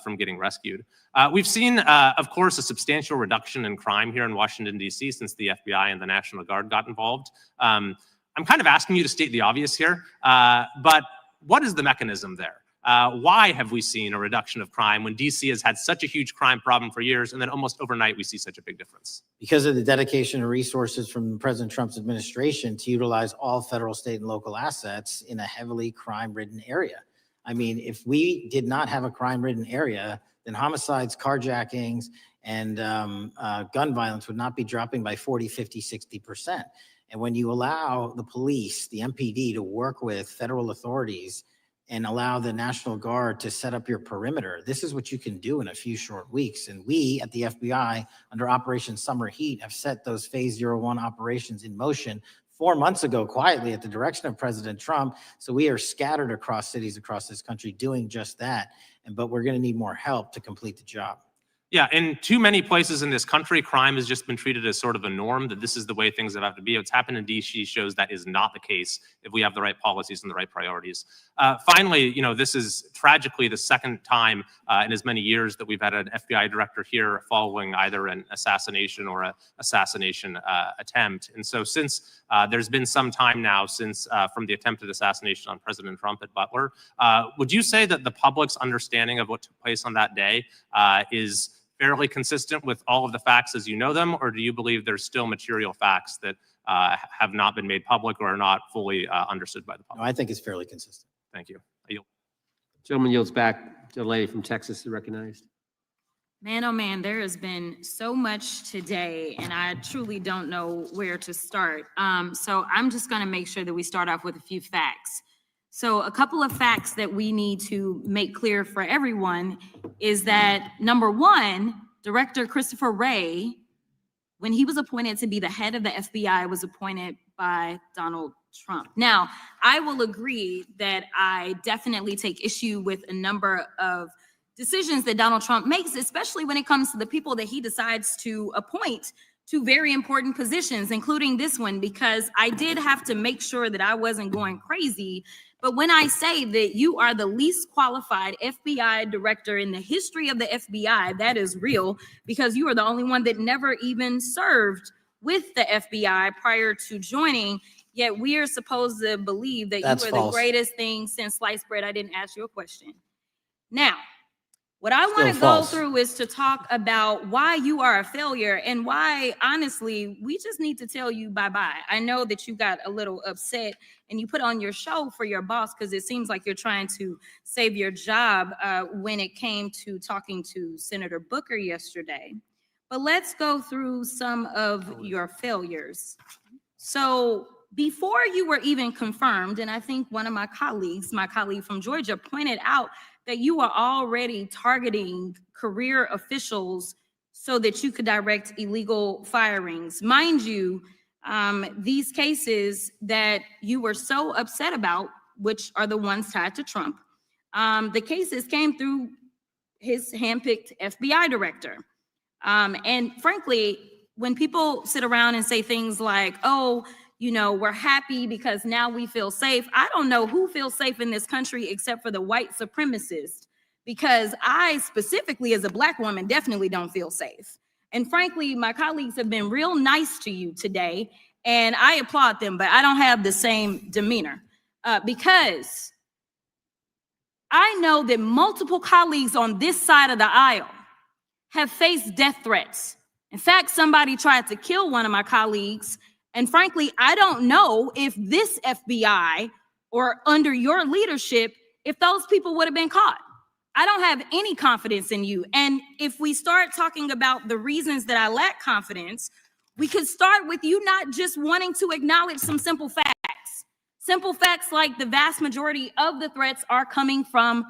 from getting rescued. We've seen, of course, a substantial reduction in crime here in Washington, D.C. since the FBI and the National Guard got involved. I'm kind of asking you to state the obvious here, but what is the mechanism there? Why have we seen a reduction of crime when DC has had such a huge crime problem for years, and then almost overnight we see such a big difference? Because of the dedication and resources from President Trump's administration to utilize all federal, state, and local assets in a heavily crime-ridden area. I mean, if we did not have a crime-ridden area, then homicides, carjackings, and gun violence would not be dropping by 40, 50, 60%. And when you allow the police, the MPD, to work with federal authorities and allow the National Guard to set up your perimeter, this is what you can do in a few short weeks. And we at the FBI, under Operation Summer Heat, have set those Phase 01 operations in motion 4 months ago, quietly at the direction of President Trump. So we are scattered across cities across this country doing just that. But we're going to need more help to complete the job. Yeah, in too many places in this country, crime has just been treated as sort of a norm, that this is the way things have to be. What's happened in DC shows that is not the case if we have the right policies and the right priorities. Finally, this is tragically the second time in as many years that we've had an FBI director here following either an assassination or an assassination attempt. And so since there's been some time now since from the attempted assassination on President Trump at Butler, would you say that the public's understanding of what took place on that day is fairly consistent with all of the facts as you know them, or do you believe there's still material facts that have not been made public or are not fully understood by the No, public? I think it's fairly consistent. Thank you. I yield. Gentleman yields back to the lady from Texas, recognized. Man, oh man, there has been so much today, and I truly don't know where to start. So I'm just going to make sure that we start off with a few facts. So a couple of facts that we need to make clear for everyone is that, number one, Director Christopher Wray, when he was appointed to be the head of the FBI, was appointed by Donald Trump. Now, I will agree that I definitely take issue with a number of decisions that Donald Trump makes, especially when it comes to the people that he decides to appoint to very important positions, including this one, because I did have to make sure that I wasn't going crazy. But when I say that you are the least qualified FBI director in the history of the FBI, that is real, because you are the only one that never even served with the FBI prior to joining. Yet we are supposed to believe that That's you are false. the greatest thing since sliced bread. I didn't ask you a question. Now, what I want Still to go false. through is to talk about why you are a failure and why, honestly, we just need to tell you bye-bye. I know that you got a little upset and you put on your show for your boss because it seems like you're trying to save your job when it came to talking to Senator Booker yesterday. But let's go through some of your failures. So before you were even confirmed, and I think one of my colleague from Georgia, pointed out that you are already targeting career officials so that you could direct illegal firings. Mind you, these cases that you were so upset about, which are the ones tied to Trump, the cases came through his handpicked FBI director. And frankly, when people sit around and say things like, oh, you know, we're happy because now we feel safe. I don't know who feels safe in this country except for the white supremacists, because I specifically as a Black woman definitely don't feel safe. And frankly, my colleagues have been real nice to you today, and I applaud them, but I don't have the same demeanor because I know that multiple colleagues on this side of the aisle have faced death threats. In fact, somebody tried to kill one of my colleagues. And frankly, I don't know if this FBI or under your leadership, if those people would have been caught. I don't have any confidence in you. And if we start talking about the reasons that I lack confidence, we could start with you not just wanting to acknowledge some simple facts. Simple facts like the vast majority of the threats are coming from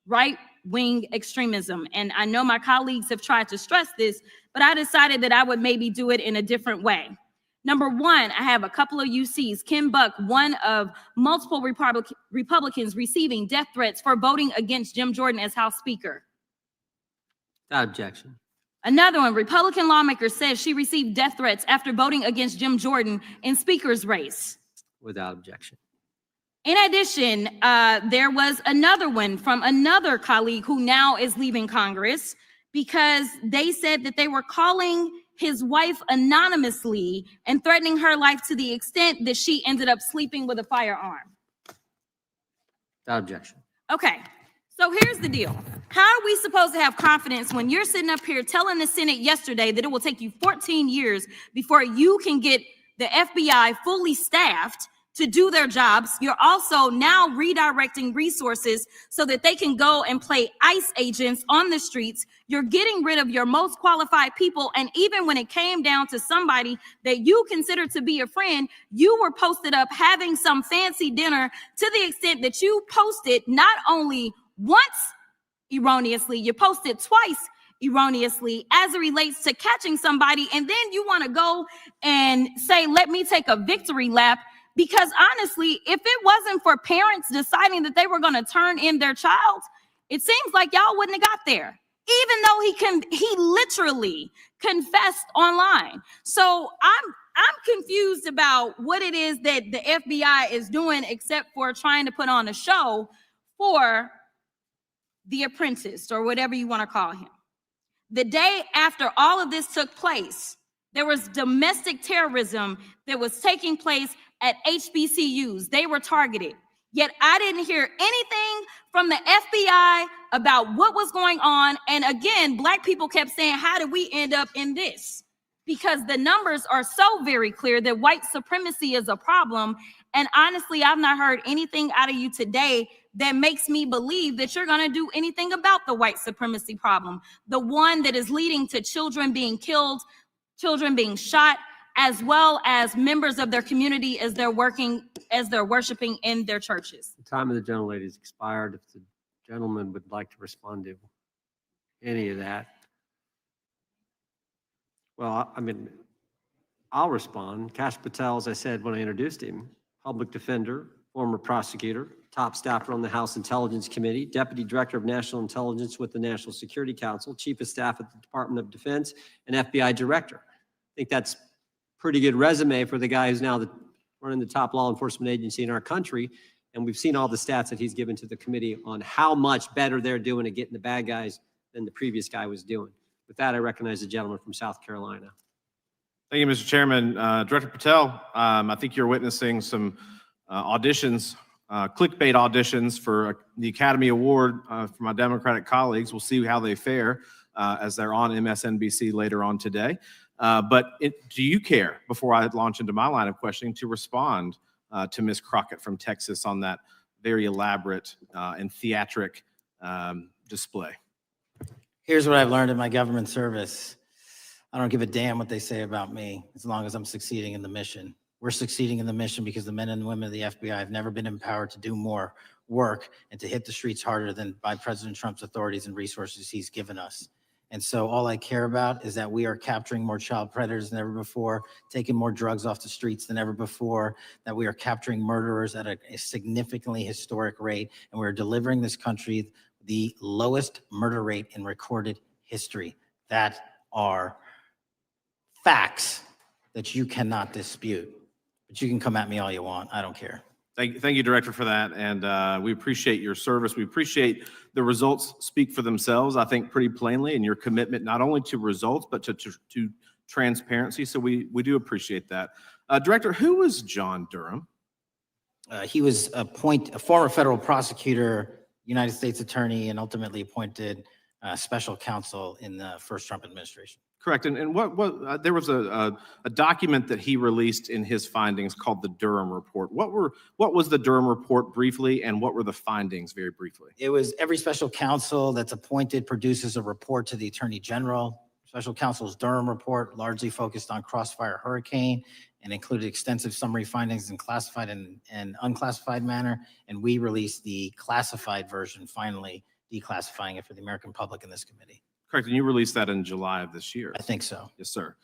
right-wing extremism. And I know my colleagues have tried to stress this, but I decided that I would maybe do it in a different way. Number one, I have a couple of UCs. Kim Buck, one of multiple Republicans receiving death threats for voting against Jim Jordan as House Speaker. Without objection. Another one, Republican lawmaker says she received death threats after voting against Jim Jordan in Speaker's race. Without objection. In addition, there was another one from another colleague who now is leaving Congress because they said that they were calling his wife anonymously and threatening her life to the extent that she ended up sleeping with a firearm. Without objection. Okay, so here's the deal. How are we supposed to have confidence when you're sitting up here telling the Senate yesterday that it will take you 14 years before you can get the FBI fully staffed to do their jobs? You're also now redirecting resources so that they can go and play ICE agents on the streets. You're getting rid of your most qualified people. And even when it came down to somebody that you consider to be a friend, you were posted up having some fancy dinner to the extent that you posted not only once erroneously, you posted twice erroneously as it relates to catching somebody. And then you want to go and say, let me take a victory lap. Because honestly, if it wasn't for parents deciding that they were going to turn in their child, it seems like y'all wouldn't have got there, even though he literally confessed online. So I'm confused about what it is that the FBI is doing, except for trying to put on a show for the apprentice or whatever you want to call him. The day after all of this took place, there was domestic terrorism that was taking place at HBCUs. They were targeted. Yet I didn't hear anything from the FBI about what was going on. And again, Black people kept saying, how did we end up in this? Because the numbers are so very clear that white supremacy is a problem. And honestly, I've not heard anything out of you today that makes me believe that you're going to do anything about the white supremacy problem, the one that is leading to children being killed, children being shot, as well as members of their community as they're worshiping in their churches. The time of the gentlelady has expired. If the gentleman would like to respond to any of that. Well, I mean, I'll respond. Kash Patel, as I said when I introduced him, public defender, former prosecutor, top staffer on the House Intelligence Committee, Deputy Director of National Intelligence with the National Security Council, Chief of Staff at the Department of Defense, and FBI Director. I think that's pretty good resume for the guy who's now running the top law enforcement agency in our country. And we've seen all the stats that he's given to the committee on how much better they're doing at getting the bad guys than the previous guy was doing. With that, I recognize the gentleman from South Carolina. Thank you, Mr. Chairman. Director Patel, I think you're witnessing some auditions, clickbait auditions for the Academy Award for my Democratic colleagues. We'll see how they fare as they're on MSNBC later on today. Do you care, before I launch into my line of questioning, to respond to Ms. Crockett from Texas on that very elaborate and theatric display? Here's what I've learned in my government service. I don't give a damn what they say about me as long as I'm succeeding in the mission. We're succeeding in the mission because the men and women of the FBI have never been empowered to do more work and to hit the streets harder than by President Trump's authorities and resources he's given us. And so all I care about is that we are capturing more child predators than ever before, taking more drugs off the streets than ever before, that we are capturing murderers at a significantly historic rate, and we're delivering this country the lowest murder rate in recorded history. That are facts that you cannot dispute. But you can come at me all you want. I don't care. Thank you, Director, for that. And we appreciate your service. We appreciate the results speak for themselves, I think, pretty plainly, and your commitment not only to results, but to transparency. So we do appreciate that. Director, who was John Durham? He was a former federal prosecutor, United States attorney, and ultimately appointed special counsel in the first Trump administration. Correct. And what there was a document that he released in his findings called the Durham Report. What was the Durham Report briefly, and what were the findings very briefly? It was every special counsel that's appointed produces a report to the Attorney General. Special counsel's Durham Report largely focused on Crossfire Hurricane and included extensive summary findings in classified and unclassified manner. And we released the classified version, finally declassifying it for the American public in this committee. Correct. And you released that in July of this year. I think so. Yes, sir.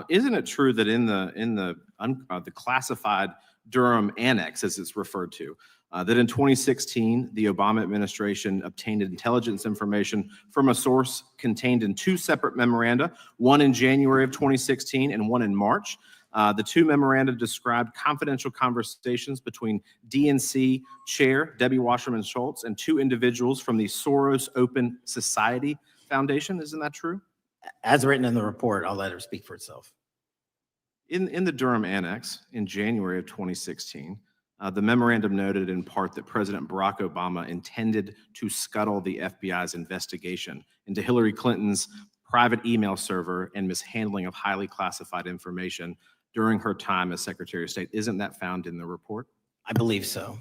Isn't it true that in the classified Durham Annex, as it's referred to, that in 2016, the Obama administration obtained intelligence information from a source contained in two separate memoranda, one in January of 2016 and one in March? The two memoranda described confidential conversations between DNC Chair Debbie Wasserman Schultz and two individuals from the Soros Open Society Foundation. Isn't that true? As written in the report, I'll let her speak for itself. In the Durham Annex in January of 2016, the memorandum noted in part that President Barack Obama intended to scuttle the FBI's investigation into Hillary Clinton's private email server and mishandling of highly classified information during her time as Secretary of State. Isn't that found in the report? I believe so.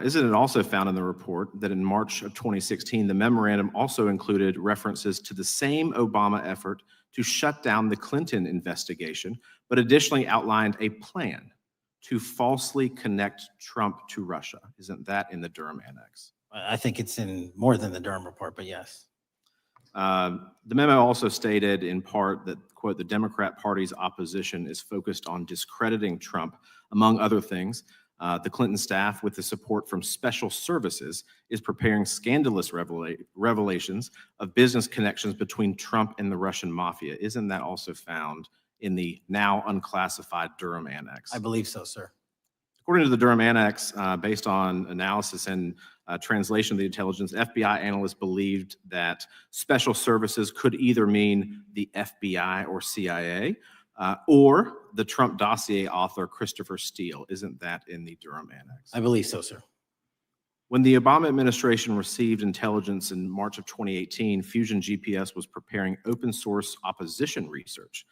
Isn't it also found in the report that in March of 2016, the memorandum also included references to the same Obama effort to shut down the Clinton investigation, but additionally outlined a plan to falsely connect Trump to Russia? Isn't that in the Durham Annex? I think it's in more than the Durham Report, but yes. The memo also stated in part that, quote, the Democrat Party's opposition is focused on discrediting Trump, among other things. The Clinton staff, with the support from special services, is preparing scandalous revelations of business connections between Trump and the Russian mafia. Isn't that also found in the now unclassified Durham Annex? I believe so, sir. According to the Durham Annex, based on analysis and translation of the intelligence, FBI analysts believed that special services could either mean the FBI or CIA, or the Trump dossier author Christopher Steele. Isn't that in the Durham Annex? I believe so, sir. When the Obama administration received intelligence in March of 2018, Fusion GPS was preparing open source opposition research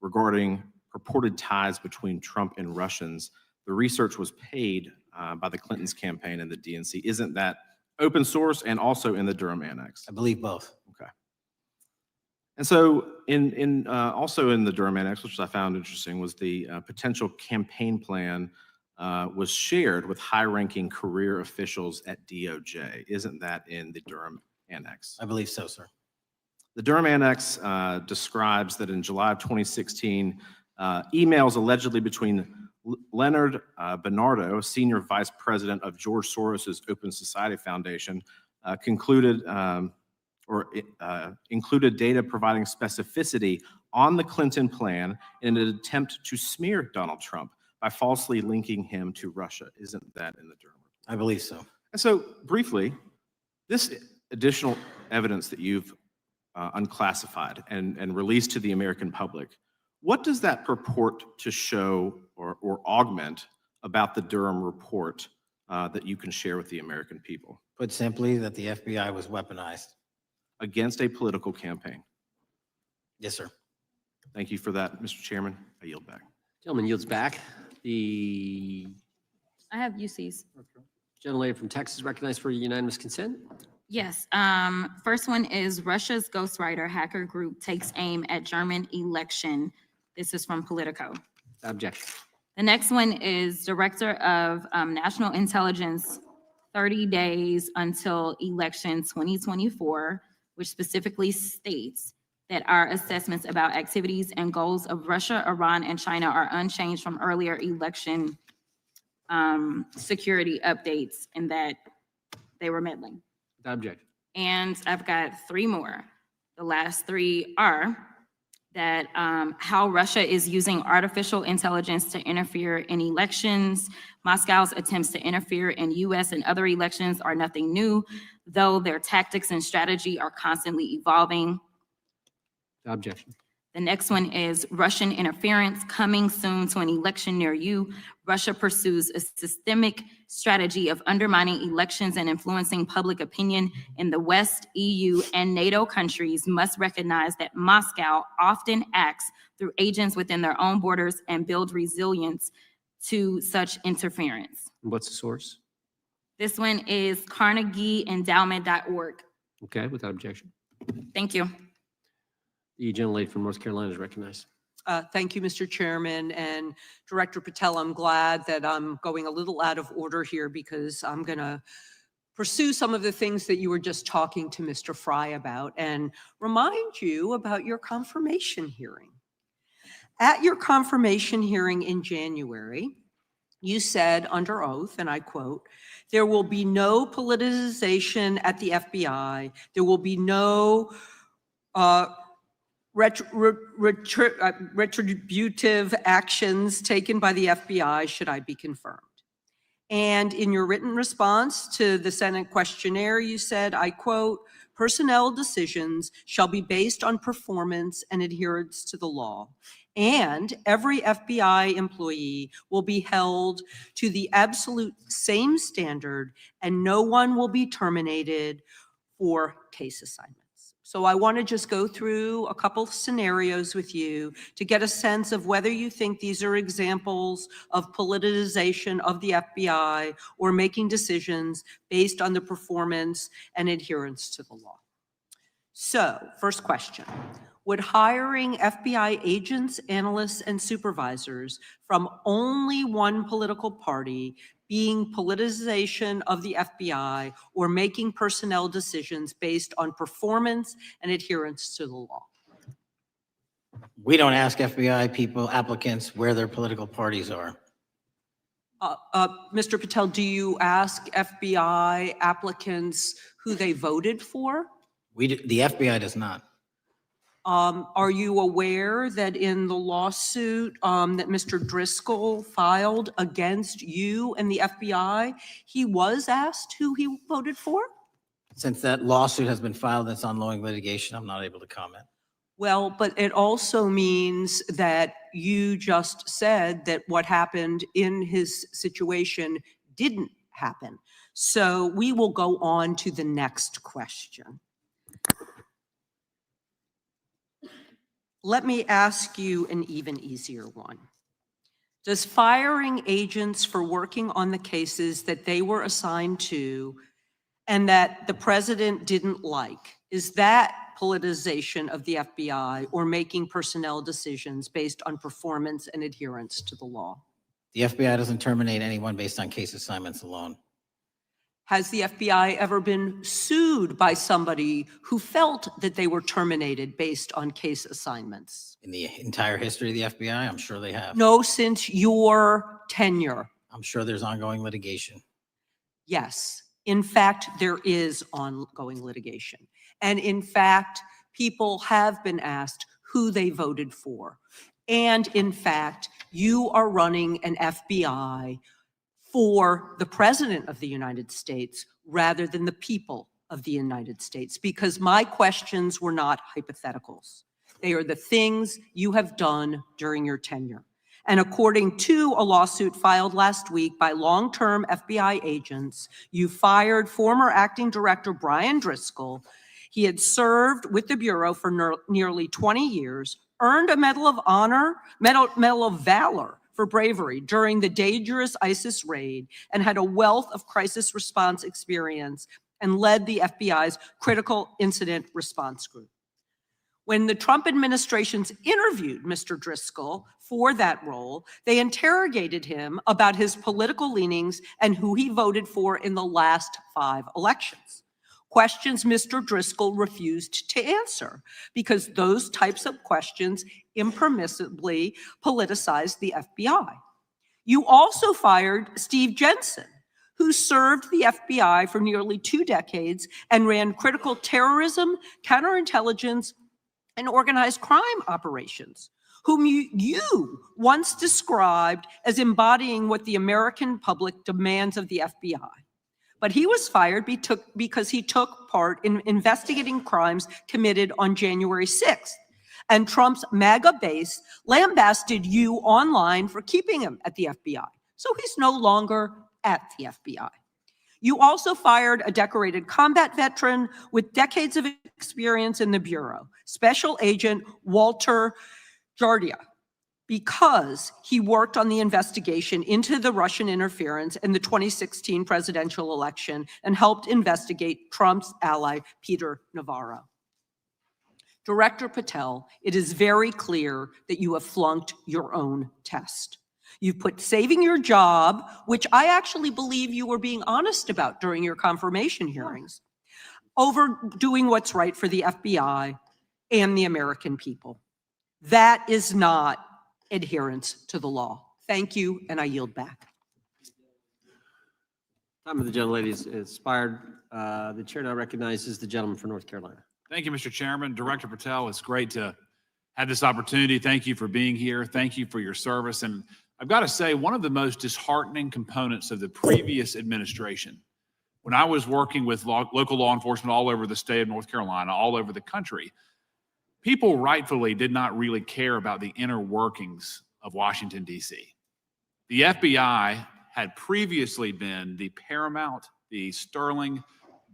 regarding purported ties between Trump and Russians. The research was paid by the Clintons campaign and the DNC. Isn't that open source and also in the Durham Annex? I believe both. Okay. And so also in the Durham Annex, which I found interesting, was the potential campaign plan was shared with high-ranking career officials at DOJ. Isn't that in the Durham Annex? I believe so, sir. The Durham Annex describes that in July of 2016, emails allegedly between Leonard Bernardo, senior vice president of George Soros's Open Society Foundation, included data providing specificity on the Clinton plan in an attempt to smear Donald Trump by falsely linking him to Russia. Isn't that in the Durham? I believe so. And so briefly, this additional evidence that you've unclassified and released to the American public, what does that purport to show or augment about the Durham report that you can share with the American people? Put simply, that the FBI was weaponized. Against a political campaign. Yes, sir. Thank you for that, Mr. Chairman. I yield back. Gentleman yields back. The I have UCs. gentlelady from Texas recognized for unanimous consent. Yes. First one is Russia's ghostwriter hacker group takes aim at German election. This is from Politico. Objection. The next one is Director of National Intelligence, 30 days until election 2024, which specifically states that our assessments about activities and goals of Russia, Iran, and China are unchanged from earlier election security updates, and that they were meddling. Objection. And I've got three more. The last three are that how Russia is using artificial intelligence to interfere in elections. Moscow's attempts to interfere in US and other elections are nothing new, though their tactics and strategy are constantly evolving. Objection. The next one is Russian interference coming soon to an election near you. Russia pursues a systemic strategy of undermining elections and influencing public opinion in the West. EU and NATO countries must recognize that Moscow often acts through agents within their own borders and build resilience to such interference. What's the source? This one is CarnegieEndowment.org. Okay, without objection. Thank you. The gentlelady from North Carolina is recognized. Thank you, Mr. Chairman, and Director Patel. I'm glad that I'm going a little out of order here because I'm going to pursue some of the things that you were just talking to Mr. Fry about and remind you about your confirmation hearing. At your confirmation hearing in January, you said under oath, and I quote, "There will be no politicization at the FBI. There will be no retributive actions taken by the FBI should I be confirmed." And in your written response to the Senate questionnaire, you said, I quote, "Personnel decisions shall be based on performance and adherence to the law. And every FBI employee will be held to the absolute same standard and no one will be terminated for case assignments." So I want to just go through a couple scenarios with you to get a sense of whether you think these are examples of politicization of the FBI or making decisions based on the performance and adherence to the law. So, first question. Would hiring FBI agents, analysts, and supervisors from only one political party being politicization of the FBI or making personnel decisions based on performance and adherence to the law? We don't ask FBI people, applicants, where their political parties are. Mr. Patel, do you ask FBI applicants who they voted for? The FBI does not. Are you aware that in the lawsuit that Mr. Driscoll filed against you and the FBI, he was asked who he voted for? Since that lawsuit has been filed, that's ongoing litigation, I'm not able to comment. Well, but it also means that you just said that what happened in his situation didn't happen. So we will go on to the next question. Let me ask you an even easier one. Does firing agents for working on the cases that they were assigned to and that the president didn't like, is that politicization of the FBI or making personnel decisions based on performance and adherence to the law? The FBI doesn't terminate anyone based on case assignments alone. Has the FBI ever been sued by somebody who felt that they were terminated based on case assignments? In the entire history of the FBI, I'm sure they have. No, since your tenure. I'm sure there's ongoing litigation. Yes. In fact, there is ongoing litigation. And in fact, people have been asked who they voted for. And in fact, you are running an FBI for the President of the United States rather than the people of the United States, because my questions were not hypotheticals. They are the things you have done during your tenure. And according to a lawsuit filed last week by long-term FBI agents, you fired former acting director Brian Driscoll. He had served with the Bureau for nearly 20 years, earned a Medal of Honor, Medal of Valor for bravery during the dangerous ISIS raid, and had a wealth of crisis response experience and led the FBI's critical incident response group. When the Trump administrations interviewed Mr. Driscoll for that role, they interrogated him about his political leanings and who he voted for in the last 5 elections. Questions Mr. Driscoll refused to answer because those types of questions impermissibly politicized the FBI. You also fired Steve Jensen, who served the FBI for nearly 2 decades and ran critical terrorism, counterintelligence, and organized crime operations, whom you once described as embodying what the American public demands of the FBI. But he was fired because he took part in investigating crimes committed on January 6th. And Trump's MAGA base lambasted you online for keeping him at the FBI. So he's no longer at the FBI. You also fired a decorated combat veteran with decades of experience in the Bureau, Special Agent Walter Jardia, because he worked on the investigation into the Russian interference in the 2016 presidential election and helped investigate Trump's ally, Peter Navarro. Director Patel, it is very clear that you have flunked your own test. You've put saving your job, which I actually believe you were being honest about during your confirmation hearings, over doing what's right for the FBI and the American people. That is not adherence to the law. Thank you, and I yield back. Time of the gentlelady is expired. The chair now recognizes the gentleman from North Carolina. Thank you, Mr. Chairman. Director Patel, it's great to have this opportunity. Thank you for being here. Thank you for your service. And I've got to say, one of the most disheartening components of the previous administration, when I was working with local law enforcement all over the state of North Carolina, all over the country, people rightfully did not really care about the inner workings of Washington, D.C. The FBI had previously been the paramount, the sterling,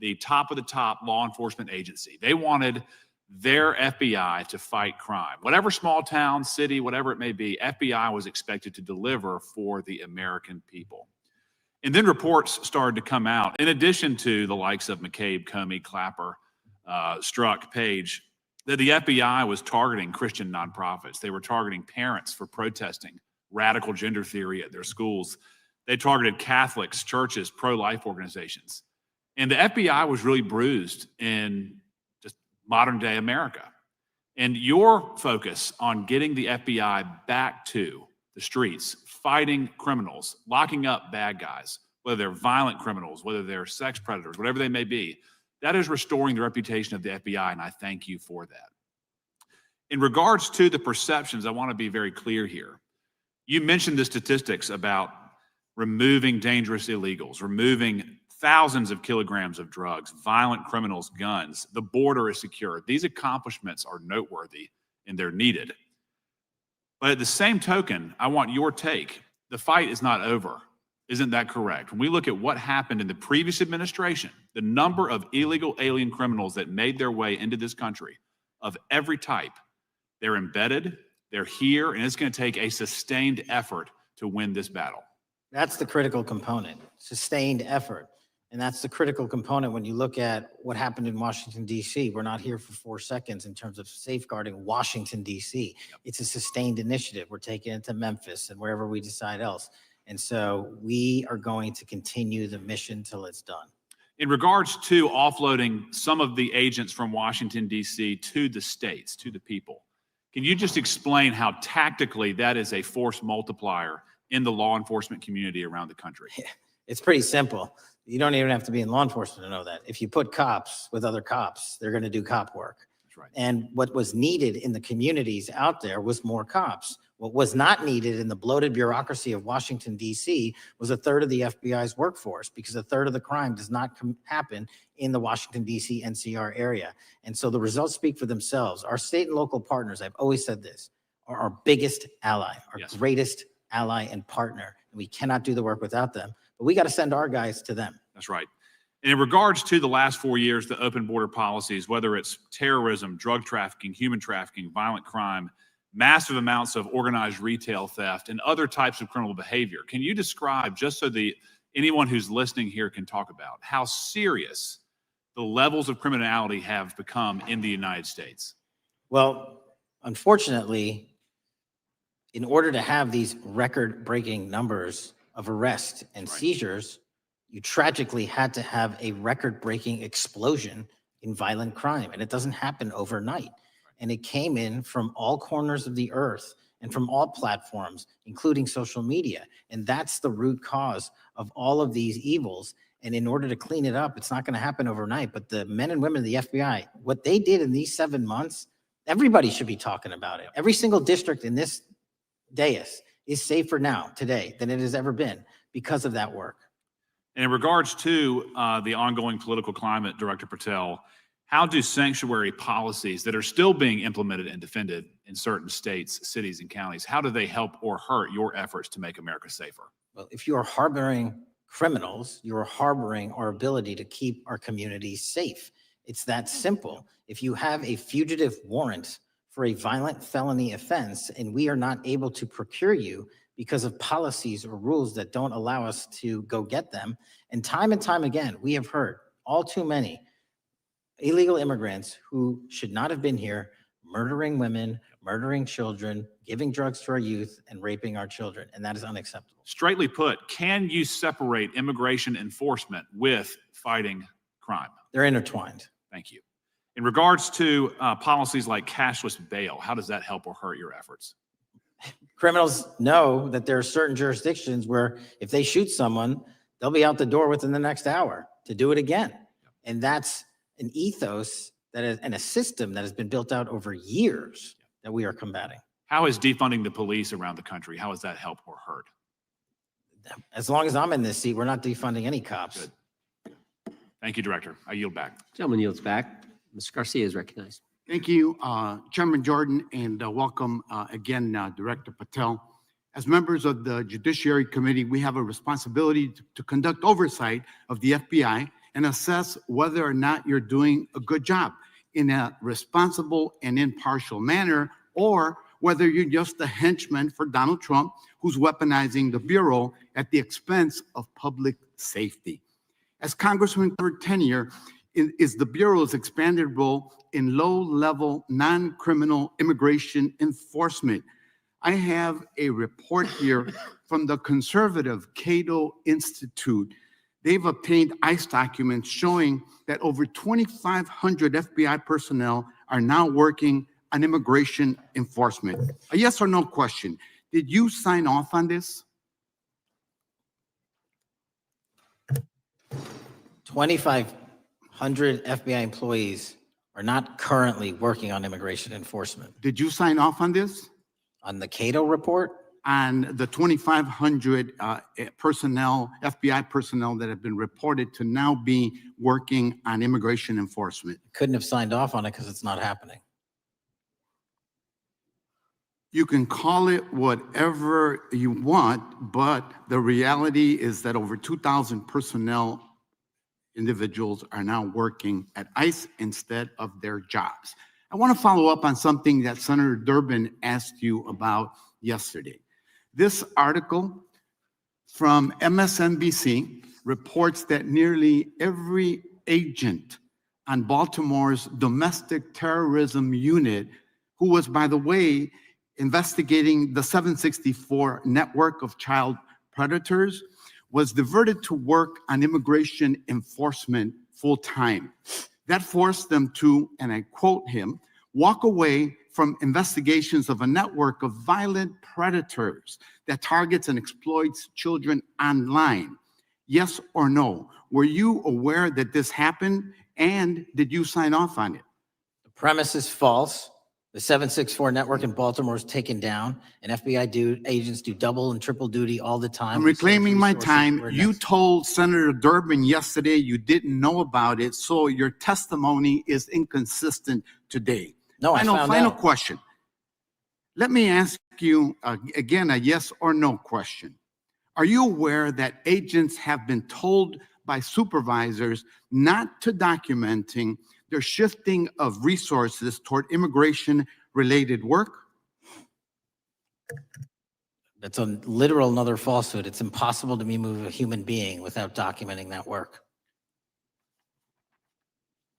the top of the top law enforcement agency. They wanted their FBI to fight crime. Whatever small town, city, whatever it may be, FBI was expected to deliver for the American people. And then reports started to come out, in addition to the likes of McCabe, Comey, Clapper, Strzok, Page, that the FBI was targeting Christian nonprofits. They were targeting parents for protesting radical gender theory at their schools. They targeted Catholics, churches, pro-life organizations. And the FBI was really bruised in just modern day America. And your focus on getting the FBI back to the streets, fighting criminals, locking up bad guys, whether they're violent criminals, whether they're sex predators, whatever they may be, that is restoring the reputation of the FBI, and I thank you for that. In regards to the perceptions, I want to be very clear here. You mentioned the statistics about removing dangerous illegals, removing thousands of kilograms of drugs, violent criminals, guns. The border is secure. These accomplishments are noteworthy and they're needed. But at the same token, I want your take. The fight is not over. Isn't that correct? When we look at what happened in the previous administration, the number of illegal alien criminals that made their way into this country of every type, they're embedded, they're here, and it's going to take a sustained effort to win this battle. That's the critical component, sustained effort. And that's the critical component when you look at what happened in Washington, D.C. We're not here for 4 seconds in terms of safeguarding Washington, D.C. It's a sustained initiative. We're taking it to Memphis and wherever we decide else. And so we are going to continue the mission till it's done. In regards to offloading some of the agents from Washington, D.C. to the states, to the people, can you just explain how tactically that is a force multiplier in the law enforcement community around the country? It's pretty simple. You don't even have to be in law enforcement to know that. If you put cops with other cops, they're going to do cop work. That's right. And what was needed in the communities out there was more cops. What was not needed in the bloated bureaucracy of Washington, D.C. was a third of the FBI's workforce, because a third of the crime does not happen in the Washington, D.C. NCR area. And so the results speak for themselves. Our state and local partners, I've always said this, are our biggest ally, our Yes. greatest ally and partner. And we cannot do the work without them. But we got to send our guys to them. That's right. And in regards to the last 4 years, the open border policies, whether it's terrorism, drug trafficking, human trafficking, violent crime, massive amounts of organized retail theft, and other types of criminal behavior, can you describe, just so anyone who's listening here can talk about, how serious the levels of criminality have become in the United States? Well, unfortunately, in order to have these record-breaking numbers of arrests and seizures, you tragically had to have a record-breaking explosion in violent crime. And it doesn't happen overnight. And it came in from all corners of the earth and from all platforms, including social media. And that's the root cause of all of these evils. And in order to clean it up, it's not going to happen overnight. But the men and women of the FBI, what they did in these 7 months, everybody should be talking about it. Every single district in this dais is safer now, today, than it has ever been because of that work. And in regards to the ongoing political climate, Director Patel, how do sanctuary policies that are still being implemented and defended in certain states, cities, and counties, how do they help or hurt your efforts to make America safer? Well, if you are harboring criminals, you are harboring our ability to keep our communities safe. It's that simple. If you have a fugitive warrant for a violent felony offense and we are not able to procure you because of policies or rules that don't allow us to go get them, and time again, we have heard all too many illegal immigrants who should not have been here, murdering women, murdering children, giving drugs to our youth, and raping our children. And that is unacceptable. Straightly put, can you separate immigration enforcement with fighting crime? They're intertwined. Thank you. In regards to policies like cashless bail, how does that help or hurt your efforts? Criminals know that there are certain jurisdictions where if they shoot someone, they'll be out the door within the next hour to do it again. And that's an ethos that is, and a system that has been built out over years that we are combating. How is defunding the police around the country, how has that helped or hurt? As long as I'm in this seat, we're not defunding any cops. Good. Thank you, Director. I yield back. Gentleman yields back. Mr. Garcia is recognized. Thank you, Chairman Jordan, and welcome again, Director Patel. As members of the Judiciary Committee, we have a responsibility to conduct oversight of the FBI and assess whether or not you're doing a good job in a responsible and impartial manner, or whether you're just a henchman for Donald Trump, who's weaponizing the Bureau at the expense of public safety. As Congressman third tenure is the Bureau's expanded role in low-level, non-criminal immigration enforcement. I have a report here from the conservative Cato Institute. They've obtained ICE documents showing that over 2,500 FBI personnel are now working on immigration enforcement. A yes or no question. Did you sign off on this? 2,500 FBI employees are not currently working on immigration enforcement. Did you sign off on this? On the Cato report? on the 2,500 personnel, FBI personnel that have been reported to now be working on immigration enforcement. Couldn't have signed off on it because it's not happening. You can call it whatever you want, but the reality is that over 2,000 personnel individuals are now working at ICE instead of their jobs. I want to follow up on something that Senator Durbin asked you about yesterday. This article from MSNBC reports that nearly every agent on Baltimore's domestic terrorism unit, who was, by the way, investigating the 764 network of child predators, was diverted to work on immigration enforcement full-time. That forced them to, and I quote him, walk away from investigations of a network of violent predators that targets and exploits children online. Yes or no? Were you aware that this happened, and did you sign off on it? The premise is false. The 764 network in Baltimore is taken down, and FBI agents do double and triple duty all the time. I'm reclaiming my Resources time. where You necessary. told Senator Durbin yesterday you didn't know about it, so your testimony is inconsistent today. No, I found Final out. question. Let me ask you again a yes or no question. Are you aware that agents have been told by supervisors not to documenting their shifting of resources toward immigration-related work? That's a literal another falsehood. It's impossible to move a human being without documenting that work.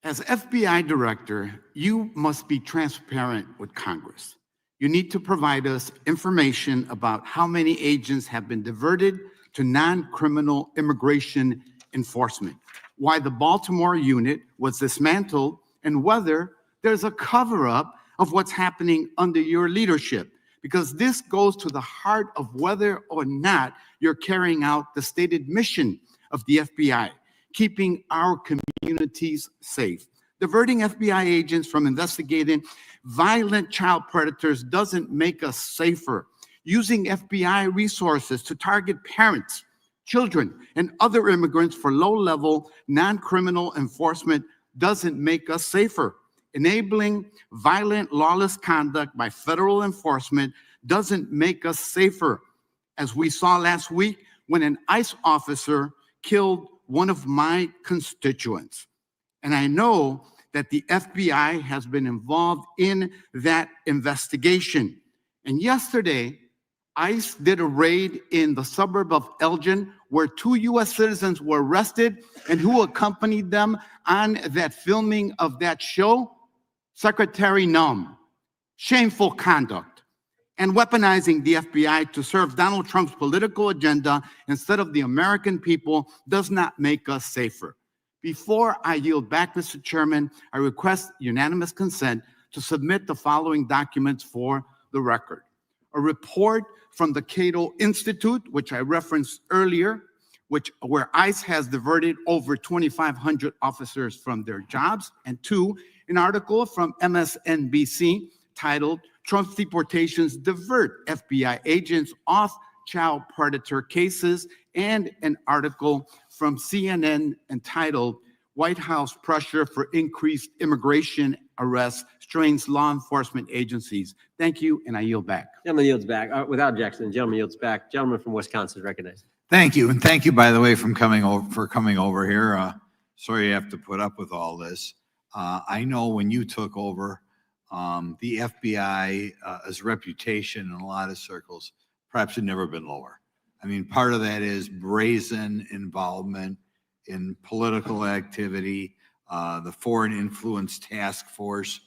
As FBI director, you must be transparent with Congress. You need to provide us information about how many agents have been diverted to non-criminal immigration enforcement, why the Baltimore unit was dismantled, and whether there's a cover-up of what's happening under your leadership, because this goes to the heart of whether or not you're carrying out the stated mission of the FBI, keeping our communities safe. Diverting FBI agents from investigating violent child predators doesn't make us safer. Using FBI resources to target parents, children, and other immigrants for low-level, non-criminal enforcement doesn't make us safer. Enabling violent, lawless conduct by federal enforcement doesn't make us safer. As we saw last week when an ICE officer killed one of my constituents. And I know that the FBI has been involved in that investigation. And yesterday, ICE did a raid in the suburb of Elgin where 2 U.S. citizens were arrested, and who accompanied them on that filming of that show? Secretary Nunn. Shameful conduct. And weaponizing the FBI to serve Donald Trump's political agenda instead of the American people does not make us safer. Before I yield back, Mr. Chairman, I request unanimous consent to submit the following documents for the record. A report from the Cato Institute, which I referenced earlier, where ICE has diverted over 2,500 officers from their jobs, and 2, an article from MSNBC titled Trump's Deportations Divert FBI Agents Off Child Predator Cases, and an article from CNN entitled White House Pressure for Increased Immigration Arrests Strains Law Enforcement Agencies. Thank you, and I yield back. Gentleman yields back. Without objection, the gentleman yields back. Gentleman from Wisconsin is recognized. Thank you, and thank you, by the way, for coming over here. Sorry you have to put up with all this. I know when you took over, the FBI's reputation in a lot of circles perhaps had never been lower. I mean, part of that is brazen involvement in political activity, the Foreign Influence Task Force,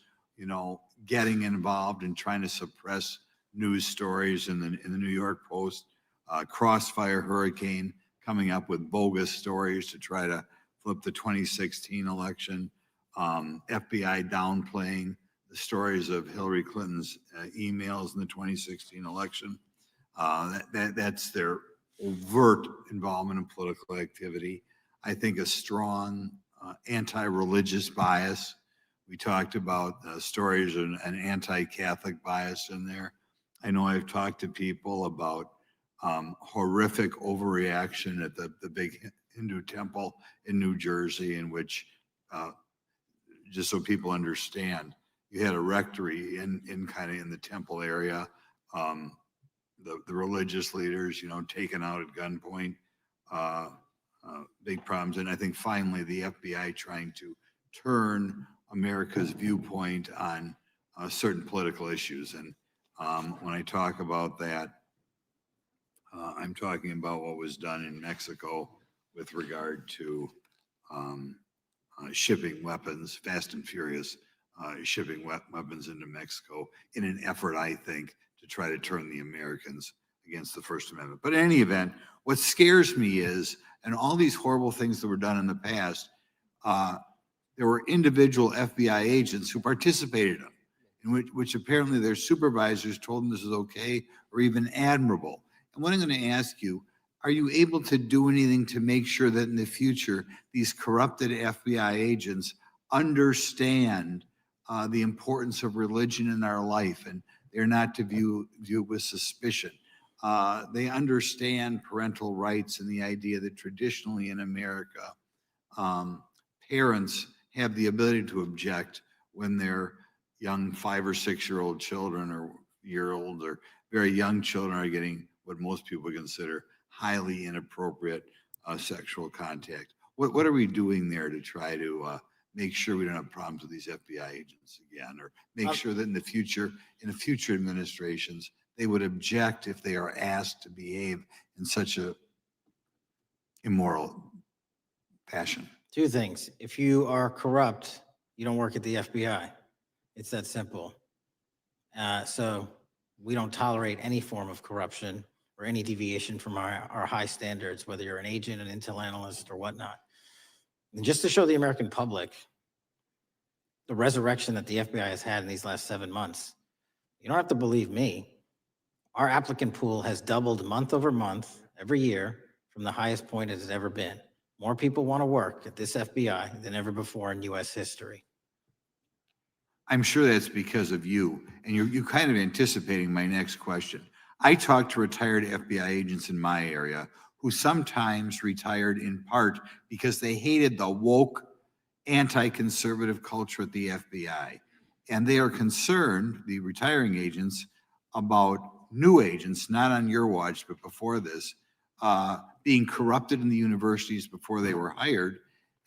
getting involved and trying to suppress news stories in the New York Post, Crossfire Hurricane coming up with bogus stories to try to flip the 2016 election, FBI downplaying the stories of Hillary Clinton's emails in the 2016 election. That's their overt involvement in political activity. I think a strong anti-religious bias. We talked about stories of an anti-Catholic bias in there. I know I've talked to people about horrific overreaction at the big Hindu temple in New Jersey, in which, just so people understand, you had a rectory in kind of in the temple area. The religious leaders, taken out at gunpoint, big problems. And I think finally the FBI trying to turn America's viewpoint on certain political issues. And when I talk about that, I'm talking about what was done in Mexico with regard to shipping weapons, fast and furious, shipping weapons into Mexico in an effort, I think, to try to turn the Americans against the First Amendment. But in any event, what scares me is, and all these horrible things that were done in the past, there were individual FBI agents who participated in them, in which apparently their supervisors told them this is okay or even admirable. And what I'm going to ask you, are you able to do anything to make sure that in the future, these corrupted FBI agents understand the importance of religion in our life, and they're not to view it with suspicion? They understand parental rights and the idea that traditionally in America, parents have the ability to object when their young 5 or 6-year-old children or year-old or very young children are getting what most people consider highly inappropriate sexual contact. What are we doing there to try to make sure we don't have problems with these FBI agents again, or make sure that in future administrations, they would object if they are asked to behave in such a immoral fashion? Two things. If you are corrupt, you don't work at the FBI. It's that simple. So we don't tolerate any form of corruption or any deviation from our high standards, whether you're an agent, an intel analyst, or whatnot. And just to show the American public the resurrection that the FBI has had in these last 7 months, you don't have to believe me. Our applicant pool has doubled month over month every year from the highest point it has ever been. More people want to work at this FBI than ever before in U.S. history. I'm sure that's because of you, and you're kind of anticipating my next question. I talk to retired FBI agents in my area who sometimes retired in part because they hated the woke, anti-conservative culture at the FBI. And they are concerned, the retiring agents, about new agents, not on your watch, but before this, being corrupted in the universities before they were hired.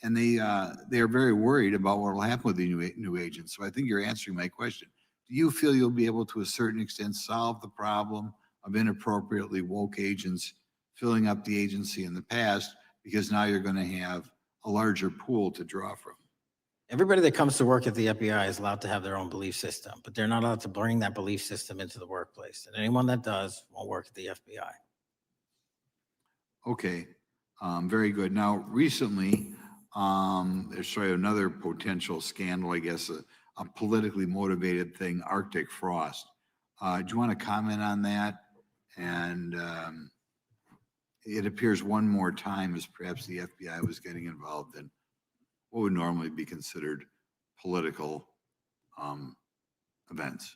And they are very worried about what will happen with the new agents. So I think you're answering my question. Do you feel you'll be able to a certain extent solve the problem of inappropriately woke agents filling up the agency in the past, because now you're going to have a larger pool to draw from? Everybody that comes to work at the FBI is allowed to have their own belief system, but they're not allowed to bring that belief system into the workplace. And anyone that does won't work at the FBI. Okay, very good. Now, recently, there's another potential scandal, I guess, a politically motivated thing, Arctic frost. Do you want to comment on that? And it appears one more time as perhaps the FBI was getting involved in what would normally be considered political events.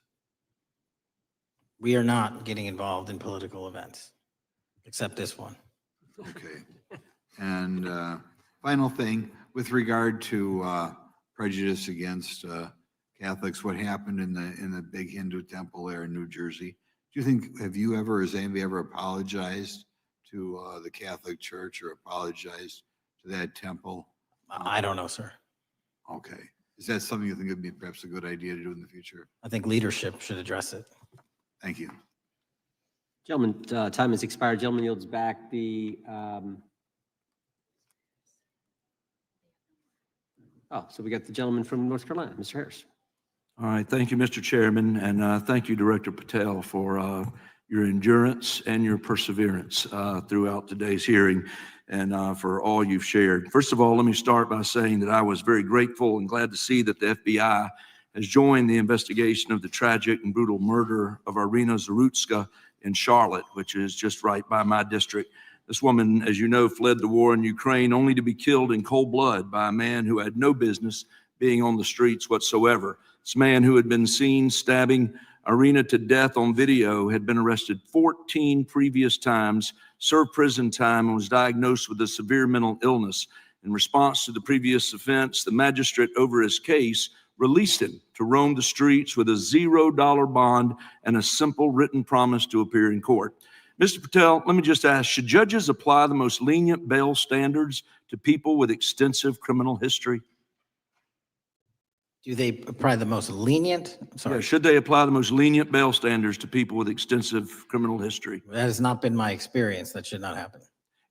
We are not getting involved in political events, except this one. Okay. And final thing, with regard to prejudice against Catholics, what happened in the big Hindu temple there in New Jersey? Do you think, has anybody ever apologized to the Catholic Church or apologized to that temple? I don't know, sir. Okay. Is that something you think would be perhaps a good idea to do in the future? I think leadership should address it. Thank you. Gentlemen, time has expired. Gentleman yields back the, so we got the gentleman from North Carolina, Mr. Harris. All right, thank you, Mr. Chairman, and thank you, Director Patel, for your endurance and your perseverance throughout today's hearing, and for all you've shared. First of all, let me start by saying that I was very grateful and glad to see that the FBI has joined the investigation of the tragic and brutal murder of Irina Zarutska in Charlotte, which is just right by my district. This woman, as you know, fled the war in Ukraine only to be killed in cold blood by a man who had no business being on the streets whatsoever. This man who had been seen stabbing Irina to death on video, had been arrested 14 previous times, served prison time, and was diagnosed with a severe mental illness. In response to the previous offense, the magistrate over his case released him to roam the streets with a $0 bond and a simple written promise to appear in court. Mr. Patel, let me just ask, should judges apply the most lenient bail standards to people with extensive criminal history? Do they apply the most lenient? I'm Yeah, sorry, should they apply the most lenient bail standards to people with extensive criminal history? that has not been my experience. That should not happen.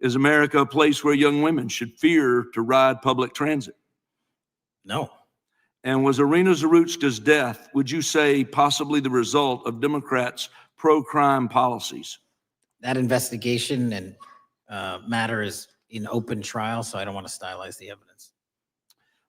Is America a place where young women should fear to ride public transit? No. And was Irina Zarutska's death, would you say, possibly the result of Democrats' pro-crime policies? That investigation and matter is in open trial, so I don't want to stylize the evidence.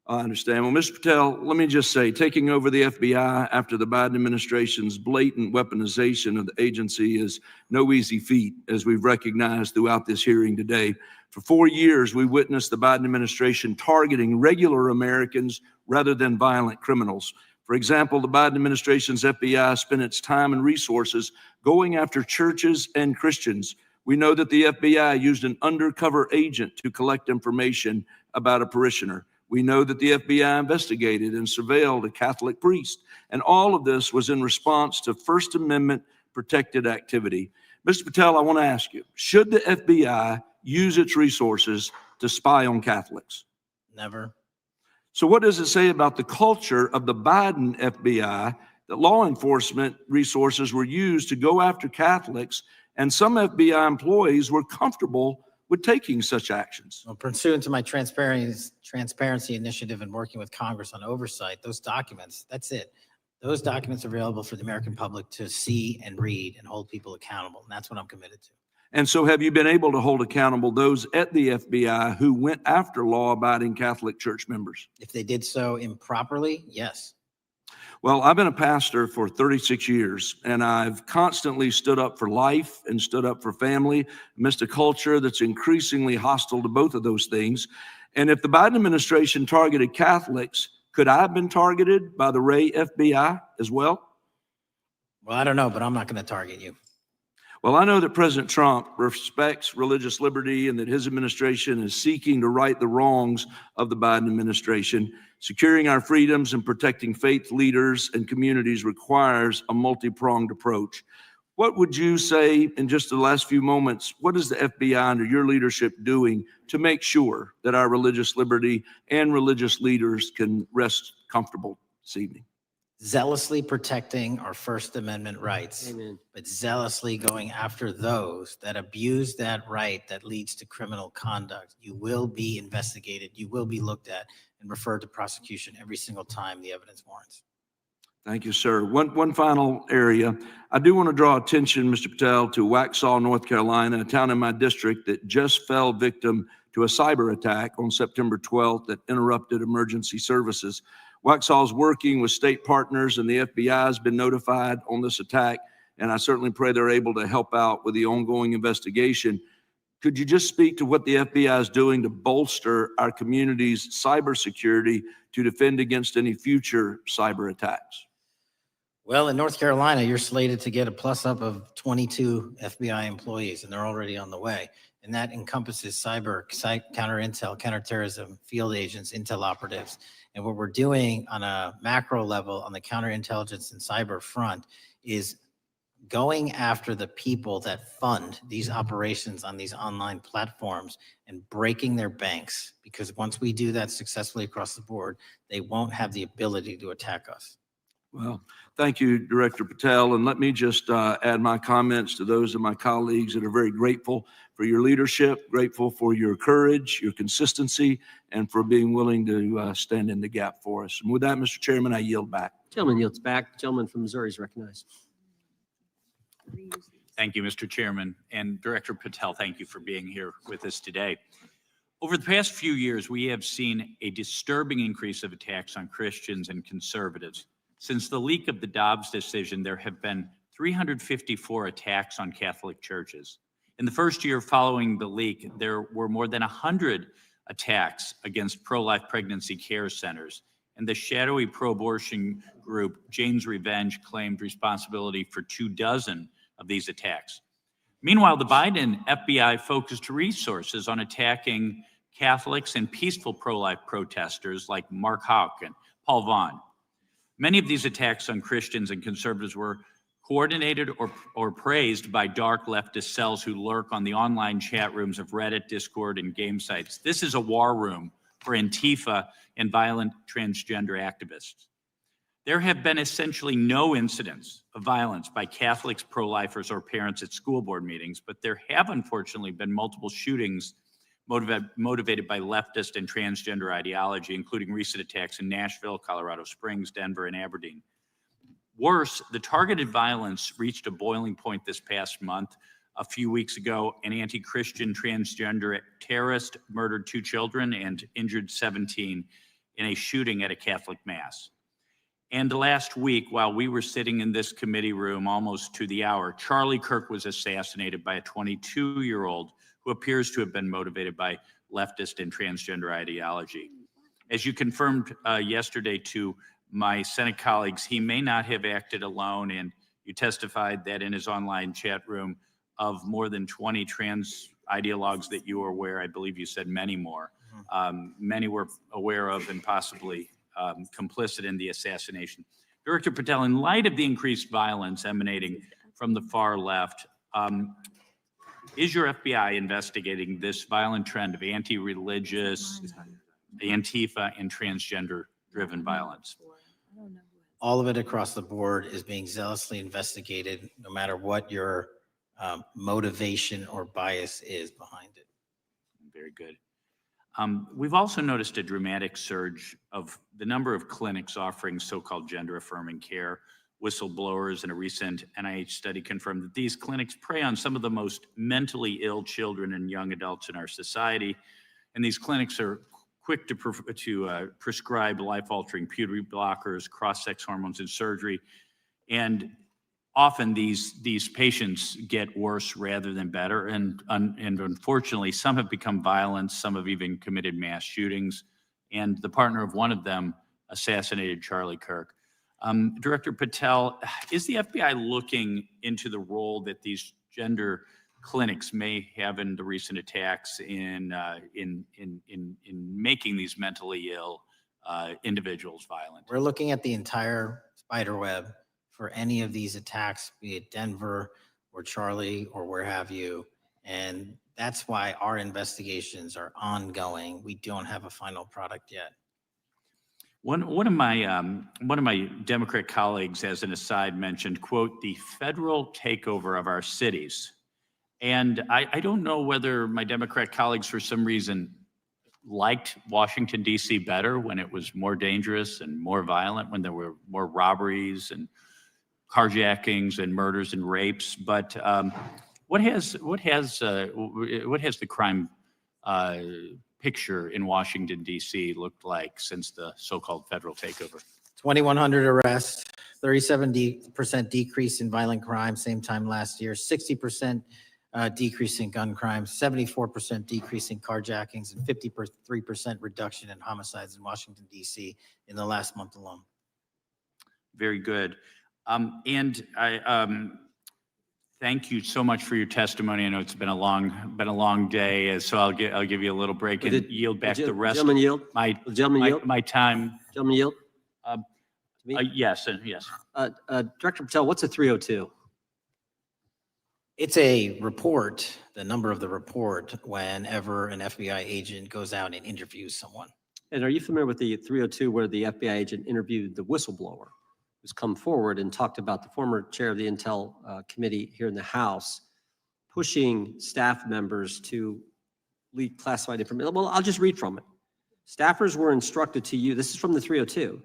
I understand. Well, Mr. Patel, let me just say, taking over the FBI after the Biden administration's blatant weaponization of the agency is no easy feat, as we've recognized throughout this hearing today. For 4 years, we witnessed the Biden administration targeting regular Americans rather than violent criminals. For example, the Biden administration's FBI spent its time and resources going after churches and Christians. We know that the FBI used an undercover agent to collect information about a parishioner. We know that the FBI investigated and surveilled a Catholic priest. And all of this was in response to First Amendment protected activity. Mr. Patel, I want to ask you, should the FBI use its resources to spy on Catholics? Never. So what does it say about the culture of the Biden FBI that law enforcement resources were used to go after Catholics, and some FBI employees were comfortable with taking such actions? Well, pursuant to my transparency initiative and working with Congress on oversight, those documents, that's it. Those documents are available for the American public to see and read and hold people accountable. And that's what I'm committed to. And so have you been able to hold accountable those at the FBI who went after law-abiding Catholic church members? If they did so improperly, yes. Well, I've been a pastor for 36 years, and I've constantly stood up for life and stood up for family amidst a culture that's increasingly hostile to both of those things. And if the Biden administration targeted Catholics, could I have been targeted by the Ray FBI as well? Well, I don't know, but I'm not going to target you. Well, I know that President Trump respects religious liberty and that his administration is seeking to right the wrongs of the Biden administration. Securing our freedoms and protecting faith leaders and communities requires a multi-pronged approach. What would you say in just the last few moments, what is the FBI under your leadership doing to make sure that our religious liberty and religious leaders can rest comfortable this evening? Zealously protecting our First Amendment rights, Amen. but zealously going after those that abuse that right that leads to criminal conduct. You will be investigated, you will be looked at and referred to prosecution every single time the evidence warrants. Thank you, sir. One final area. I do want to draw attention, Mr. Patel, to Waxhaw, North Carolina, a town in my district that just fell victim to a cyber attack on September 12th that interrupted emergency services. Waxhaw is working with state partners, and the FBI has been notified on this attack, and I certainly pray they're able to help out with the ongoing investigation. Could you just speak to what the FBI is doing to bolster our community's cybersecurity to defend against any future cyber attacks? Well, in North Carolina, you're slated to get a plus up of 22 FBI employees, and they're already on the way. And that encompasses cyber, counter intel, counterterrorism, field agents, intel operatives. And what we're doing on a macro level on the counterintelligence and cyber front is going after the people that fund these operations on these online platforms and breaking their banks. Because once we do that successfully across the board, they won't have the ability to attack us. Well, thank you, Director Patel. And let me just add my comments to those of my colleagues that are very grateful for your leadership, grateful for your courage, your consistency, and for being willing to stand in the gap for us. And with that, Mr. Chairman, I yield back. Gentleman yields back. Gentleman from Missouri is recognized. Thank you, Mr. Chairman. And Director Patel, thank you for being here with us today. Over the past few years, we have seen a disturbing increase of attacks on Christians and conservatives. Since the leak of the Dobbs decision, there have been 354 attacks on Catholic churches. In the first year following the leak, there were more than 100 attacks against pro-life pregnancy care centers. and the shadowy pro-abortion group Jane's Revenge claimed responsibility for 24 of these attacks. Meanwhile, the Biden FBI focused resources on attacking Catholics and peaceful pro-life protesters like Mark Houck and Paul Vaughn. Many of these attacks on Christians and conservatives were coordinated or praised by dark leftist cells who lurk on the online chat rooms of Reddit, Discord, and game sites. This is a war room for Antifa and violent transgender activists. There have been essentially no incidents of violence by Catholics, pro-lifers, or parents at school board meetings, but there have unfortunately been multiple shootings motivated by leftist and transgender ideology, including recent attacks in Nashville, Colorado Springs, Denver, and Aberdeen. Worse, the targeted violence reached a boiling point this past month. A few weeks ago, an anti-Christian transgender terrorist murdered 2 children and injured 17 in a shooting at a Catholic mass. And last week, while we were sitting in this committee room almost to the hour, Charlie Kirk was assassinated by a 22-year-old who appears to have been motivated by leftist and transgender ideology. As you confirmed yesterday to my Senate colleagues, he may not have acted alone, and you testified that in his online chat room of more than 20 trans ideologues that you were aware, I believe you said many more, many were aware of and possibly complicit in the assassination. Director Patel, in light of the increased violence emanating from the far left, is your FBI investigating this violent trend of anti-religious, Antifa, and transgender-driven violence? All of it across the board is being zealously investigated, no matter what your motivation or bias is behind it. Very good. We've also noticed a dramatic surge of the number of clinics offering so-called gender-affirming care. Whistleblowers in a recent NIH study confirmed that these clinics prey on some of the most mentally ill children and young adults in our society. And these clinics are quick to prescribe life-altering puberty blockers, cross-sex hormones, and surgery. And often these patients get worse rather than better. And unfortunately, some have become violent. Some have even committed mass shootings. And the partner of one of them assassinated Charlie Kirk. Director Patel, is the FBI looking into the role that these gender clinics may have in the recent attacks in making these mentally ill individuals violent? We're looking at the entire spider web for any of these attacks, be it Denver or Charlie or where have you. And that's why our investigations are ongoing. We don't have a final product yet. One of my Democrat colleagues, as an aside, mentioned, quote, the federal takeover of our cities. And I don't know whether my Democrat colleagues, for some reason, liked Washington, D.C. better when it was more dangerous and more violent, when there were more robberies and carjackings and murders and rapes. But what has the crime picture in Washington, D.C. looked like since the so-called federal takeover? 2,100 arrests, 37% decrease in violent crime, same time last year, 60% decrease in gun crimes, 74% decrease in carjackings, and 53% reduction in homicides in Washington, D.C. in the last month alone. Very good. And I thank you so much for your testimony. I know it's been a long day, so I'll give you a little break and yield back the rest of my time. Gentleman yield? Yes, and yes. Director Patel, what's a 302? It's a report, the number of the report, whenever an FBI agent goes out and interviews someone. And are you familiar with the 302 where the FBI agent interviewed the whistleblower who's come forward and talked about the former chair of the Intel Committee here in the House pushing staff members to leak classified information? Well, I'll just read from it. Staffers were instructed to use, this is from the 302,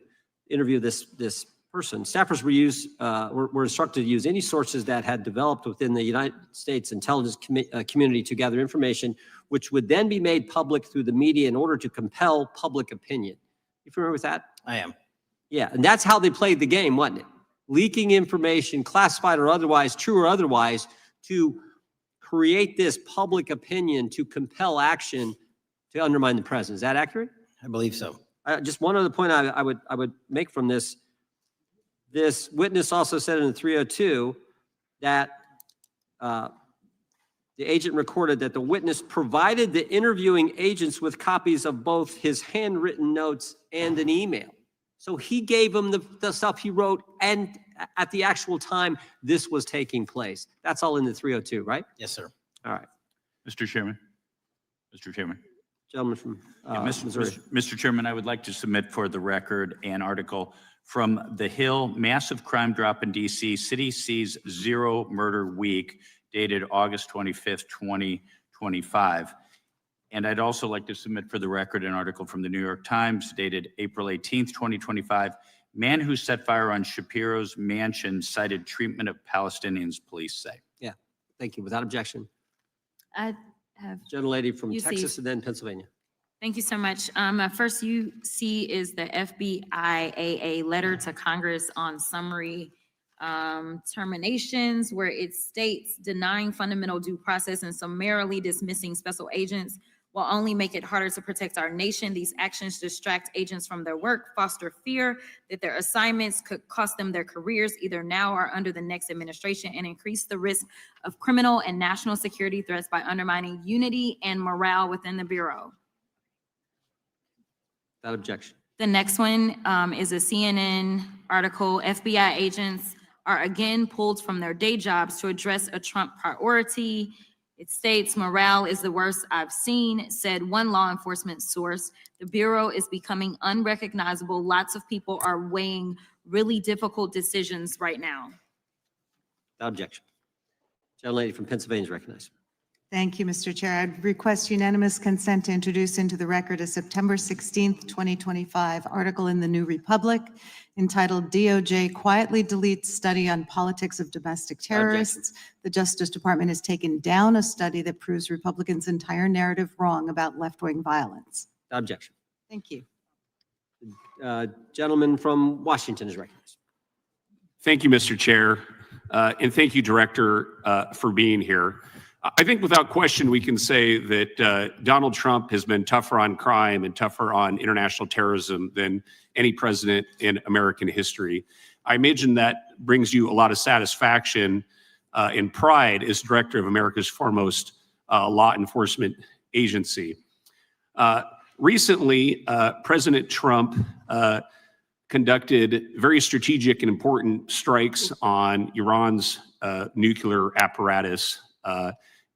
interview this person. Staffers were instructed to use any sources that had developed within the United States intelligence community to gather information, which would then be made public through the media in order to compel public opinion. You familiar with that? I am. Yeah, and that's how they played the game, wasn't it? Leaking information, classified or otherwise, true or otherwise, to create this public opinion to compel action to undermine the president. Is that accurate? I believe so. Just one other point I would make from this. This witness also said in the 302 that the agent recorded that the witness provided the interviewing agents with copies of both his handwritten notes and an email. So he gave them the stuff he wrote, and at the actual time this was taking place. That's all in the 302, right? Yes, sir. All right. Mr. Chairman. Mr. Chairman. Gentleman from Missouri. Mr. Chairman, I would like to submit for the record an article from The Hill, Massive Crime Drop in DC, City Sees Zero Murder Week, dated August 25th, 2025. And I'd also like to submit for the record an article from the New York Times dated April 18th, 2025. Man who set fire on Shapiro's mansion cited treatment of Palestinians, police say. Yeah, thank you. Without objection. I have. Gentlelady from You see- Texas and then Pennsylvania. Thank you so much. First you see is the FBIAA letter to Congress on summary terminations, where it states denying fundamental due process and summarily dismissing special agents will only make it harder to protect our nation. These actions distract agents from their work, foster fear that their assignments could cost them their careers either now or under the next administration, and increase the risk of criminal and national security threats by undermining unity and morale within the Bureau. Without objection. The next one is a CNN article. FBI agents are again pulled from their day jobs to address a Trump priority. It states, morale is the worst I've seen, said one law enforcement source. The Bureau is becoming unrecognizable. Lots of people are weighing really difficult decisions right now. Without objection. Gentlelady from Pennsylvania is recognized. Thank you, Mr. Chair. I'd request unanimous consent to introduce into the record a September 16th, 2025 article in the New Republic entitled DOJ Quietly Deletes Study on Politics of Domestic Terrorists. The Justice Department has taken down a study that proves Republicans' entire narrative wrong about left-wing violence. Without objection. Thank you. Gentleman from Washington is recognized. Thank you, Mr. Chair, and thank you, Director, for being here. I think without question, we can say that Donald Trump has been tougher on crime and tougher on international terrorism than any president in American history. I imagine that brings you a lot of satisfaction and pride as director of America's foremost law enforcement agency. Recently, President Trump conducted very strategic and important strikes on Iran's nuclear apparatus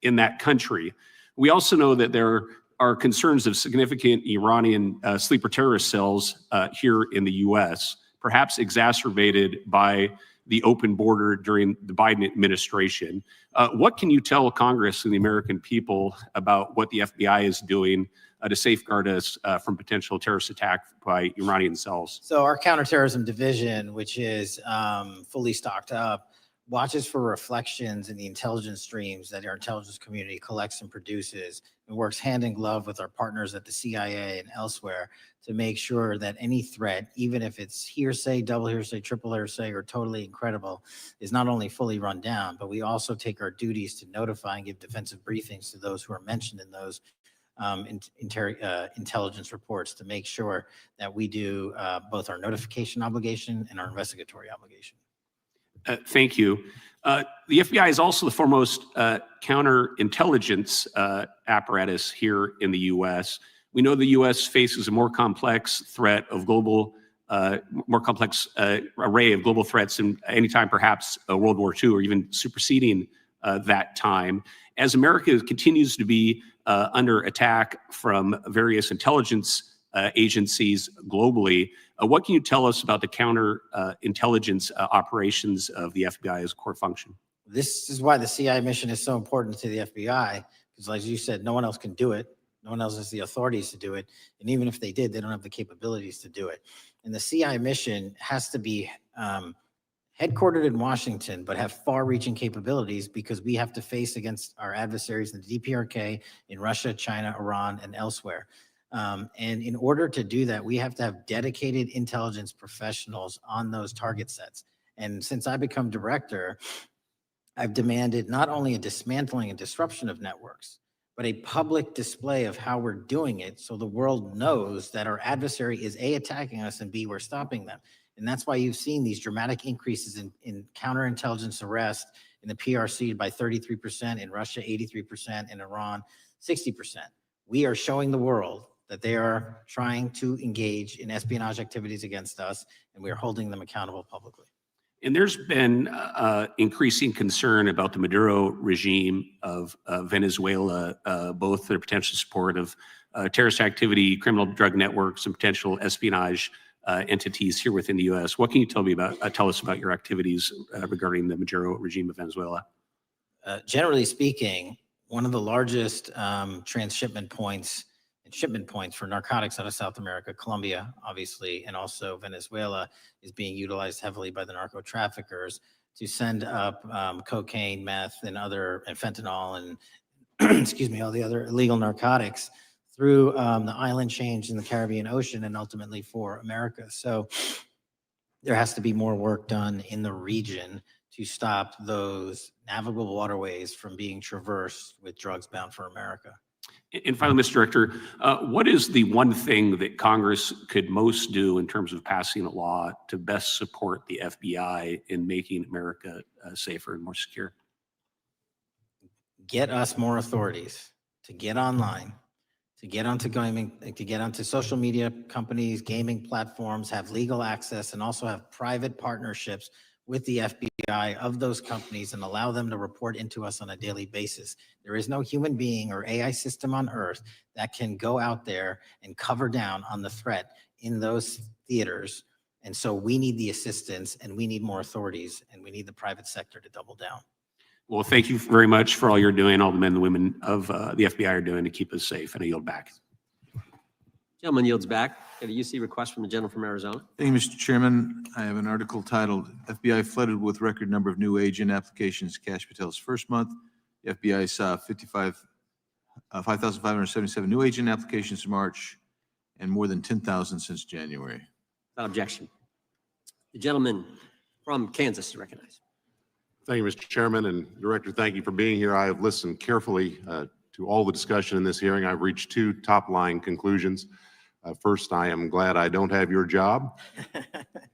in that country. We also know that there are concerns of significant Iranian sleeper terrorist cells here in the U.S., perhaps exacerbated by the open border during the Biden administration. What can you tell Congress and the American people about what the FBI is doing to safeguard us from potential terrorist attack by Iranian cells? So our counterterrorism division, which is fully stocked up, watches for reflections in the intelligence streams that our intelligence community collects and produces, and works hand in glove with our partners at the CIA and elsewhere to make sure that any threat, even if it's hearsay, double hearsay, triple hearsay, or totally incredible, is not only fully run down, but we also take our duties to notify and give defensive briefings to those who are mentioned in those intelligence reports to make sure that we do both our notification obligation and our investigatory obligation. Thank you. The FBI is also the foremost counterintelligence apparatus here in the U.S. We know the U.S. faces a more complex threat of global, more complex array of global threats than any time perhaps World War II or even superseding that time. As America continues to be under attack from various intelligence agencies globally, what can you tell us about the counterintelligence operations of the FBI as a core function? This is why the CIA mission is so important to the FBI, because as you said, no one else can do it. No one else has the authorities to do it. And even if they did, they don't have the capabilities to do it. And the CIA mission has to be headquartered in Washington, but have far-reaching capabilities because we have to face against our adversaries in the DPRK, in Russia, China, Iran, and elsewhere. And in order to do that, we have to have dedicated intelligence professionals on those target sets. And since I become director, I've demanded not only a dismantling and disruption of networks, but a public display of how we're doing it so the world knows that our adversary is A, attacking us, and B, we're stopping them. And that's why you've seen these dramatic increases in counterintelligence arrest in the PRC by 33%, in Russia 83%, in Iran 60%. We are showing the world that they are trying to engage in espionage activities against us, and we are holding them accountable publicly. And there's been increasing concern about the Maduro regime of Venezuela, both their potential support of terrorist activity, criminal drug networks, and potential espionage entities here within the U.S. What can you tell us about your activities regarding the Maduro regime of Venezuela? Generally speaking, one of the largest shipment points for narcotics out of South America, Colombia, obviously, and also Venezuela, is being utilized heavily by the narco traffickers to send up cocaine, meth, and fentanyl, and excuse me, all the other illegal narcotics through the island chains in the Caribbean Ocean and ultimately for America. So there has to be more work done in the region to stop those navigable waterways from being traversed with drugs bound for America. And finally, Mr. Director, what is the one thing that Congress could most do in terms of passing a law to best support the FBI in making America safer and more secure? Get us more authorities to get online, to get onto social media companies, gaming platforms, have legal access, and also have private partnerships with the FBI of those companies and allow them to report into us on a daily basis. There is no human being or AI system on earth that can go out there and cover down on the threat in those theaters. And so we need the assistance, and we need more authorities, and we need the private sector to double down. Well, thank you very much for all you're doing, all the men and women of the FBI are doing to keep us safe, and I yield back. Gentleman yields back. Got a UC request from the gentleman from Arizona. Thank you, Mr. Chairman. I have an article titled FBI Flooded with Record Number of New Agent Applications Cash Patel's First Month. The FBI saw 5,577 new agent applications in March and more than 10,000 since January. Without objection. The gentleman from Kansas to recognize. Thank you, Mr. Chairman, and Director, thank you for being here. I have listened carefully to all the discussion in this hearing. I've reached two top-line conclusions. First, I am glad I don't have your job.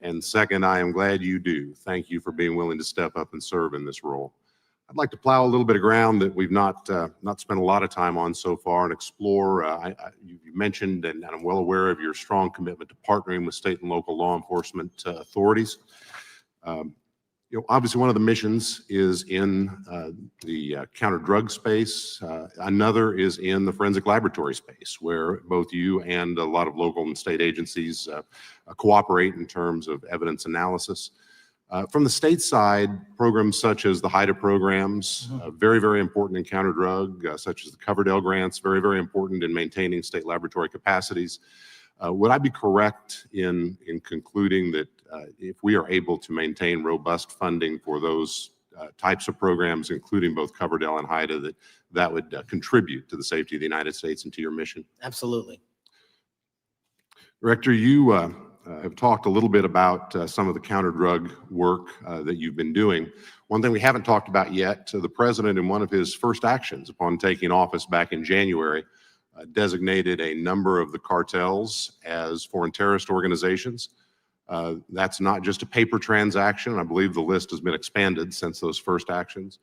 And second, I am glad you do. Thank you for being willing to step up and serve in this role. I'd like to plow a little bit of ground that we've not spent a lot of time on so far and explore. You mentioned, and I'm well aware of your strong commitment to partnering with state and local law enforcement authorities. Obviously, one of the missions is in the counter-drug space. Another is in the forensic laboratory space, where both you and a lot of local and state agencies cooperate in terms of evidence analysis. From the state side, programs such as the HIDA programs, very, very important in counter-drug, such as the Coverdell grants, very, very important in maintaining state laboratory capacities. Would I be correct in concluding that if we are able to maintain robust funding for those types of programs, including both Coverdell and HIDA, that would contribute to the safety of the United States and to your mission? Absolutely. Director, you have talked a little bit about some of the counter-drug work that you've been doing. One thing we haven't talked about yet, the President, in one of his first actions upon taking office back in January, designated a number of the cartels as foreign terrorist organizations. That's not just a paper transaction. I believe the list has been expanded since those first actions.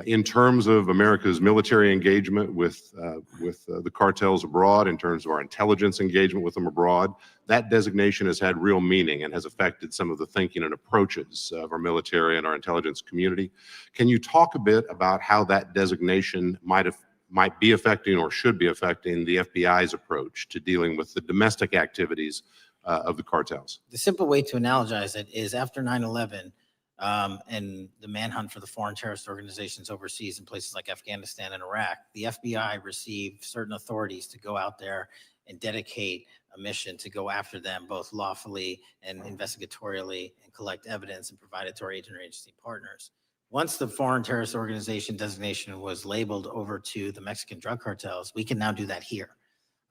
In terms of America's military engagement with the cartels abroad, in terms of our intelligence engagement with them abroad, that designation has had real meaning and has affected some of the thinking and approaches of our military and our intelligence community. Can you talk a bit about how that designation might be affecting or should be affecting the FBI's approach to dealing with the domestic activities of the cartels? The simple way to analogize it is after 9/11 and the manhunt for the foreign terrorist organizations overseas in places like Afghanistan and Iraq, the FBI received certain authorities to go out there and dedicate a mission to go after them both lawfully and investigatorially and collect evidence and provide it to our interagency partners. Once the foreign terrorist organization designation was labeled over to the Mexican drug cartels, we can now do that here.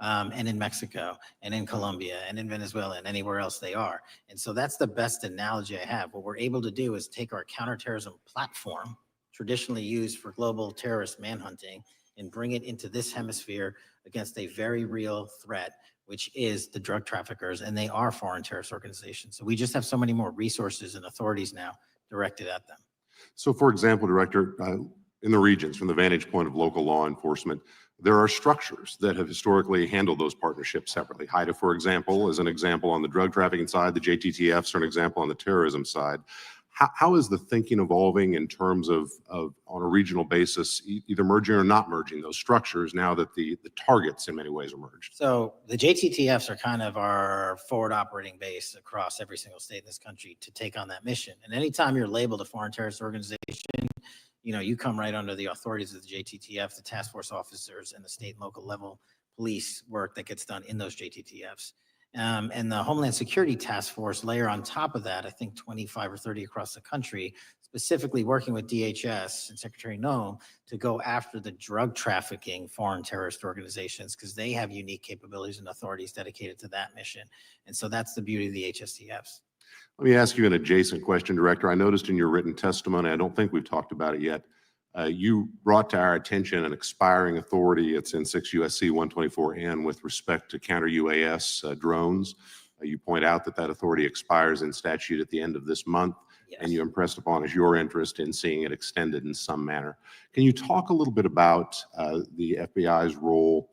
And in Mexico, and in Colombia, and in Venezuela, and anywhere else they are. And so that's the best analogy I have. What we're able to do is take our counterterrorism platform, traditionally used for global terrorist manhunting, and bring it into this hemisphere against a very real threat, which is the drug traffickers, and they are foreign terrorist organizations. So we just have so many more resources and authorities now directed at them. So for example, Director, in the regions, from the vantage point of local law enforcement, there are structures that have historically handled those partnerships separately. HIDA, for example, is an example on the drug trafficking side. The JTTFs are an example on the terrorism side. How is the thinking evolving in terms of on a regional basis, either merging or not merging those structures now that the targets in many ways are merged? So the JTTFs are kind of our forward operating base across every single state in this country to take on that mission. And anytime you're labeled a foreign terrorist organization, you know, you come right under the authorities of the JTTF, the task force officers, and the state and local level police work that gets done in those JTTFs. And the Homeland Security Task Force layer on top of that, I think 25 or 30 across the country, specifically working with DHS and Secretary Noem to go after the drug trafficking foreign terrorist organizations, because they have unique capabilities and authorities dedicated to that mission. And so that's the beauty of the HSTFs. Let me ask you an adjacent question, Director. I noticed in your written testimony, I don't think we've talked about it yet, you brought to our attention an expiring authority. It's in 6 U.S.C. 124N with respect to counter-UAS drones. You point out that that authority expires in statute at the end of this month, and you impressed upon us your interest in seeing it extended in some manner. Can you talk a little bit about the FBI's role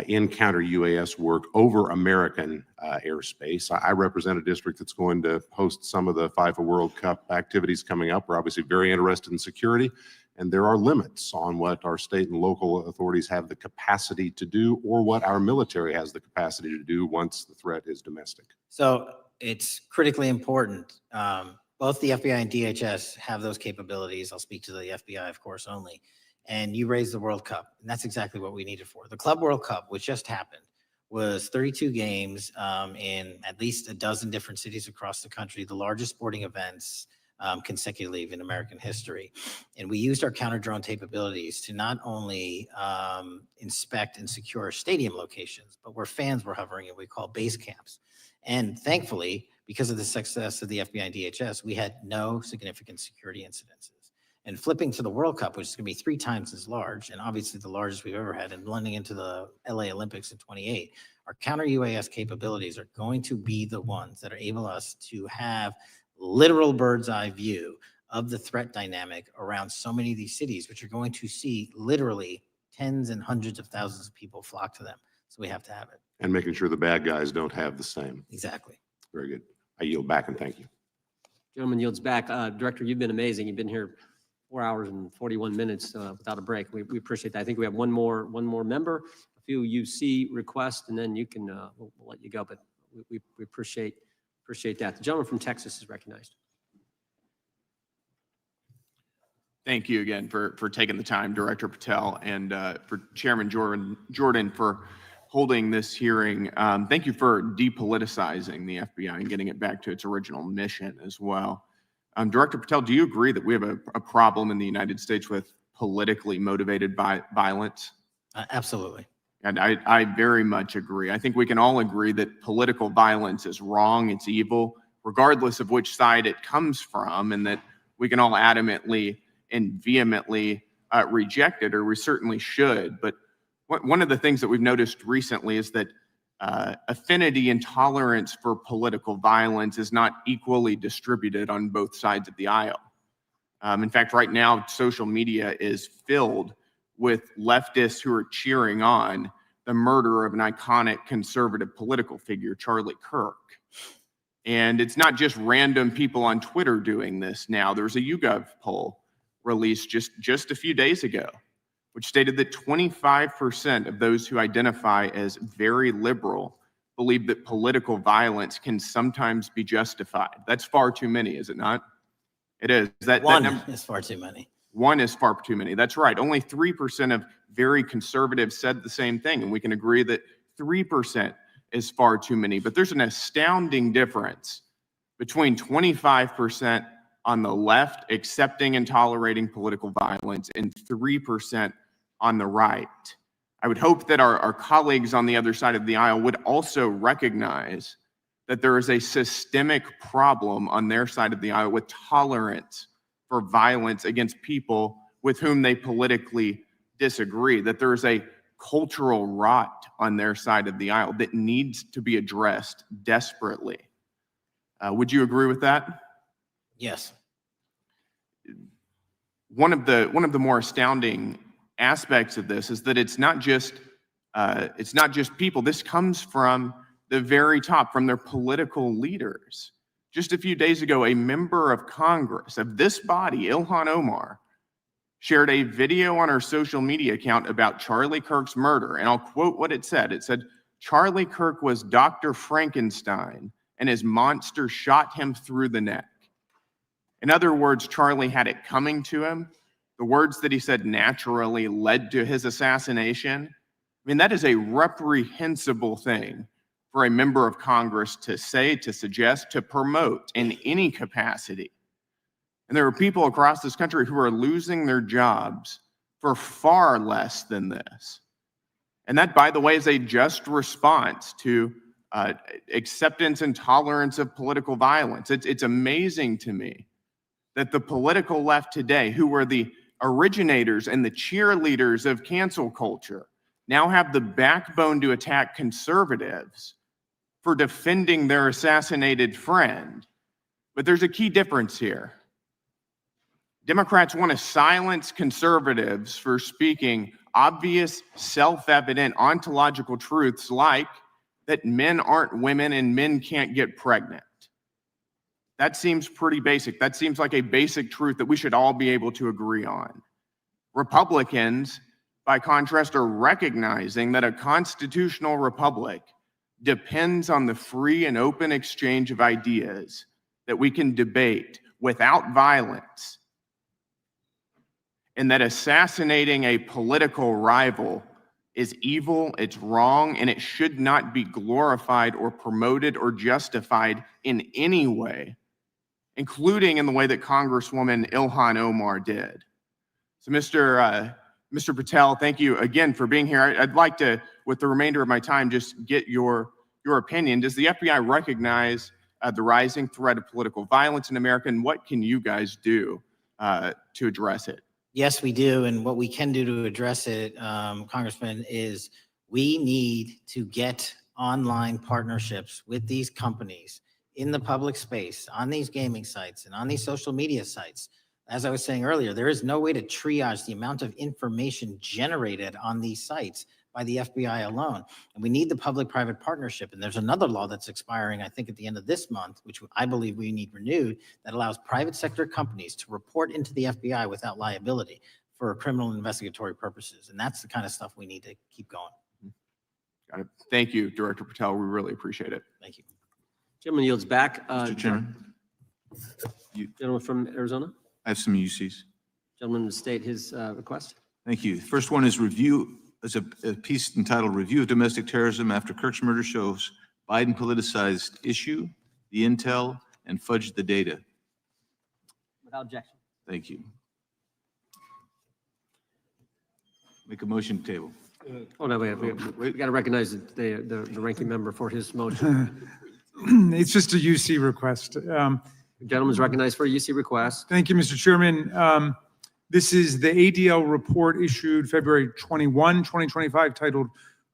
in counter-UAS work over American airspace? I represent a district that's going to host some of the FIFA World Cup activities coming up. We're obviously very interested in security, and there are limits on what our state and local authorities have the capacity to do or what our military has the capacity to do once the threat is domestic. So it's critically important. Both the FBI and DHS have those capabilities. I'll speak to the FBI, of course, only. And you raised the World Cup, and that's exactly what we need it for. The Club World Cup, which just happened, was 32 games in at least a dozen different cities across the country, the largest sporting events consecutively in American history. And we used our counter drone capabilities to not only inspect and secure stadium locations, but where fans were hovering and we call base camps. And thankfully, because of the success of the FBI and DHS, we had no significant security incidences. And flipping to the World Cup, which is going to be 3 times as large, and obviously the largest we've ever had, and blending into the LA Olympics in 28, our counter-UAS capabilities are going to be the ones that are able us to have literal bird's eye view of the threat dynamic around so many of these cities, which are going to see literally tens and hundreds of thousands of people flock to them. So we have to have it. And making sure the bad guys don't have the same. Exactly. Very good. I yield back and thank you. Gentleman yields back. Director, you've been amazing. You've been here 4 hours and 41 minutes without a break. We appreciate that. I think we have one more member, a few UC requests, and then you can we'll let you go. But we appreciate that. The gentleman from Texas is recognized. Thank you again for taking the time, Director Patel, and for Chairman Jordan for holding this hearing. Thank you for depoliticizing the FBI and getting it back to its original mission as well. Director Patel, do you agree that we have a problem in the United States with politically motivated violence? Absolutely. And I very much agree. I think we can all agree that political violence is wrong, it's evil, regardless of which side it comes from, and that we can all adamantly and vehemently reject it, or we certainly should. But one of the things that we've noticed recently is that affinity and tolerance for political violence is not equally distributed on both sides of the aisle. In fact, right now, social media is filled with leftists who are cheering on the murder of an iconic conservative political figure, Charlie Kirk. And it's not just random people on Twitter doing this now. There's a YouGov poll released just a few days ago, which stated that 25% of those who identify as very liberal believe that political violence can sometimes be justified. That's far too many, is it not? It is. One is far too many. One is far too many. That's right. Only 3% of very conservatives said the same thing, and we can agree that 3% is far too many. But there's an astounding difference between 25% on the left accepting and tolerating political violence and 3% on the right. I would hope that our colleagues on the other side of the aisle would also recognize that there is a systemic problem on their side of the aisle with tolerance for violence against people with whom they politically disagree, that there's a cultural rot on their side of the aisle that needs to be addressed desperately. Would you agree with that? Yes. One of the more astounding aspects of this is that it's not just people. This comes from the very top, from their political leaders. Just a few days ago, a member of Congress of this body, Ilhan Omar, shared a video on her social media account about Charlie Kirk's murder. And I'll quote what it said. It said, "Charlie Kirk was Dr. Frankenstein, and his monster shot him through the neck." In other words, Charlie had it coming to him. The words that he said naturally led to his assassination. I mean, that is a reprehensible thing for a member of Congress to say, to suggest, to promote in any capacity. And there are people across this country who are losing their jobs for far less than this. And that, by the way, is a just response to acceptance and tolerance of political violence. It's amazing to me that the political left today, who were the originators and the cheerleaders of cancel culture, now have the backbone to attack conservatives for defending their assassinated friend. But there's a key difference here. Democrats want to silence conservatives for speaking obvious, self-evident ontological truths like that men aren't women and men can't get pregnant. That seems pretty basic. That seems like a basic truth that we should all be able to agree on. Republicans, by contrast, are recognizing that a constitutional republic depends on the free and open exchange of ideas that we can debate without violence, and that assassinating a political rival is evil, it's wrong, and it should not be glorified or promoted or justified in any way, including in the way that Congresswoman Ilhan Omar did. So Mr. Patel, thank you again for being here. I'd like to, with the remainder of my time, just get your opinion. Does the FBI recognize the rising threat of political violence in America, and what can you guys do to address it? Yes, we do. And what we can do to address it, Congressman, is we need to get online partnerships with these companies in the public space, on these gaming sites and on these social media sites. As I was saying earlier, there is no way to triage the amount of information generated on these sites by the FBI alone. And we need the public-private partnership. And there's another law that's expiring, I think, at the end of this month, which I believe we need renewed, that allows private sector companies to report into the FBI without liability for criminal and investigatory purposes. And that's the kind of stuff we need to keep going. Got it. Thank you, Director Patel. We really appreciate it. Thank you. Gentleman yields back. Mr. Chairman, Gentleman from Arizona. I have some UCs. Gentleman to state his request. Thank you. First one is a piece entitled "Review of Domestic Terrorism After Kirk's Murder Shows Biden Politicized Issue, the Intel, and Fudged the Data." Without objection. Thank you. Make a motion to table. Oh, no, we got to recognize the ranking member for his motion. It's just a UC request. Gentleman's recognized for a UC request. Thank you, Mr. Chairman. This is the ADL report issued February 21, 2025, titled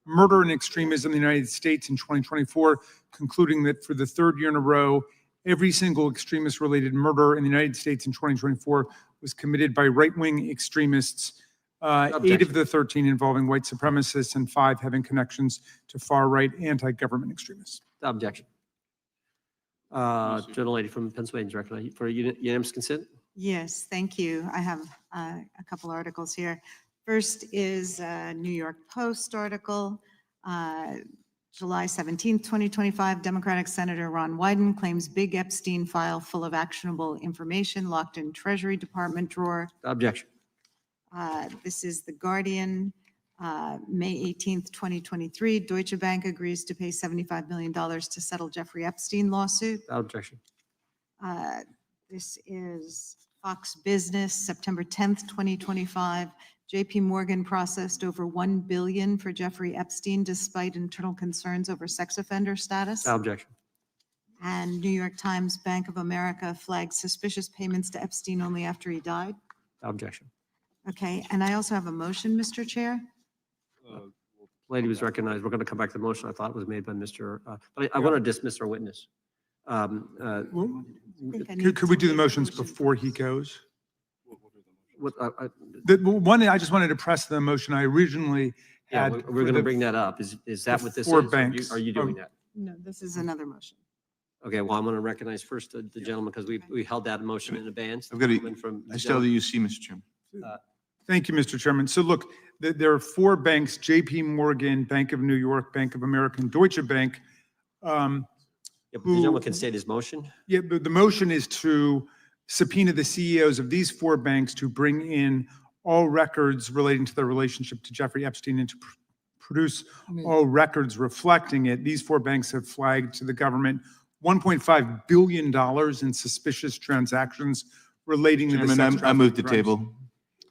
"Murder and Extremism in the United States in 2024, concluding that for the third year in a row, every single extremist-related murder in the United States in 2024 was committed by right-wing extremists, 8 of the 13 involving white supremacists and 5 having connections to far-right anti-government extremists. Objection. Gentlelady from Pennsylvania is recognized for unanimous consent. Yes, thank you. I have a couple articles here. First is a New York Post article, July 17th, 2025. Democratic Senator Ron Wyden claims big Epstein file full of actionable information locked in Treasury Department drawer. Objection. This is The Guardian, May 18th, 2023. Deutsche Bank agrees to pay $75 million to settle Jeffrey Epstein lawsuit. Objection. This is Fox Business, September 10th, 2025. JP Morgan processed over $1 billion for Jeffrey Epstein despite internal concerns over sex offender status. Objection. And New York Times, Bank of America flagged suspicious payments to Epstein only after he died. Objection. Okay, and I also have a motion, Mr. Chair. Lady was recognized. We're going to come back to the motion I thought was made by Mr. But I want to dismiss our witness. Could we do the motions before he goes? What, The one, I just wanted to press the motion I originally yeah, had. we're going to bring that up. Is that what this is? Four Or banks. Are you doing that? No, this is another motion. Okay, well, I'm going to recognize first the gentleman because we held that motion in advance. I've got a, Gentleman from- I still have the UC, Mr. Chairman. Thank you, Mr. Chairman. So look, there are four banks, JP Morgan, Bank of New York, Bank of America, and Deutsche Bank. Yeah, but the gentleman can state his motion. Yeah, but the motion is to subpoena the CEOs of these four banks to bring in all records relating to their relationship to Jeffrey Epstein and to produce all records reflecting it. These four banks have flagged to the government $1.5 billion in suspicious transactions relating to the sex Chairman, I move the trafficking crimes. table.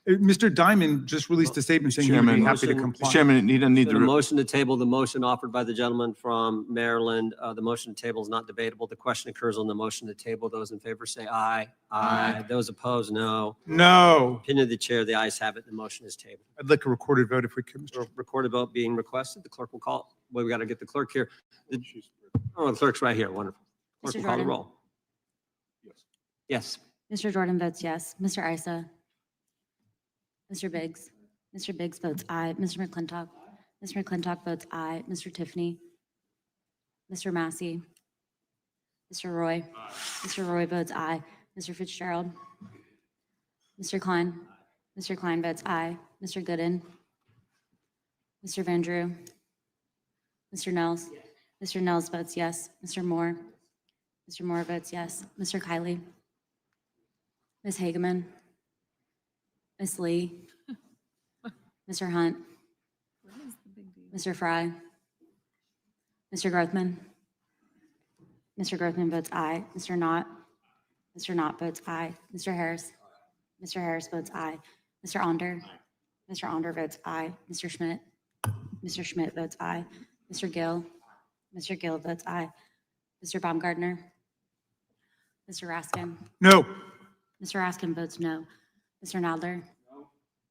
Mr. Diamond just released a statement saying he would be Chairman, happy to motion- comply. Chairman, you don't need The to. motion to table, the motion offered by the gentleman from Maryland, the motion to table is not debatable. The question occurs on the motion to table. Those in favor say aye. Aye. Those opposed, no. No. Opinion of the chair, the ayes have it. The motion is tabled. I'd like a recorded vote if we could, Mr. Recorded vote being requested. The clerk will call. Well, we got to get the clerk here. Oh, the clerk's right here. Wonderful. Clerk Mr. will call the Jordan? roll. Yes. Mr. Jordan votes yes. Mr. Isa? Mr. Biggs? Mr. Biggs votes aye. Mr. McClintock? Mr. McClintock votes aye. Mr. Tiffany? Mr. Massey? Mr. Roy? Mr. Roy votes aye. Mr. Fitzgerald? Mr. Klein? Mr. Klein votes aye. Mr. Gooden? Mr. Van Drew? Mr. Nels? Mr. Nels votes yes. Mr. Moore? Mr. Moore votes yes. Mr. Kiley? Ms. Hageman? Ms. Lee? Mr. Hunt? Mr. Fry? Mr. Grothman? Mr. Grothman votes aye. Mr. Knott? Mr. Knott votes aye. Mr. Harris? Mr. Harris votes aye. Mr. Onder? Mr. Onder votes aye. Mr. Schmidt? Mr. Schmidt votes aye. Mr. Gill? Mr. Gill votes aye. Mr. Baumgartner? Mr. Raskin? No. Mr. Raskin votes no. Mr. Nadler?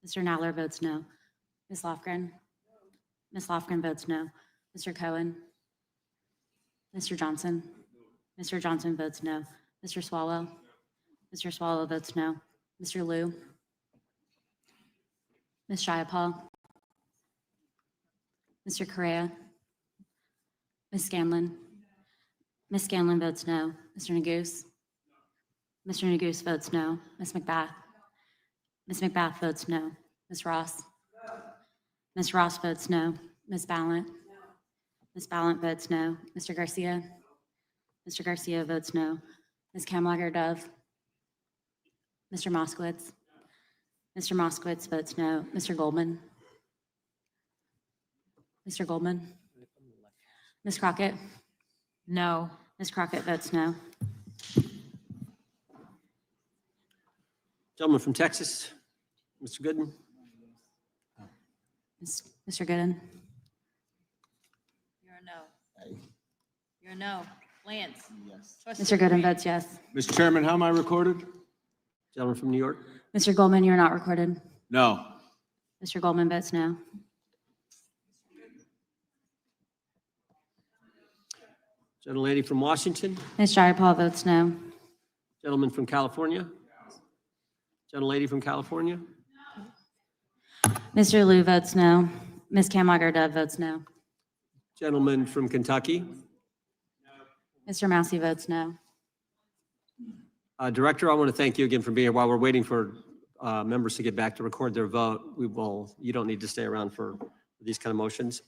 Mr. Nadler votes no. Ms. Lofgren? Ms. Lofgren votes no. Mr. Cohen? Mr. Johnson? Mr. Johnson votes no. Mr. Swallow? Mr. Swallow votes no. Mr. Liu? Ms. Shiapal? Mr. Correa? Ms. Scanlon? Ms. Scanlon votes no. Mr. Neguse? Mr. Neguse votes no. Ms. McBath? Ms. McBath votes no. Ms. Ross? Ms. Ross votes no. Ms. Ballant? Ms. Ballant votes no. Mr. Garcia? Mr. Garcia votes no. Ms. Kamlager-Dove? Mr. Moskowitz? Mr. Moskowitz votes no. Mr. Goldman? Mr. Goldman? Ms. Crockett? No. Ms. Crockett votes no. Gentleman from Texas, Mr. Gooden. Mr. Gooden? You're a no. You're a no. Lance? Yes. Mr. Gooden votes yes. Mr. Chairman, how am I recorded? Gentleman from New York. Mr. Goldman, you're not recorded. No. Mr. Goldman votes no. Gentlelady from Washington. Ms. Jayapal votes no. Gentleman from California. Gentlelady from California. Mr. Liu votes no. Ms. Kamlager-Dove votes no. Gentleman from Kentucky. Mr. Massey votes no. Director, I want to thank you again for being here. While we're waiting for members to get back to record their vote, you don't need to stay around for these kind of motions.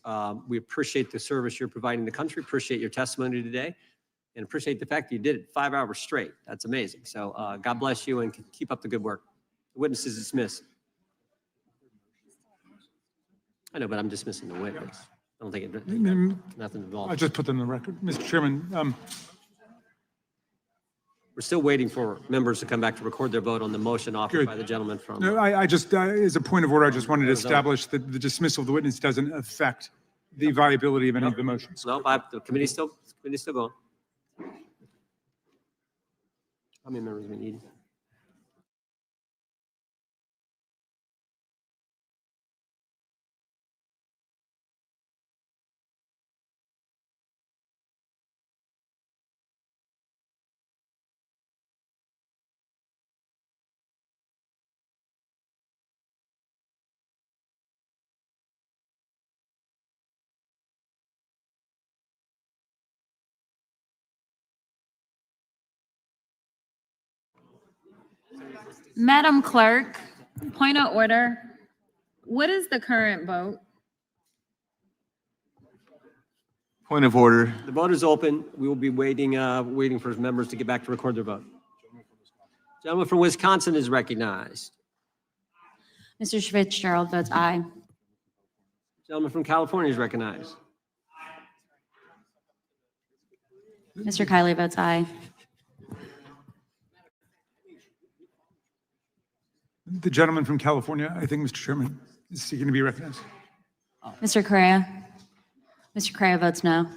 We appreciate the service you're providing the country, appreciate your testimony today, and appreciate the fact that you did it 5 hours straight. That's amazing. So God bless you and keep up the good work. The witness is dismissed. I know, but I'm dismissing the witness. I don't think nothing involved. I'll just put them in the record. Mr. Chairman, we're still waiting for members to come back to record their vote on the motion offered Good. by the gentleman from. no, I just, as a point of order, I just wanted to establish that the dismissal of the witness doesn't affect the viability of any of the motions. No, the committee's still going. How many members we need? Madam Clerk, point of order. What is the current vote? Point of order. The vote is open. We will be waiting for members to get back to record their vote. Gentleman from Wisconsin is recognized. Mr. Fitzgerald votes aye. Gentleman from California is recognized. Mr. Kiley votes aye. The gentleman from California, I think, Mr. Chairman, is seeking to be recognized. Mr. Correa. Mr. Correa votes no.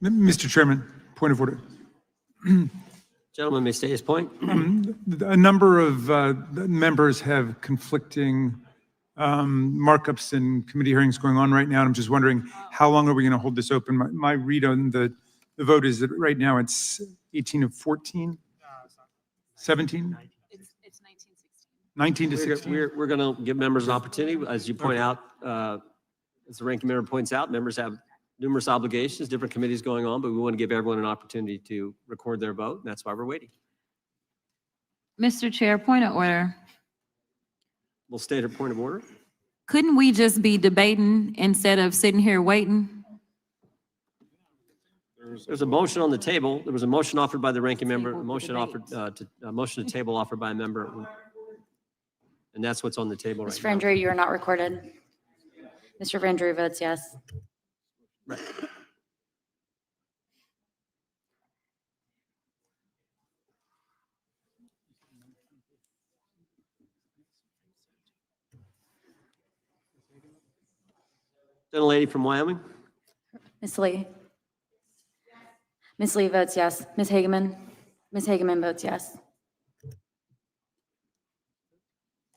Mr. Chairman, point of order. Gentleman may state his point. A number of members have conflicting markups and committee hearings going on right now. And I'm just wondering, how long are we going to hold this open? My read on the vote is that right now it's 18 of 14, 17? It's 1916. 19 to 16. We're going to give members an opportunity. As you point out, as the ranking member points out, members have numerous obligations, different committees going on, but we want to give everyone an opportunity to record their vote, and that's why we're waiting. Mr. Chair, point of order. We'll state a point of order. Couldn't we just be debating instead of sitting here waiting? There's a motion on the table. There was a motion offered by the ranking member, a motion offered a motion to table offered by a member, and that's what's on the table right Mr. now. Vendry, you are not recorded. Mr. Vendry votes yes. Right. Gentlelady from Wyoming. Ms. Lee. Ms. Lee votes yes. Ms. Hageman. Ms. Hageman votes yes.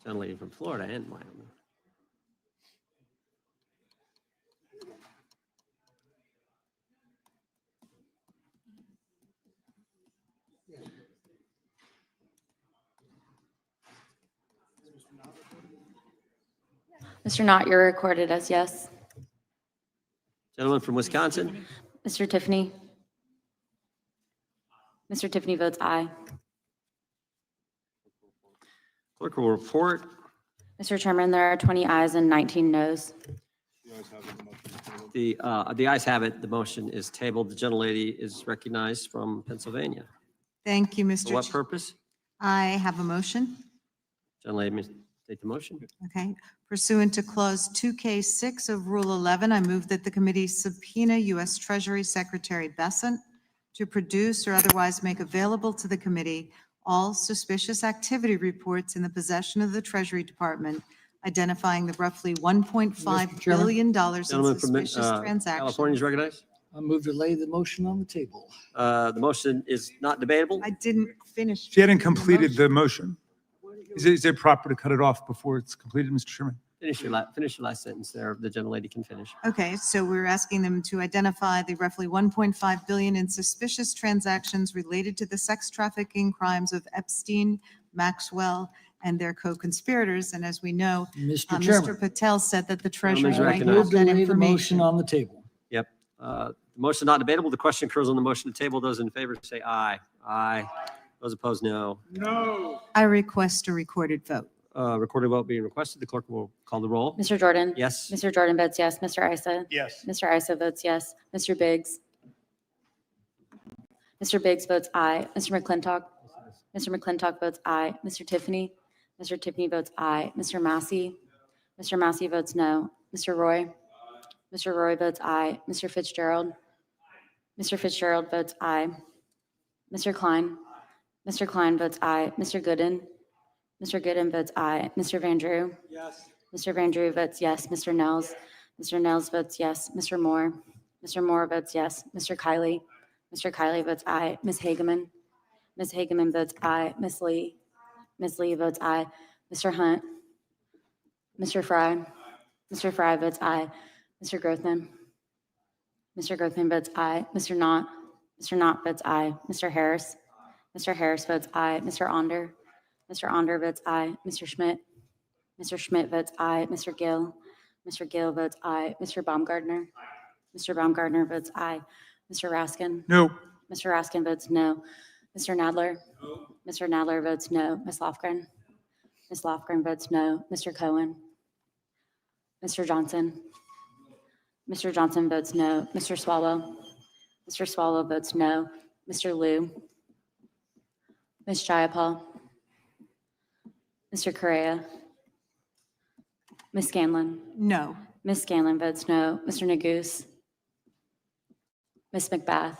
Gentlelady from Florida and Wyoming. Mr. Knott, you're recorded as yes. Gentleman from Wisconsin. Mr. Tiffany. Mr. Tiffany votes aye. Clerk will report. Mr. Chairman, there are 20 ayes and 19 noes. The ayes have it. The motion is tabled. The gentlelady is recognized from Pennsylvania. Thank you, Mr. For what Ch- purpose? I have a motion. Gentlelady may take the motion. Okay. Pursuant to Clause 2K6 of Rule 11, I move that the committee subpoena U.S. Treasury Secretary Bessent to produce or otherwise make available to the committee all suspicious activity reports in the possession of the Treasury Department, identifying the roughly $1.5 billion in Gentleman from suspicious transactions. California is recognized. I move to lay the motion on the table. The motion is not debatable. I didn't finish. She hadn't completed the motion. Is it proper to cut it off before it's completed, Mr. Chairman? Finish your last sentence there. The gentlelady can finish. Okay, so we're asking them to identify the roughly 1.5 billion in suspicious transactions related to the sex trafficking crimes of Epstein, Maxwell, and their co-conspirators. And as we know, Mr. Mr. Chairman, Patel said that the Treasury Gentleman's might recognized. have move to that lay the motion information. on the table. Yep. The motion not debatable. The question occurs on the motion to table. Those in favor say aye. Aye. Those opposed, no. I request a recorded vote. Recorded vote being requested. The clerk will call the roll. Mr. Jordan? Yes. Mr. Jordan votes yes. Mr. Isa? Yes. Mr. Isa votes yes. Mr. Biggs? Mr. Biggs votes aye. Mr. McClintock? Mr. McClintock votes aye. Mr. Tiffany? Mr. Tiffany votes aye. Mr. Massey? Mr. Massey votes no. Mr. Roy? Mr. Roy votes aye. Mr. Fitzgerald? Mr. Fitzgerald votes aye. Mr. Klein? Mr. Klein votes aye. Mr. Gooden? Mr. Gooden votes aye. Mr. Van Drew? Yes. Mr. Van Drew votes yes. Mr. Nels? Mr. Nels votes yes. Mr. Moore? Mr. Moore votes yes. Mr. Kiley? Mr. Kiley votes aye. Ms. Hageman? Ms. Hageman votes aye. Ms. Lee? Ms. Lee votes aye. Mr. Hunt? Mr. Fry? Mr. Fry votes aye. Mr. Grothman? Mr. Grothman votes aye. Mr. Knott? Mr. Knott votes aye. Mr. Harris? Mr. Harris votes aye. Mr. Onder? Mr. Onder votes aye. Mr. Schmidt? Mr. Schmidt votes aye. Mr. Gill? Mr. Gill votes aye. Mr. Baumgartner? Mr. Baumgartner votes aye. Mr. Raskin? No. Mr. Raskin votes no. Mr. Nadler? Mr. Nadler votes no. Ms. Lofgren? Ms. Lofgren votes no. Mr. Cohen? Mr. Johnson? Mr. Johnson votes no. Mr. Swallow? Mr. Swallow votes no. Mr. Liu? Ms. Jayapal? Mr. Correa? Ms. Scanlon? No. Ms. Scanlon votes no. Mr. Neguse? Ms. McBath?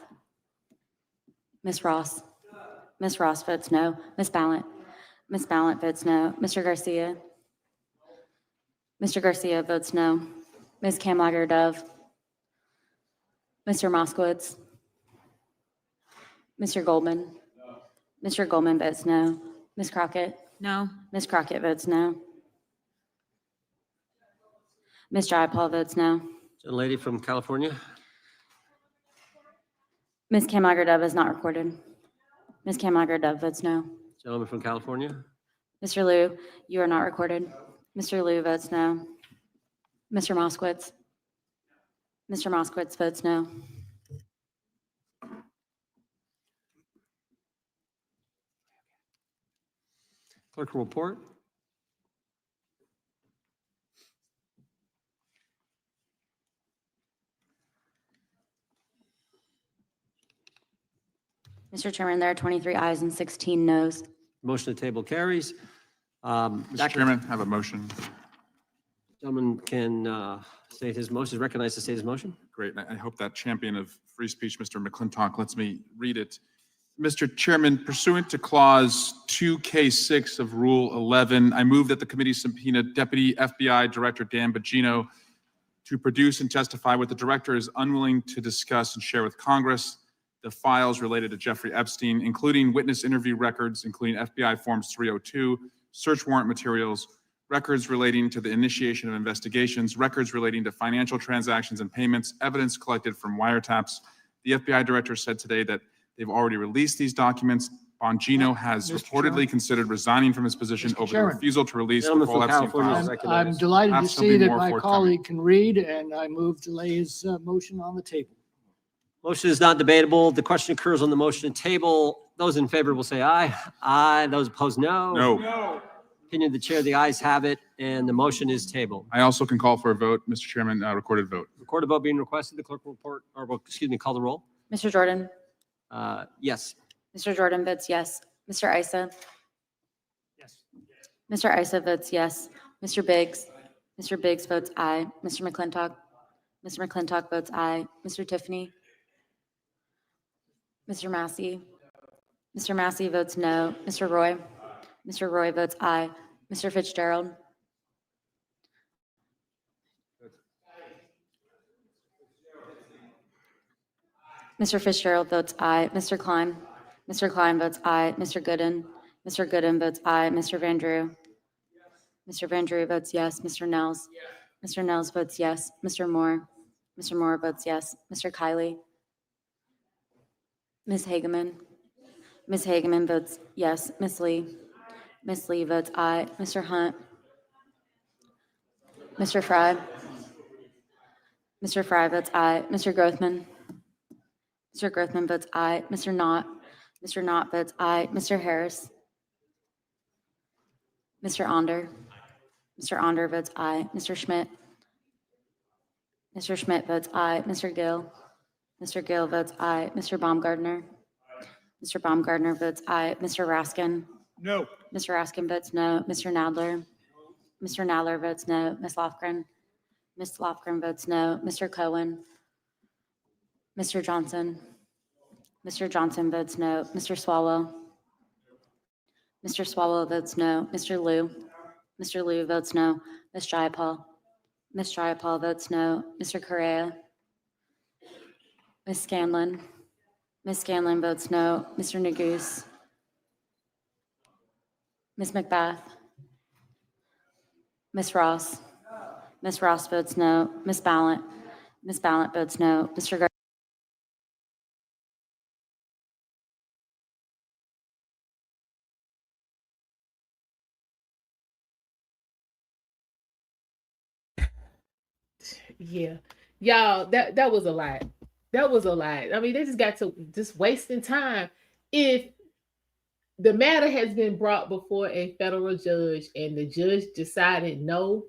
Ms. Ross? Ms. Ross votes no. Ms. Ballant? Ms. Ballant votes no. Mr. Garcia? Mr. Garcia votes no. Ms. Kamlager-Dove? Mr. Moskowitz? Mr. Goldman? Mr. Goldman votes no. Ms. Crockett? No. Ms. Crockett votes no. Ms. Jayapal votes no. Lady from California. Ms. Kamlager-Dove is not recorded. Ms. Kamlager-Dove votes no. Gentleman from California. Mr. Liu, you are not recorded. Mr. Liu votes no. Mr. Moskowitz? Mr. Moskowitz votes no. Clerk will report. Mr. Chairman, there are 23 ayes and 16 noes. Motion to table carries. Mr. Chairman, I have a motion. Gentleman can state his motion, is recognized to state his motion. Great. And I hope that champion of free speech, Mr. McClintock, lets me read it. Mr. Chairman, pursuant to Clause 2K6 of Rule 11, I move that the committee subpoena Deputy FBI Director Dan Bongino to produce and testify what the director is unwilling to discuss and share with Congress, the files related to Jeffrey Epstein, including witness interview records, including FBI Forms 302, search warrant materials, records relating to the initiation of investigations, records relating to financial transactions and payments, evidence collected from wiretaps. The FBI director said today that they've already released these documents. Bongino has Mr. reportedly Chairman. considered resigning from his position Mr. over the Chairman. refusal to release the Gentleman full from Epstein California is files. recognized. I'm delighted to Perhaps there'll see be that more my forthcoming. colleague can read, and I move to lay his motion on the table. Motion is not debatable. The question occurs on the motion to table. Those in favor will say aye. Aye. Those opposed, no. No. Opinion of the chair, the ayes have it, and the motion is tabled. I also can call for a vote, Mr. Chairman, recorded vote. Recorded vote being requested. The clerk will report, or will, excuse me, call the roll. Mr. Jordan? Yes. Mr. Jordan votes yes. Mr. Isa? Yes. Mr. Isa votes yes. Mr. Biggs? Mr. Biggs votes aye. Mr. McClintock? Mr. McClintock votes aye. Mr. Tiffany? Mr. Massey? Mr. Massey votes no. Mr. Roy? Mr. Roy votes aye. Mr. Fitzgerald? Mr. Fitzgerald votes aye. Mr. Klein? Mr. Klein votes aye. Mr. Gooden? Mr. Gooden votes aye. Mr. Van Drew? Mr. Van Drew votes yes. Mr. Nels? Mr. Nels votes yes. Mr. Moore? Mr. Moore votes yes. Mr. Kiley? Ms. Hageman? Ms. Hageman votes yes. Ms. Lee? Ms. Lee votes aye. Mr. Hunt. Mr. Fry. Mr. Fry votes aye. Mr. Grothman. Mr. Grothman votes aye. Mr. Knott. Mr. Knott votes aye. Mr. Harris. Mr. Onder. Mr. Onder votes aye. Mr. Schmidt. Mr. Schmidt votes aye. Mr. Gill. Mr. Gill votes aye. Mr. Baumgartner. Mr. Baumgartner votes aye. Mr. Raskin. No. Mr. Raskin votes no. Mr. Nadler. Mr. Nadler votes no. Ms. Lofgren. Ms. Lofgren votes no. Mr. Cohen. Mr. Johnson. Mr. Johnson votes no. Mr. Swalwell. Mr. Swalwell votes no. Mr. Liu. Mr. Liu votes no. Ms. Jayapal. Ms. Jayapal votes no. Mr. Correa. Ms. Scanlon. Ms. Scanlon votes no. Mr. Neguse. Ms. McBath. Ms. Ross. Ms. Ross votes no. Ms. Ballant. Ms. Ballant votes no. Mr. Gar- Yeah, y'all, that was a lot. That was a lot. I mean, they just got to just wasting time. If the matter has been brought before a federal judge and the judge decided no,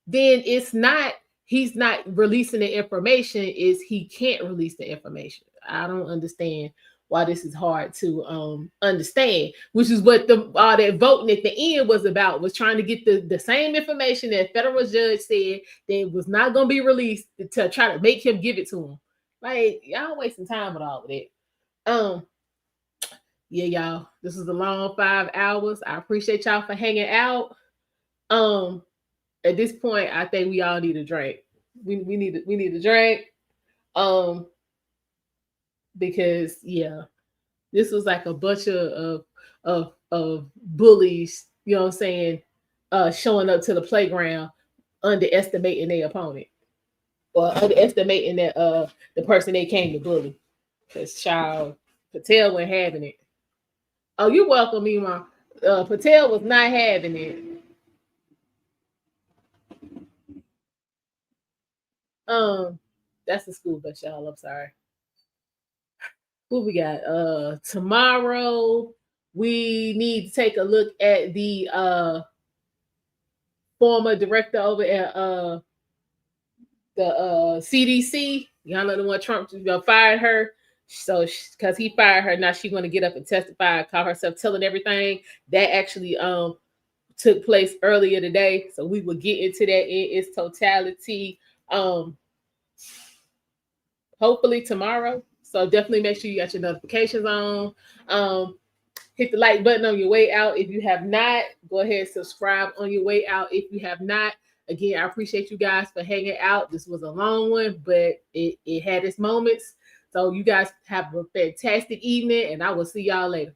then it's not, he's not releasing the information, is he can't release the information. I don't understand why this is hard to understand, which is what the all that voting at the end was about, was trying to get the same information that federal judge said that was not going to be released to try to make him give it to him. Like, y'all wasting time with all of that. Yeah, y'all, this is a long 5 hours. I appreciate y'all for hanging out. At this point, I think we all need a drink. We need a drink. Because yeah, this was like a bunch of bullies, you know what I'm saying, showing up to the playground, underestimating their opponent, or underestimating that the person they came to bully. Because child, Patel wasn't having it. Oh, you're welcome, Mima. Patel was not having it. That's the school bus, y'all. I'm sorry. What we got? Tomorrow we need to take a look at the former director over at the CDC. Y'all know the one Trump fired her. So because he fired her, now she's going to get up and testify, call herself telling everything. That actually took place earlier today. So we will get into that in its totality. Hopefully tomorrow. So definitely make sure you got your notifications on. Hit the like button on your way out. If you have not, go ahead and subscribe on your way out. If you have not, again, I appreciate you guys for hanging out. This was a long one, but it had its moments. So you guys have a fantastic evening, and I will see y'all later.